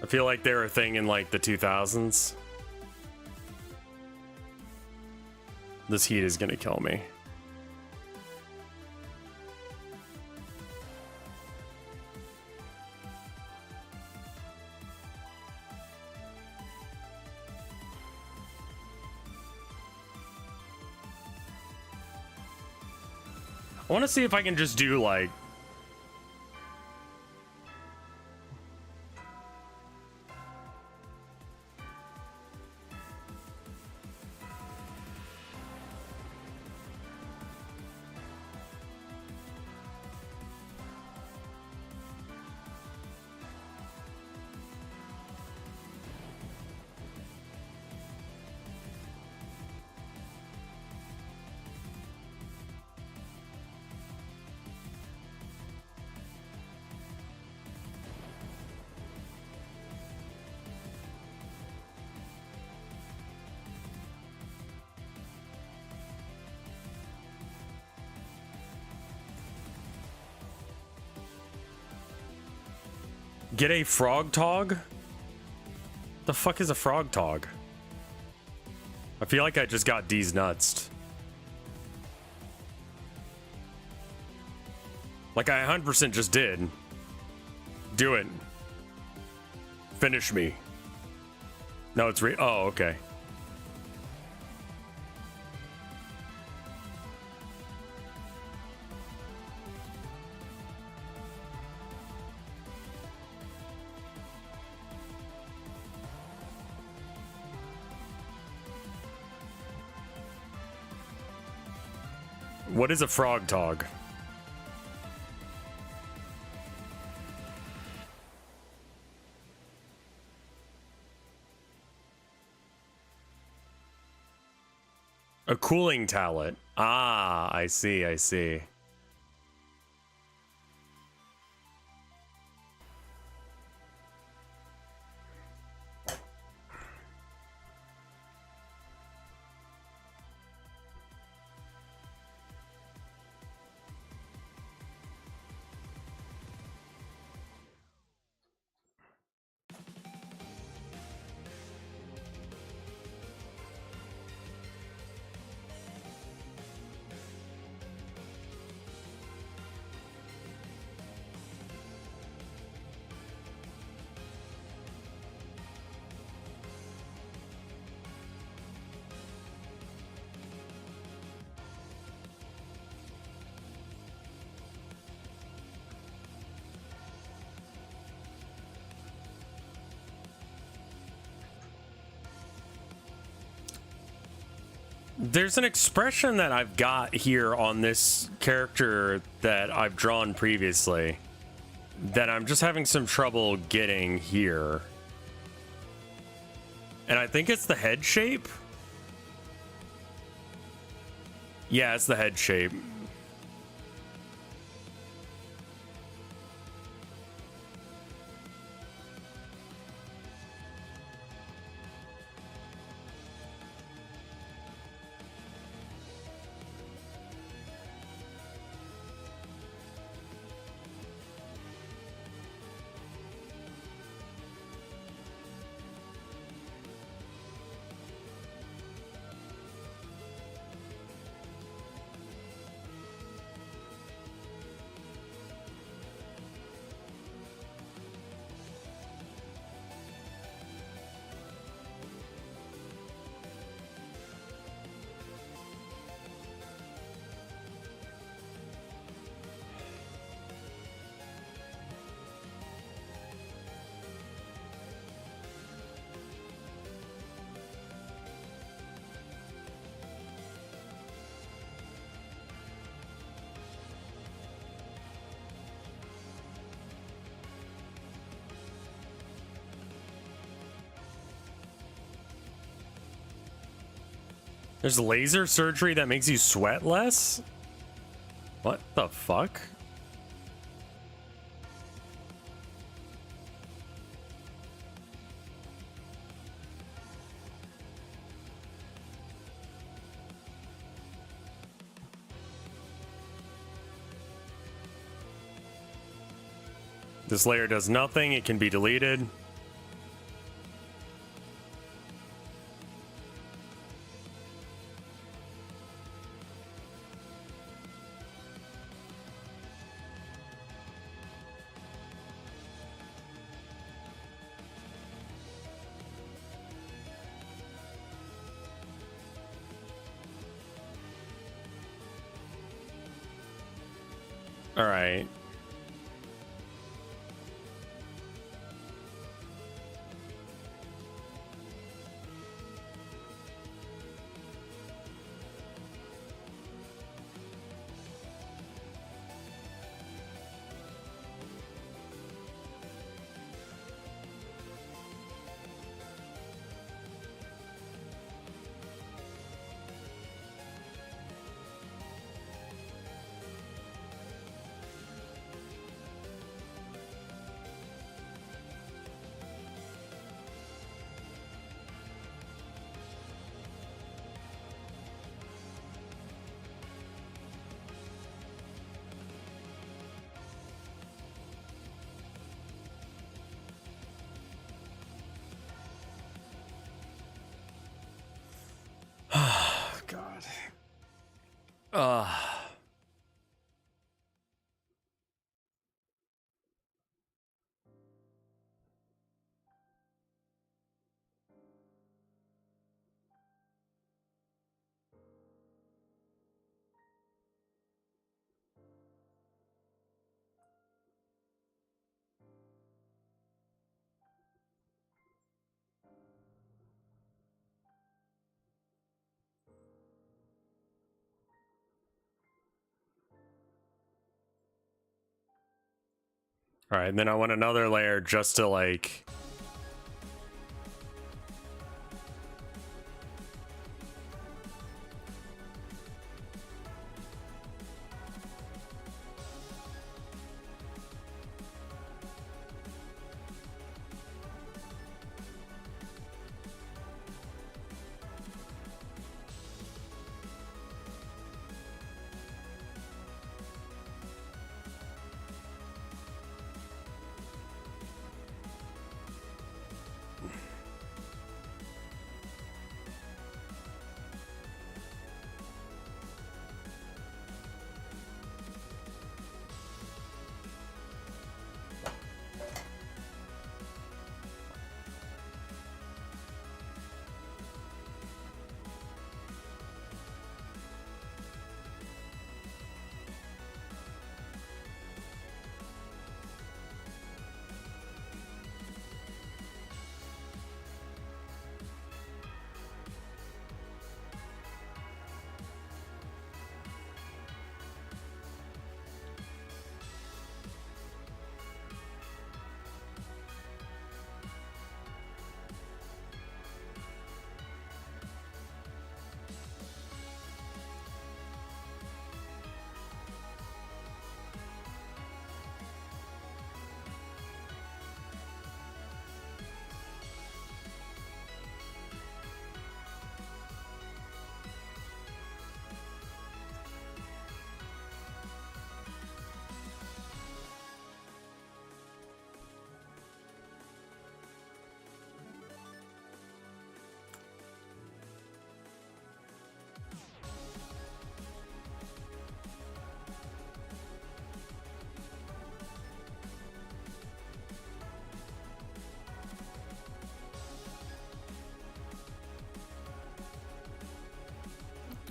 I feel like they were a thing in like the 2000s. This heat is gonna kill me. I want to see if I can just do like get a frog tog? The fuck is a frog tog? I feel like I just got D's nuts. Like I 100% just did. Do it. Finish me. No, it's oh, okay. What is a frog tog? A cooling talent. Ah, I see, I see. There's an expression that I've got here on this character that I've drawn previously that I'm just having some trouble getting here. And I think it's the head shape. Yeah, it's the head shape. There's laser surgery that makes you sweat less? What the fuck? This layer does nothing. It can be deleted. All right. God. All right, and then I want another layer just to like...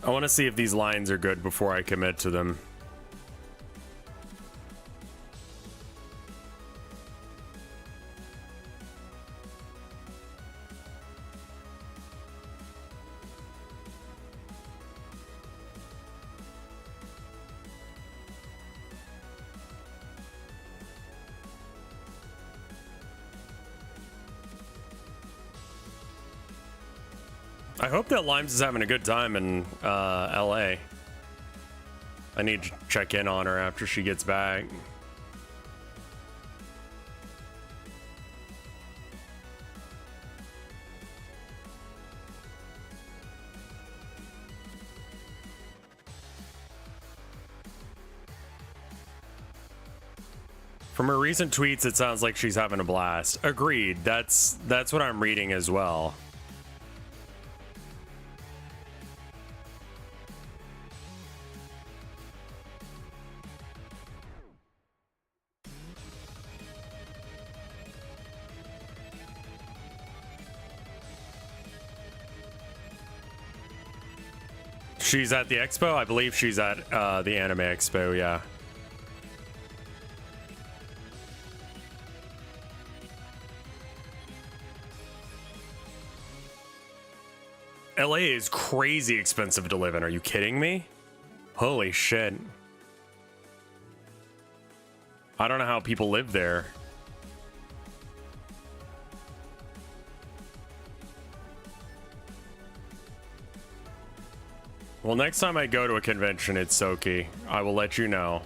I want to see if these lines are good before I commit to them. I hope that Limes is having a good time in LA. I need to check in on her after she gets back. From her recent tweets, it sounds like she's having a blast. Agreed. That's what I'm reading as well. She's at the expo? I believe she's at the anime expo, yeah. LA is crazy expensive to live in. Are you kidding me? Holy shit. I don't know how people live there. Well, next time I go to a convention at Soki, I will let you know.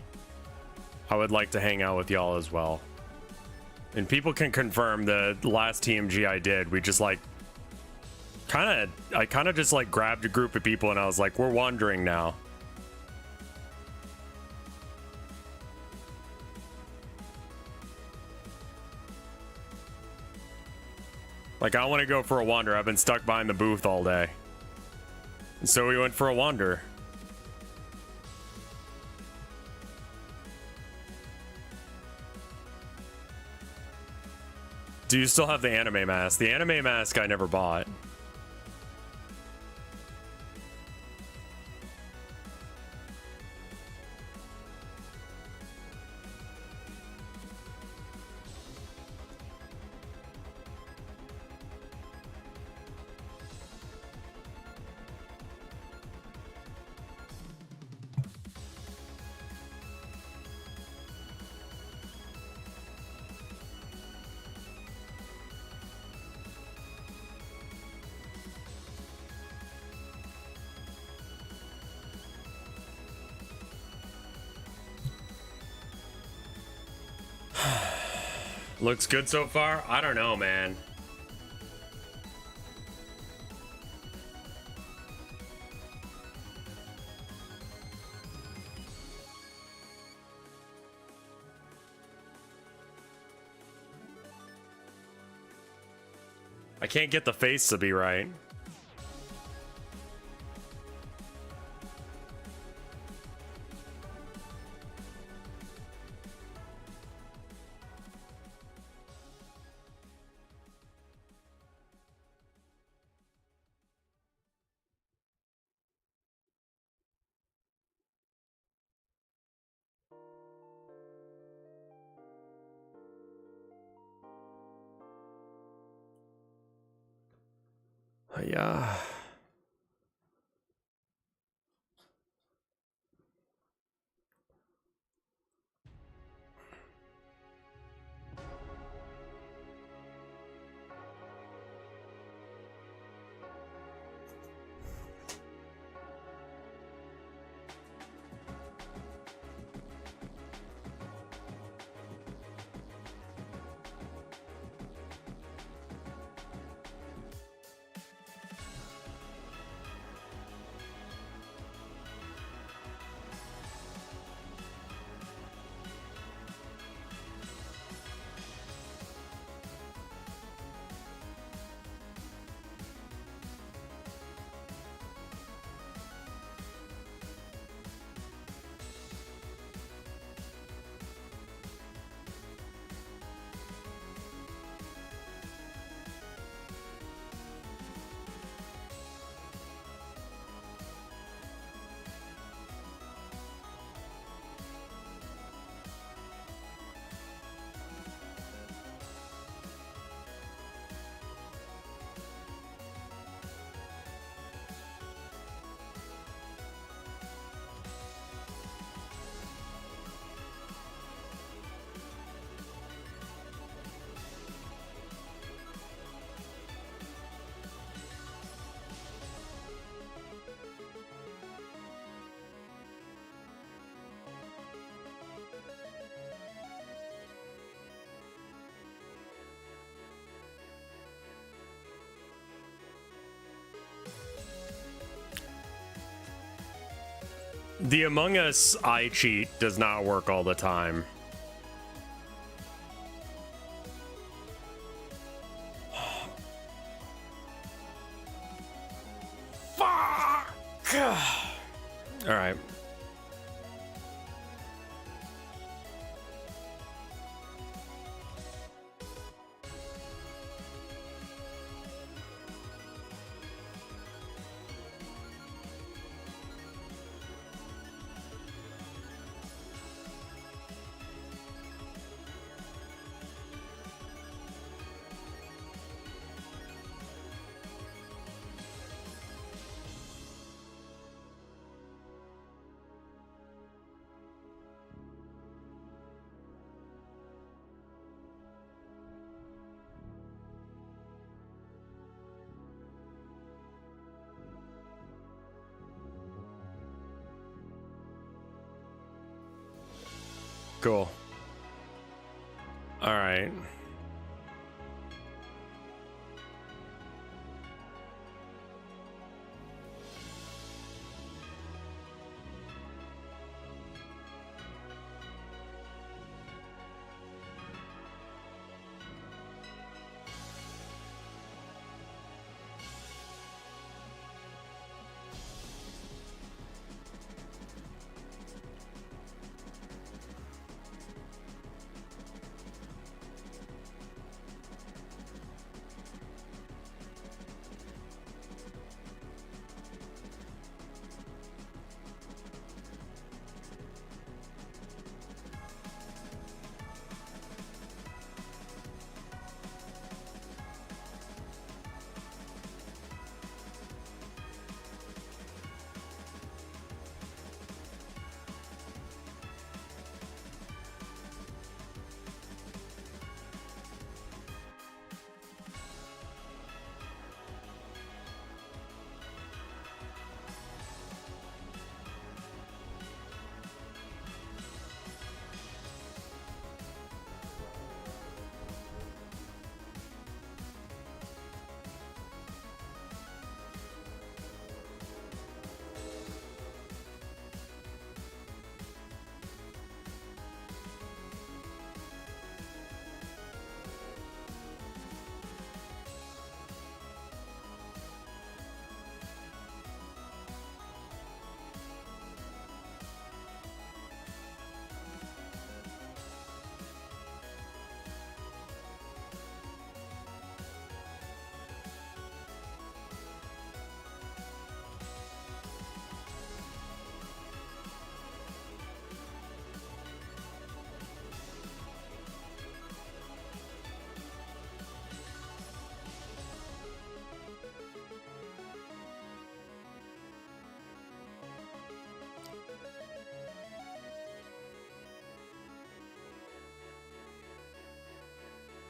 I would like to hang out with y'all as well. And people can confirm the last TMG I did, we just like I kind of just like grabbed a group of people and I was like, we're wandering now. Like, I want to go for a wander. I've been stuck behind the booth all day. And so we went for a wander. Do you still have the anime mask? The anime mask I never bought. Looks good so far? I don't know, man. I can't get the face to be right. Yeah. The Among Us eye cheat does not work all the time. Fuck! All right. Cool. All right.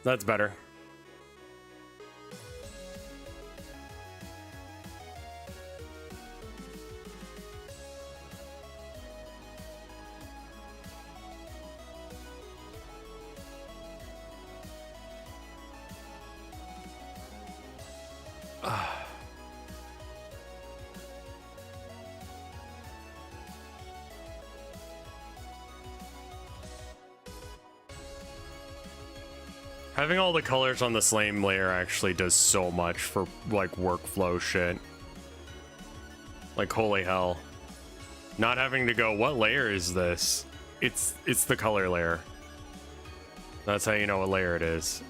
That's better. Having all the colors on the same layer actually does so much for like workflow shit. Like holy hell. Not having to go, what layer is this? It's the color layer. That's how you know what layer it is.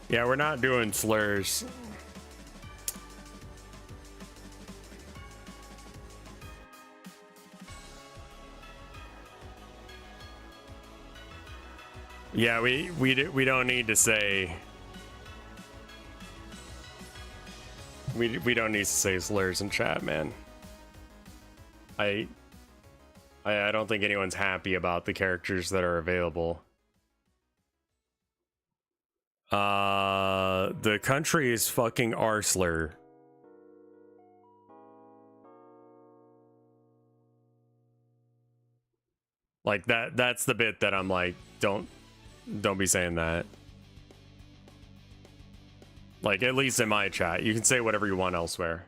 Yeah, we're not doing slurs. Yeah, we don't need to say we don't need to say slurs in chat, man. I don't think anyone's happy about the characters that are available. The country is fucking Arsler. Like that's the bit that I'm like, don't be saying that. Like, at least in my chat. You can say whatever you want elsewhere.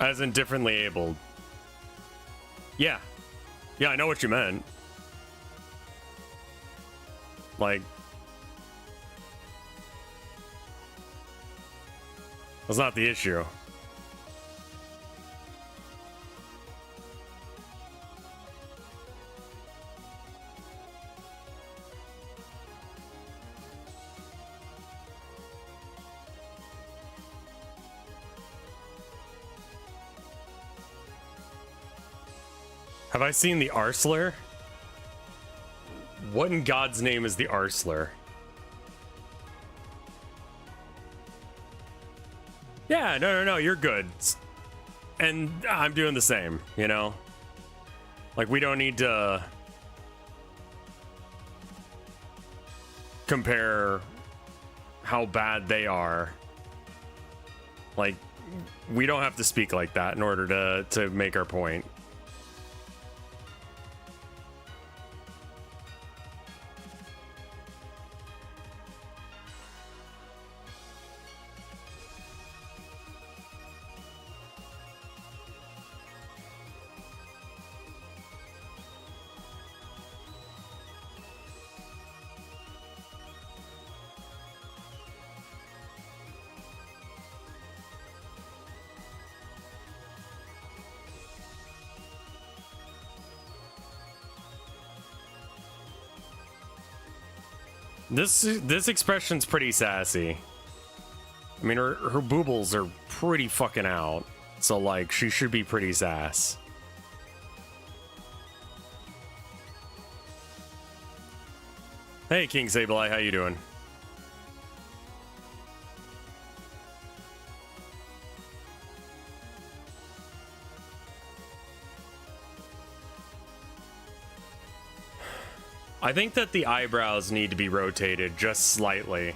As in differently abled. Yeah. Yeah, I know what you meant. Like, that's not the issue. Have I seen the Arsler? What in God's name is the Arsler? Yeah, no, you're good. And I'm doing the same, you know? Like, we don't need to compare how bad they are. Like, we don't have to speak like that in order to make our point. This expression's pretty sassy. I mean, her boobles are pretty fucking out. So, like, she should be pretty sass. Hey, King Sableye, how you doing? I think that the eyebrows need to be rotated just slightly.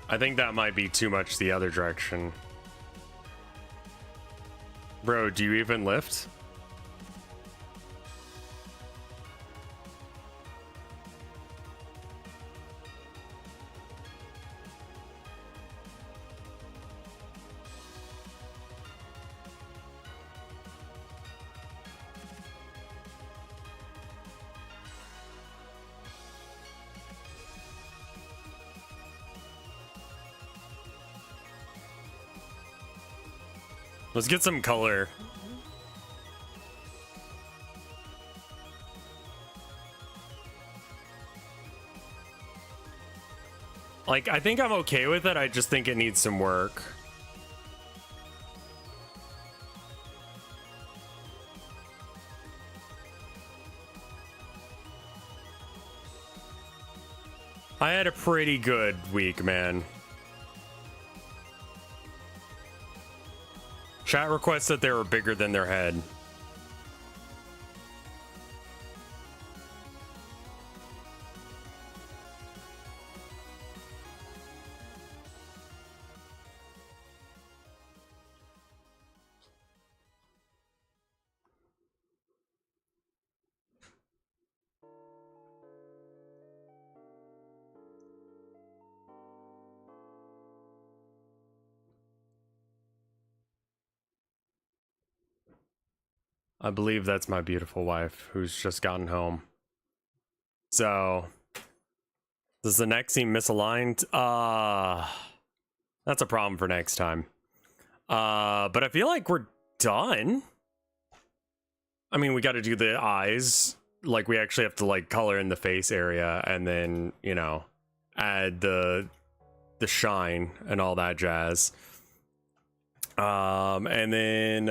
I think that might be too much the other direction. Bro, do you even lift? Let's get some color. Like, I think I'm okay with it. I just think it needs some work. I had a pretty good week, man. Chat requests that they were bigger than their head. I believe that's my beautiful wife who's just gotten home. So, does the next seem misaligned? That's a problem for next time. But I feel like we're done. I mean, we got to do the eyes. Like, we actually have to, like, color in the face area and then, you know, add the shine and all that jazz. And then,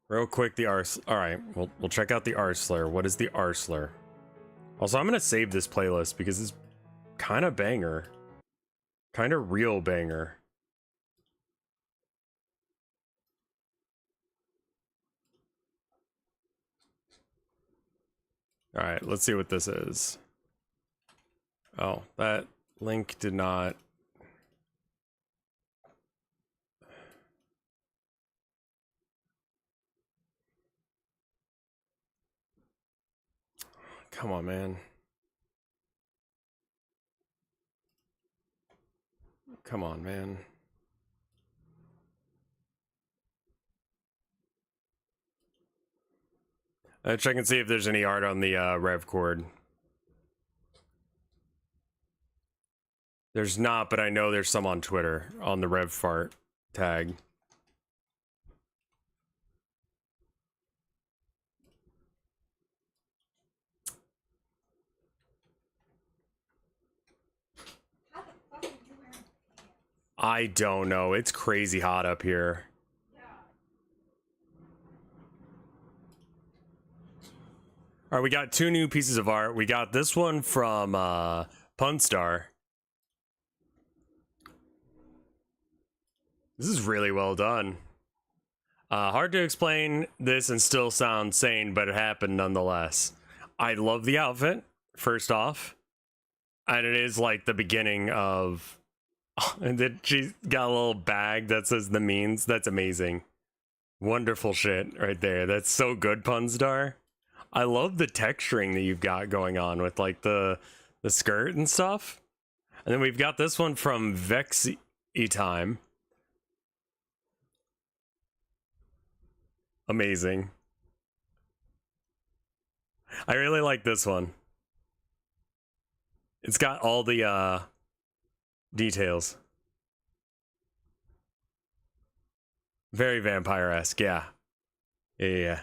real quick, the Arsler. All right, we'll check out the Arsler. What is the Arsler? Also, I'm going to save this playlist because it's kind of banger. Kind of real banger. All right, let's see what this is. Oh, that link did not. Come on, man. Come on, man. Check and see if there's any art on the rev cord. There's not, but I know there's some on Twitter on the rev fart tag. I don't know. It's crazy hot up here. All right, we got 2 new pieces of art. We got this one from Punstar. This is really well done. Hard to explain this and still sound sane, but it happened nonetheless. I love the outfit, first off. And it is like the beginning of... and then she's got a little bag that says the means. That's amazing. Wonderful shit right there. That's so good, Punstar. I love the texturing that you've got going on with like the skirt and stuff. And then we've got this one from Vexy Time. Amazing. I really like this one. It's got all the details. Very vampire-esque, yeah. Yeah.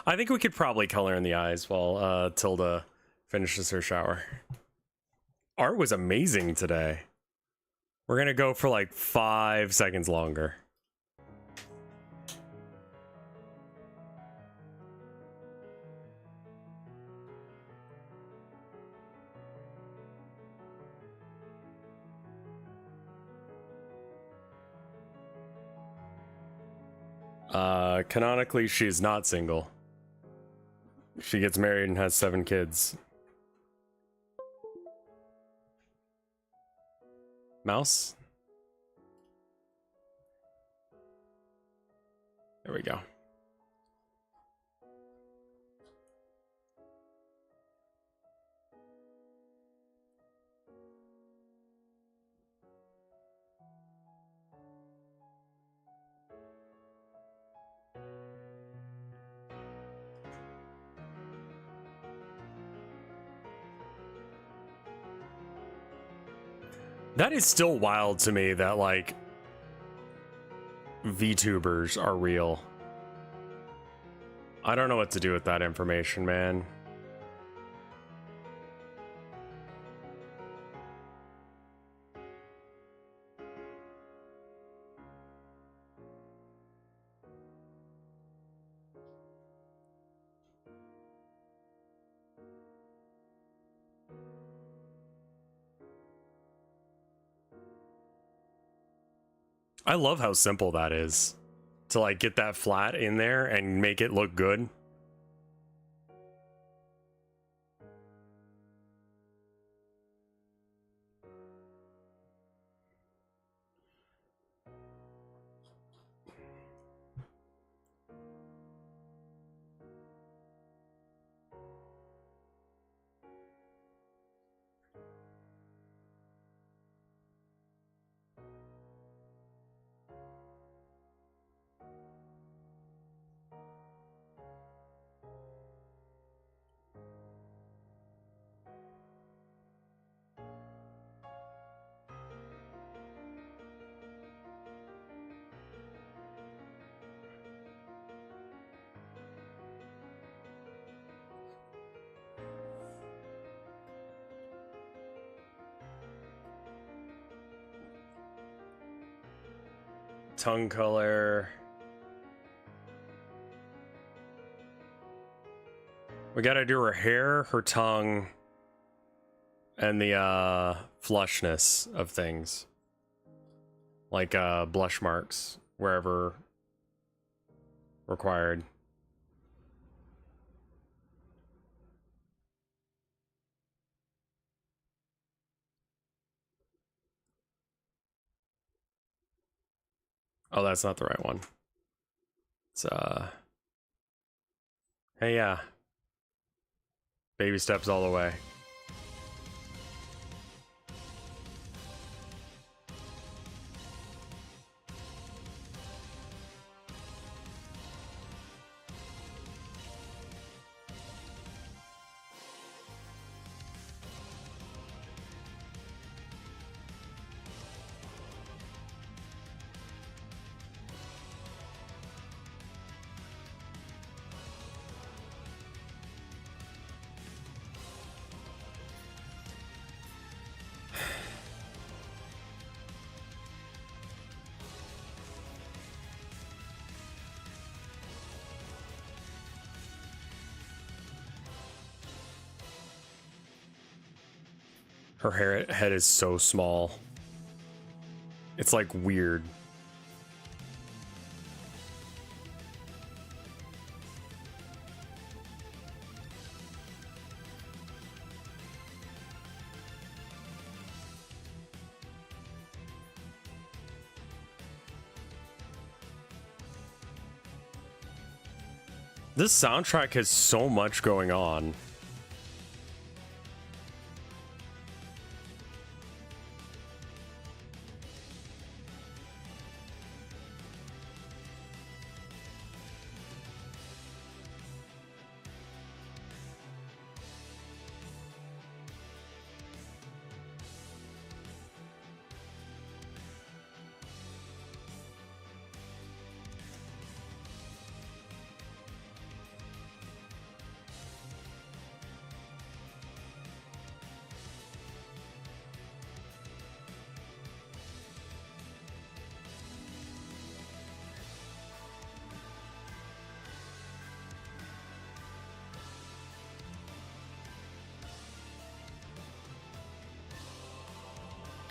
I think we could probably color in the eyes while Tilda finishes her shower. Art was amazing today. We're gonna go for like 5 seconds longer. Canonically, she's not single. She gets married and has 7 kids. Mouse? There we go. That is still wild to me that, like, VTubers are real. I don't know what to do with that information, man. I love how simple that is. To, like, get that flat in there and make it look good. tongue color. We gotta do her hair, her tongue, and the flushness of things. Like blush marks, wherever required. Oh, that's not the right one. It's hey, yeah. Baby steps all the way. Her head is so small. It's like weird. This soundtrack has so much going on.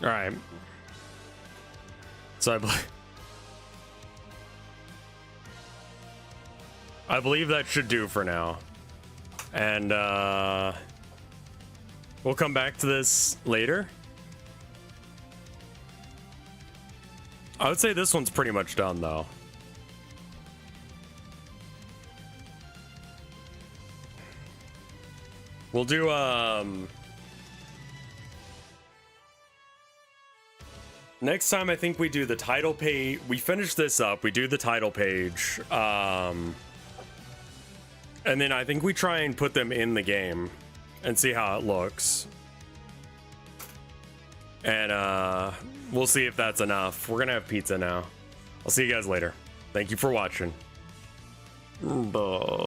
All right. So I believe that should do for now. And we'll come back to this later. I would say this one's pretty much done though. We'll do next time I think we do the title page. We finish this up, we do the title page. And then I think we try and put them in the game and see how it looks. And we'll see if that's enough. We're gonna have pizza now. I'll see you guys later. Thank you for watching. Bye.